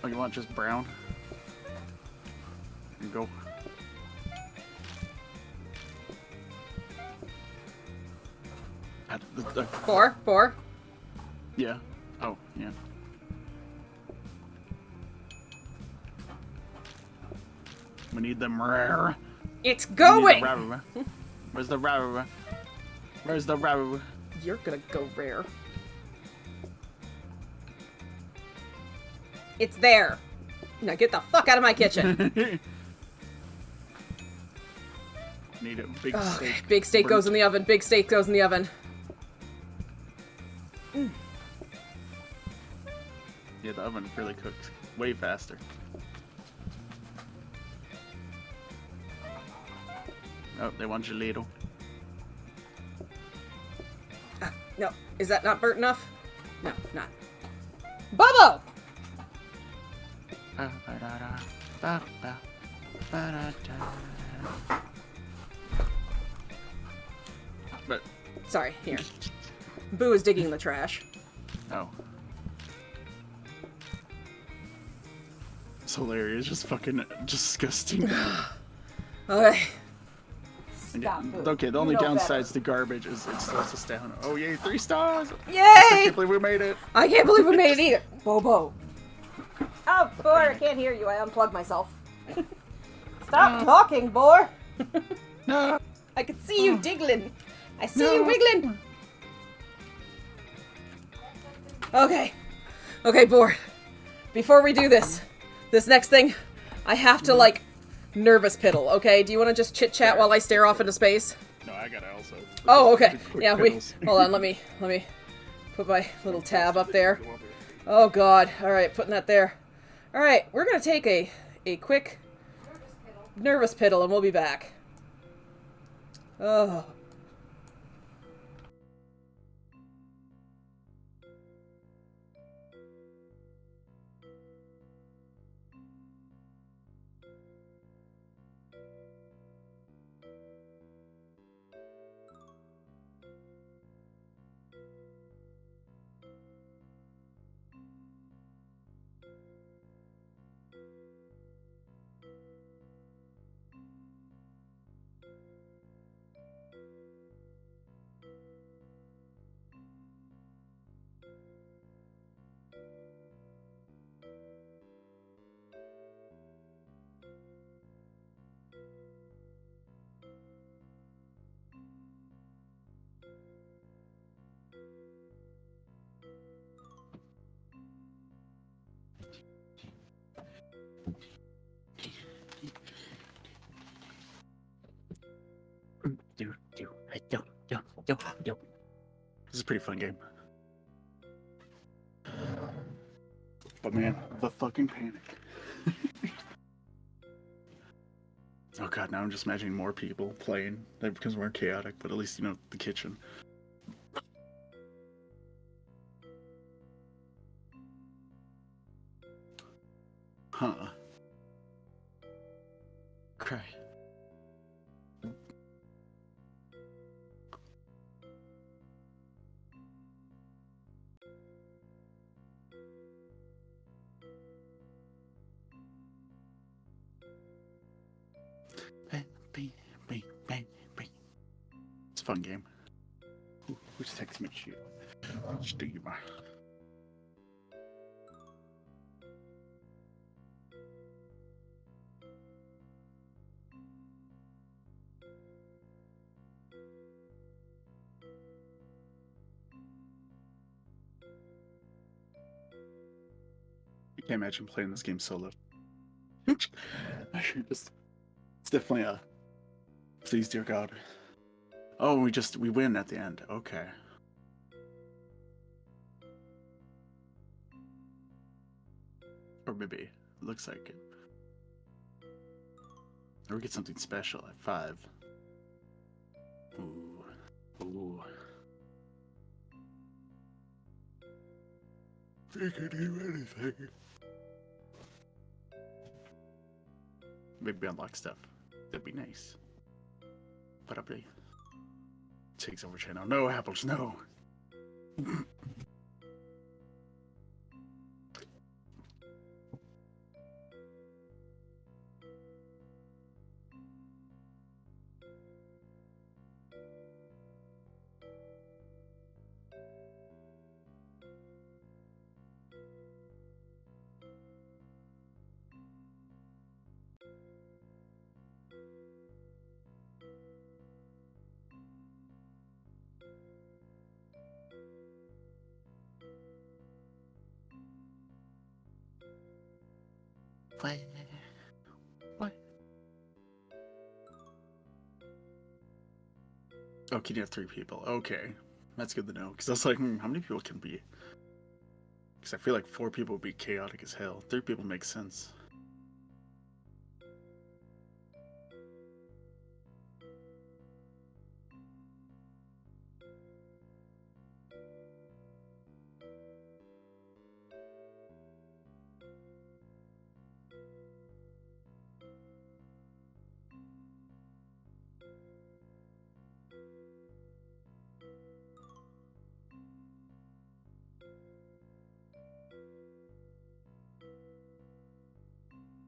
Oh, you want just brown? Here you go. Boar. Yeah. Oh, yeah. We need them rare. It's going! Where's the rare? Where's the rare? You're gonna go rare. It's there. Now get the fuck out of my kitchen. Need a big Okay, steak. big steak goes in the oven. Big steak goes in the oven. Yeah, the oven really cooks way faster. Oh, they want gelato. No, is that not burnt enough? No, not. Bubba! But sorry, here. Boo is digging the trash. oh, it's hilarious. Just fucking disgusting. Okay. And Stop, yeah, Boo. okay, the You only know downside better. to garbage is it slows us down. Oh yay, 3 stars! Yay! I can't believe we made it. I can't believe we made it either. Bobo. Oh, Boar, I can't hear you. I unplugged myself. Stop talking, Boar. No. I can see you diggling. I see you wiggling. Okay. Okay, Boar. Before we do this next thing, I have to, like, nervous piddle, okay? Do you want to just chit-chat while I stare off into space? No, I gotta also. Oh, okay. Quick Yeah, piddles. hold on, let me put my little tab up there. Oh god. Alright, putting that there. Alright, we're gonna take a quick nervous piddle and we'll be back. Oh. This is a pretty fun game. But man, the fucking panic. Oh god, now I'm just imagining more people playing. That becomes more chaotic, but at least, you know, the kitchen. Huh. Cry. It's a fun game. Who's texting me shit? Steve. I can't imagine playing this game solo. It's definitely a please, dear God. Oh, we win at the end. Okay. Or maybe it looks like it. Or we get something special at 5. Ooh. Ooh. We can do anything. Maybe unlock stuff. That'd be nice. Probably. Takes over channel. No apples, no. What? Oh, can you have 3 people? Okay. That's good to know. Because I was like, how many people can be? Because I feel like 4 people would be chaotic as hell. 3 people makes sense.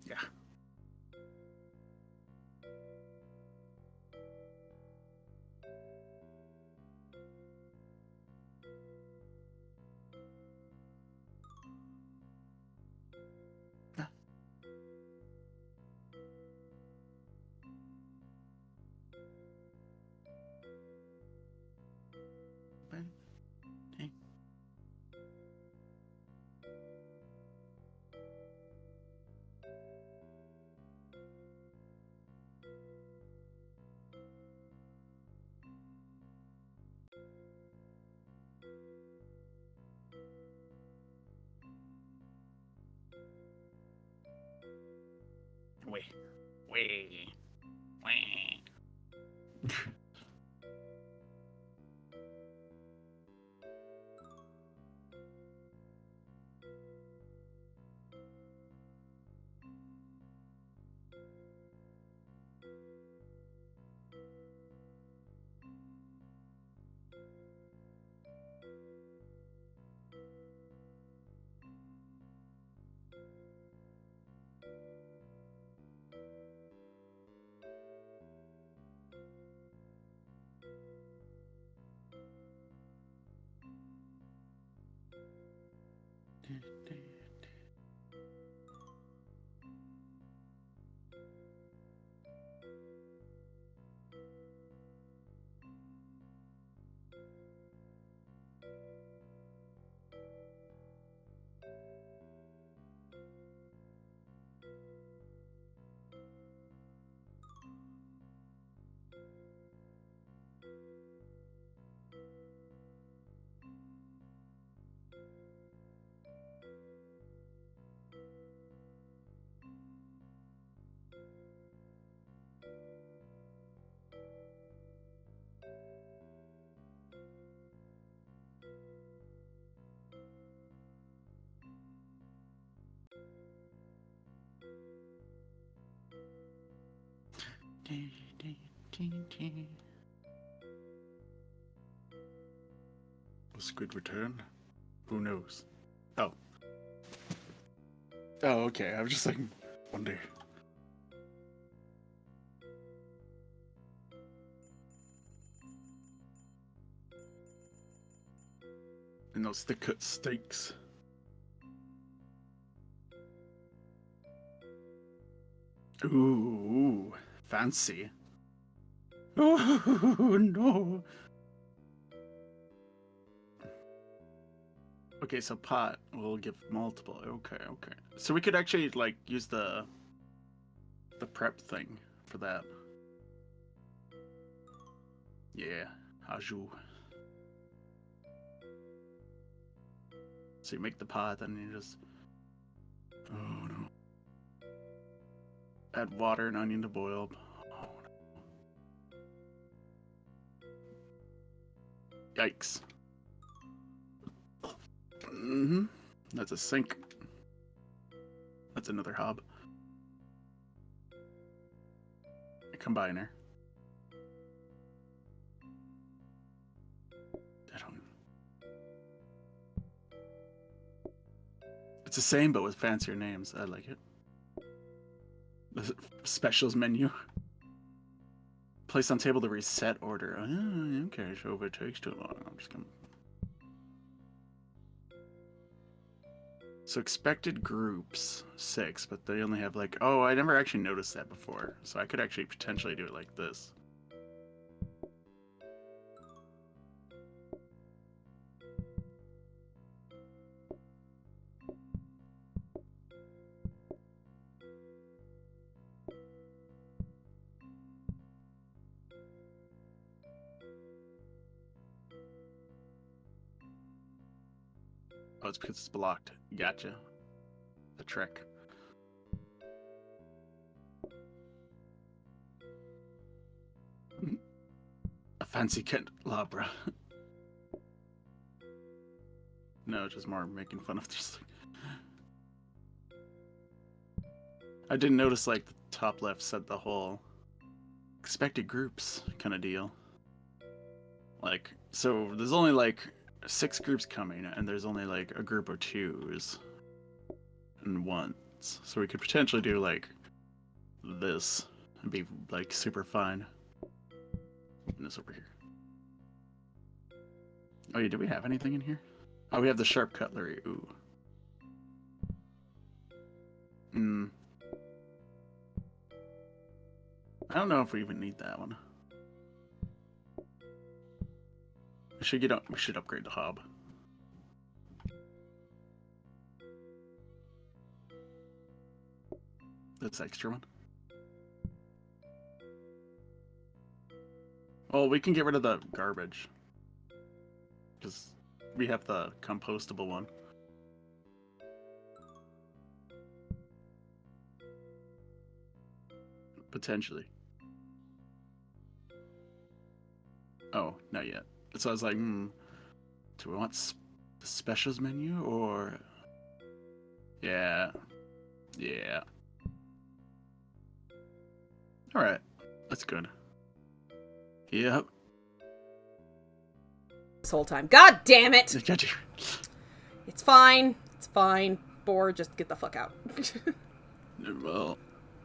Yeah. Wait. Will Squid return? Who knows? Oh. Oh, okay. I was just like, wonder. And those thick cut steaks. Ooh, fancy. Oh no. Okay, so pot will give multiple. Okay, okay. So we could actually like use the prep thing for that. Yeah, Haju. So you make the pot, then you just. Oh no. Add water and onion to boil. Oh no. Yikes. Mm-hmm. That's a sink. That's another hob. A combiner. I don't. It's the same, but with fancier names. I like it. The specials menu. Place on table to reset order. Oh, okay, so if it takes too long, I'm just gonna. So expected groups 6, but they only have like. Oh, I never actually noticed that before. So I could actually potentially do it like this. Oh, it's because it's blocked. Gotcha. The trick. A fancy candelabra. No, just more making fun of this thing. I didn't notice like the top left said the whole expected groups kind of deal. Like, so there's only like 6 groups coming, and there's only like a group of 2s and 1s. So we could potentially do like this and be like super fine. And this over here. Oh yeah, do we have anything in here? Oh, we have the sharp cutlery. Ooh. I don't know if we even need that one. We should get up. We should upgrade the hob. This extra one. Well, we can get rid of the garbage. Because we have the compostable one. Potentially. Oh, not yet. So I was like, do we want the specials menu or... Yeah. Yeah. Alright. That's good. Yep. This whole time. God damn it! It's fine. It's fine. Boar, just get the fuck out. Well,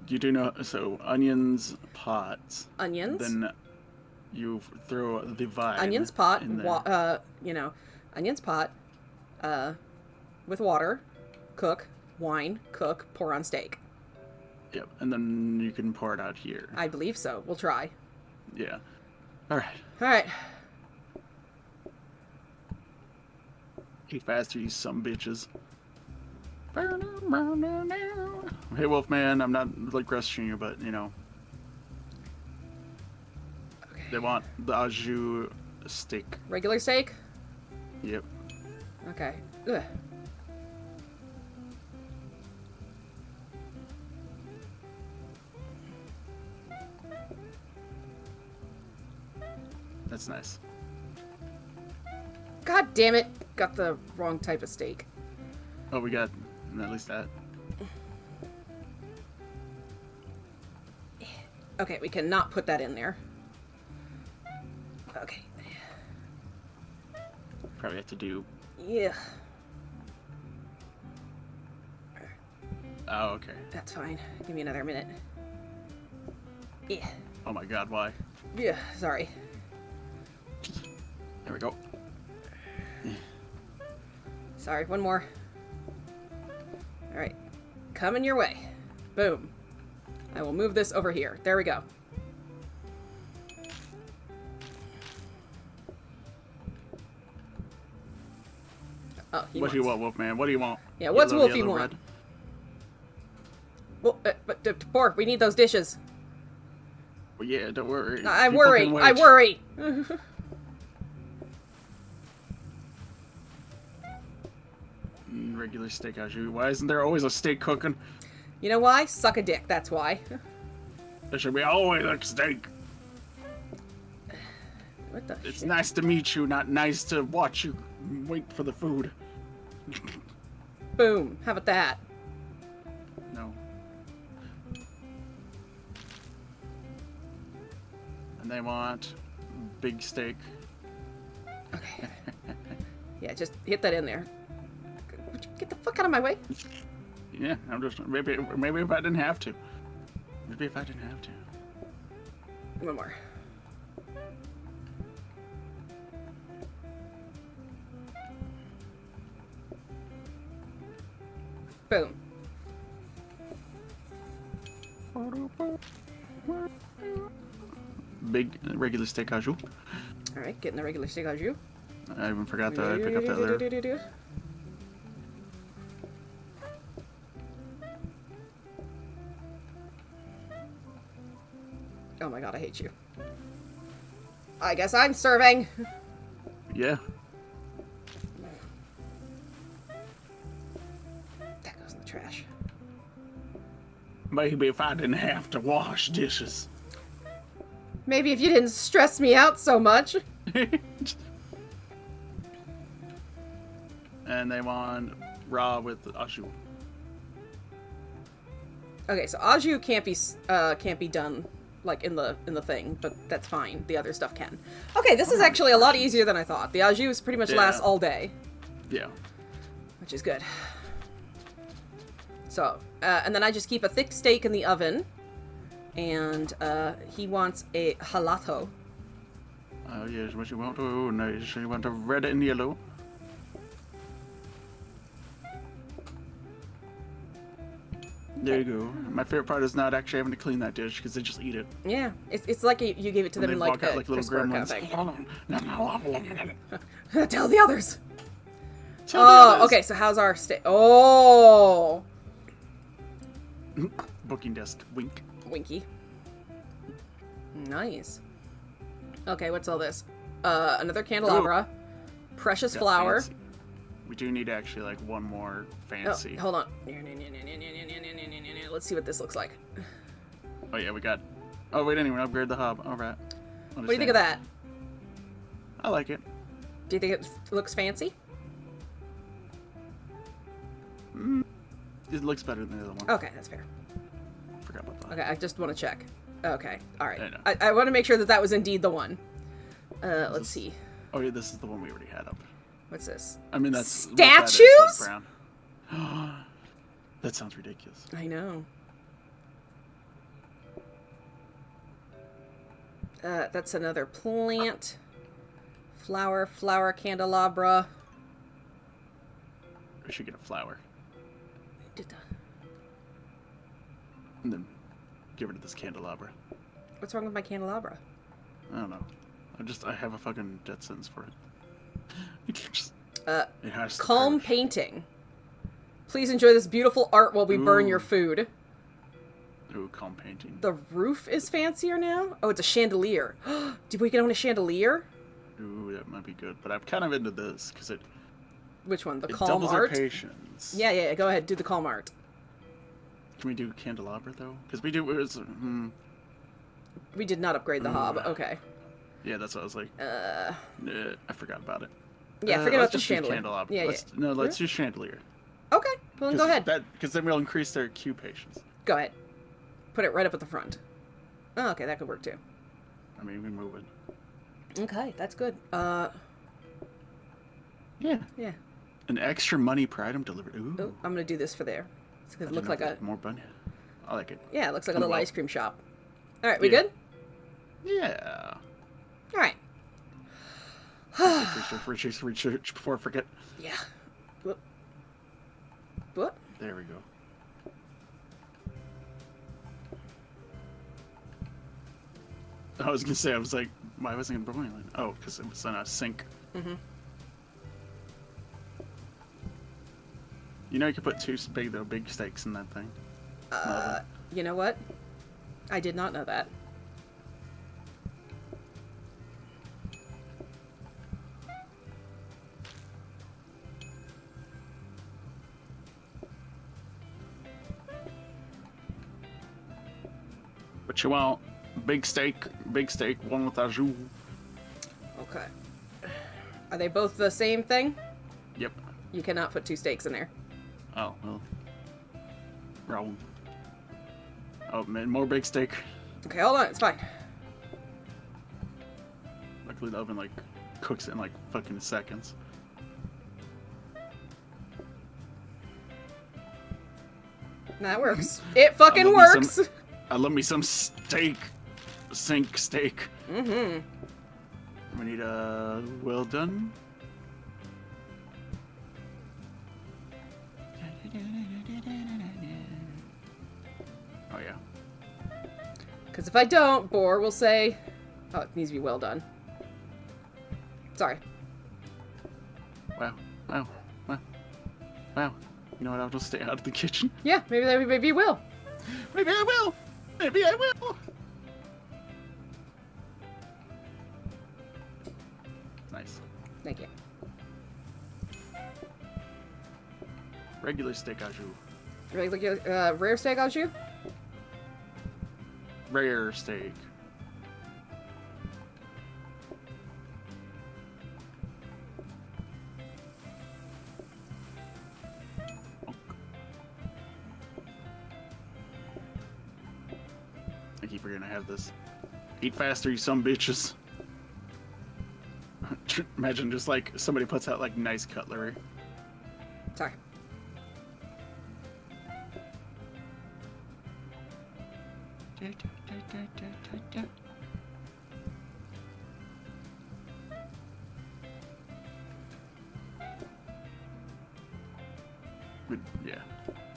you do know... So, onions, pots. Onions. Then you throw the vine. Onions, pot. In there. Onions, pot. With water. Cook. Wine. Cook. Pour on steak. Yep, and then you can pour it out here. I believe so. We'll try. Yeah. Alright. Alright. Eat faster, you some bitches. Hey, Wolfman, I'm not like rushing you, but you know. Okay. They want the au jus steak. Regular steak? Yep. Okay. Ugh. That's nice. God damn it! Got the wrong type of steak. Oh, we got at least that. Okay, we cannot put that in there. Okay. Probably have to do. Yeah. Oh, okay. That's fine. Give me another minute. Yeah. Oh my god, why? Yeah, sorry. There we go. Sorry, one more. Alright. Coming your way. Boom. I will move this over here. There we go. Oh, what do you want, Wolfman? What do you want? Yeah, what's Yellow, Wolfie yellow, want? red? Well, but Boar, we need those dishes. Well, yeah, don't worry. I People worry. can wait. I worry. Regular steak au jus. Why isn't there always a steak cooking? You know why? Suck a dick, that's why. There should be always a steak. What the It's shit? nice to meet you, not nice to watch you wait for the food. Boom. How about that? No. And they want big steak. Okay. Yeah, just hit that in there. Would you get the fuck out of my way? Yeah, I'm just maybe if I didn't have to. Maybe if I didn't have to. One more. Boom. Big regular steak au jus. Alright, getting the regular steak au jus. I even forgot that I pick up that other. Oh my god, I hate you. I guess I'm serving. Yeah. That goes in the trash. Maybe if I didn't have to wash dishes. Maybe if you didn't stress me out so much. And they want raw with au jus. Okay, so au jus can't be done like in the thing, but that's fine. The other stuff can. Okay, this is actually a lot easier than I thought. The au jus pretty much lasts all day. Yeah. Which is good. So, and then I just keep a thick steak in the oven. And he wants a halato. Oh yes, what you want? Oh nice. You want a red and yellow. There you go. My favorite part is not actually having to clean that dish because they just eat it. Yeah, it's like you gave it to them in like walk out a like little crisper kind of gremlins. thing. Tell the others. Tell the others. Okay. So how's our steak? Oh, Booking desk. Wink. winky. Nice. Okay, what's all this? Another candelabra. Precious Got flower. fancy. We do need actually like one more fancy. Oh, hold on. Let's see what this looks like. Oh yeah, we got. Oh, we didn't even upgrade the hub. All right. What do you think of that? I like it. Do you think it looks fancy? It looks better than the other one. Okay, that's fair. Forgot about that. Okay, I just want to check. Okay, all right. I know. I want to make sure that that was indeed the one. Let's see. Oh yeah, this is the one we already had up. What's this? I mean that's statues. That, brown. That sounds ridiculous. I know. That's another plant. Flower candelabra. We should get a flower. Did that. And then get rid of this candelabra. What's wrong with my candelabra? I don't know. I have a fucking death sentence for it. You can't just. It has to Calm perish. painting. Please enjoy this beautiful art while we burn your food. Ooh, calm painting. The roof is fancier now? Oh, it's a chandelier. Did we get on a chandelier? Ooh, that might be good. But I'm kind of into this because it. Which one? The It calm doubles art? our patience. Yeah, go ahead. Do the calm art. Can we do candelabra though? Because we do. It was, We did not upgrade the hob. Okay. Yeah, that's what I was like. I forgot about it. Yeah, forget about let's the just do chandelier. candelabra. Yeah, No, let's do chandelier. Okay, well then go ahead. Because then we'll increase their queue patience. Go ahead. Put it right up at the front. Oh, okay, that could work too. I mean, we move it. Okay, that's good. Yeah. Yeah. An extra money per item delivered. Ooh. Oh, I'm gonna do this for there. It's gonna I look didn't like know a... more bunny. I like it. Yeah, it looks like a Oh, little well. ice cream shop. Alright, we Yeah. good? Yeah. Alright. Research before I forget. Yeah. Whoop. What? There we go. I was gonna say, I was like, why wasn't it boiling? Oh, because it was in a sink. Mm-hmm. You know, you could put two big steaks in that thing. You know what? I did not know that. What you want? Big steak, one with au jus. Okay. Are they both the same thing? Yep. You cannot put two steaks in there. Oh, well. Wrong. Oh, man, more big steak. Okay, hold on, it's fine. Luckily, the oven, like, cooks it in, like, fucking seconds. That works. It fucking works! I love me some steak. Sink steak. Mm-hmm. We need a well done. Oh yeah. Because if I don't, Boar will say, oh, it needs to be well done. Sorry. Wow. Wow. Wow. Wow. You know what? I'll just stay out of the kitchen. Yeah, maybe you will. Maybe I will. Maybe I will. Nice. Thank you. Regular steak au jus. Rare steak au jus? Rare steak. I keep forgetting I have this. Eat faster, you some bitches. Imagine just like somebody puts out like nice cutlery. Sorry. But, yeah.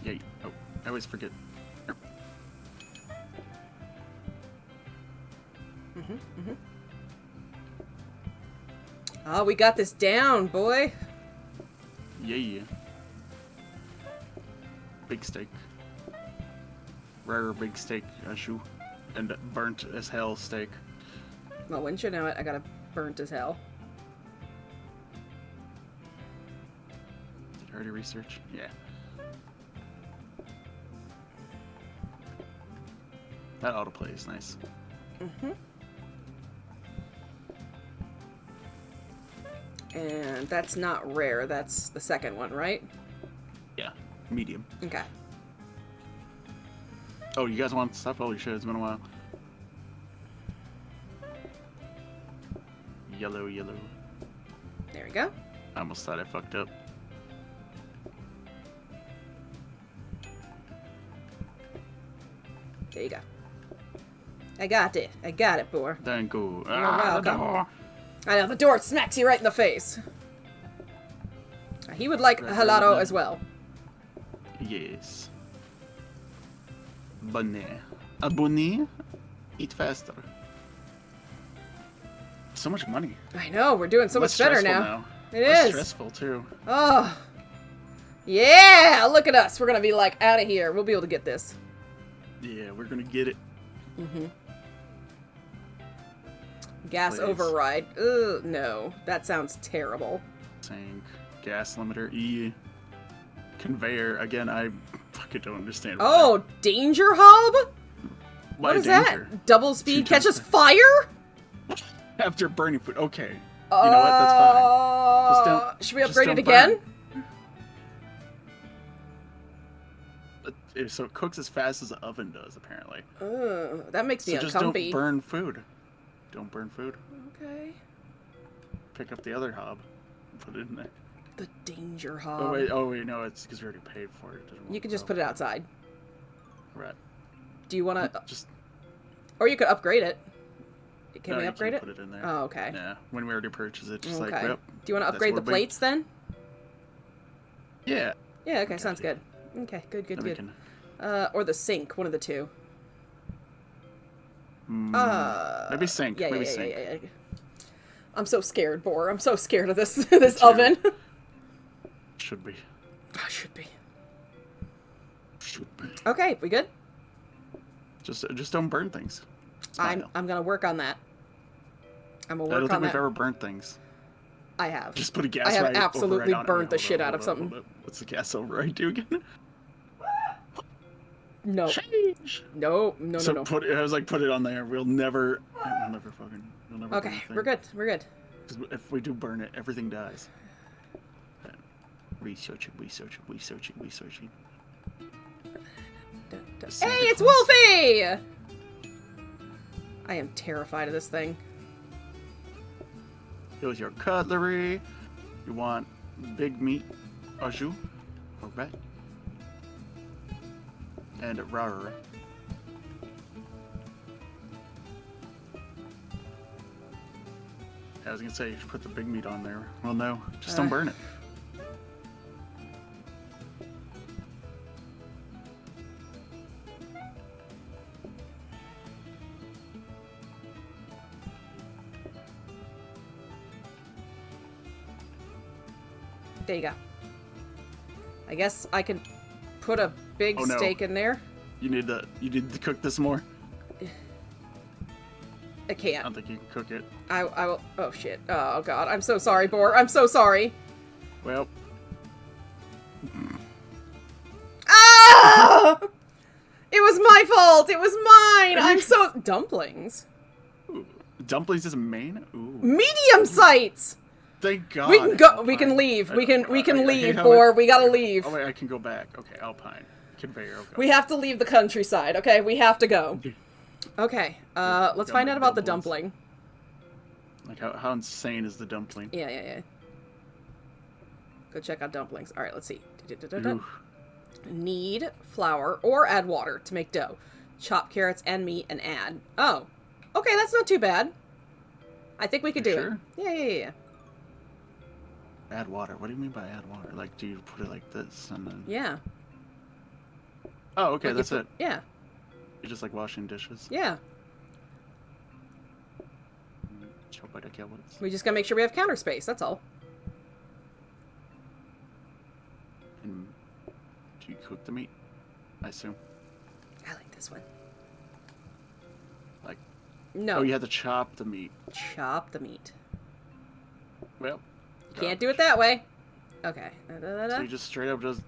Yeah. Oh, I always forget. Oh, we got this down, boy. Yeah. Big steak. Rare big steak au jus. And burnt as hell steak. Well, wouldn't you know it? I got a burnt as hell. Did I already research? Yeah. That autoplay is nice. Mm-hmm. And that's not rare, that's the second one, right? Yeah. Medium. Okay. Oh, you guys want stuff? Holy shit, it's been a while. Yellow. There we go. I almost thought I fucked up. There you go. I got it, Boar. Thank you. You're welcome. I know, the door smacks you right in the face. He would like halado as well. Yes. Bunny. A bunny? Eat faster. So much money. I know, we're doing so Less much better stressful now. It Less is. stressful, too. Oh. Yeah, look at us. We're going to be like out of here. We'll be able to get this. Yeah, we're gonna get it. Mm-hmm. Gas Please. override. Ugh, no. That sounds terrible. Tank. Gas limiter. E. Conveyor. Again, I fucking don't understand. Oh, danger hub? Why What is danger? that? Double speed Shoot catches fire? After burning food. Okay. You know what? That's fine. Just don't, Should we just upgrade it don't again? burn. So it cooks as fast as the oven does, apparently. That makes me so just uncomfy. don't burn food. Don't burn food. Okay. Pick up the other hob and put it in there. The danger hob. Oh wait, no, it's because we already paid for it. You can just put it outside. Right. Do you want to... Just... Or you could upgrade it. Can No, we you upgrade can't it? Put it in there. Oh, okay. Yeah, when we already purchased it, just Okay. like, yep. Do you want to upgrade the plates then? Yeah. Yeah, okay, sounds good. Okay, good. Or the sink, one of the two. Maybe sink. Yeah, maybe sink. Yeah. I'm so scared, Boar. I'm so scared of this this oven. Should be. Should be. Should be. Okay, we good? Just don't burn things. I'm gonna work on that. I'm gonna work on that. I don't think we've ever burnt things. I have. Just put a gas I have override absolutely on it. burnt the Hold shit on, out of hold on, something. hold on. What's the gas override do again? No. Change. No. Put it, I was like, put it on there. We'll never Okay, we're good. We're good. Because if we do burn it, everything dies. Researching. Hey, it's Wolfie! I am terrified of this thing. Here's your cutlery. You want big meat, au jus, or red, and rar. I was gonna say you should put the big meat on there. Well, no, just don't burn it. There you go. I guess I can put a big steak in there. You need to cook this more. I can't. I don't think you can cook it. I will. Oh shit. Oh god. I'm so sorry, Boar. I'm so sorry. Well. Ah! It was my fault. It was mine. I'm so dumplings. Ooh. Dumplings is a main. Ooh. Medium sights. Thank God. We can go. We can leave. We can leave, Boar. We gotta leave. Oh wait, I can go back. Okay, Alpine conveyor. Okay. We have to leave the countryside. Okay, we have to go. Okay. Let's find out about the dumpling. Like how insane is the dumpling? Yeah. Go check out dumplings. All right, let's see. Ooh. Knead flour or add water to make dough. Chop carrots and meat and add. Oh, okay, that's not too bad. I think we could do it. Yeah. Add water. What do you mean by add water? Like, do you put it like this and then? Yeah. Oh, okay, like that's it. Yeah. You're just like washing dishes. Yeah. We just gotta make sure we have counter space. That's all. And do you cook the meat? I assume. I like this one. Like. No. Oh, you have to chop the meat. Chop the meat. Well. Can't do it that way. Okay. So you just straight up just.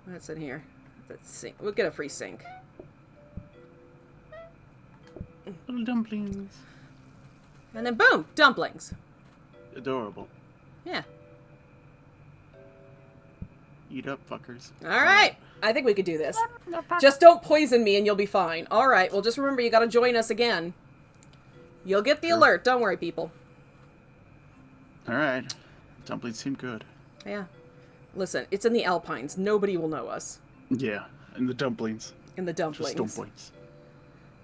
What's in here? Let's sink. We'll get a free sink. Little dumplings. And then boom, dumplings. Adorable. Yeah. Eat up, fuckers. All right. I think we could do this. Just don't poison me and you'll be fine. All right. Well, just remember you got to join us again. You'll get the alert. Don't worry, people. All right. Dumplings seem good. Yeah. Listen, it's in the Alpines. Nobody will know us. Yeah. And the dumplings. In the dumplings. Just dumplings.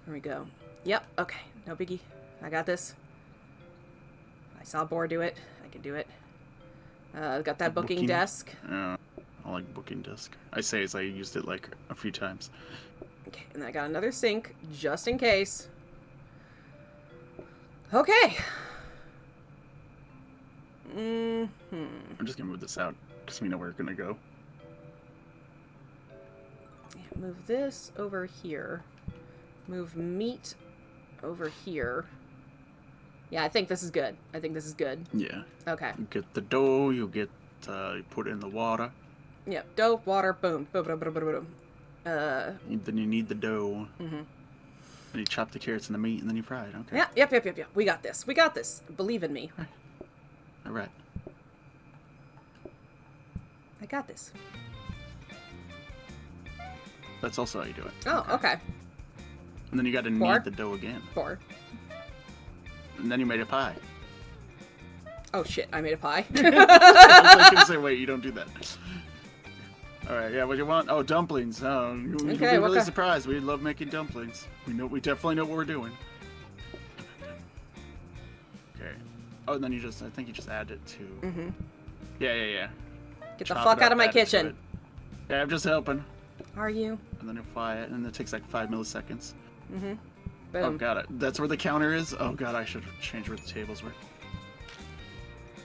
There we go. Yep. Okay. No biggie. I got this. I saw Boar do it. I can do it. Got that booking desk. I like booking desk. I say as I used it like a few times. Okay, and I got another sink just in case. Okay. I'm just gonna move this out because we know where we're gonna go. Yeah, move this over here. Move meat over here. Yeah, I think this is good. Yeah. Okay. You get the dough, you put it in the water. Yep, dough, water, boom. Boom, boom, boom, boom, boom. Then you knead the dough. Mm-hmm. Then you chop the carrots and the meat, and then you fry it. Okay. Yeah, yep. We got this. Believe in me. All right. I got this. That's also how you do it. Oh, okay. And then you got to Boar? knead the dough again. Boar. And then you made a pie. Oh shit, I made a pie. I was gonna say, wait, you don't do that. Alright, yeah, what do you want? Oh, dumplings. Oh, you'll be really surprised. We love making dumplings. We definitely know what we're doing. Okay. Oh, and then you just, I think you just add it to... Mm-hmm. Yeah. Get the fuck out of my kitchen. Yeah, I'm just helping. Are you? And then you fry it, and it takes like 5 milliseconds. Mm-hmm. Oh, Boom. got it. That's where the counter is? Oh, God, I should change where the tables were.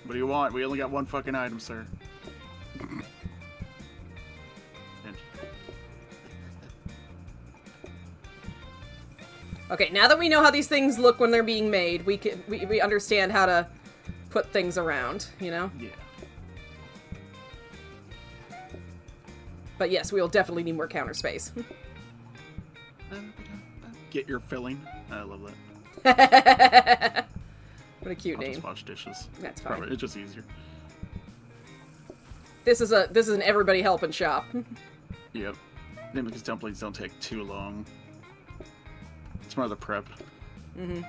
What do you want? We only got one fucking item, sir. Okay, now that we know how these things look when they're being made, we understand how to put things around, you know? Yeah. But yes, we'll definitely need more counter space. Get your filling. I love that. What a cute I'll name. just wash dishes. That's fine. Probably, it's just easier. This is an everybody helping shop. Yep. Maybe because dumplings don't take too long. It's more the prep. Mm-hmm.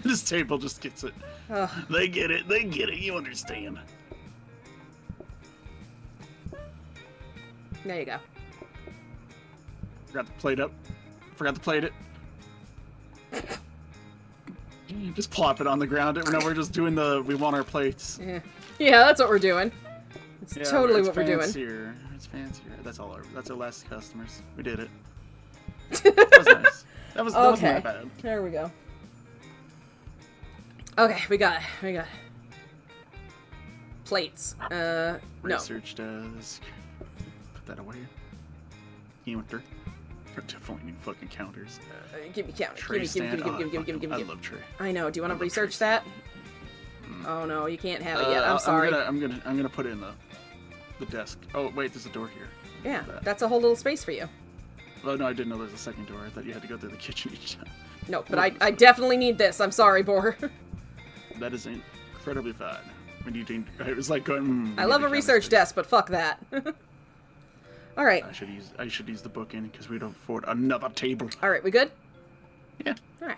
This table just gets it. Ugh. They get it. They get it. You understand. There you go. Forgot to plate up. Forgot to plate it. Just plop it on the ground. No, we're just doing the. We want our plates. Yeah, that's what we're doing. It's totally what we're doing. It's fancier. That's all. That's our last customers. We did it. That was nice. That wasn't that bad. There we go. Okay, we got it. Plates. No. Research desk. Put that away. Counter. We definitely need fucking counters. Give me counter. Tray stand. Give me. I love tray. I know. Do you want to research that? Oh no, you can't have it yet. I'm sorry. I'm gonna put it in the desk. Oh wait, there's a door here. Yeah, that's a whole little space for you. Oh no, I didn't know there was a second door. I thought you had to go through the kitchen each time. No, but I definitely need this. I'm sorry, Boar. That is incredibly fine. When you think it was like going. I love a research desk, but fuck that. All right. I should use the book in because we don't afford another table. All right, we good? Yeah. All right.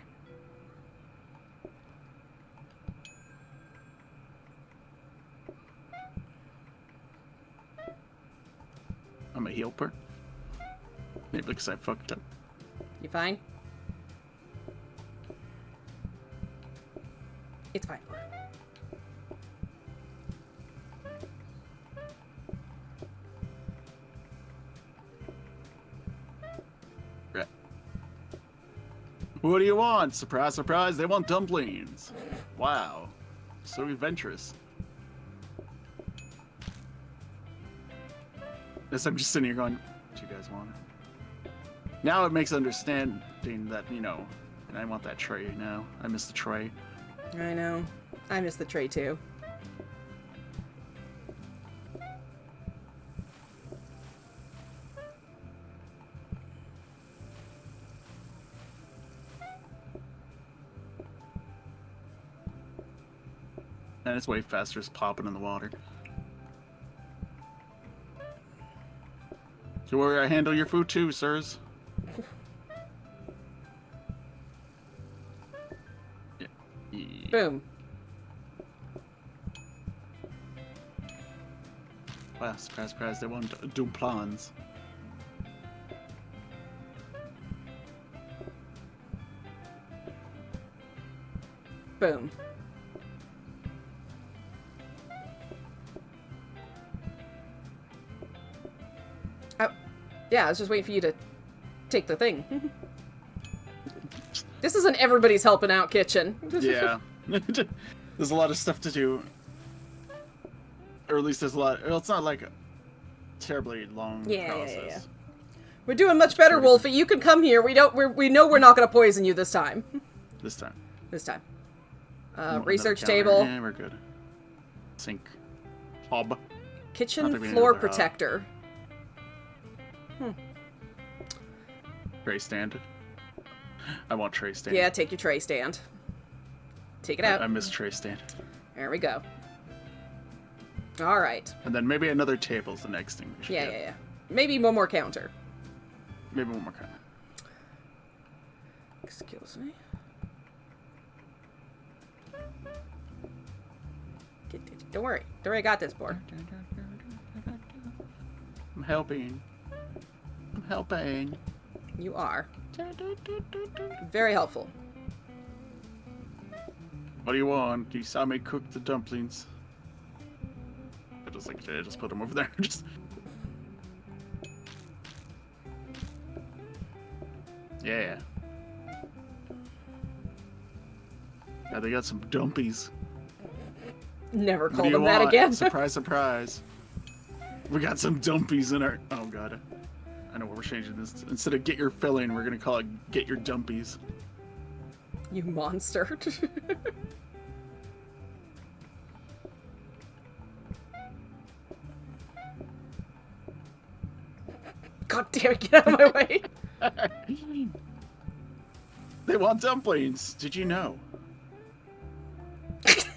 I'm a helper. Maybe because I fucked up. You fine? It's fine. Right. What do you want? Surprise, surprise, they want dumplings. Wow. So adventurous. Yes, I'm just sitting here going, what you guys want? Now it makes understanding that, you know, and I want that tray now. I miss the tray. I know. I miss the tray too. And it's way faster just popping in the water. So where I handle your food too, sirs. Yeah. Boom. Wow, surprise, surprise, they want dumplings. Boom. Oh, yeah, I was just waiting for you to take the thing. This is an everybody's helping out kitchen. Yeah. There's a lot of stuff to do. Or at least there's a lot. Well, it's not like a terribly long process. Yeah. We're doing much better, Wolfie. You can come here. We know we're not gonna poison you this time. This time. Research table. Yeah, we're good. Sink. Hob. Kitchen floor protector. Tray stand. I want tray stand. Yeah, take your tray stand. Take it out. I missed tray stand. There we go. All right. And then maybe another table's the next thing we should get. Yeah. Maybe one more counter. Maybe one more kind. Excuse me. Don't worry. Don't worry, I got this, Boar. I'm helping. I'm helping. You are. Very helpful. What do you want? You saw me cook the dumplings. I just like, I just put them over there. Just. Yeah. Yeah, they got some dumpies. Never What call do you them that want? again. Surprise, surprise. We got some dumpies in our... Oh, God. I know what we're changing this. Instead of get your filling, we're going to call it get your dumpies. You monster. God damn it, get out of my way. They want dumplings. Did you know?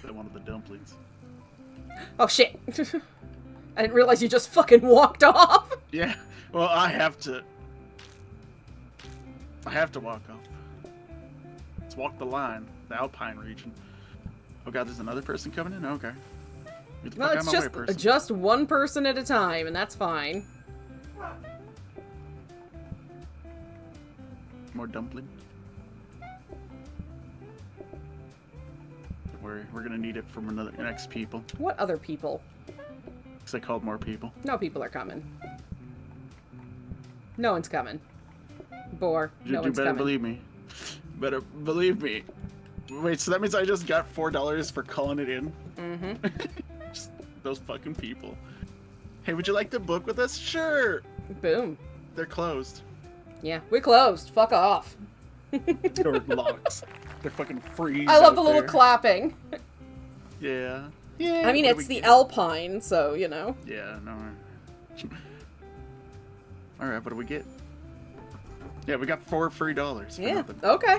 They wanted the dumplings. Oh, shit. I didn't realize you just fucking walked off. Yeah. Well, I have to walk off. Let's walk the line. The Alpine region. Oh, God, there's another person coming in? Okay. Get the Well, fuck it's out of my way, person. just one person at a time, and that's fine. More dumpling. We're gonna need it from another next people. What other people? Because I called more people. No people are coming. No one's coming. Boar, no You one's better coming. believe me. Better believe me. Wait, so that means I just got $4 for calling it in? Mm-hmm. Just those fucking people. Hey, would you like to book with us? Sure. Boom. They're closed. Yeah, we closed. Fuck off. Door locks. They're fucking freeze. I love out the little there. clapping. Yeah. Yeah. I mean, what do it's we the get? Alpine, so, you know. Yeah, no. Alright, what do we get? Yeah, we got $4 free dollars. For Yeah, nothing. okay.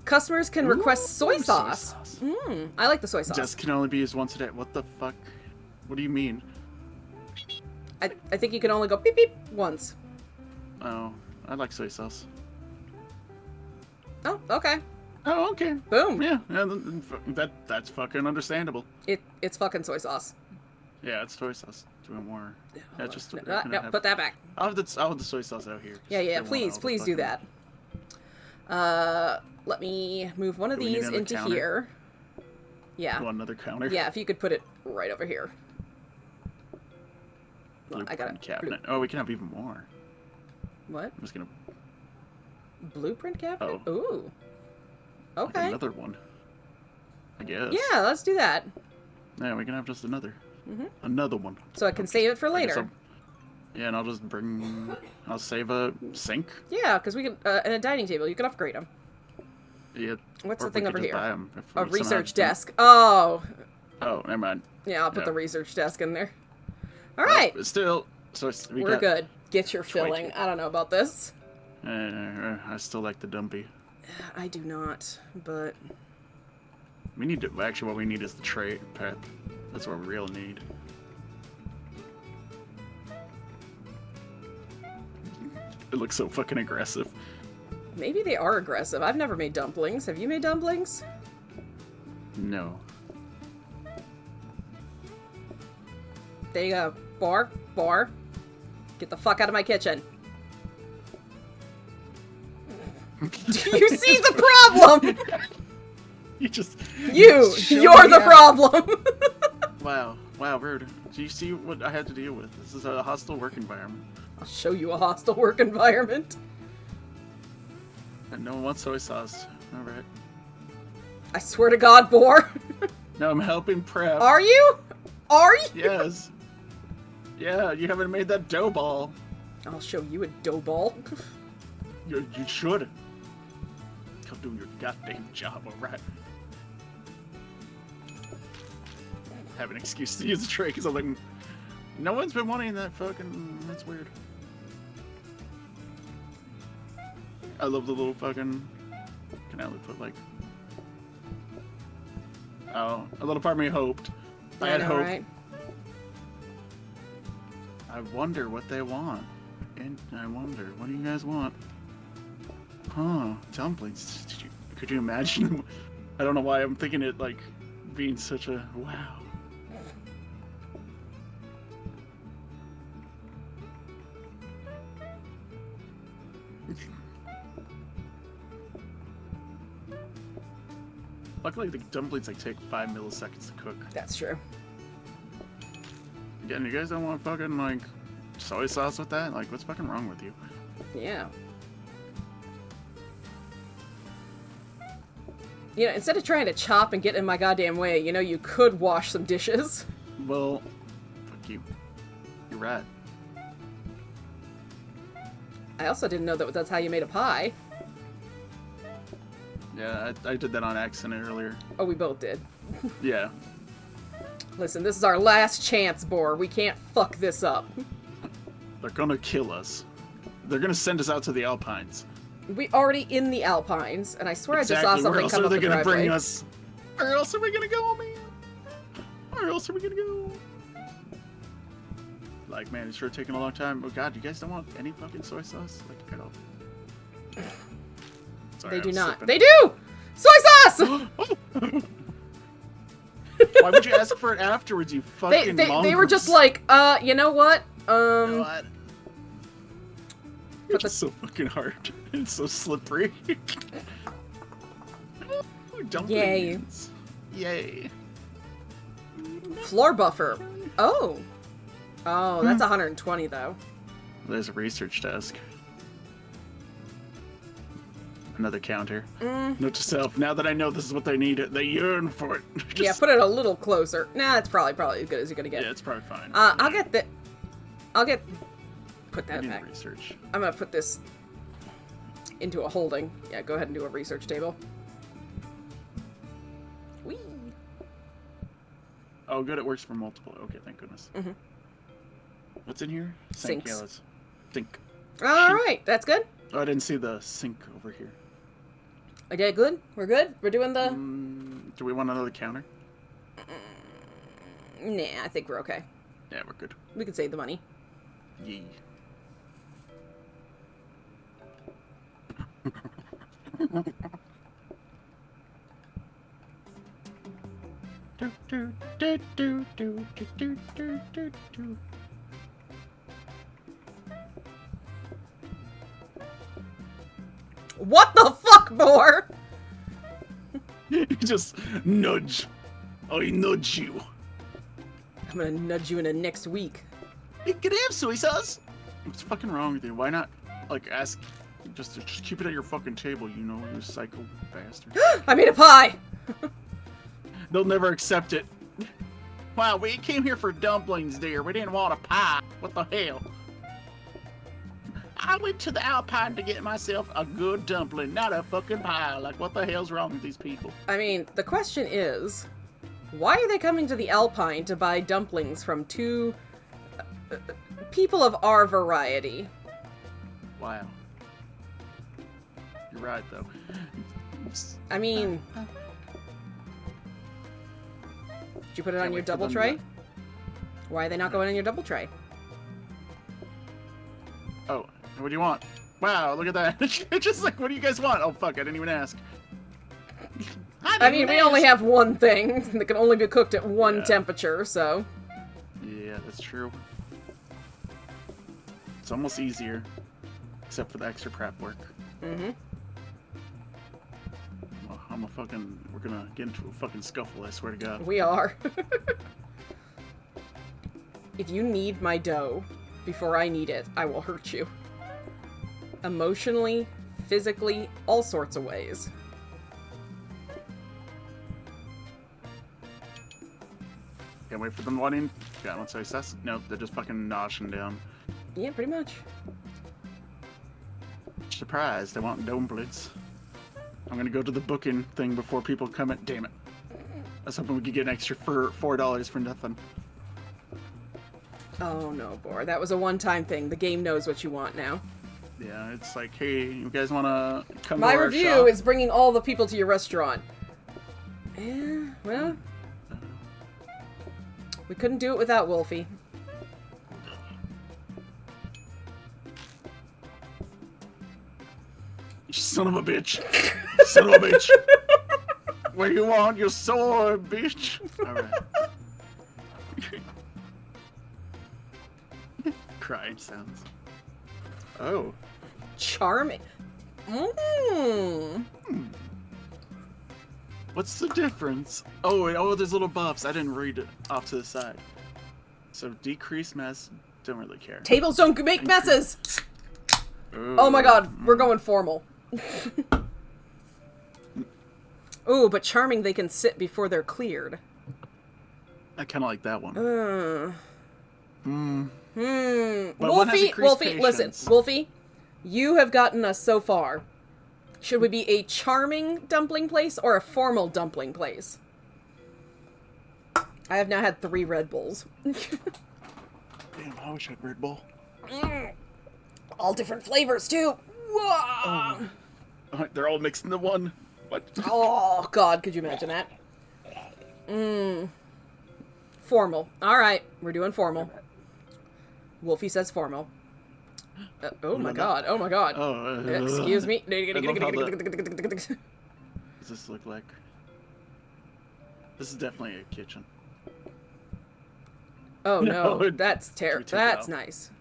Customers can request soy Ooh, sauce. I like the soy sauce. Just can only be used once a day. What the fuck? What do you mean? I think you can only go beep beep once. Oh, I like soy sauce. Oh, okay. Oh, okay. Boom. Yeah, that's fucking understandable. It's fucking soy sauce. Yeah, it's soy sauce. Doing more. Yeah, just No, put that back. I'll have the soy sauce out here. Yeah, please do that. Let me move one of Do we need these another into counter? here. Yeah. Want another counter? Yeah, if you could put it right over here. Blueprint I got it. cabinet. Oh, we can have even more. What? I'm just gonna. Blueprint cabinet? Oh. Ooh. Like Okay. another one. I guess. Yeah, let's do that. Yeah, we can have just another. Mhm. Another one. So I can save it for I guess later. Yeah, and I'll just bring. I'll save a sink. Yeah, because we can and a dining table. You can upgrade them. Yeah. What's or the we thing could over just here? buy 'em if A we somehow research don't- desk. Oh. Oh, never mind. Yeah, I'll put Yeah. the research desk in there. All Well, right. but still, so we We're got, good. Get your 22. filling. I don't know about this. I still like the dumpy. I do not, but We need to. Actually, what we need is the tray pet. That's what we really need. It looks so fucking aggressive. maybe they are aggressive. I've never made dumplings. Have you made dumplings? No. There you go. Boar. Get the fuck out of my kitchen. Do you see the problem? You just. You're showed the me out. problem. Wow, rude. Do you see what I had to deal with? This is a hostile work environment. I'll show you a hostile work environment. And no one wants soy sauce. Alright. I swear to God, Boar. No, I'm helping prep. Are you? Are you? Yes. Yeah, you haven't made that dough ball. I'll show you a dough ball. You should. Come do your goddamn job, alright? Have an excuse to use the tray because I'm like, no one's been wanting that fucking. That's weird. I love the little fucking. Can I only put like Oh, a little part of me hoped. I had know, hope. right? I wonder what they want. And I wonder, what do you guys want? Huh, dumplings. Could you imagine? I don't know why I'm thinking it like being such a wow. Luckily, the dumplings like take 5 milliseconds to cook. That's true. Again, you guys don't want fucking like soy sauce with that? Like, what's fucking wrong with you? Yeah. You know, instead of trying to chop and get in my goddamn way, you know, you could wash some dishes. Well, fuck you. You're right. I also didn't know that that's how you made a pie. Yeah, I did that on accident earlier. Oh, we both did. Yeah. Listen, this is our last chance, Boar. We can't fuck this up. They're gonna kill us. They're gonna send us out to the Alpines. We already in the Alpines, and I swear Exactly. I just saw something come up the Where else are they gonna driveway. bring us? Where else are we gonna go, man? Where else are we gonna go? Like, man, it's sure taking a long time. Oh god, you guys don't want any fucking soy sauce? Like, at all? Sorry, They do not. Sipping. They do! Soy sauce! Why would you ask for it afterwards, you fucking they were mongrels? just like, you know what? You know what? It's so fucking hard. It's so slippery. Ooh, dumplings. Yay. Floor buffer. Oh. Oh, that's 120 though. There's a research desk. Another counter. Note to self, now that I know this is what they need, they yearn for it. Yeah, put it a little closer. Nah, it's probably as good as you're gonna get. Yeah, it's probably fine. I'll put that I need back. research. I'm gonna put this into a holding. Yeah, go ahead and do a research table. Whee! Oh, good, it works for multiple. Okay, thank goodness. What's in here? Sinks. Yeah, let's think. Alright, that's good. Oh, I didn't see the sink over here. Okay, good. We're good. We're doing the... Do we want another counter? Nah, I think we're okay. Yeah, we're good. We can save the money. Yee. What the fuck, Boar? You just nudge. I nudge you. I'm gonna nudge you into next week. You can have soy sauce. What's fucking wrong with you? Why not, like, ask... Just keep it at your fucking table, you know, you psycho bastard. I made a pie! They'll never accept it. Wow, we came here for dumplings, dear. We didn't want a pie. What the hell? I went to the Alpine to get myself a good dumpling, not a fucking pie. Like, what the hell's wrong with these people? I mean, the question is, why are they coming to the Alpine to buy dumplings from two people of our variety? Wow. You're right, though. I mean... Did you put it on your double tray? Why are they not going on your double tray? Oh, what do you want? Wow, look at that. It's just like, what do you guys want? Oh, fuck, I didn't even ask. I mean, we only have one thing that can only be cooked at one temperature, so... Yeah, that's true. It's almost easier. Except for the extra prep work. Well, we're gonna get into a fucking scuffle, I swear to God. We are. If you need my dough before I need it, I will hurt you. Emotionally, physically, all sorts of ways. Can't wait for them wanting. Yeah, let's say sus. Nope, they're just fucking noshing down. Yeah, pretty much. Surprised, they want dumplings. I'm gonna go to the booking thing before people come in. Damn it. I was hoping we could get an extra for $4 for nothing. Oh no, Boar. That was a one-time thing. The game knows what you want now. Yeah, it's like, hey, you guys wanna come My to our review shop? is bringing all the people to your restaurant. Yeah, well, we couldn't do it without Wolfie. You son of a bitch. Son of a bitch. Where you want your sword, bitch? Alright. Crying sounds. Oh. Charming. Mmm. What's the difference? Oh, there's little buffs. I didn't read it off to the side. So decrease mess, don't really care. Tables don't make messes! Oh my god, we're going formal. Ooh, but charming they can sit before they're cleared. I kind of like that one. But Wolfie, listen. Wolfie, you have gotten us so far. Should we be a charming dumpling place or a formal dumpling place? I have now had 3 Red Bulls. Damn, I wish I had Red Bull. All different flavors, too. Whoa. They're all mixed into one. What? Oh, God, could you imagine that? Formal. All right, we're doing formal. Wolfie says formal. Oh my god, oh my god. Excuse me. Does this look like? This is definitely a kitchen. Oh no, that's terrible. That's nice.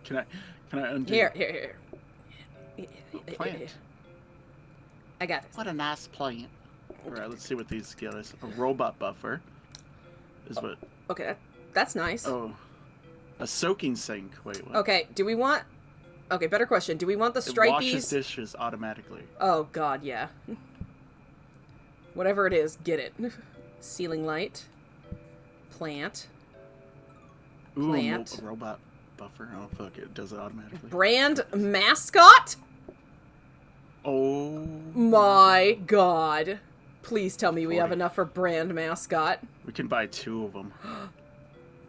Can I undo? Here. Plant. I got this. What a nice plant. Alright, let's see what these get us. A robot buffer is what. Okay, that's nice. Oh. A soaking sink. Wait, what? Okay, do we want... Okay, better question. Do we want the It stripies? washes dishes automatically. Oh, God, yeah. Whatever it is, get it. Ceiling light. Plant. Plant. Ooh, a robot buffer. Oh, fuck it. Does it automatically. Brand mascot? Oh. My God. Please tell me we have enough for brand mascot. We can buy 2 of them.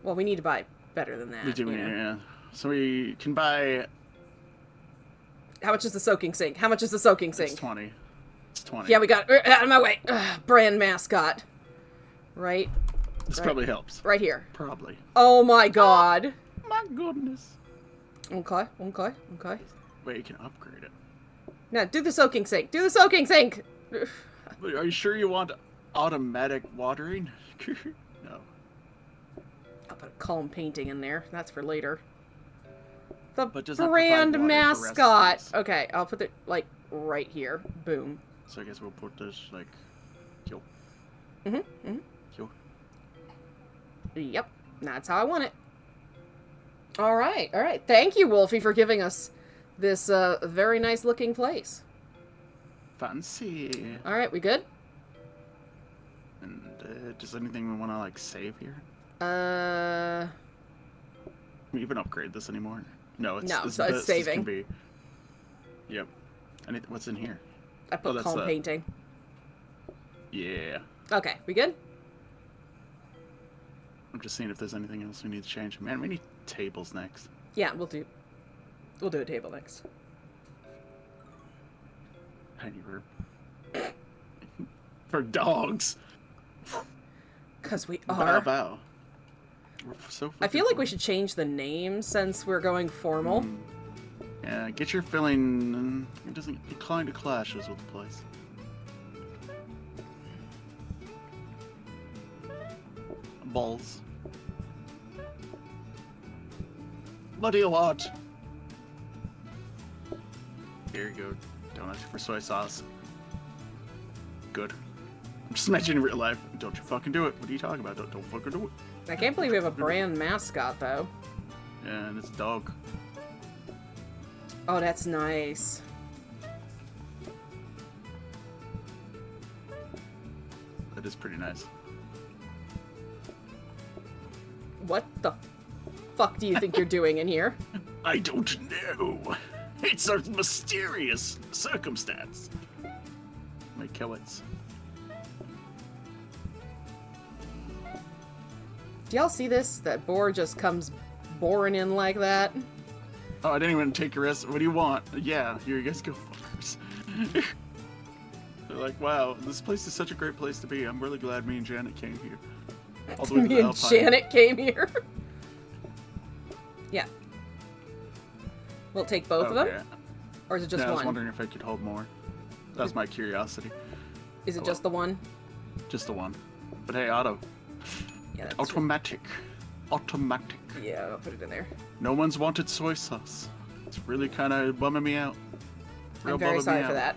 Well, we need to buy better than that. We do, yeah. So we can buy... How much is the soaking sink? How much is the soaking sink? It's 20. It's 20. Yeah, we got it. Out of my way. Brand mascot. Right? This probably helps. Right here. Probably. Oh my god. Oh, my goodness. Okay. Wait, you can upgrade it. Now, do the soaking sink. Do the soaking sink! Wait, are you sure you want automatic watering? No. I'll put a calm painting in there. That's for later. The does that brand provide water for mascot. recipes? Okay, I'll put it, like, right here. Boom. So I guess we'll put this, like, yo. Yo. Yep. That's how I want it. Alright. Thank you, Wolfie, for giving us this, very nice looking place. Fancy. Alright, we good? And, does anything we want to, like, save here? Uh... Can we even upgrade this anymore? No, it's saving. Can be. Yep. What's in here? I put calm painting. Yeah. Okay, we good? I'm just seeing if there's anything else we need to change. Man, we need tables next. Yeah, we'll do a table next. Tiny room. For dogs. Because we are. Wow. We're so I feel like we should change the name since we're going formal. Yeah, get your feeling. It doesn't incline to clashes with the place. Balls. What do you want? Here you go. Donuts for soy sauce. Good. I'm just imagining real life. Don't you fucking do it. What are you talking about? Don't fucking do it. I can't believe we have a brand mascot, though. Yeah, and it's a dog. Oh, that's nice. That is pretty nice. What the fuck do you think you're doing in here? I don't know. It's a mysterious circumstance. My killets. Do y'all see this? That Boar just comes boring in like that? Oh, I didn't even take a risk. What do you want? Yeah, here you guys go first. They're like, wow, this place is such a great place to be. I'm really glad me and Janet came here. All the way to Me the and Alpine. Janet came here. Yeah. We'll take both of them? Or is it just I was one? wondering if I could hold more. That was my curiosity. Is it just the one? Just the one. But hey, auto. Yeah, that's Automatic. Automatic. Yeah, I'll put it in there. No one's wanted soy sauce. It's really kind of bumming me out. I'm very bumming sorry me for out. that.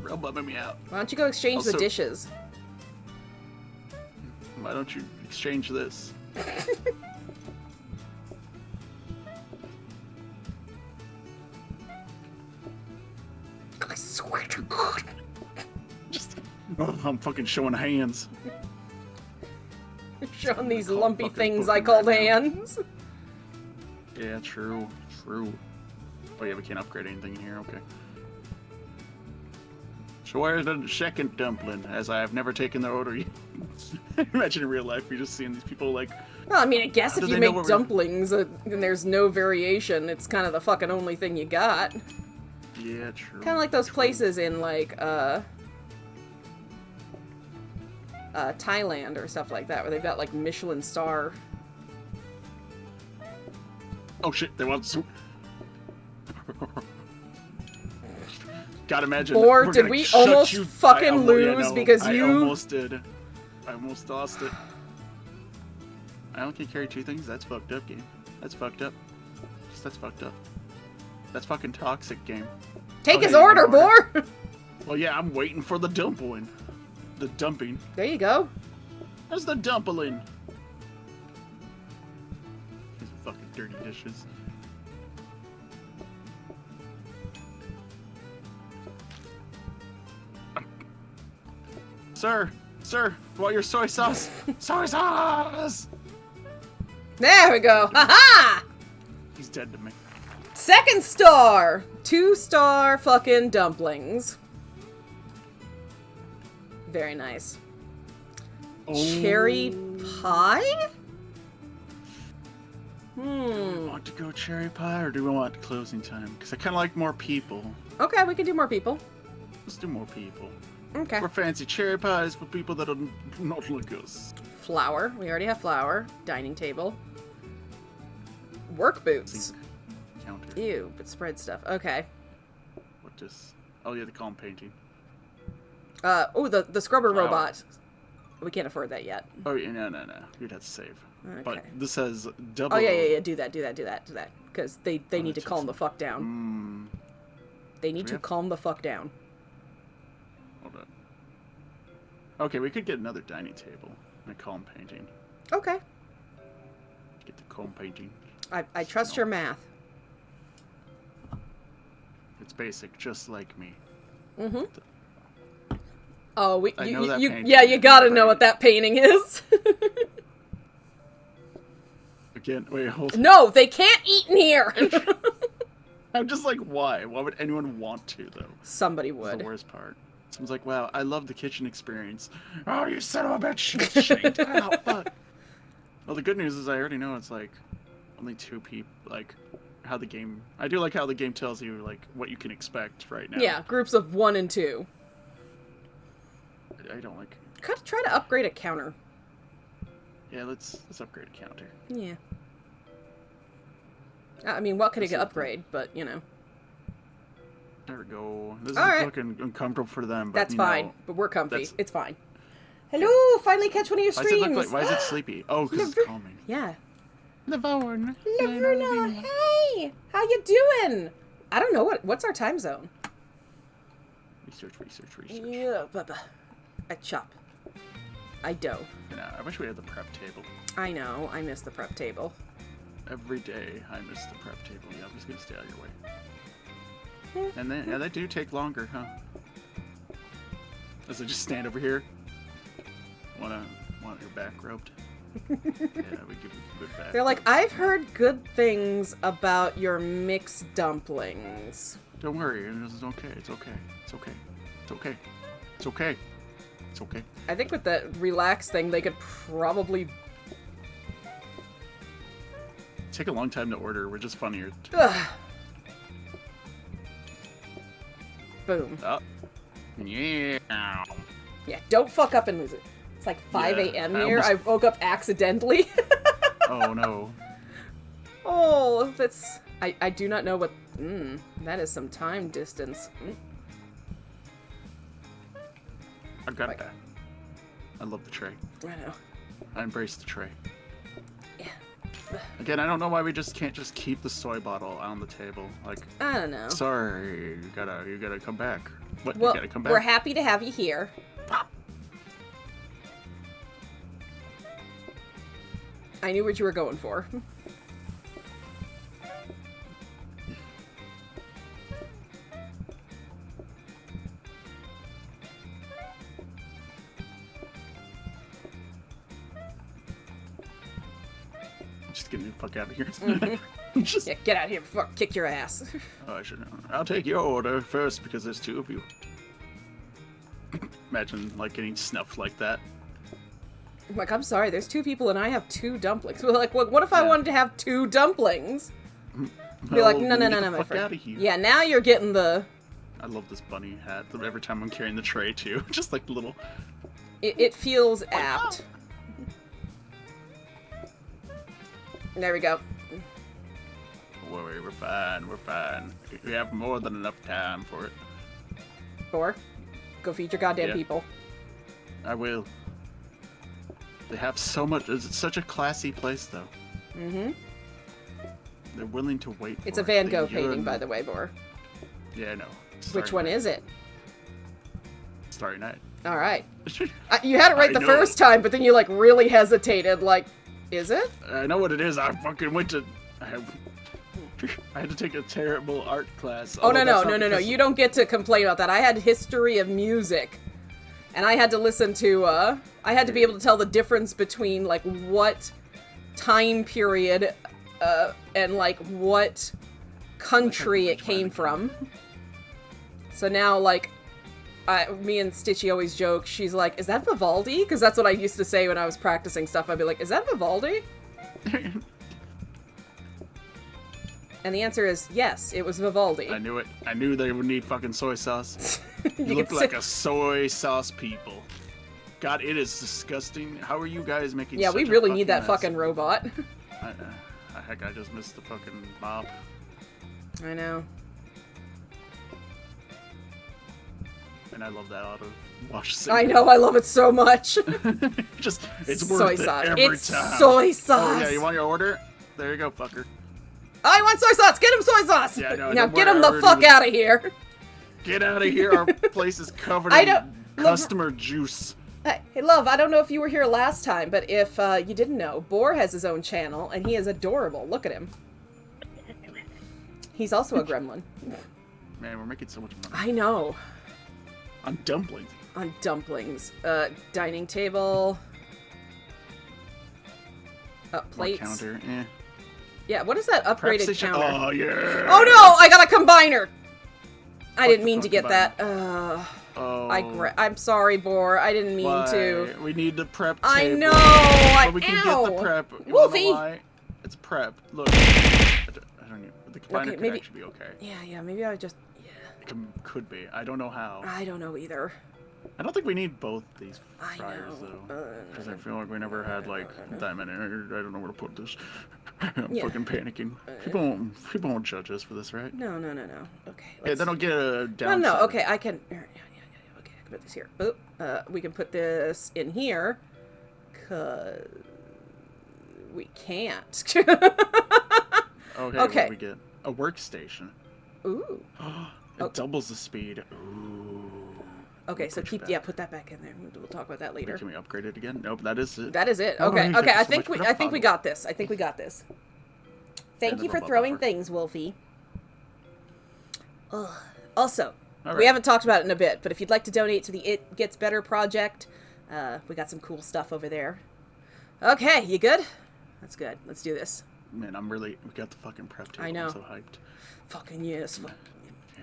Real bumming me out. Why don't you go exchange the Also- dishes? Why don't you exchange this? I swear to God. Oh, I'm fucking showing hands. Showing these Call lumpy fucking things I Pokemon called right now. hands. Yeah, true. True. Oh yeah, we can't upgrade anything in here, okay. So where's the second dumpling, as I have never taken the order yet? Imagine in real life, you're just seeing these people like... Well, I mean, I guess How if do you they know make what we're- dumplings and there's no variation, it's kind of the fucking only thing you got. Yeah, true. Kind of like those places in, like, Thailand or stuff like that, where they've got, like, Michelin star. Oh shit, they want soup. Gotta imagine. Boar, we're did gonna we shut almost you- fucking yeah, lose no, because I you- almost did. I almost lost it. I only can carry 2 things? That's fucked up, game. That's fucked up. That's fucked up. That's fucking toxic, game. Take Oh, his yeah, you order, want Boar! Well, yeah, I'm waiting for the dumpling. The dumping. There you go. Where's the dumpling? These fucking dirty dishes. Sir! Sir! Want your soy sauce? Soy sauce! There we go. Ha-ha! He's dead to me. Second star! 2-star fucking dumplings. Very nice. Cherry pie? Do we want to go cherry pie or do we want closing time? Because I kind of like more people. Okay, we can do more people. Let's do more people. Okay. We're fancy cherry pies for people that are not like us. Flour. We already have flour. Dining table. Work boots. Counter. Ew, but spread stuff. Okay. What does... Oh yeah, the calm painting. Oh, the scrubber Flour. robot. We can't afford that yet. Oh yeah, no. You'd have to save. Okay. But this says double... Oh, yeah. Do that. Because they need to that's calm the fuck down. They need we to have- calm the fuck down. Hold on. Okay, we could get another dining table and a calm painting. Okay. Get the calm painting. I trust your math. It's basic, just like me. Mm-hmm. Oh, I know that painting. yeah, you gotta know what that painting is. Again, wait, hold on. No, they can't eat in here. I'm just like, why? Why would anyone want to, though? Somebody That's would. the worst part. Someone's like, wow, I love the kitchen experience. Oh, you son of a bitch! Shit. Oh, fuck. Well, the good news is I already know it's like only 2 people. Like how the game. I do like how the game tells you like what you can expect right now. Yeah, groups of 1 and 2. I don't like. Could try to upgrade a counter. Yeah, let's upgrade a counter. Yeah. I mean, what could it Let's see. upgrade? But you know. There we go. This is All right. fucking uncomfortable for them. But, That's you fine, know, but we're comfy. that's- It's fine. Hello, finally catch one of your Why does it streams. look like? Why is it sleepy? Oh, because it's calming. Yeah. Lavorn. Laverna, hey, how you doing? I don't know what's our time zone. Research. Yeah, Bubba. I chop. I dough. Yeah, I wish we had the prep table. I know. I miss the prep table. Every day I miss the prep table. Yeah, I'm just gonna stay out of your way. And then, yeah, they do take longer, huh? As I just stand over here. Want your back rubbed? Yeah, we give you a good back. They're like, I've heard good things about your mixed dumplings. Don't worry, it's okay. It's okay. It's okay. It's okay. It's okay. It's okay. I think with that relax thing, they could probably. Take a long time to order. We're just funnier. Ugh. Boom. Oh. Yeah. Yeah, don't fuck up and lose it. It's like 5 a.m. here. I woke up accidentally. Oh no. Oh, that's... I do not know what... that is some time distance. I got that. I love the tray. I know. I embrace the tray. Yeah. Again, I don't know why we just can't just keep the soy bottle on the table. Like, I don't know. sorry, you gotta come back. What? Well, you gotta come back? we're happy to have you here. I knew what you were going for. Just get the fuck out of here. Yeah, get out of here before I kick your ass. Oh, I should know. I'll take your order first because there's 2 of you. Imagine, like, getting snuffed like that. Like, I'm sorry, there's 2 people and I have 2 dumplings. Well, like, what if I wanted to have 2 dumplings? Be like, no, my friend. Out of here. Yeah, now you're getting the... I love this bunny hat. Every time I'm carrying the tray, too. Just like little... It feels apt. There we go. Don't worry, we're fine, we're fine. We have more than enough time for it. Boar, go feed your goddamn people. I will. They have so much. It's such a classy place, though. Mm-hmm. They're willing to wait for It's a it. Van Gogh painting, by the way, Boar. Yeah, I know. Which one is it? Starry Night. All right. You had it right the first time, but then you, like, really hesitated. Like, is it? I know what it is. I fucking went to... I had to take a terrible art class. Oh, no. You don't get to complain about that. I had history of music. And I had to listen to, I had to be able to tell the difference between, like, what time period, and, like, what country it came from. So now, like, me and Stitchy always joke, she's like, is that Vivaldi? Because that's what I used to say when I was practicing stuff. I'd be like, is that Vivaldi? And the answer is yes, it was Vivaldi. I knew it. I knew they would need fucking soy sauce. You look like a soy sauce people. God, it is disgusting. How are you guys making Yeah, such we a really need that mess? fucking robot. Heck, I just missed the fucking mop. I know. And I love that auto wash. I know, I love it so much. Just, it's soy worth sauce. it every It's time. soy sauce. Oh yeah, you want your order? There you go, fucker. I want soy sauce! Get him soy sauce! Yeah, no, now don't get worry, him I the fuck already out of here! Get out of here, our place is covered in customer juice. Hey, love, I don't know if you were here last time, but if you didn't know, Boar has his own channel, and he is adorable. Look at him. He's also a gremlin. Man, we're making so much money. I know. On dumplings. On dumplings. Dining table. Plates. Counter, eh. Yeah, what is that upgraded counter? Oh, yeah! Oh no! I got a combiner! I didn't mean to get that. Oh. I'm sorry, Boar. I didn't mean to. We need the prep I table. know! But we can get the prep. You Wolfie! wanna know why? It's prep. Look. I don't know. The combiner could actually be okay. Yeah, maybe I just... It could be. I don't know how. I don't know either. I don't think we need both these fryers, though. Because I feel like we never had, like, diamond. I don't know where to put this. I'm fucking panicking. People won't judge us for this, right? No. Okay. Yeah, then I'll get a downside. No, okay, I can... Okay, I can put this here. Oop. We can put this in here. Because... we can't. Okay, what do we get? A workstation. Ooh. It doubles the speed. Ooh. Okay, so put that back in there. We'll talk about that later. Wait, can we upgrade it again? Nope, that is it. That is it. Oh, Okay, right, okay. I so think we got this. Thank you for throwing things, Wolfie. Also, we haven't talked about it in a bit, but if you'd like to donate to the It Gets Better project, we got some cool stuff over there. Okay, you good? That's good. Let's do this. Man, we got the fucking prep table. I know. I'm so hyped. Fucking yes. Yeah,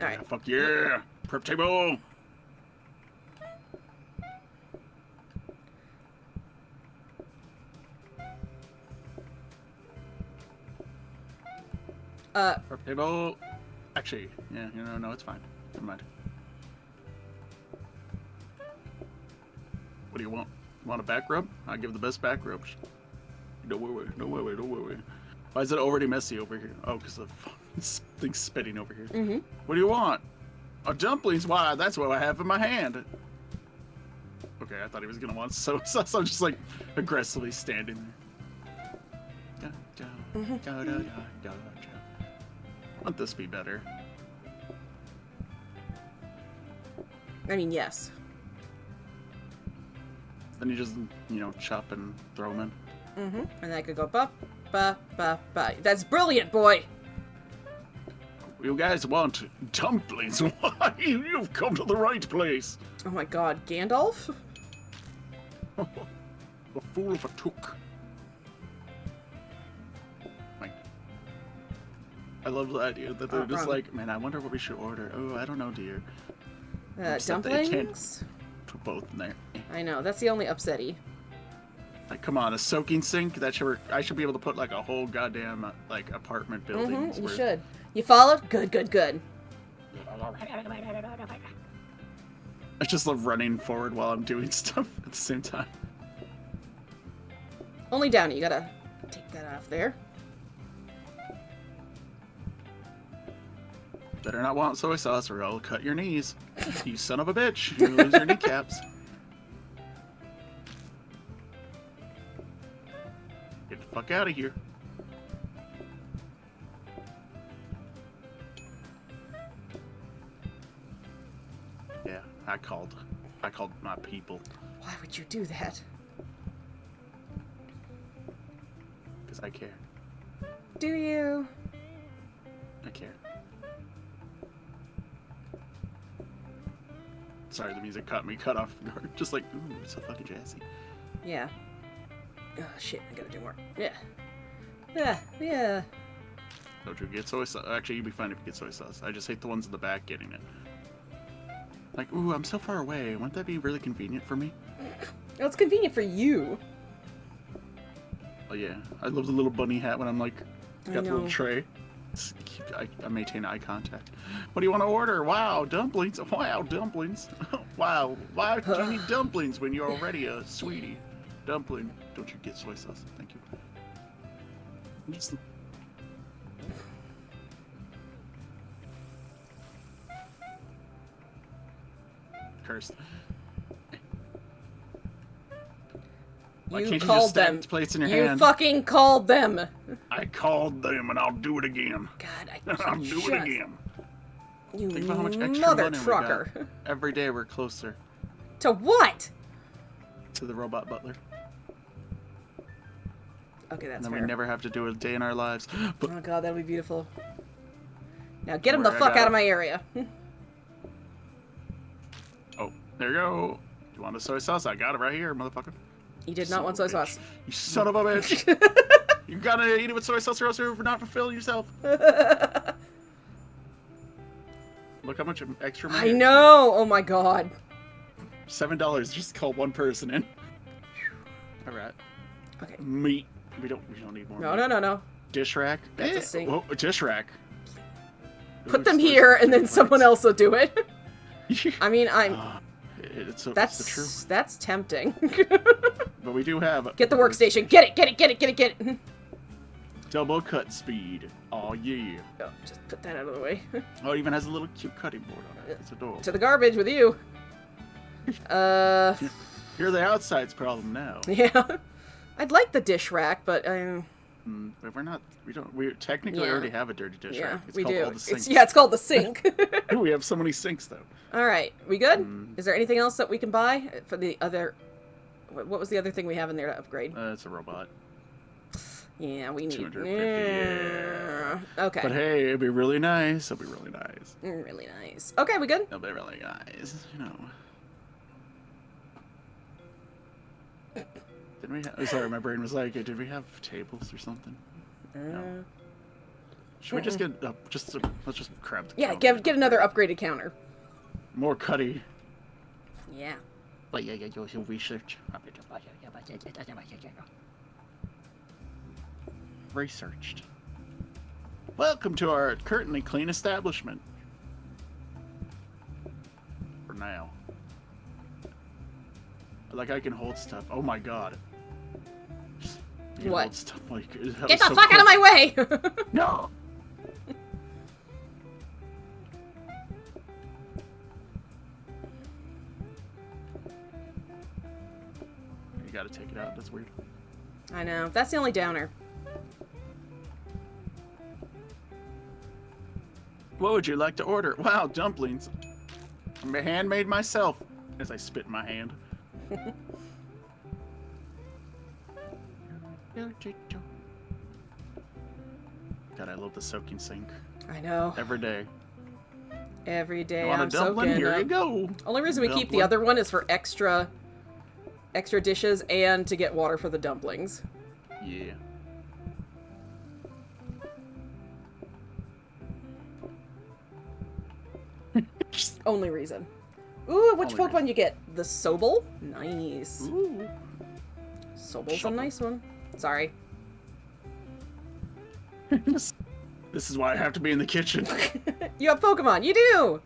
all right. Fuck yeah. Prep table. Prep table. Actually, yeah, no, it's fine. Never mind. What do you want? You want a back rub? I give the best back rubs. Don't worry, don't worry, don't worry. Why is it already messy over here? Oh, because the thing's spitting over here. Mm-hmm. What do you want? Dumplings? Why, that's what I have in my hand. Okay, I thought he was going to want soy sauce. I'm just like aggressively standing there. Wouldn't this be better? I mean, yes. Then you just, you know, chop and throw them in. Mm-hmm. And then I could go ba ba ba ba. That's brilliant, boy. You guys want dumplings? Why? You've come to the right place. Oh my God, Gandalf? A fool of a took. I love the idea that they're just like, man, I wonder what we should order. Oh, I don't know, dear. Dumplings? Put both in there. I know, that's the only upsetty. Like, come on, a soaking sink? That should I should be able to put like a whole goddamn like apartment building. You should. You followed? Good, good, good. I just love running forward while I'm doing stuff at the same time. Only Downy, you gotta take that off there. Better not want soy sauce or I'll cut your knees. You son of a bitch. You lose your kneecaps. Get the fuck out of here. Yeah, I called my people. Why would you do that? Because I care. Do you? I care. Sorry, the music cut off guard. Just like, ooh, it's so fucking jazzy. Yeah. Oh shit, I gotta do more. Yeah. Yeah, yeah. Don't you get soy sauce? Actually, you'd be fine if you get soy sauce. I just hate the ones in the back getting it. Like, ooh, I'm so far away. Wouldn't that be really convenient for me? Oh, it's convenient for you. Oh yeah, I love the little bunny hat when I'm like, got the little tray. I maintain eye contact. What do you want to order? Wow, dumplings. Wow, dumplings. Wow, why do you need dumplings when you're already a sweetie? Dumpling. Don't you get soy sauce? Thank you. Cursed. You called them. Plates in your you hand? Fucking called them. I called them, and I'll do it again. God, I'll do it again. You Think about how much extra mother money we trucker. got. Every day we're closer. To what? To the robot butler. Okay, that's and then fair. we never have to do a day in our lives. But oh god, that'd be beautiful. Now get him the fuck out of my area. Oh, there you go. You want a soy sauce? I got it right here, motherfucker. You did not want soy sauce. You son of a bitch. You gotta eat it with soy sauce or else you're not fulfilling yourself. Look how much extra money. I know! Oh my god. $7 just call one person in. Alright. Okay. Meat. We don't need more meat. No. Dish rack. That's a sink. Whoa, a dish rack. Put them here and then someone else will do it. I mean, it's the truth. That's tempting. But we do have... Get the workstation. Get it. Double cut speed. Oh yeah. Oh, just put that out of the way. Oh, it even has a little cute cutting board on it. It's adorable. To the garbage with you. You're the outside's problem now. Yeah. I'd like the dish rack, but but we technically already have a dirty dish rack. It's we called do. All the sinks. It's called the sink. We have so many sinks though. All right, we good? Is there anything else that we can buy for the other? What was the other thing we have in there to upgrade? It's a robot. Yeah, we need 250. Yeah. Okay. But hey, it'd be really nice. It'll be really nice. Really nice. Okay, we good? It'll be really nice. You know. Didn't we have... Sorry, my brain was like, did we have tables or something? No. Should we just get... let's just grab the counter. Get another upgraded counter. More cutty. Yeah. But yeah, do some research. Researched. Welcome to our currently clean establishment. For now. Like I can hold stuff. Oh my god. You What? Hold stuff like, Get the fuck out of my way! No! You gotta take it out. That's weird. I know. That's the only downer. What would you like to order? Wow, dumplings. Handmade myself. As I spit in my hand. God, I love the soaking sink. I know. Every day. Every day You want a I'm dumpling? soaking. Here you go. Only reason we keep the Dumpling. other one is for extra dishes and to get water for the dumplings. Yeah. Only reason. Ooh, which Only Pokemon you get? The Sobel? Nice. Ooh. Sobel's a Sobel. nice one. Sorry. This is why I have to be in the kitchen. You have Pokemon. You do!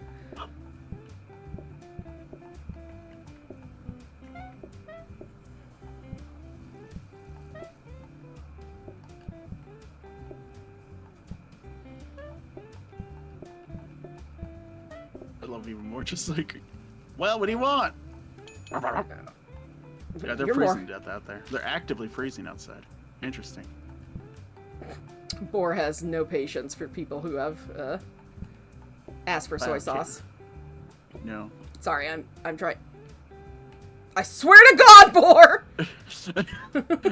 I love even more just like, well, what do you want? Yeah, they're You're freezing more. to death out there. They're actively freezing outside. Interesting. Boar has no patience for people who have asked for soy Okay. sauce. No. Sorry, I'm trying. I swear to God, Boar!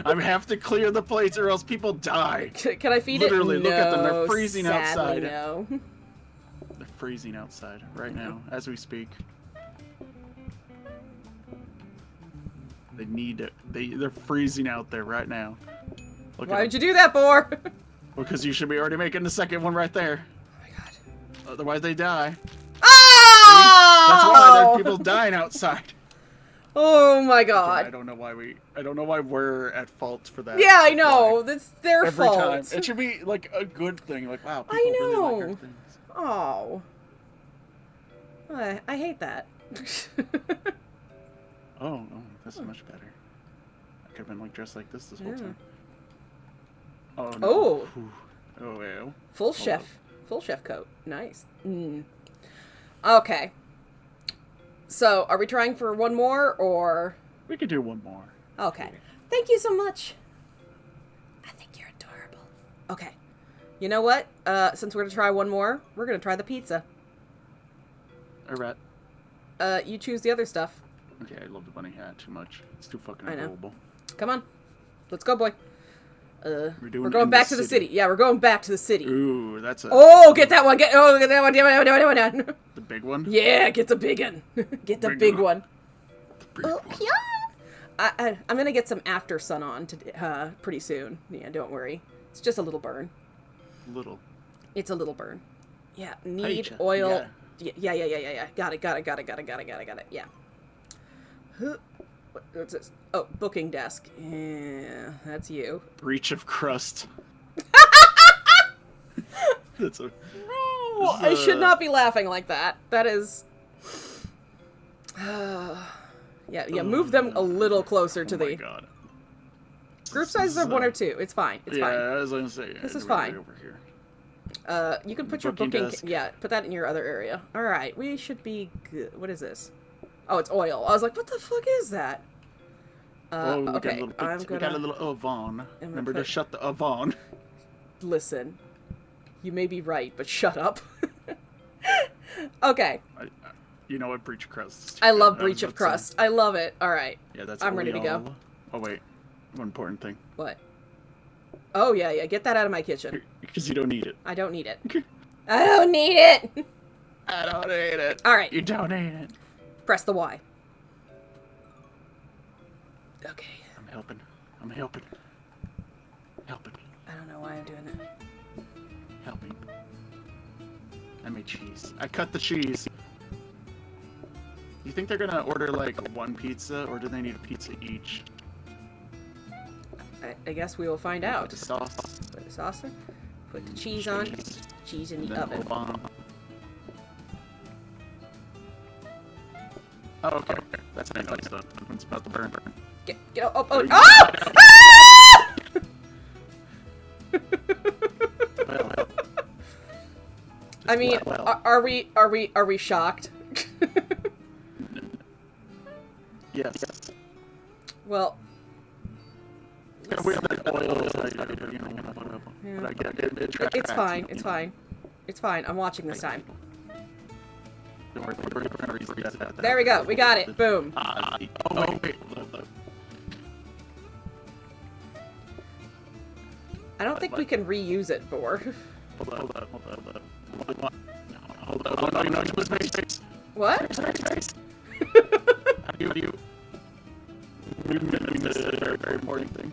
I have to clear the plates or else people die. Can I feed Literally, it? look at them. No, They're freezing sadly, outside. No. They're freezing outside right now as we speak. They need it. They're freezing out there right now. Look Why at would you do that, Boar? Because you should be already making the second one right there. Oh my god. Otherwise they die. Oh! That's why there are people dying outside. Oh my I god. don't know why we're at fault for that. Yeah, I know. That's their Every fault. time. It should be like a good thing. Like, wow, people I really know. like our things. Oh. I hate that. Oh, that's much better. I could have been like dressed like this whole Yeah. time. Oh no. Oh. Whew. Oh well. Full chef coat. Nice. Mm. Okay. So, are we trying for one more, or? We could do one more. Okay. Thank you so much. I think you're adorable. Okay. You know what? Since we're gonna try one more, we're gonna try the pizza. Alright. You choose the other stuff. Okay, I love the bunny hat too much. It's too fucking I know. adorable. Come on. Let's go, boy. We're We're going back to the city. Yeah, we're going back to the city. Ooh, that's a... Oh, get that one. Get that one. Get that one. The big one? Yeah, get the big one. Get the big one. Big one. Yeah. I'm gonna get some after sun on pretty soon. Yeah, don't worry. It's just a little burn. Little. It's a little burn. Yeah, need Hey, oil. Yeah. Got it. Yeah. What's this? Oh, booking desk. Yeah, that's you. Breach of crust. That's a... No, I should not be laughing like that. That is... yeah, move them a little closer to Oh my the... god. Group sizes of one or two. It's fine. It's fine. Yeah, I was gonna say. This is right fine. over here. You can put your Booking booking... desk. Yeah, put that in your other area. Alright, we should be good. What is this? Oh, it's oil. I was like, what the fuck is that? Oh, we got a okay, little, I'm we gonna... got a little oven. Remember to put- shut the oven. Listen. You may be right, but shut up. Okay. You know what breach of crust? I love breach of crust. I love it. Alright. Yeah, that's I'm ready to go. oil. Oh wait, one important thing. What? Oh, yeah. Get that out of my kitchen. Because you don't need it. I don't need it. I don't need it! I don't need it. Alright. You don't need it. Press the Y. Okay. I'm helping. Helping. I don't know why I'm doing it. Helping. I made cheese. I cut the cheese. You think they're gonna order like one pizza, or do they need a pizza each? I guess we will find out. Put the sauce. Put the sauce in. Put the cheese on. Cheese in And the then oven. oven. Oh, okay. That's nice. It's about to burn. Get oh! Well, I mean, well. are we shocked? Yes. Well, it's fine. It's fine. It's fine. I'm watching this time. There we go. We got it. Boom. Oh, wait. I don't think we can reuse it, Boar. Hold on. No, space. What? Space. How do you? We missed a very important thing.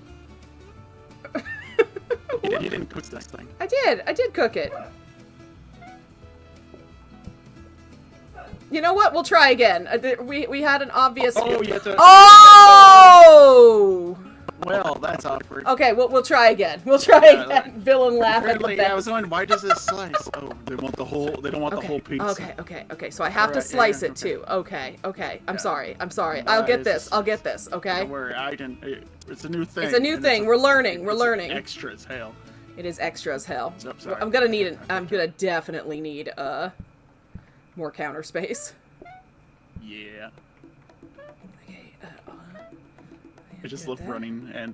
You didn't cook this thing. I did cook it. You know what? We'll try again. We had an obvious. Oh, you have to. Oh! Well, that's awkward. Okay, we'll try again. We'll try again. Villain laugh at the yeah, I was wondering why does this slice? Oh, they want the whole. They don't want the whole pizza. Okay. So I have to slice it too. Okay. I'm sorry. I'll get this. Okay. Don't worry, I can. It's a new thing. It's a new thing. We're learning. Extra as hell. It is extra as hell. Oh, sorry. I'm gonna definitely need more counter space. Yeah. Okay. I just love running and.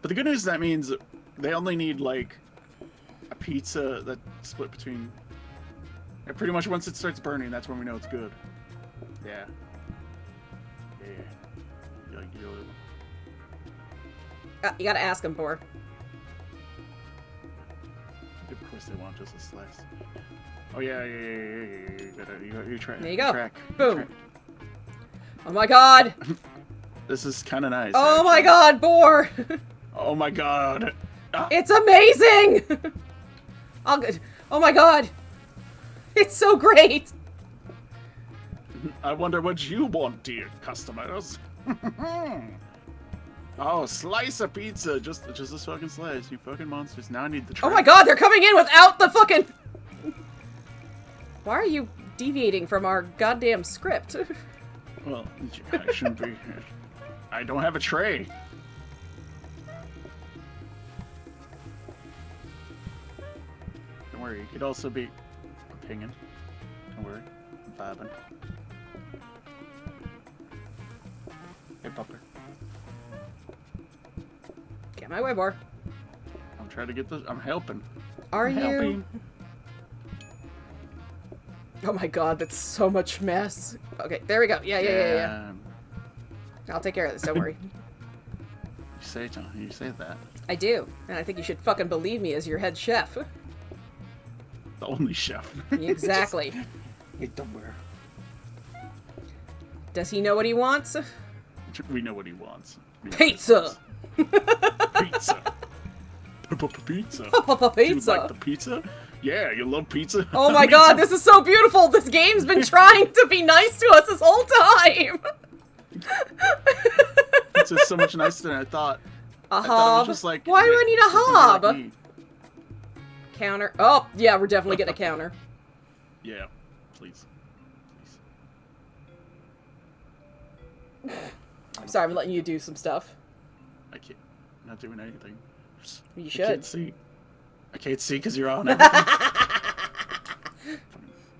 But the good news is that means they only need like a pizza that's split between. And pretty much once it starts burning, that's when we know it's good. Yeah. You gotta ask him, Boar. Of course they want just a slice. Oh yeah. You try. There you go. Track. Boom. Oh my god. This is kind of nice. Oh actually. my god, Boar. Oh my god. Ah. It's amazing. Oh my god. It's so great. I wonder what you want, dear customers. Oh, slice of pizza. Just this fucking slice, you fucking monsters. Now I need the tray. Oh my god, they're coming in without the fucking... Why are you deviating from our goddamn script? Well, I shouldn't be. I don't have a tray. Don't worry, it could also be pinging. Don't worry, I'm vibing. Hey, Pupper. Get my way, Boar. I'm trying to get this. I'm helping. Are I'm you? helping. Oh my god, that's so much mess. Okay, there we go. Yeah. I'll take care of this, don't worry. You say that. I do, and I think you should fucking believe me as your head chef. The only chef. Exactly. Hey, don't worry. Does he know what he wants? We know what he wants. Pizza! Pizza! Pizza! Pizza! Do you like the pizza? Yeah, you love pizza? Oh my god, this is so beautiful! This game's been trying to be nice to us this whole time! It's just so much nicer than I thought. A hob? Like, why do I need a hob? Like counter. Oh, yeah, we're definitely getting a counter. Yeah, please. I'm sorry, I'm letting you do some stuff. I can't. I'm not doing anything. You should. I can't see. I can't see because you're on everything.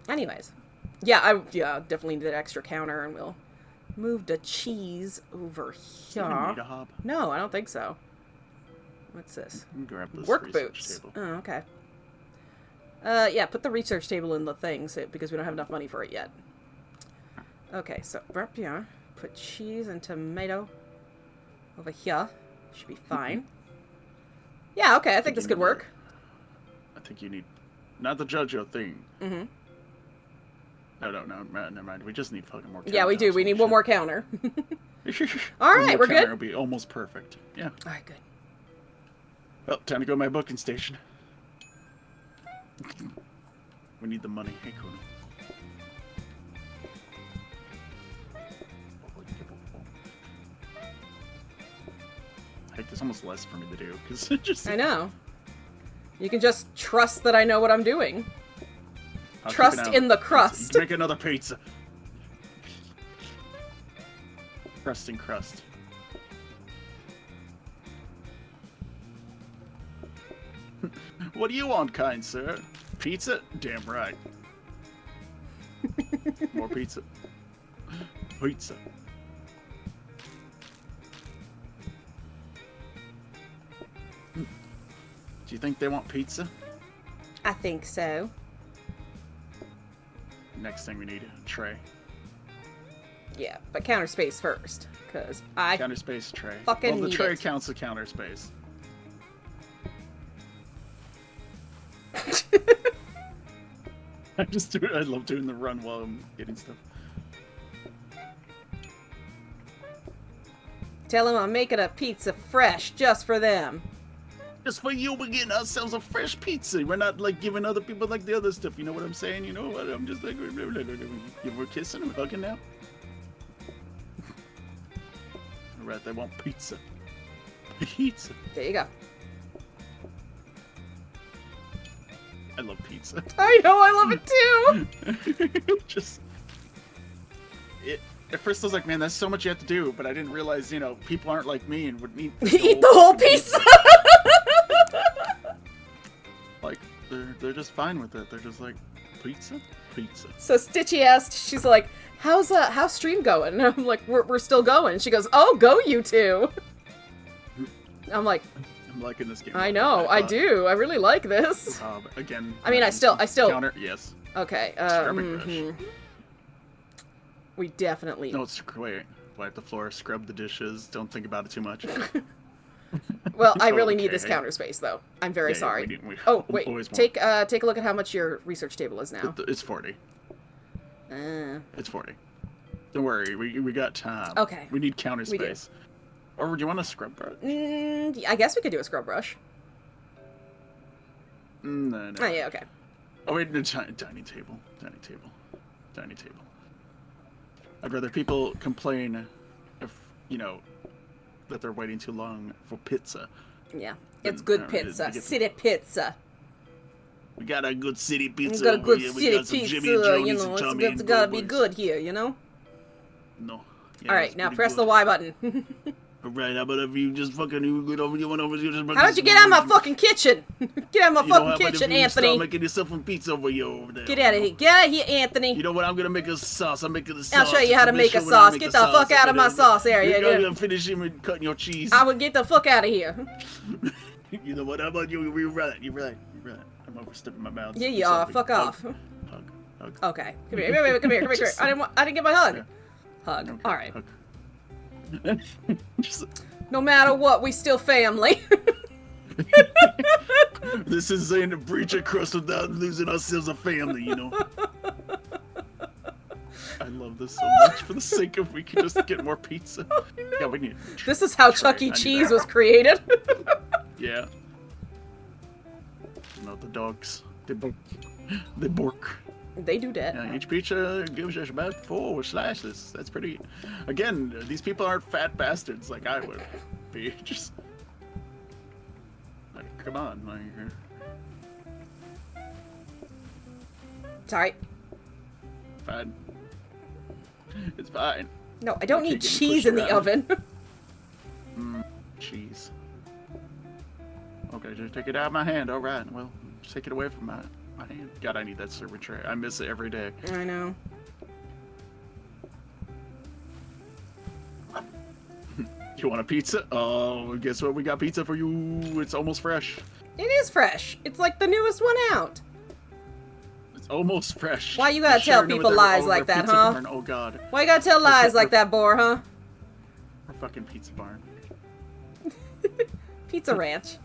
Anyways. Yeah, definitely need that extra counter, and we'll move the cheese over here. Do you need a hob? No, I don't think so. What's this? Grab this Work research boots. table. Oh, okay. Yeah, put the research table in the thing because we don't have enough money for it yet. Okay, so right here, put cheese and tomato over here. Should be fine. Yeah, okay, I think this could work. I think you need not the JoJo thing. Mm-hmm. No, never mind. We just need fucking more. Yeah, we do. We need one more counter. All right, we're good. It'll be almost perfect. Yeah. All right, good. Well, time to go to my booking station. We need the money. Hey, Conan. Heck, there's almost less for me to do because just. I know. You can just trust that I know what I'm doing. I'll Trust in the crust. Make another pizza. crusting crust. What do you want, kind sir? Pizza? Damn right. More pizza. Pizza. Do you think they want pizza? I think so. Next thing we need, a tray. Yeah, but counter space first, because I Counter space tray. fucking well, the need tray it. counts the counter space. I love doing the run while I'm getting stuff. Tell him I'm making a pizza fresh just for them. Just for you, we're getting ourselves a fresh pizza. We're not like giving other people like the other stuff. You know what I'm saying? You know what? I'm just like, we're kissing and hugging now. Alright, they want pizza. Pizza. There you go. I love pizza. I know, I love it too! Just... At first I was like, man, that's so much you have to do, but I didn't realize, you know, people aren't like me and would eat Eat the whole pizza! Like, they're just fine with it. They're just like, pizza? Pizza. So Stitchy asked, she's like, how's stream going? And I'm like, we're still going. She goes, oh, go you two. I'm like, I'm liking this game. I know, I do. I really like this. Again. I mean, I still. Counter, yes. Okay. Scrubbing brush. We definitely. No, it's wait. Wipe the floor, scrub the dishes. Don't think about it too much. Well, I really need this counter space, though. I'm very sorry. Oh, wait. Take a look at how much your research table is now. It's 40. It's 40. Don't worry, we got time. Okay. We need counter space. Or do you want a scrub brush? I guess we could do a scrub brush. No. Oh, yeah, okay. Oh, wait, dining table. Dining table. Dining table. I'd rather people complain if, you know, that they're waiting too long for pizza. Yeah, it's good pizza. City pizza. We got a good city pizza. We got a good here. city pizza, you know, it's gotta be good here, you know? No. Yeah, alright, now press the Y button. Alright, how about if you just fucking get over here, how did you get out of my fucking kitchen? Get out of my fucking kitchen, Anthony. Start making yourself some pizza over there. Get out of here. Get out of here, Anthony. You know what? I'm gonna make a sauce. I'm making the sauce. I'll show you how to make a sauce. Get the fuck out of my sauce area. You're gonna finish him with cutting your cheese. I would get the fuck out of here. You know what? How about you? You're right. I'm overstepping my mouth. Yeah, you are. Fuck off. Hug. Okay. Come here. Come here. I didn't get my hug. Hug. Okay. Alright. Just... No matter what, we still family. This is saying to breach a crust without losing ourselves a family, you know? I love this so much for the sake of we can just get more pizza. Yeah, we need. This is how Chuck E. Cheese was created. Yeah. Not the dogs. They bark. They do that. Yeah, each pizza gives us about 4 slices. That's pretty. Again, these people aren't fat bastards like I would be. Just like, come on, like. Sorry. Fine. It's fine. No, I don't need cheese in the oven. Cheese. Okay, just take it out of my hand. All right. Well, just take it away from my hand. God, I need that serving tray. I miss it every day. I know. You want a pizza? Oh, guess what? We got pizza for you. It's almost fresh. It is fresh. It's like the newest one out. It's almost fresh. Why you gotta tell people lies like that, huh? Barn. Oh, God. Why you gotta tell lies like that, Boar, huh? Our fucking pizza barn. Pizza Ranch.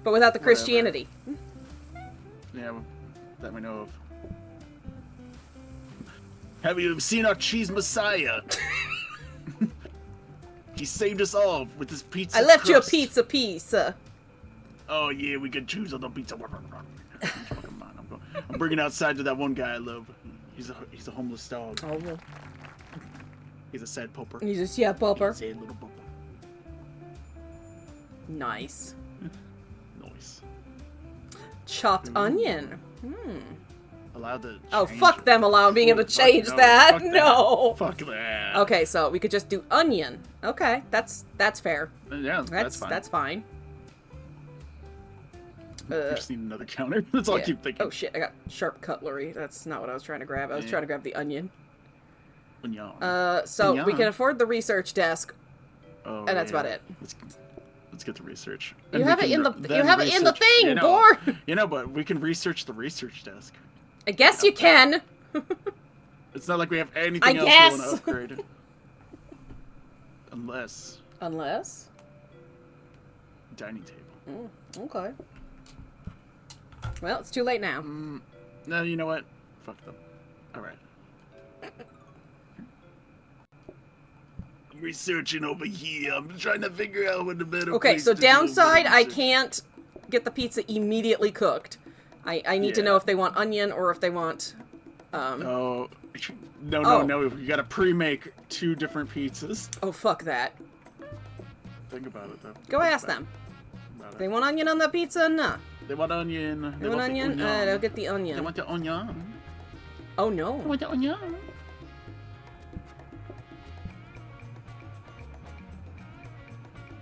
But without the Christianity. Yeah, that we know of. Have you seen our cheese messiah? He saved us all with his pizza. I left crust. you a pizza piece. Oh yeah, we can choose on the pizza. I'm bringing outside to that one guy I love. He's a homeless dog. Oh. He's a sad pulper. He's a sad pulper. He's a sad little pulper. Nice. Nice. Chopped onion. Allow the. Oh, change fuck of- them allowing being able to Fuck change no, that. fuck that. No. Fuck that. Okay, so we could just do onion. Okay, that's fair. Yeah, that's fine. That's fine. I just need another counter. That's all I Yeah. keep thinking. Oh shit, I got sharp cutlery. That's not what I was trying to grab. I was Yeah. trying to grab the onion. Onion. So we Onion. can afford the research desk, Oh, and that's yeah. about it. Let's get the research. You And we have it can in the then you have it in the research- thing, you know, Boar. You know, but we can research the research desk. I guess you can. It's not like we have anything I else guess. we want to upgrade. Unless Unless. dining table. Okay. Well, it's too late now. No, you know what? Fuck them. All right. I'm researching over here. I'm trying to figure out what the better. Okay, place so to do downside, the I research. can't get the pizza immediately cooked. I need to know if they want onion or if they want. Oh, no, Oh. no. You gotta pre-make 2 different pizzas. Oh, fuck that. Think about it though. Go Think ask about them. it. They want onion on the pizza? Nah. They want onion. They want the onion? They'll get the They onion. want the onion. Oh no. They want the onion.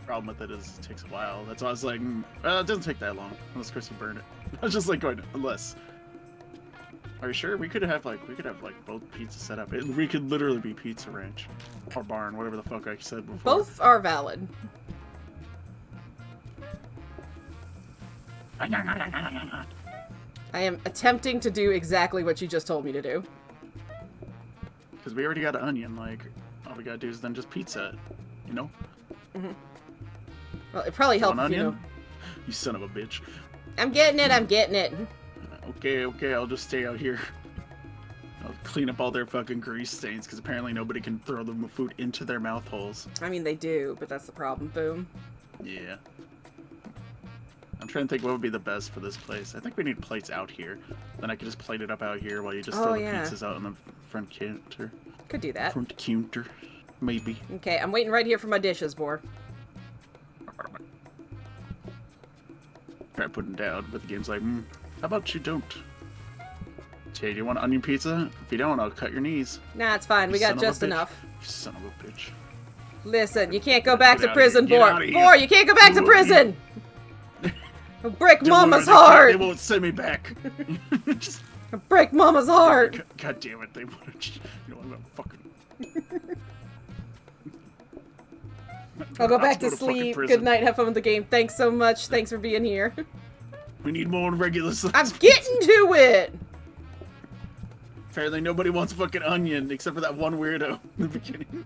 Problem with it is it takes a while. That's why I was like, it doesn't take that long unless Chrissy burned it. I was just like going unless. Are you sure? We could have like both pizzas set up. We could literally be Pizza Ranch or Barn, whatever the fuck I said before. Both are valid. I am attempting to do exactly what you just told me to do. Because we already got an onion. Like all we gotta do is then just pizza it. You know? Well, it probably helps Want if you know. onion? You son of a bitch. I'm getting it. I'm getting it. Okay, I'll just stay out here. I'll clean up all their fucking grease stains, because apparently nobody can throw the food into their mouth holes. I mean, they do, but that's the problem. Boom. Yeah. I'm trying to think what would be the best for this place. I think we need plates out here. Then I could just plate it up out here while you just throw the pizzas out on the front counter. Could do that. Front counter. Maybe. Okay, I'm waiting right here for my dishes, Boar. Try putting down, but the game's like, how about you don't? Jay, do you want onion pizza? If you don't, I'll cut your knees. Nah, it's fine. We You got son of a just bitch. enough. You son of a bitch. Listen, you can't go back to outta prison, here. Get Boar. outta here. Boar, you can't go back to prison! I'll break Don't Mama's worry, heart! They won't send me back. I'll break Mama's heart! God damn it, they won't. You know, I'm gonna fucking... I'll go back Let's to fucking sleep. prison. Good night. Have fun with the game. Thanks so much. Thanks for being here. We need more regular size. I'm getting to it! Apparently nobody wants fucking onion except for that one weirdo in the beginning.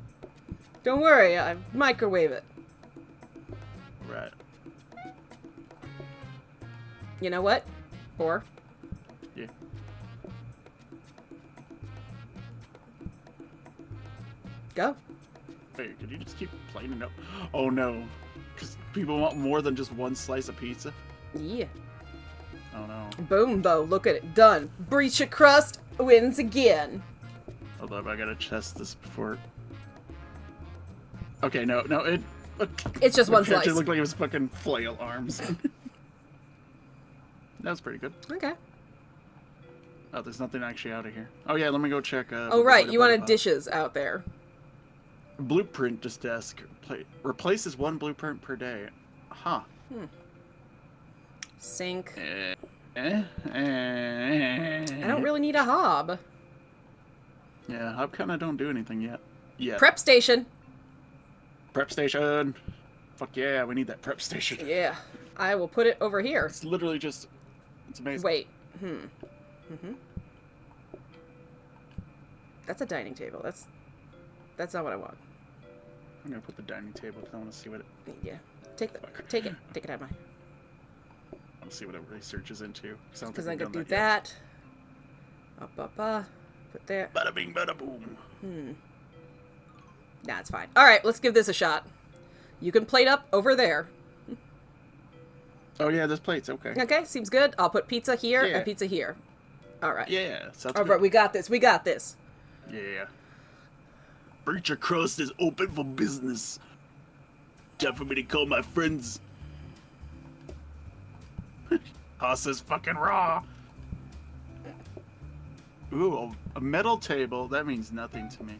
Don't worry, I microwave it. Right. You know what? Boar. Yeah. Go. Wait, could you just keep playing it up? Oh no. Because people want more than just one slice of pizza? Yeah. Oh no. Boom, though. Look at it. Done. Breach of crust wins again. Hold up, I gotta test this before... Okay, no, it... It's just one slice. It looked like it was fucking flail arms. That was pretty good. Okay. Oh, there's nothing actually out of here. Oh yeah, let me go check. Oh right, you wanted dishes out there. Blueprint this desk. Replaces 1 blueprint per day. Huh. Sink. I I don't really need a hob. Yeah, I kind of don't do anything yet. Yeah. Prep station. Prep station. Fuck yeah, we need that prep station. Yeah. I will put it over here. It's literally just... It's amazing. Wait. That's a dining table. That's not what I want. I'm gonna put the dining table because I want to see what it... Yeah. Take it. Take it out of my... I want to see what it researches into. Because I could do that. Put there. Bada bing, bada boom. Nah, it's fine. Alright, let's give this a shot. You can plate up over there. Oh yeah, there's plates, okay. Okay, seems good. I'll put pizza here Yeah. and pizza here. Alright. Yeah, sounds Alright, good. we got this. We got this. Yeah. Breach of crust is open for business. Time for me to call my friends. Us is fucking raw. Ooh, a metal table. That means nothing to me.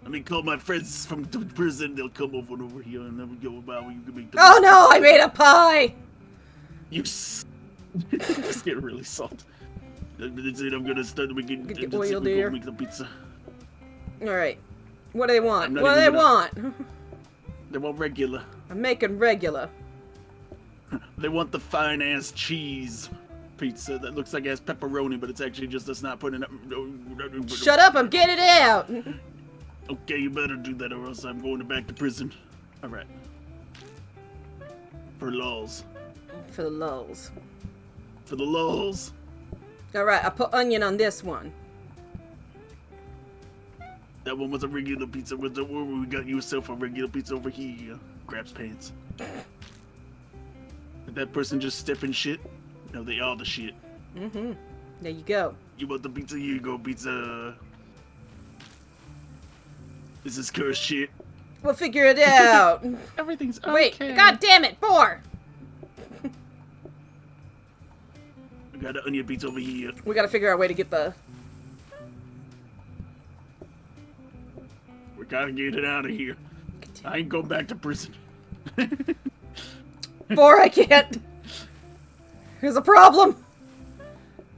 Let me call my friends from the prison. They'll come over here and then we go about where you can make the. Oh no! I made a pie. You just get really salty. That's it. I'm gonna start making. Get oil, dear. Make the pizza. All right. What do they want? I'm not What do they even gonna- want? They want regular. I'm making regular. They want the fine ass cheese pizza that looks like it has pepperoni, but it's actually just us not putting it. Shut up! I'm getting it out. Okay, you better do that, or else I'm going back to prison. All right. For lulz. For the lulz. For the lulz. All right. I put onion on this one. That one was a regular pizza. We got yourself a regular pizza over here. Grabs pants. Did that person just step in shit? No, they all the shit. Mm-hmm. There you go. You want the pizza? Here you go, pizza. This is cursed shit. We'll figure it out. Everything's okay. Wait, god damn it, Boar! I got an onion pizza over here. We gotta figure out a way to get the... We gotta get it out of here. I ain't going back to prison. Boar, I can't. There's a problem.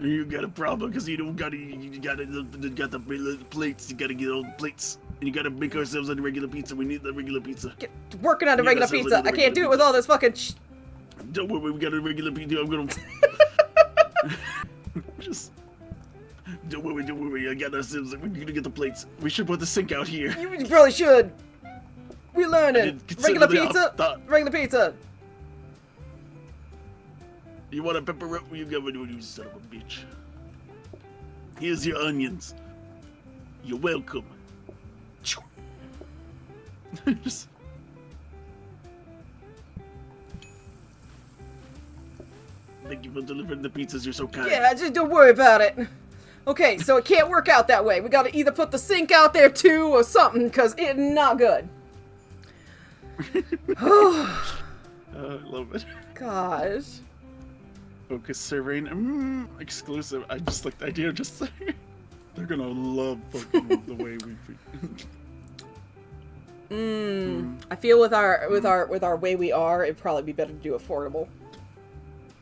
You got a problem because you don't got the plates. You gotta get all the plates. And you gotta make ourselves a regular pizza. We need the regular pizza. Get working on a regular pizza. I can't do it with all this fucking Don't worry, we got a regular pizza. I'm gonna... Just... Don't worry. I got ourselves... We're gonna get the plates. We should put the sink out here. You probably should. We learning. Regular pizza. Regular pizza. You want a pepperoni? You got to you son of a bitch. Here's your onions. You're welcome. Just... Thank you for delivering the pizzas. You're so kind. Yeah, just don't worry about it. Okay, so it can't work out that way. We gotta either put the sink out there too or something, because it's not good. I love it. Gosh. Focus serving. Exclusive. I just like the idea of just saying they're gonna love fucking the way we I feel with our way we are, it'd probably be better to do affordable.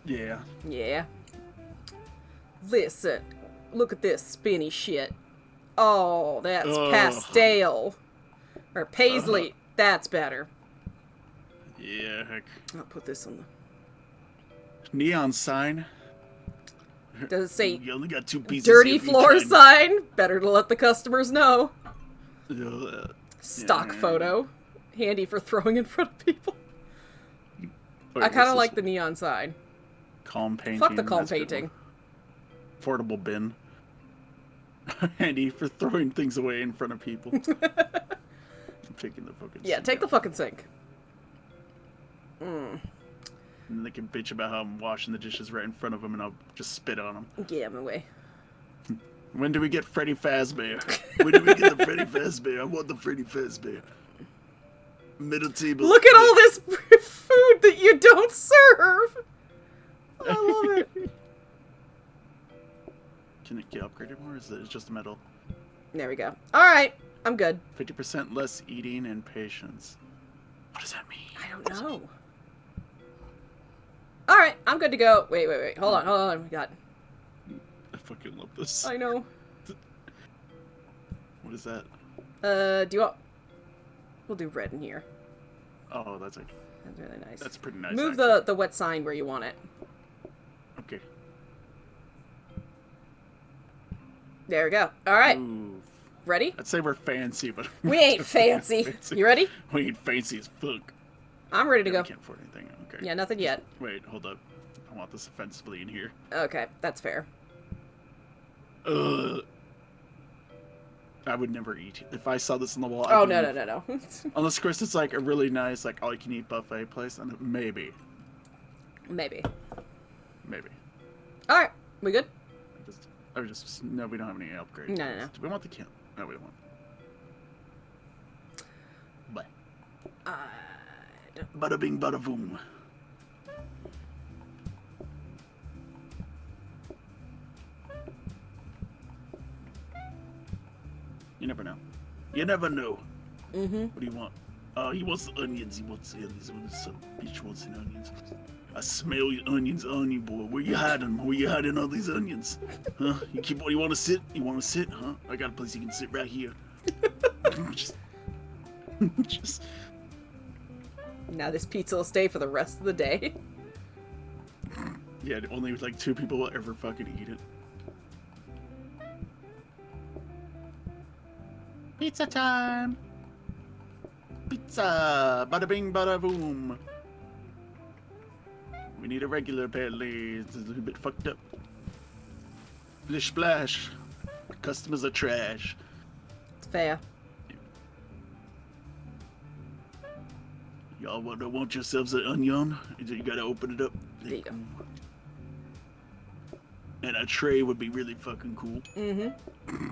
Yeah. Yeah. Listen, look at this spinny shit. Oh, that's pastel. Or paisley. That's better. Yeah, heck. I'll put this on the... Neon sign. Does it say you only got 2 pieces dirty here, floor sign? Better to let the customers know. Stock yeah. photo. Handy for throwing in front of people. Wait, I kind of what's like this? the neon sign. Calm painting. Fuck the calm that's a good painting. one. Affordable bin. Handy for throwing things away in front of people. I'm taking the fucking Yeah, sink take the out. fucking sink. And they can bitch about how I'm washing the dishes right in front of them and I'll just spit on them. Get him away. When do we get Freddy Fazbear? When do we get the Freddy Fazbear? I want the Freddy Fazbear. Middle table. Look at all this food that you don't serve! I love it. Can it get upgraded more, or is it just metal? There we go. Alright, I'm good. 50% less eating and patience. What does that mean? I don't know. Alright, I'm good to go. Wait. Hold on. We got... I fucking love this. I know. What is that? Do you want... We'll do red in here. Oh, that's like... That's really nice. That's pretty nice. Move actually. the wet sign where you want it. Okay. There we go. Alright. Ooh. Ready? I'd say we're fancy, but... We ain't fancy. You ready? We ain't fancy as fuck. I'm ready to Yeah, go. we can't afford anything. Okay. Yeah, nothing yet. Wait, hold up. I want this offensively in here. Okay, that's fair. I would never eat. If I saw this on the wall, Oh, I'd no. leave. Unless, of course, it's like a really nice, like, all-you-can-eat buffet place, and maybe. Maybe. Maybe. Alright, we good? No, we don't have any upgrades. No. Do we want the kill? No, we don't want. But. Bada bing, bada boom. You never know. You never know. Mm-hmm. What do you want? Oh, he wants the onions. He wants the onions. Some bitch wants the onions. I smell your onions on you, boy. Where you hiding? Where you hiding all these onions? Huh? You want to sit? You want to sit? Huh? I got a place you can sit right here. just. Now this pizza will stay for the rest of the day. Yeah, only like 2 people will ever fucking eat it. Pizza time! Pizza! Bada bing, bada boom! We need a regular, apparently. It's a little bit fucked up. Splish splash. Customers are trash. It's fair. Y'all want yourselves an onion? You gotta open it up. There you go. And a tray would be really fucking cool. Mm-hmm.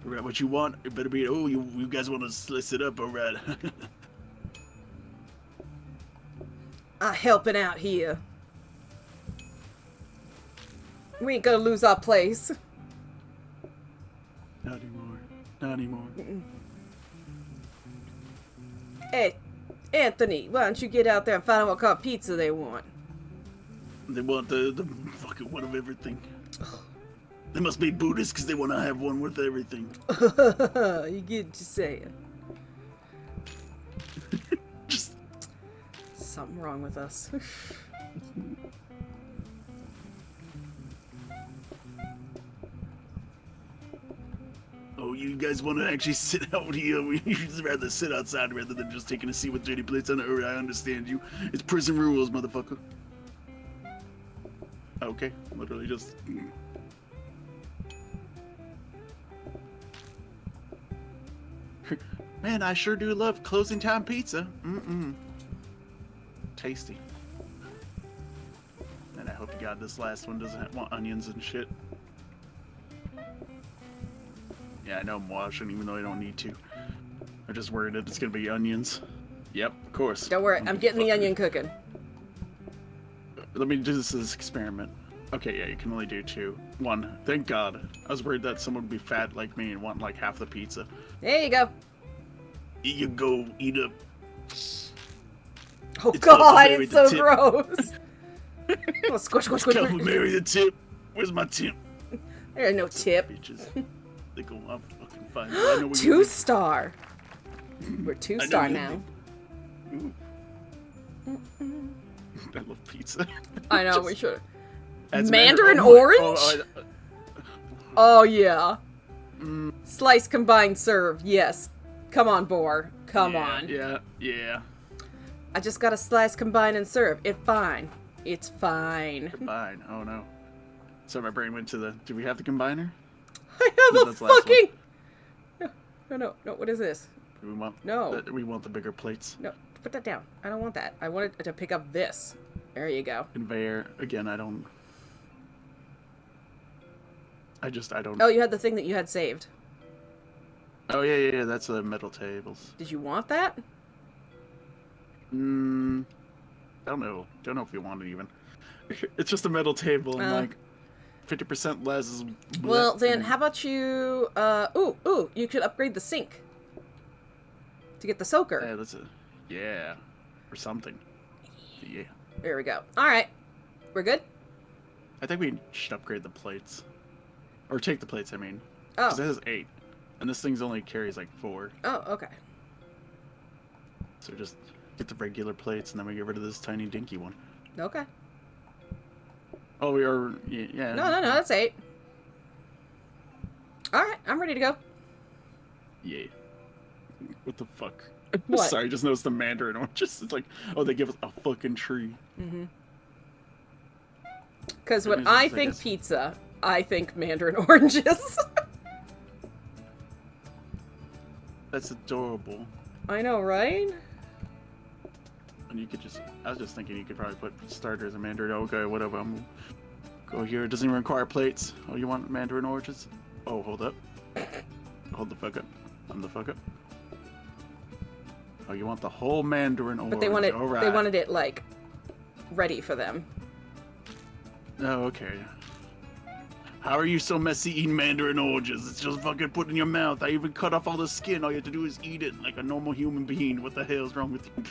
Alright, what you want? It better be, oh, you guys want to slice it up, alright. I'm helping out here. We ain't gonna lose our place. Not anymore. Not anymore. Hey, Anthony, why don't you get out there and find out what kind of pizza they want? They want the fucking one of everything. They must be Buddhists because they want to have one with everything. You get what you're saying. Just something wrong with us. Oh, you guys want to actually sit out here? We'd rather sit outside rather than just taking a seat with dirty plates on it. I understand you. It's prison rules, motherfucker. Okay, literally just... Man, I sure do love closing time pizza. Tasty. And I hope to God this last one doesn't want onions and shit. Yeah, I know I'm washing even though I don't need to. I'm just worried that it's gonna be onions. Yep, of course. Don't worry, I'm getting the onion cooking. Let me do this as experiment. Okay, yeah, you can only do 2. 1. Thank God. I was worried that someone would be fat like me and want like half the pizza. There you go. You go eat up. Oh God, it's so gross. Oh, squish, squish, squish. Mary the tip. Where's my tip? There's no tip. Bitches. They go off fucking fine. I know 2-star. We're 2-star now. Ooh. I love pizza. I know, we should. Mandarin orange? Oh yeah. Slice, combine, serve. Yes. Come on, Boar. Come on. Yeah. I just got to slice, combine, and serve. It's fine. It's fine. Combine. Oh no. So my brain went to the... Do we have the combiner? I have a fucking... No. What is this? We want... No. We want the bigger plates. No. Put that down. I don't want that. I wanted to pick up this. There you go. Conveyor. Again, I don't... I don't... Oh, you had the thing that you had saved. Oh, yeah. That's the metal tables. Did you want that? Don't know. Don't know if you want it even. It's just a metal table and like 50% less is... Well, then how about you... Ooh, you could upgrade the sink. To get the soaker. Yeah, that's a... Yeah. Or something. Yeah. There we go. Alright. We're good? I think we should upgrade the plates. Or take the plates, I mean. Oh. Because it has 8. And this thing's only carries like 4. Oh, okay. So just get the regular plates and then we get rid of this tiny dinky one. Okay. Oh, we are... Yeah. No, that's 8. Alright, I'm ready to go. Yeah. What the fuck? What? Sorry, I just noticed the mandarin oranges. It's like, oh, they give us a fucking tree. Mm-hmm. Because when I think pizza, I think mandarin oranges. That's adorable. I know, right? And you could just... I was just thinking you could probably put starters and mandarin. Okay, whatever. I'm go here. It doesn't even require plates. Oh, you want mandarin oranges? Oh, hold up. Hold the fuck up. I'm the fuck up. Oh, you want the whole mandarin orange. But they wanted, right. they wanted it, like, ready for them. Oh, okay. How are you so messy eating mandarin oranges? It's just fucking put in your mouth. I even cut off all the skin. All you have to do is eat it like a normal human being. What the hell's wrong with you?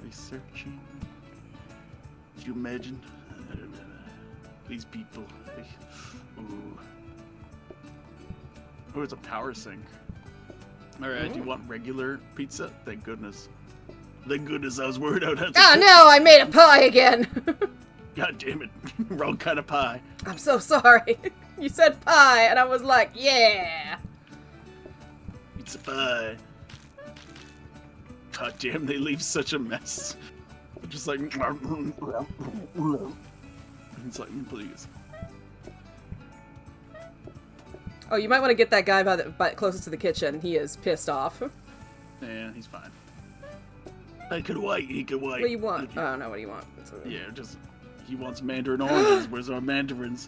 Researching. Could you imagine? These people. Ooh. Oh, it's a power sink. Alright, do you want regular pizza? Thank goodness. Thank goodness I was worried out. Oh no, I made a pie again. God damn it. Wrong kind of pie. I'm so sorry. You said pie, and I was like, yeah. Pizza pie. God damn, they leave such a mess. Just like... It's like, please. Oh, you might want to get that guy by closest to the kitchen. He is pissed off. Yeah, he's fine. He could wait, he could wait. What do you want? Oh, no, what do you want? Yeah, just... He wants mandarin oranges. Where's our mandarins?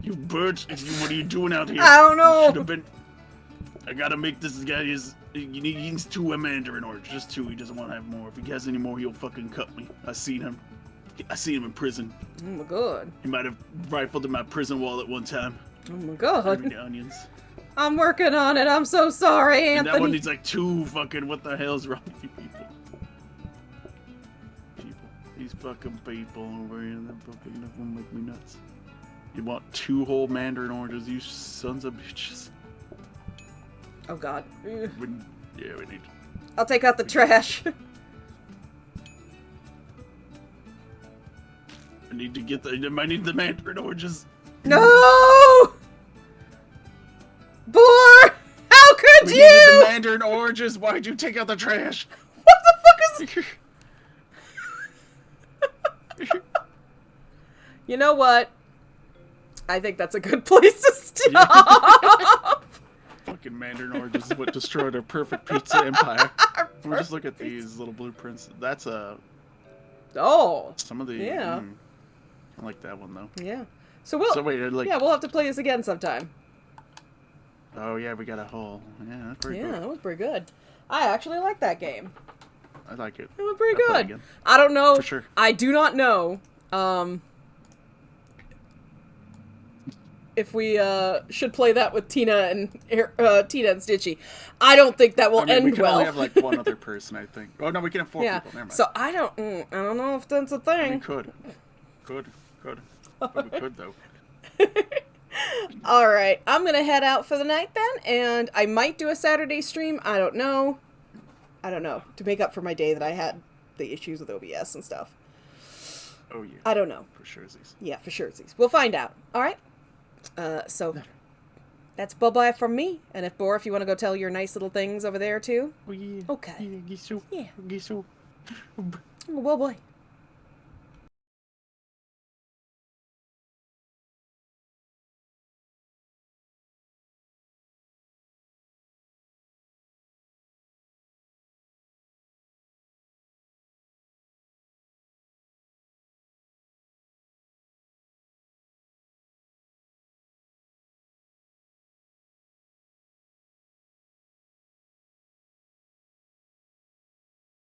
You birds! What are you doing out here? I don't know! You should have been... I gotta make this guy he needs 2 mandarin oranges. Just 2. He doesn't want to have more. If he has any more, he'll fucking cut me. I seen him in prison. Oh my god. He might have rifled in my prison wallet one time. Oh my god. Onions. I'm working on it. I'm so sorry, Anthony. And that one needs like 2 fucking... What the hell's wrong with you people? These fucking people over here, that fucking make me nuts. You want 2 whole mandarin oranges, you sons of bitches. Oh god. Yeah, we need... I'll take out the trash. I need to get I need the mandarin oranges. No! Boar! How could we you? Needed the mandarin oranges. Why'd you take out the trash? What the fuck is... You know what? I think that's a good place to stop. Fucking mandarin oranges is what destroyed our perfect pizza empire. We'll just look at these little blueprints. That's a... Oh. Some of the... Yeah. I like that one, though. Yeah. So we'll... So wait, like... Yeah, we'll have to play this again sometime. Oh, yeah, we got a hole. Yeah, that's pretty good. Yeah, that was pretty good. I actually like that game. I like it. It was pretty I'll play good. again. I don't know. For sure. I do not know if we should play that with Tina and Stitchy. I don't think that will end we can well. only have like 1 other person, I think. Oh no, we can have 4 yeah. people. Never mind. So I don't know if that's a thing. We could. But we could though. All right, I'm gonna head out for the night then, and I might do a Saturday stream. I don't know, to make up for my day that I had the issues with OBS and stuff. Oh yeah. I don't know. For surezies. Yeah, for surezies. We'll find out. All right. So that's bye-bye from me. And if Boar, if you want to go tell your nice little things over there too. Oh yeah. Okay. Yeah. Yeah. Gisu. Oh, well, boy.